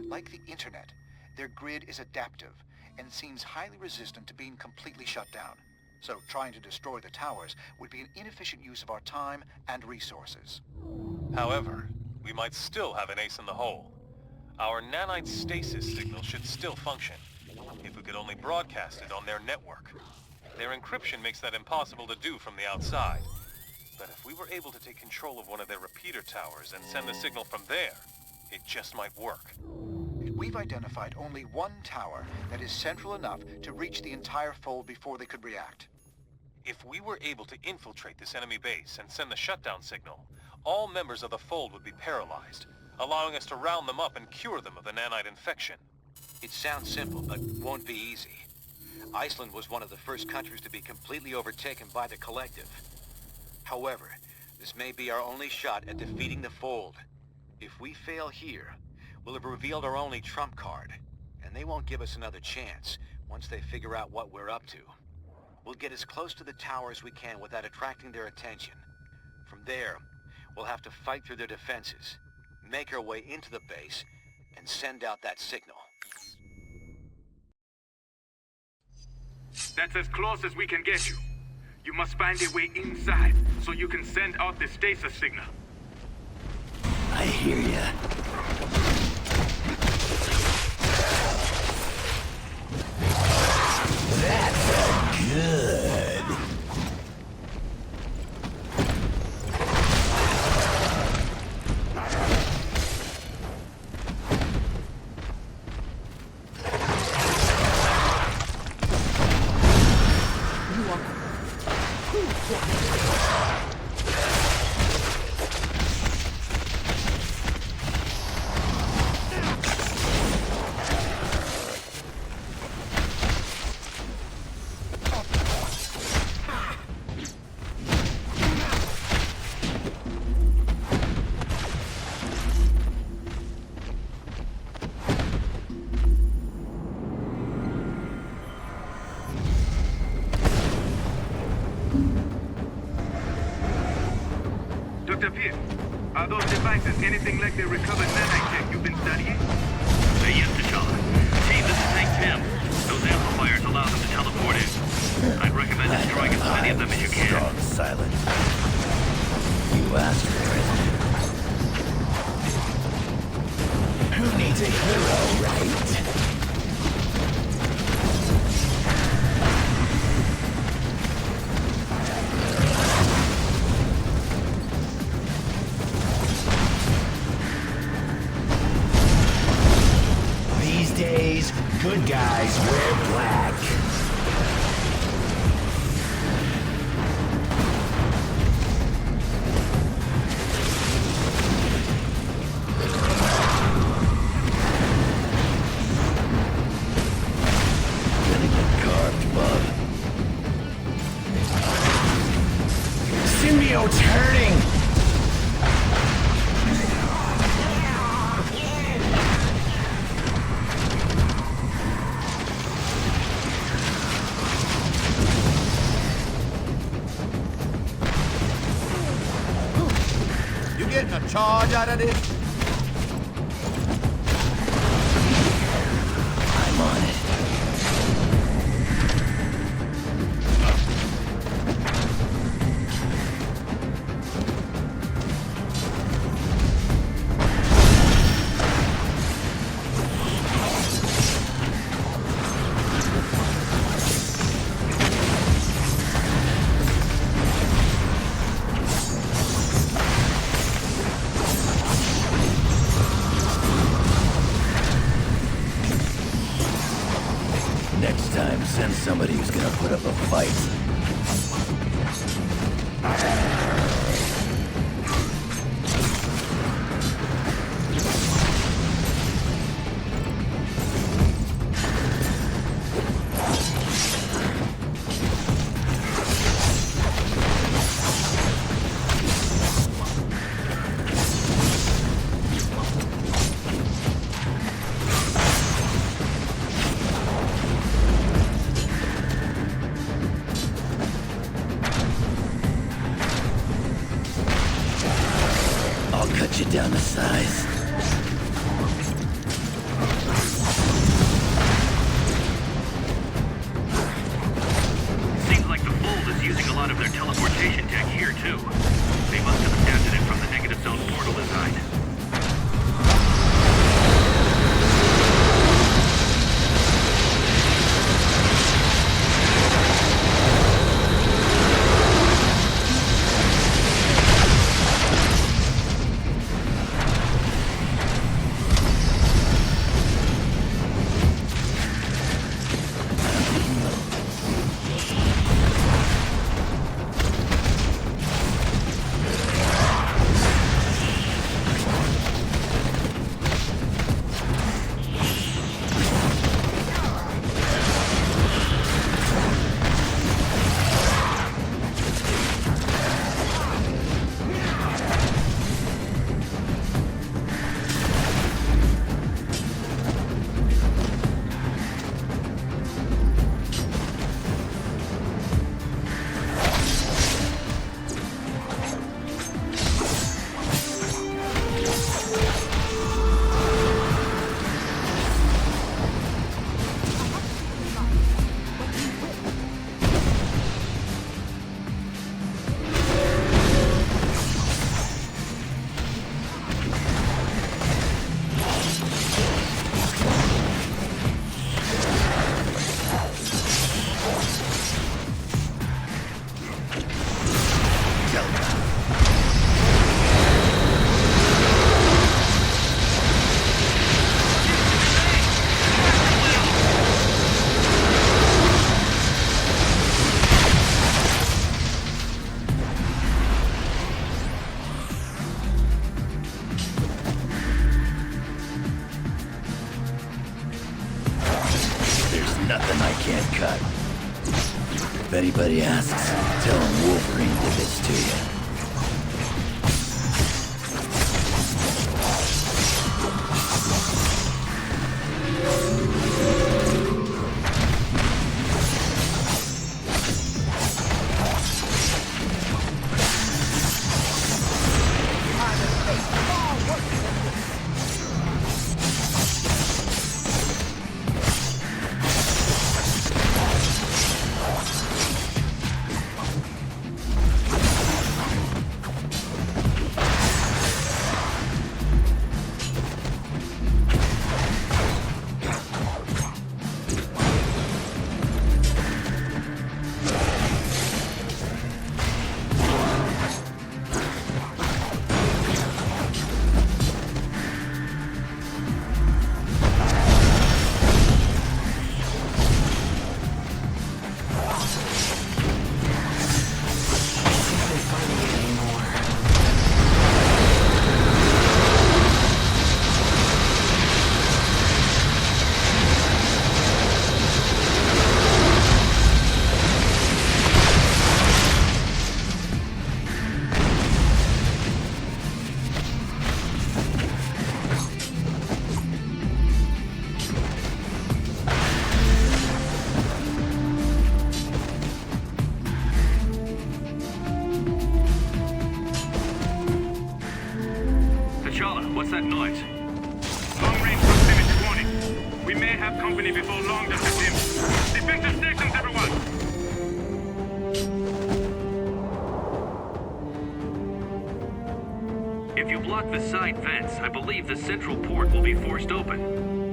Like the internet, their grid is adaptive and seems highly resistant to being completely shut down. So trying to destroy the towers would be an inefficient use of our time and resources. However, we might still have an ace in the hole. Our nanite stasis signal should still function, if we could only broadcast it on their network. Their encryption makes that impossible to do from the outside. But if we were able to take control of one of their repeater towers and send the signal from there, it just might work. We've identified only one tower that is central enough to reach the entire Fold before they could react. If we were able to infiltrate this enemy base and send the shutdown signal, all members of the Fold would be paralyzed, allowing us to round them up and cure them of the nanite infection. It sounds simple, but won't be easy. Iceland was one of the first countries to be completely overtaken by the Collective. However, this may be our only shot at defeating the Fold. If we fail here, we'll have revealed our only trump card, and they won't give us another chance once they figure out what we're up to. We'll get as close to the tower as we can without attracting their attention. From there, we'll have to fight through their defenses, make our way into the base, and send out that signal. That's as close as we can get you. You must find a way inside so you can send out the stasis signal. I hear ya. That felt good. Dr. Pierce, are those devices anything like the recovered nanite tech you've been studying? Yes, T'Challa. Team, this is Hank Pym. Those amplifiers allow them to teleport in. I'd recommend destroying as many of them as you can. Strong silence. You asked for it. Who needs a hero, right? Days, good guys wear black. Gonna get carved, bub. Symbiote's hurting! Getting a charge out of this? I'm on it. Send somebody who's gonna put up a fight. Cut you down to size. Seems like the Fold is using a lot of their teleportation tech here, too. They must have adapted it from the negative zone portal design. Nothing I can't cut. If anybody asks, tell them Wolverine did this to you. What's that noise? Long-range proximity warning. We may have company before long, Dr. Tim. Defensive stations, everyone! If you block the side vents, I believe the central port will be forced open.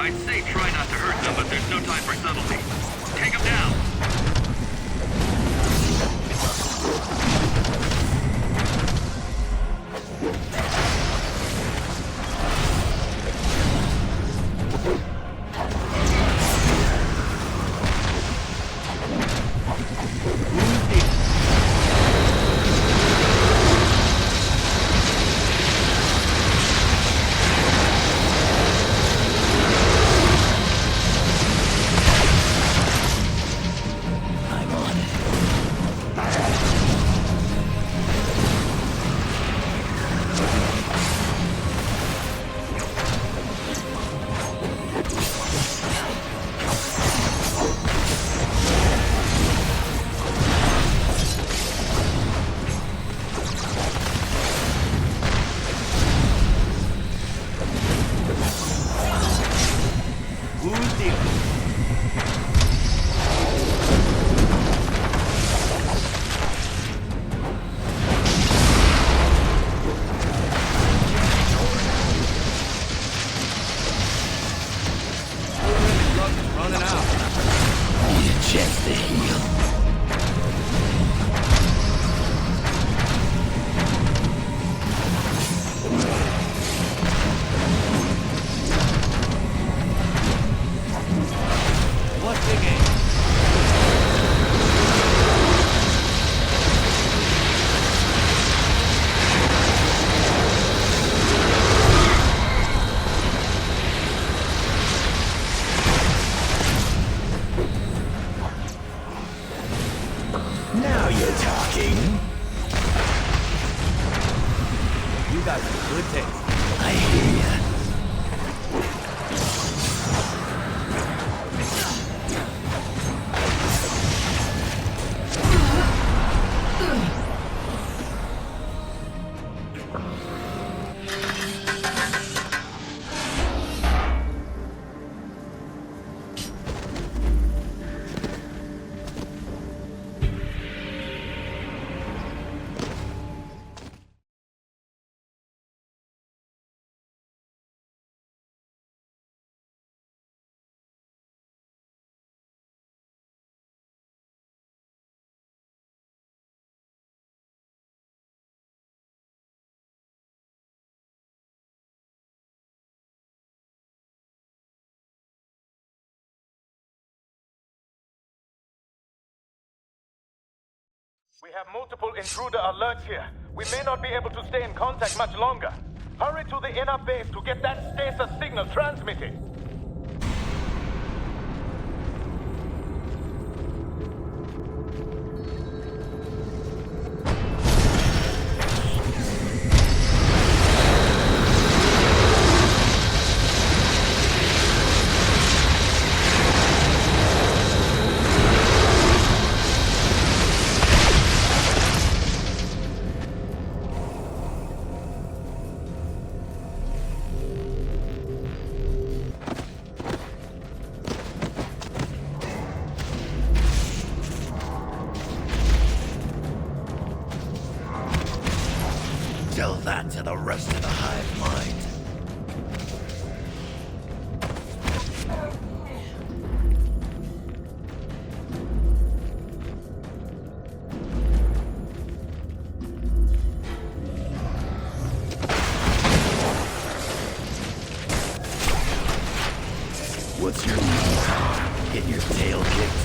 I'd say try not to hurt them, but there's no time for subtlety. Take them down! Now you're talking. You got some good taste. I hear ya. We have multiple intruder alerts here. We may not be able to stay in contact much longer. Hurry to the inner base to get that stasis signal transmitted. Tell that to the rest of the hive mind. What's your move? Get your tail kicked?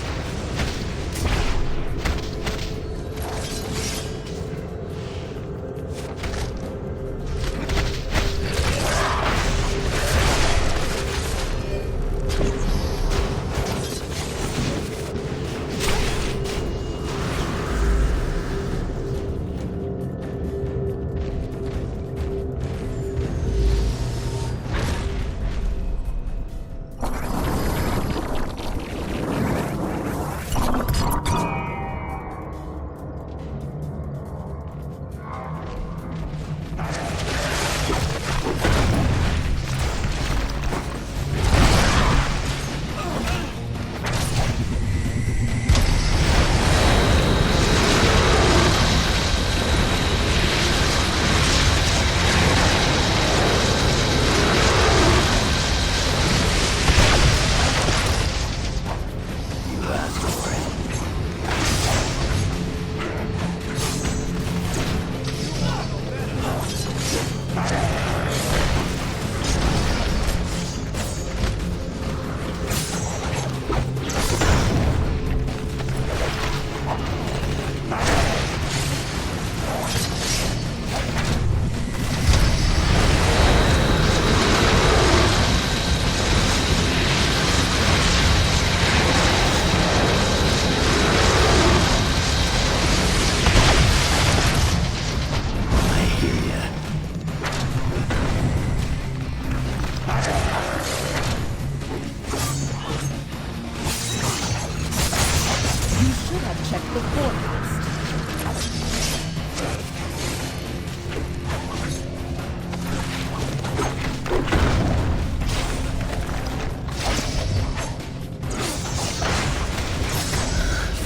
protect the fortress.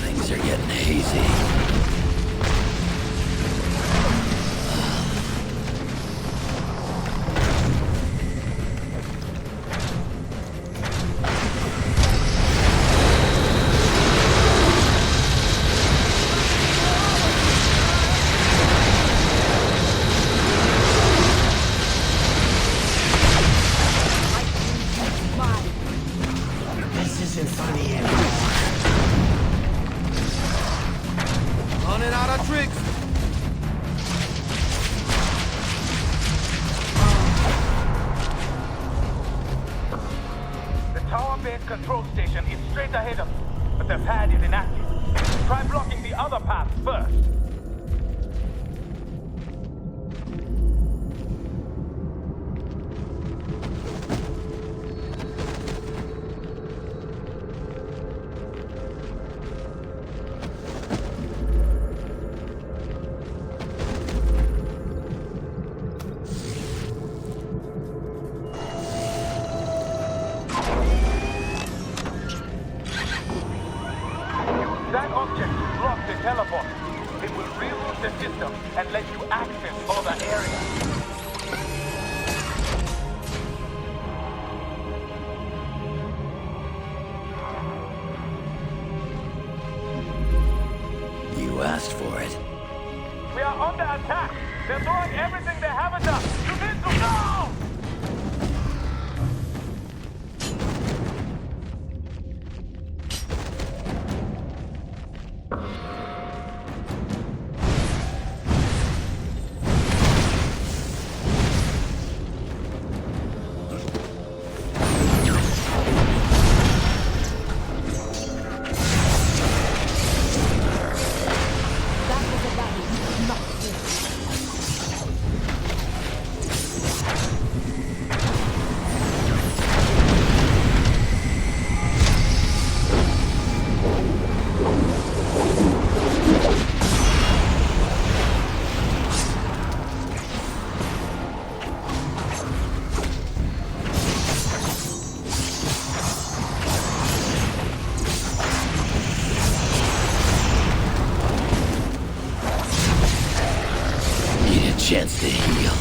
Things are getting hazy. Running out of tricks. The tower-based control station is straight ahead of you, but the pad is inactive. Try blocking the other path first. That object will block the teleport. It will reroute the system and let you access other areas. You asked for it. We are under attack. They're throwing everything they have at us. You need to go! Chance to heal.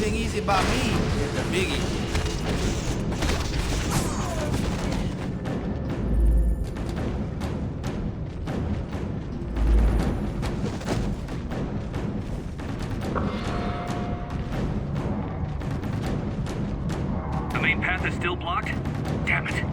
Easy by me, the biggie. The main path is still blocked? Damn it.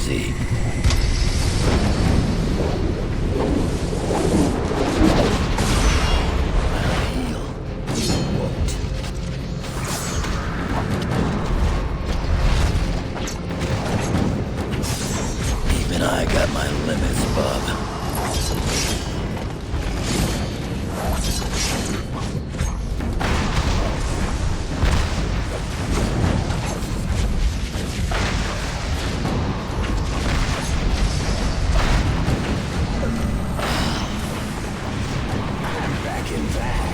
easy. I got my limits, bub. Back in back.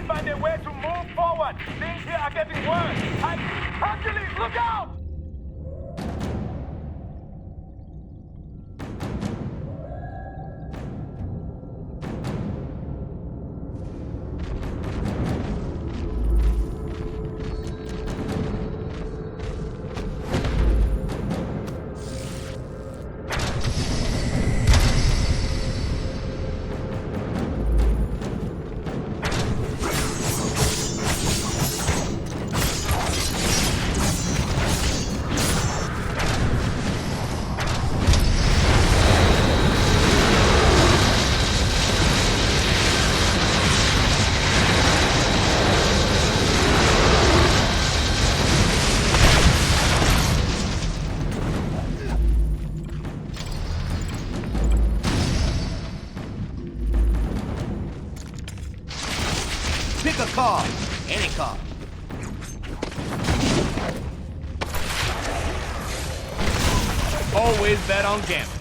Find a way to move forward. Things here are getting worse. Hercules, look out! Pick a car. Any car. Always bet on gambling.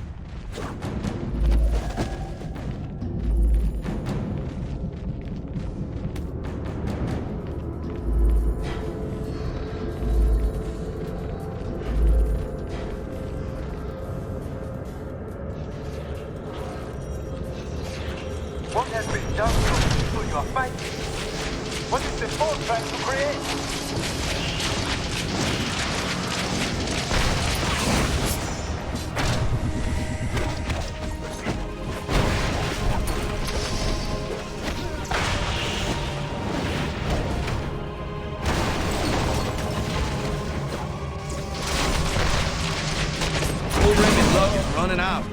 What has been done to the people you are fighting? What is the force trying to create? Full ring luck is running out.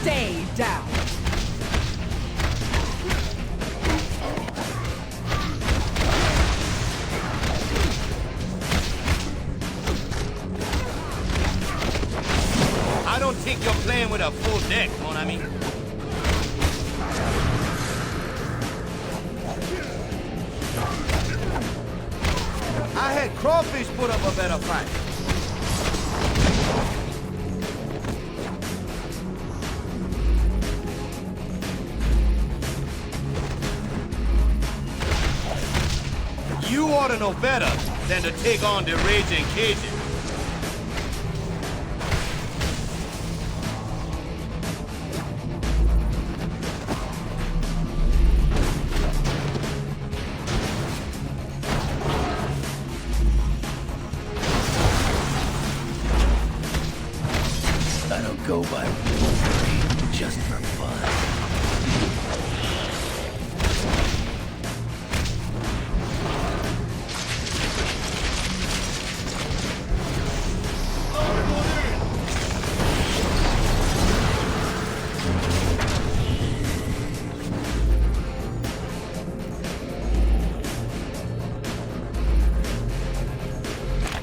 Stay down. I don't think you're playing with a full deck, mon ami. I had Crawfish put up a better fight. You ought to know better than to take on the Raging Cajun. I don't go by Wolverine just for fun.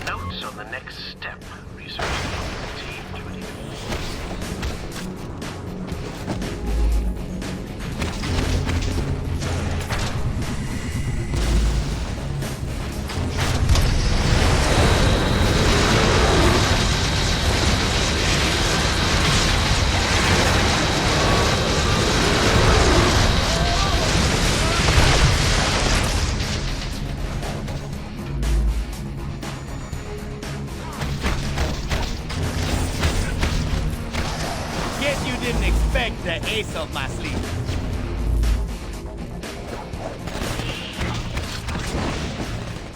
Notes on the next step. Research team duty. Guess you didn't expect the ace up my sleeve.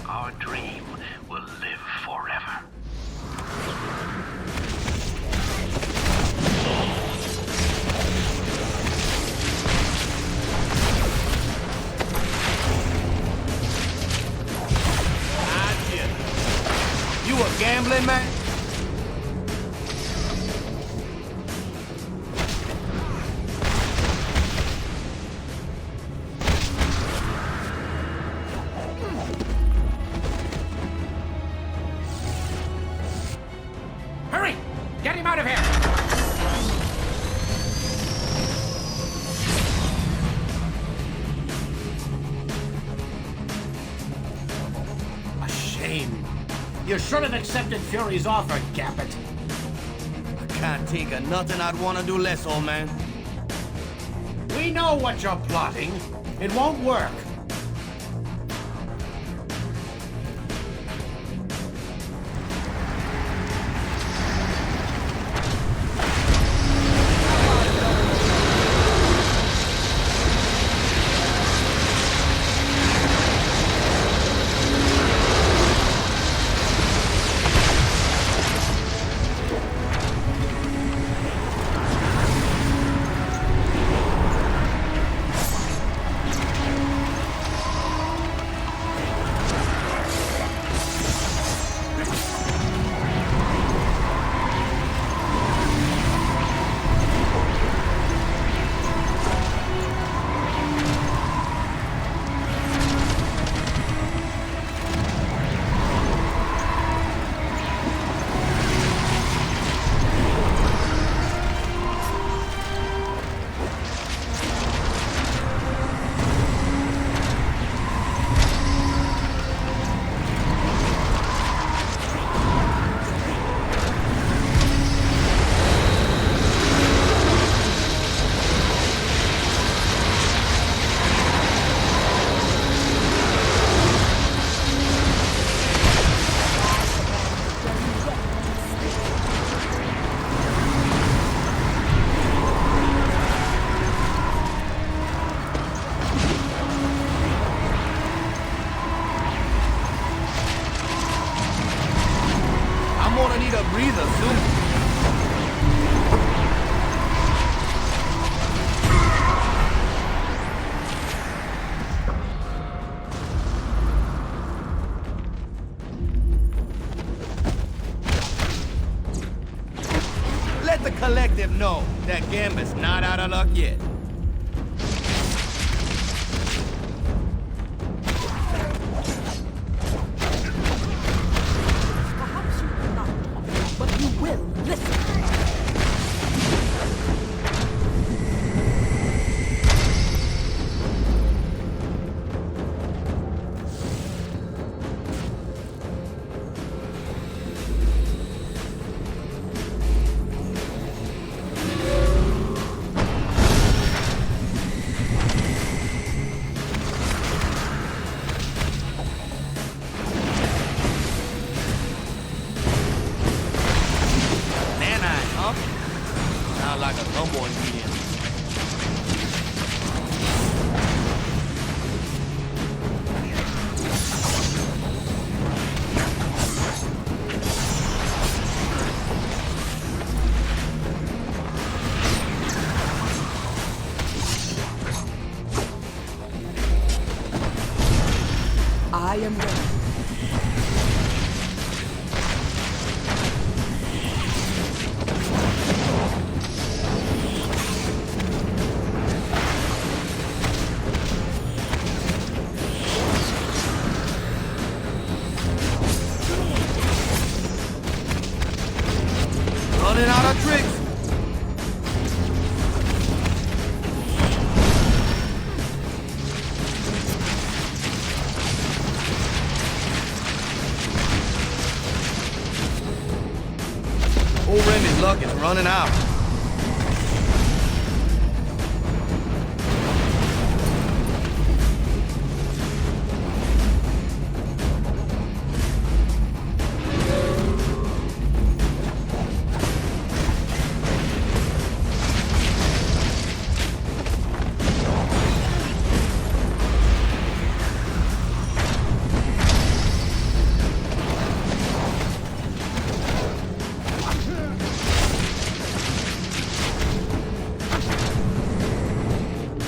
Our dream will live forever. You a gambling man? Hurry! Get him out of here! A shame. You should have accepted Fury's offer, Gambit. I can't think of nothing I'd want to do less, old man. We know what you're plotting. It won't work. I'm gonna need a breather soon. Let the collective know that Gambit's not out of luck yet. But you will listen. I am ready. Running out of tricks. Old Remy's luck is running out.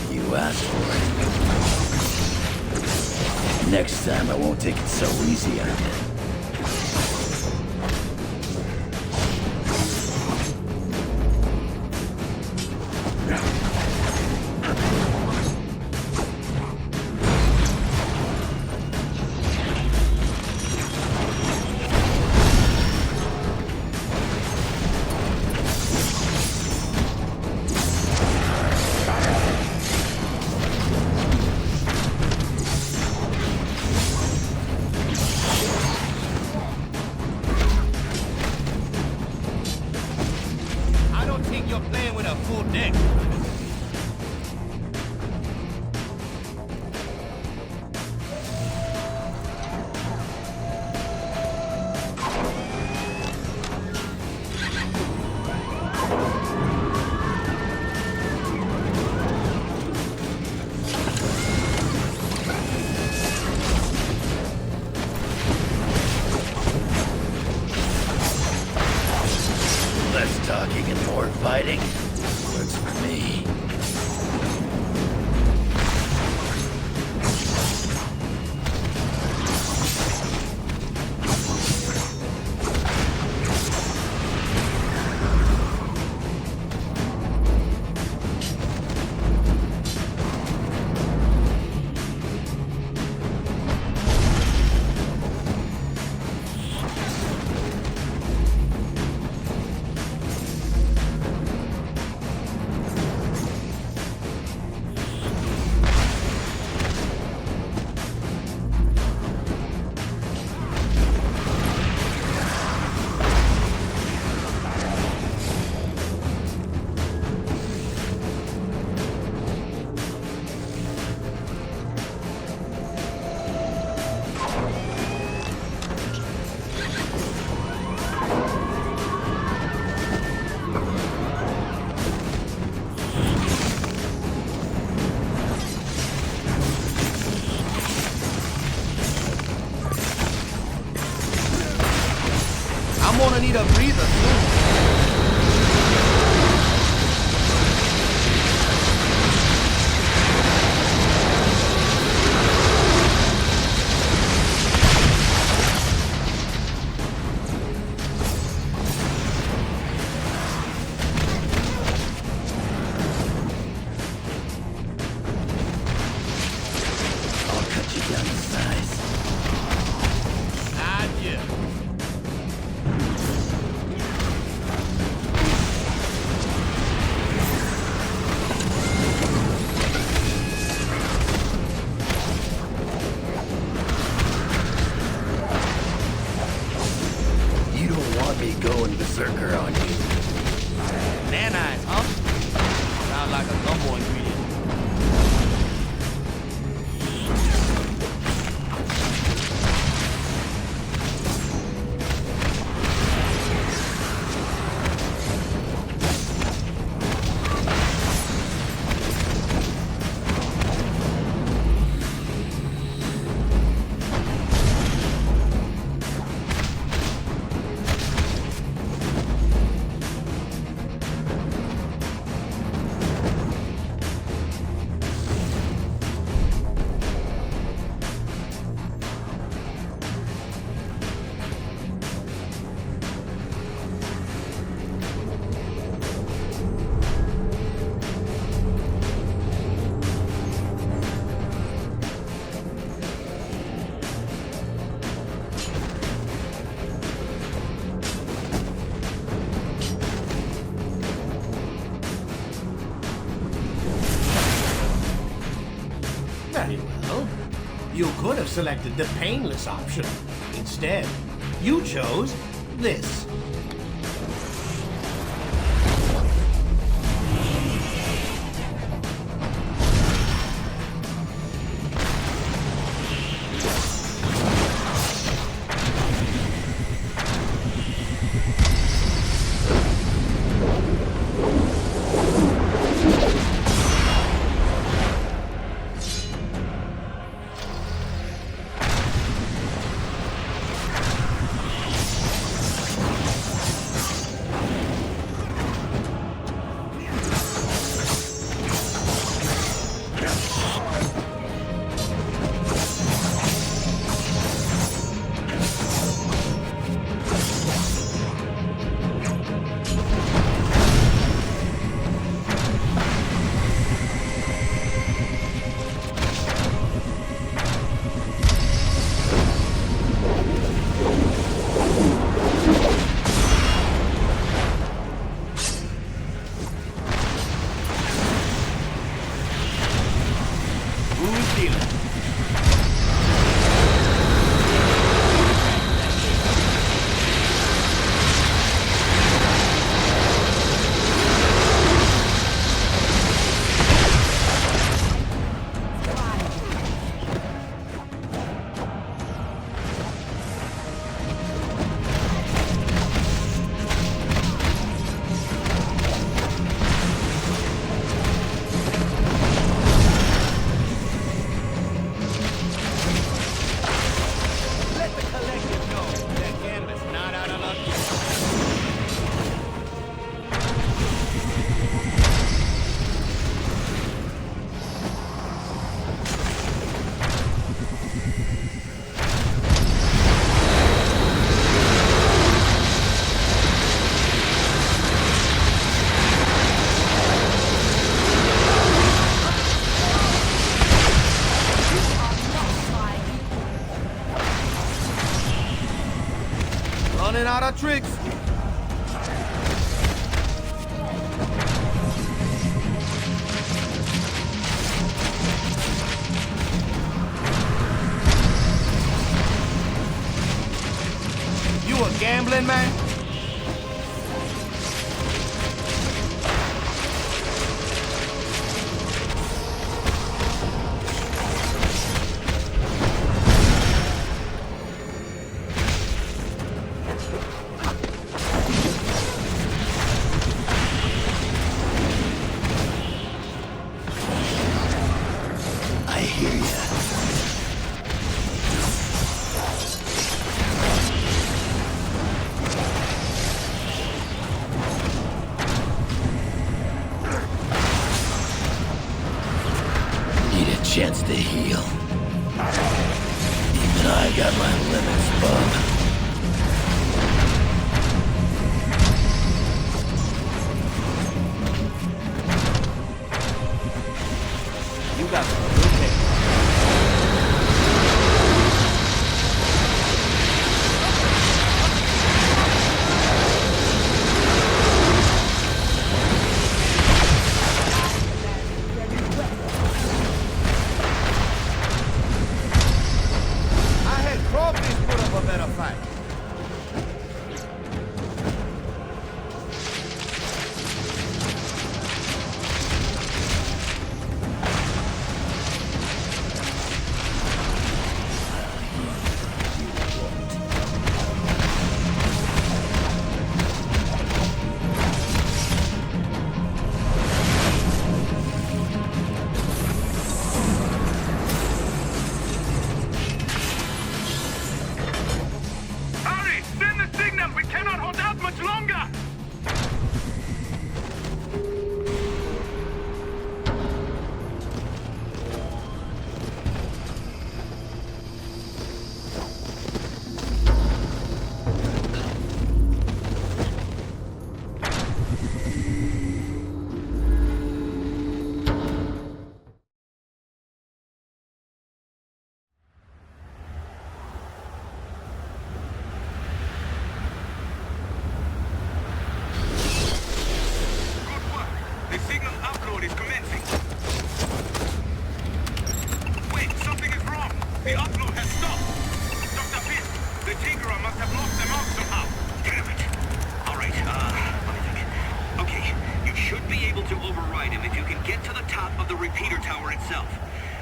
You asked for it. Next time I won't take it so easy on you. I don't think you're playing with a full deck. Less talking and more fighting works for me. I'm gonna need a breather soon. I'll cut you down to size. Not yet. Well, you could have selected the painless option. Instead, you chose this. Running out of tricks. You a gambling man? Chance to heal. Even I got my limits, bub. You got some good hit. Crawfish put up a better fight. The upload has stopped! Dr. Pierce, the Tinkerer must have lost them out somehow! Damn it. Alright, let me think. Okay, you should be able to override him if you can get to the top of the repeater tower itself.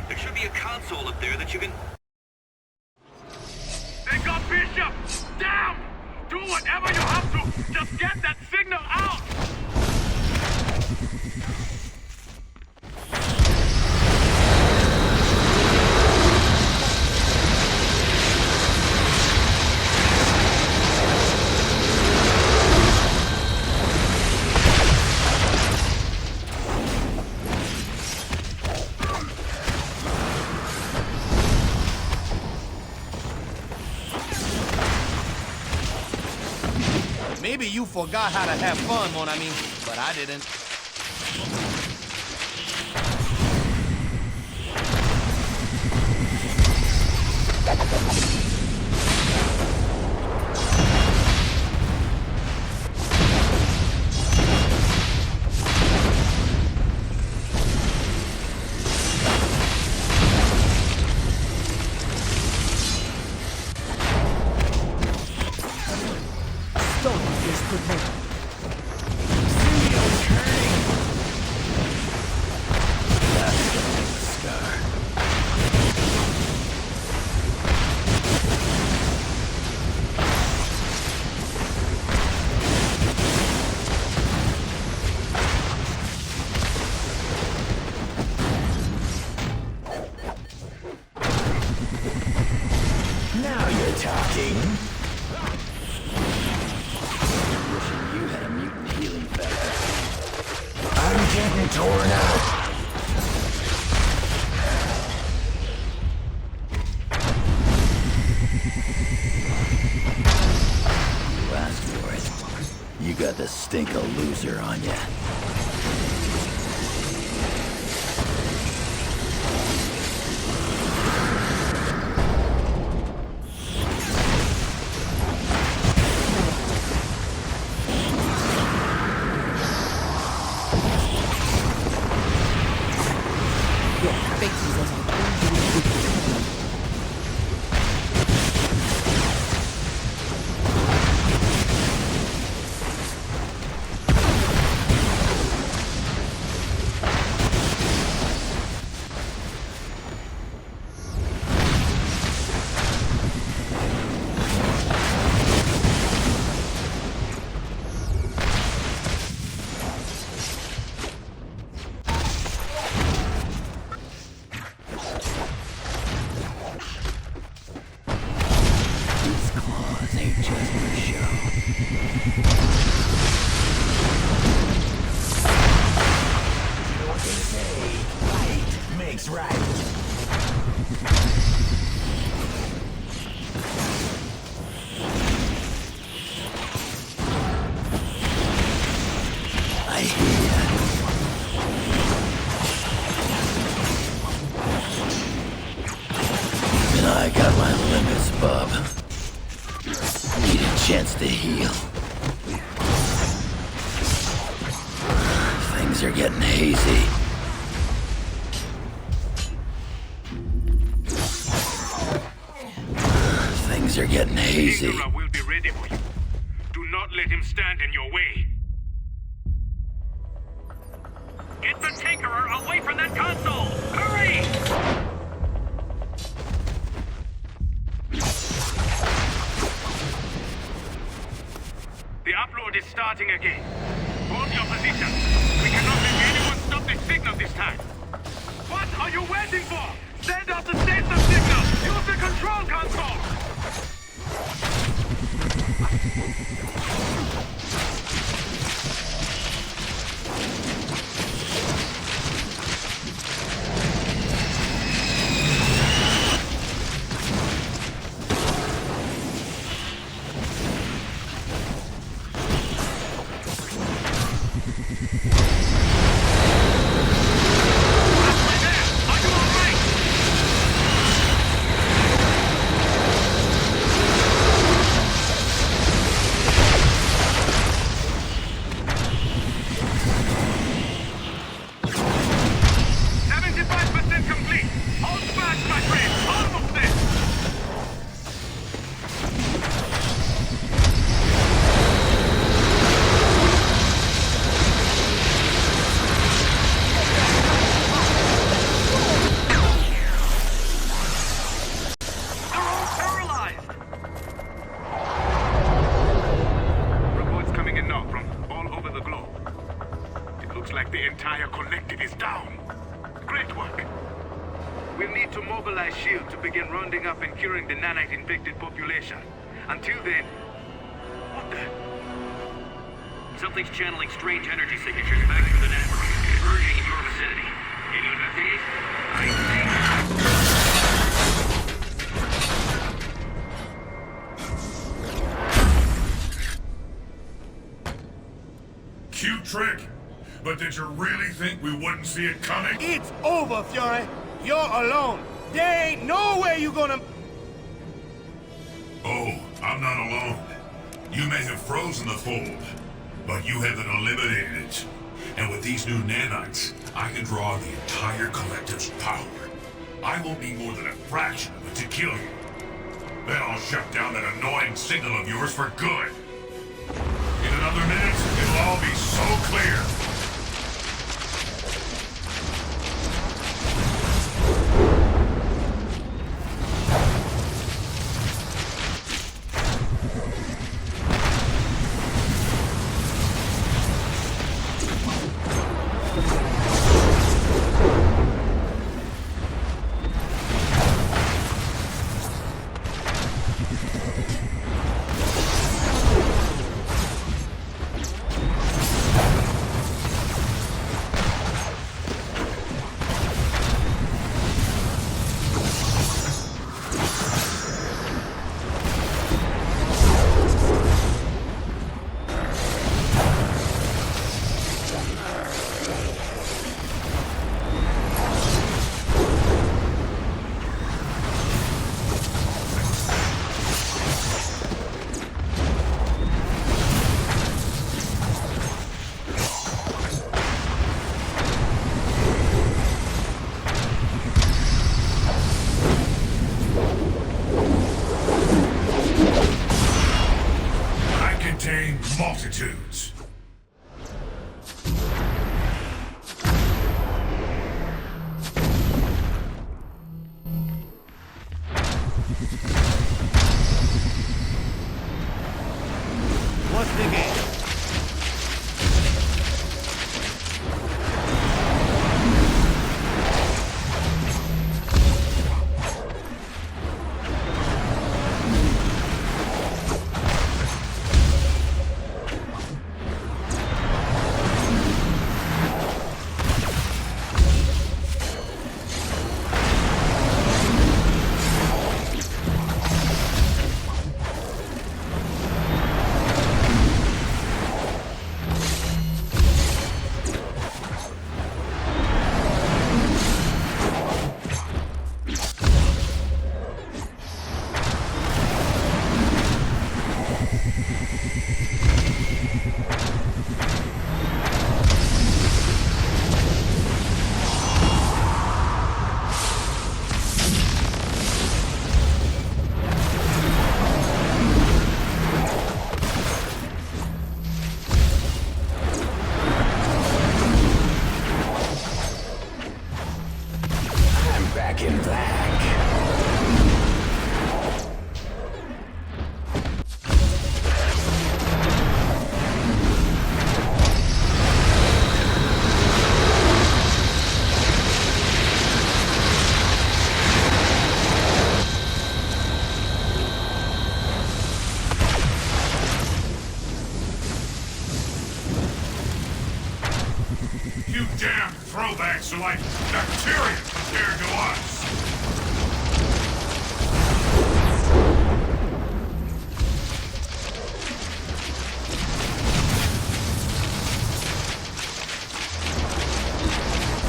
There should be a console up there that you can... They got Bishop! Down! Do whatever you have to! Just get that signal out! Maybe you forgot how to have fun, mon ami, but I didn't. Now you're talking. Wishing you had a mutant healing factor. I'm getting torn out. You asked for it. You got the stink of loser on ya. I got my limits, bub. Need a chance to heal. Things are getting hazy. Things are getting hazy. Tinkerer will be ready for you. Do not let him stand in your way. Get the Tinkerer away from that console! Hurry! The upload is starting again. Hold your position. We cannot let anyone stop the signal this time. What are you waiting for? Send out the status signal! Use the control console! shield to begin rounding up and curing the nanite-infected population. Until then... What the... Something's channeling strange energy signatures back through the network, converging in your vicinity. Can you investigate? Cute trick, but did you really think we wouldn't see it coming? It's over, Fury. You're alone. There ain't no way you're gonna... Oh, I'm not alone. You may have frozen the fold, but you haven't eliminated it. And with these new nanites, I can draw the entire collective's power. I won't need more than a fraction of it to kill you. Then I'll shut down that annoying signal of yours for good. In another minute, it'll all be so clear. Multitudes. What's the game? You damn throwbacks are like bacteria compared to us.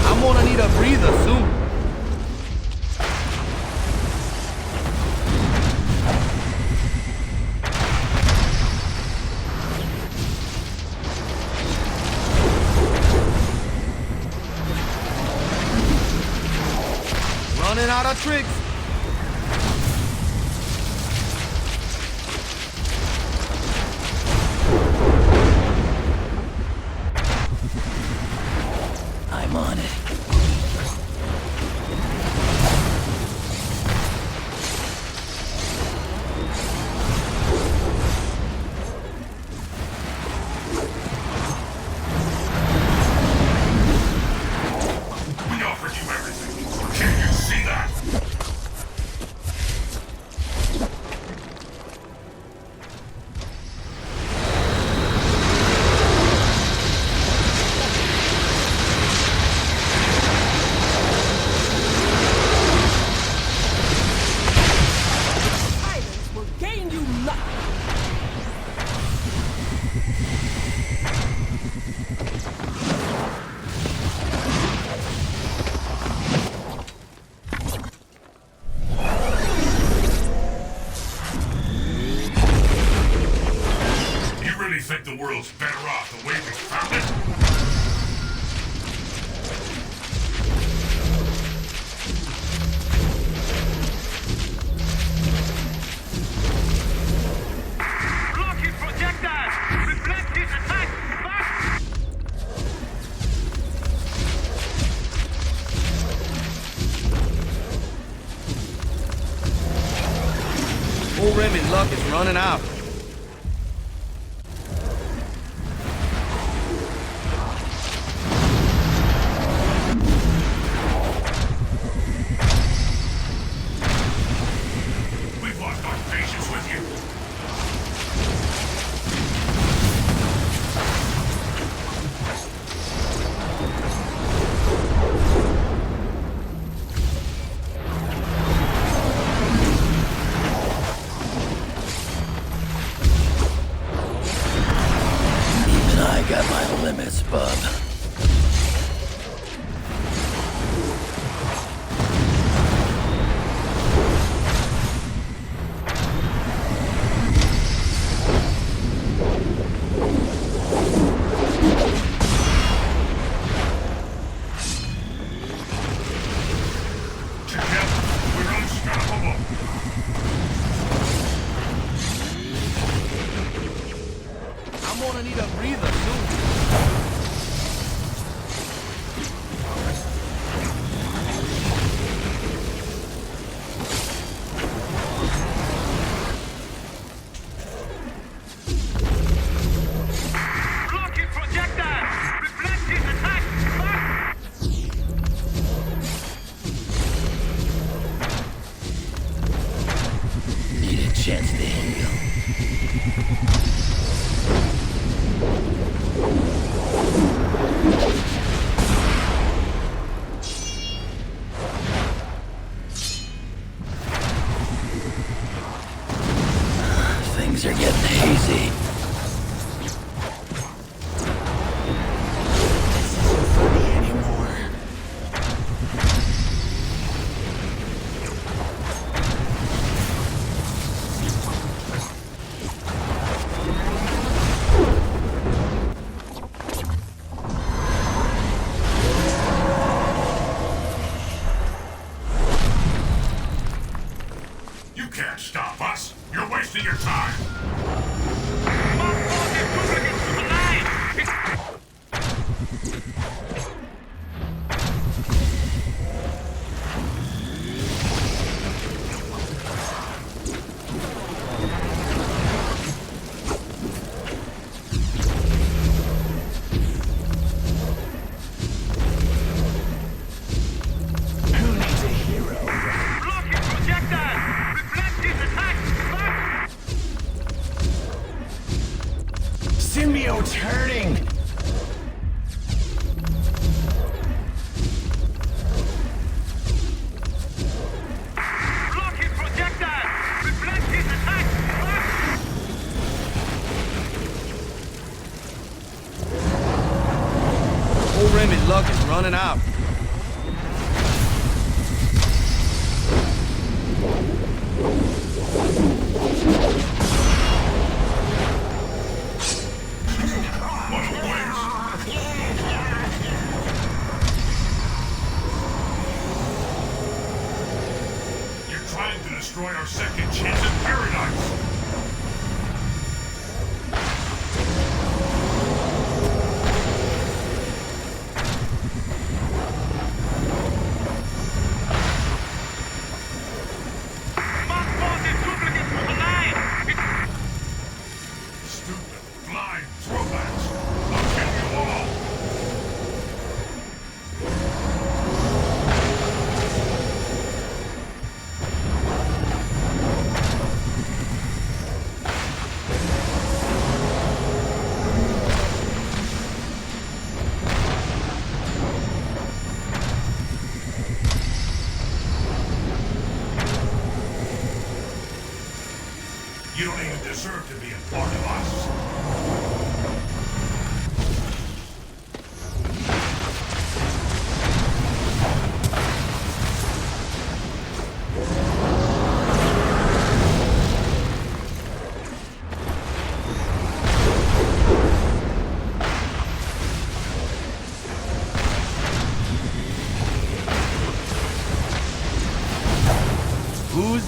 I'm gonna need a breather soon. Running out of tricks. I'm on it. We offered you everything. Can you see that? the world's better off the way we found it? Block his projectiles! Reflect his attack! Fast! Old Remy's luck is running out. We've lost our patience with you. Even I got my limits, bub. Together, we're unstoppable. I'm gonna need a breather soon. Block his projectiles! Reflect his attack! Fast! Need a chance to heal. Things are getting hazy. This isn't funny anymore. You can't stop us. You're wasting your time. Who needs a hero? Block his projectiles! Reflect his attack! Fast! Symbiote's hurting! Block his projectiles! Reflect his attack! Fast! Old Remy's luck is running out. What a waste. You're trying to destroy our second chance at paradise. Stupid, blind throwbacks. I'll kill you all. You don't even deserve to be a part of us.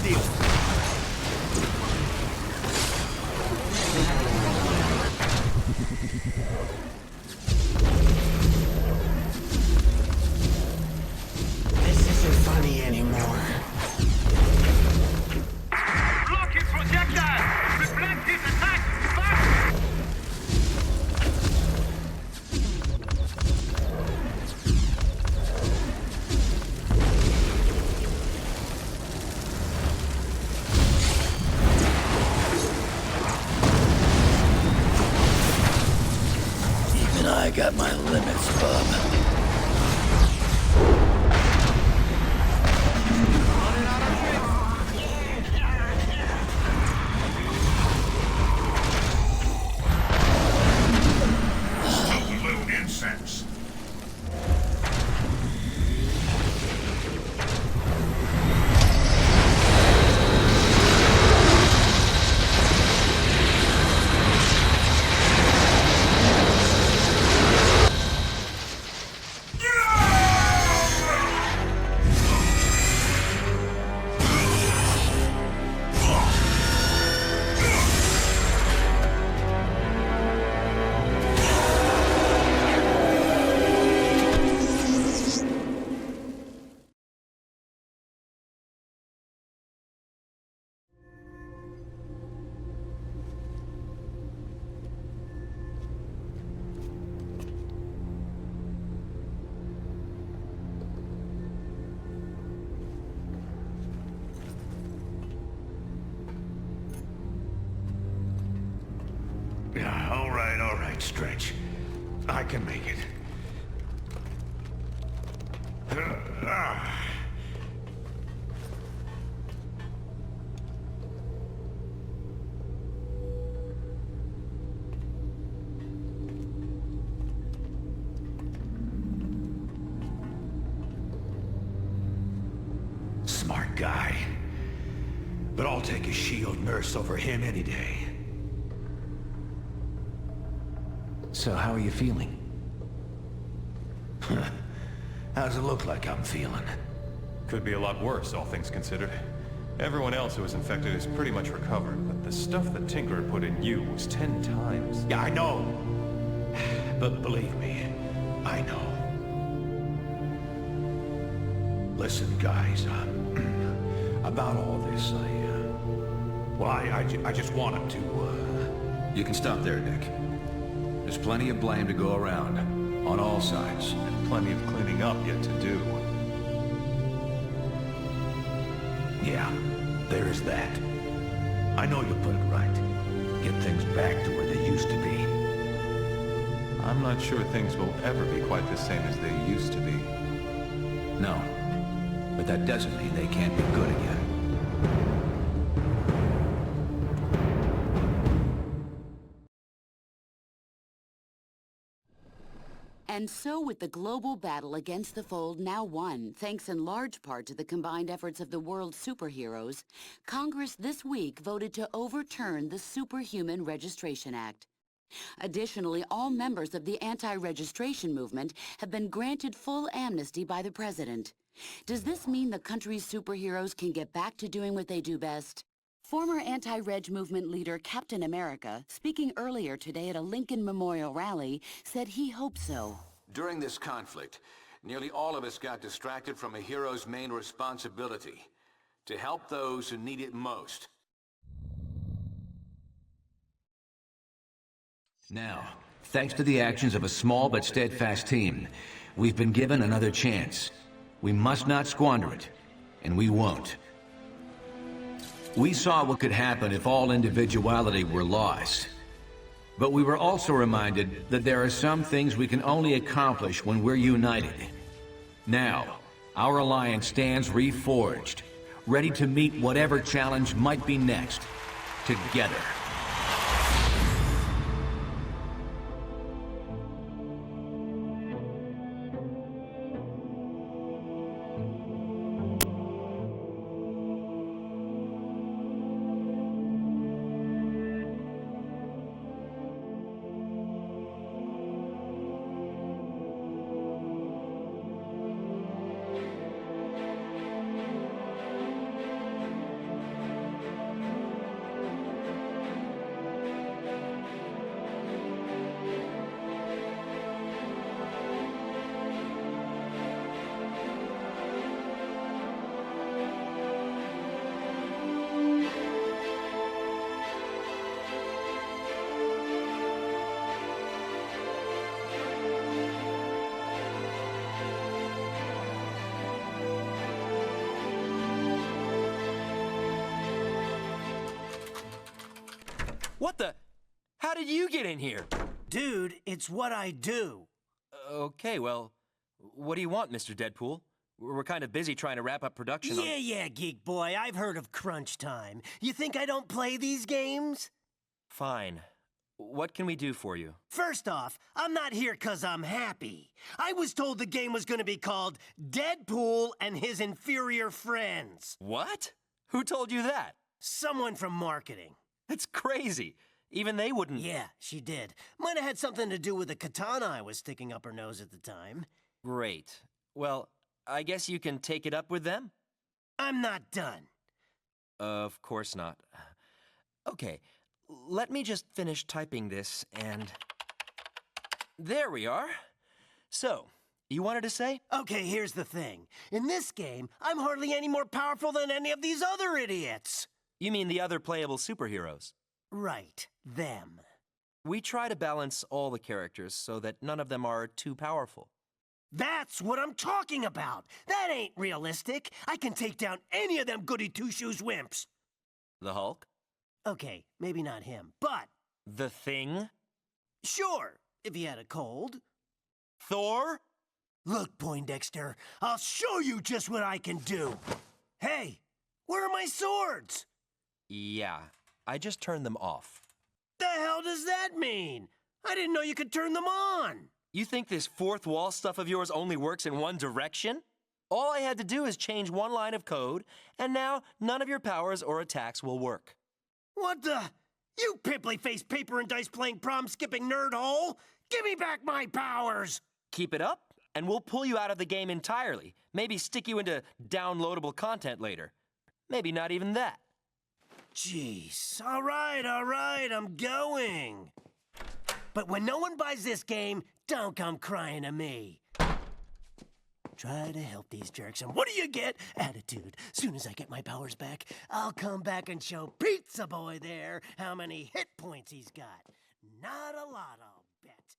deal. This isn't funny anymore. Block his projectile! Reflect his attack! Fast! Even I got my limits, bub. Little insects. Yeah, all right, Stretch. I can make it. Smart guy. But I'll take a shield nurse over him any day. So how are you feeling? How's it look like I'm feeling? Could be a lot worse, all things considered. Everyone else who was infected is pretty much recovered, but the stuff that Tinker put in you was 10 times. Yeah, I know. But believe me, I know. Listen, guys, about all this, I just wanted to, You can stop there, Nick. There's plenty of blame to go around, on all sides. And plenty of cleaning up yet to do. Yeah, there is that. I know you'll put it right. Get things back to where they used to be. I'm not sure things will ever be quite the same as they used to be. No, but that doesn't mean they can't be good again. And so with the global battle against the Fold now won, thanks in large part to the combined efforts of the world's superheroes, Congress this week voted to overturn the Superhuman Registration Act. Additionally, all members of the anti-registration movement have been granted full amnesty by the president. Does this mean the country's superheroes can get back to doing what they do best? Former anti-reg movement leader Captain America, speaking earlier today at a Lincoln Memorial rally, said he hopes so. During this conflict, nearly all of us got distracted from a hero's main responsibility, to help those who need it most. Now, thanks to the actions of a small but steadfast team, we've been given another chance. We must not squander it, and we won't. We saw what could happen if all individuality were lost. But we were also reminded that there are some things we can only accomplish when we're united. Now, our alliance stands reforged, ready to meet whatever challenge might be next, together. What the? How did you get in here? Dude, it's what I do. Okay, well, what do you want, Mr. Deadpool? We're kind of busy trying to wrap up production on... Yeah, Geek Boy, I've heard of crunch time. You think I don't play these games? Fine. What can we do for you? First off, I'm not here 'cause I'm happy. I was told the game was gonna be called Deadpool and His Inferior Friends. What? Who told you that? Someone from marketing. That's crazy. Even they wouldn't... Yeah, she did. Might have had something to do with the katana I was sticking up her nose at the time. Great. Well, I guess you can take it up with them? I'm not done. Of course not. Okay, let me just finish typing this and... There we are. So, you wanted to say? Okay, here's the thing. In this game, I'm hardly any more powerful than any of these other idiots. You mean the other playable superheroes? Right, them. We try to balance all the characters so that none of them are too powerful. That's what I'm talking about. That ain't realistic. I can take down any of them goody two-shoes wimps. The Hulk? Okay, maybe not him, but... The Thing? Sure, if he had a cold. Thor? Look, Poindexter, I'll show you just what I can do. Hey, where are my swords? Yeah, I just turned them off. The hell does that mean? I didn't know you could turn them on. You think this fourth wall stuff of yours only works in one direction? All I had to do is change one line of code, and now none of your powers or attacks will work. What the? You pimply-faced paper and dice playing prom-skipping nerd hole! Give me back my powers! Keep it up, and we'll pull you out of the game entirely. Maybe stick you into downloadable content later. Maybe not even that. Jeez. All right, I'm going. But when no one buys this game, don't come crying to me. Try to help these jerks, and what do you get? Attitude. Soon as I get my powers back, I'll come back and show Pizza Boy there how many hit points he's got. Not a lot, I'll bet.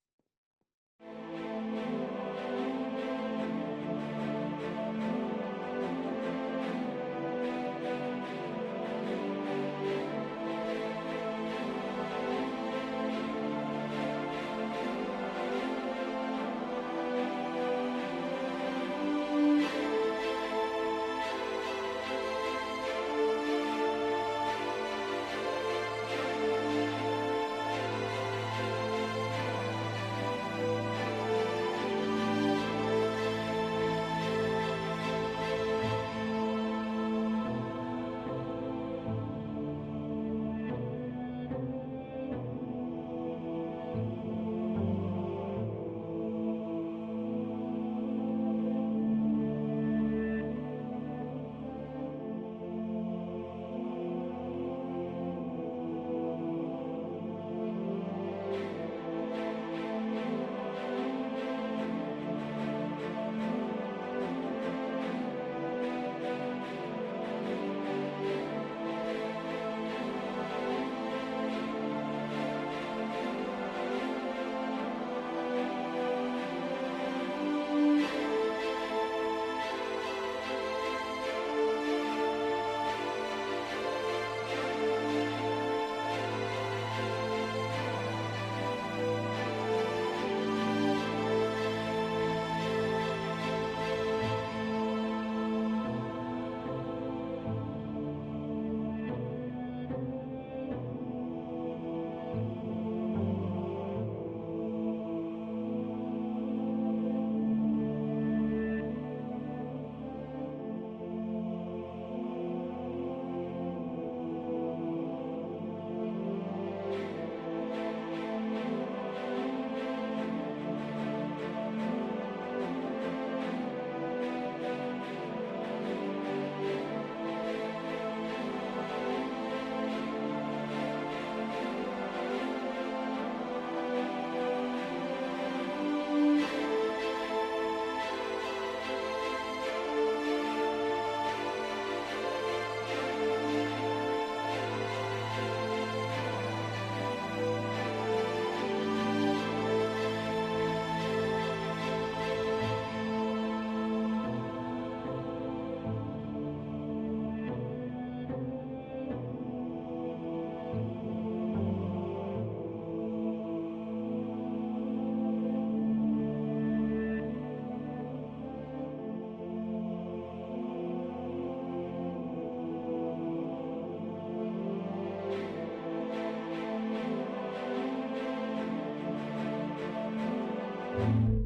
Bye.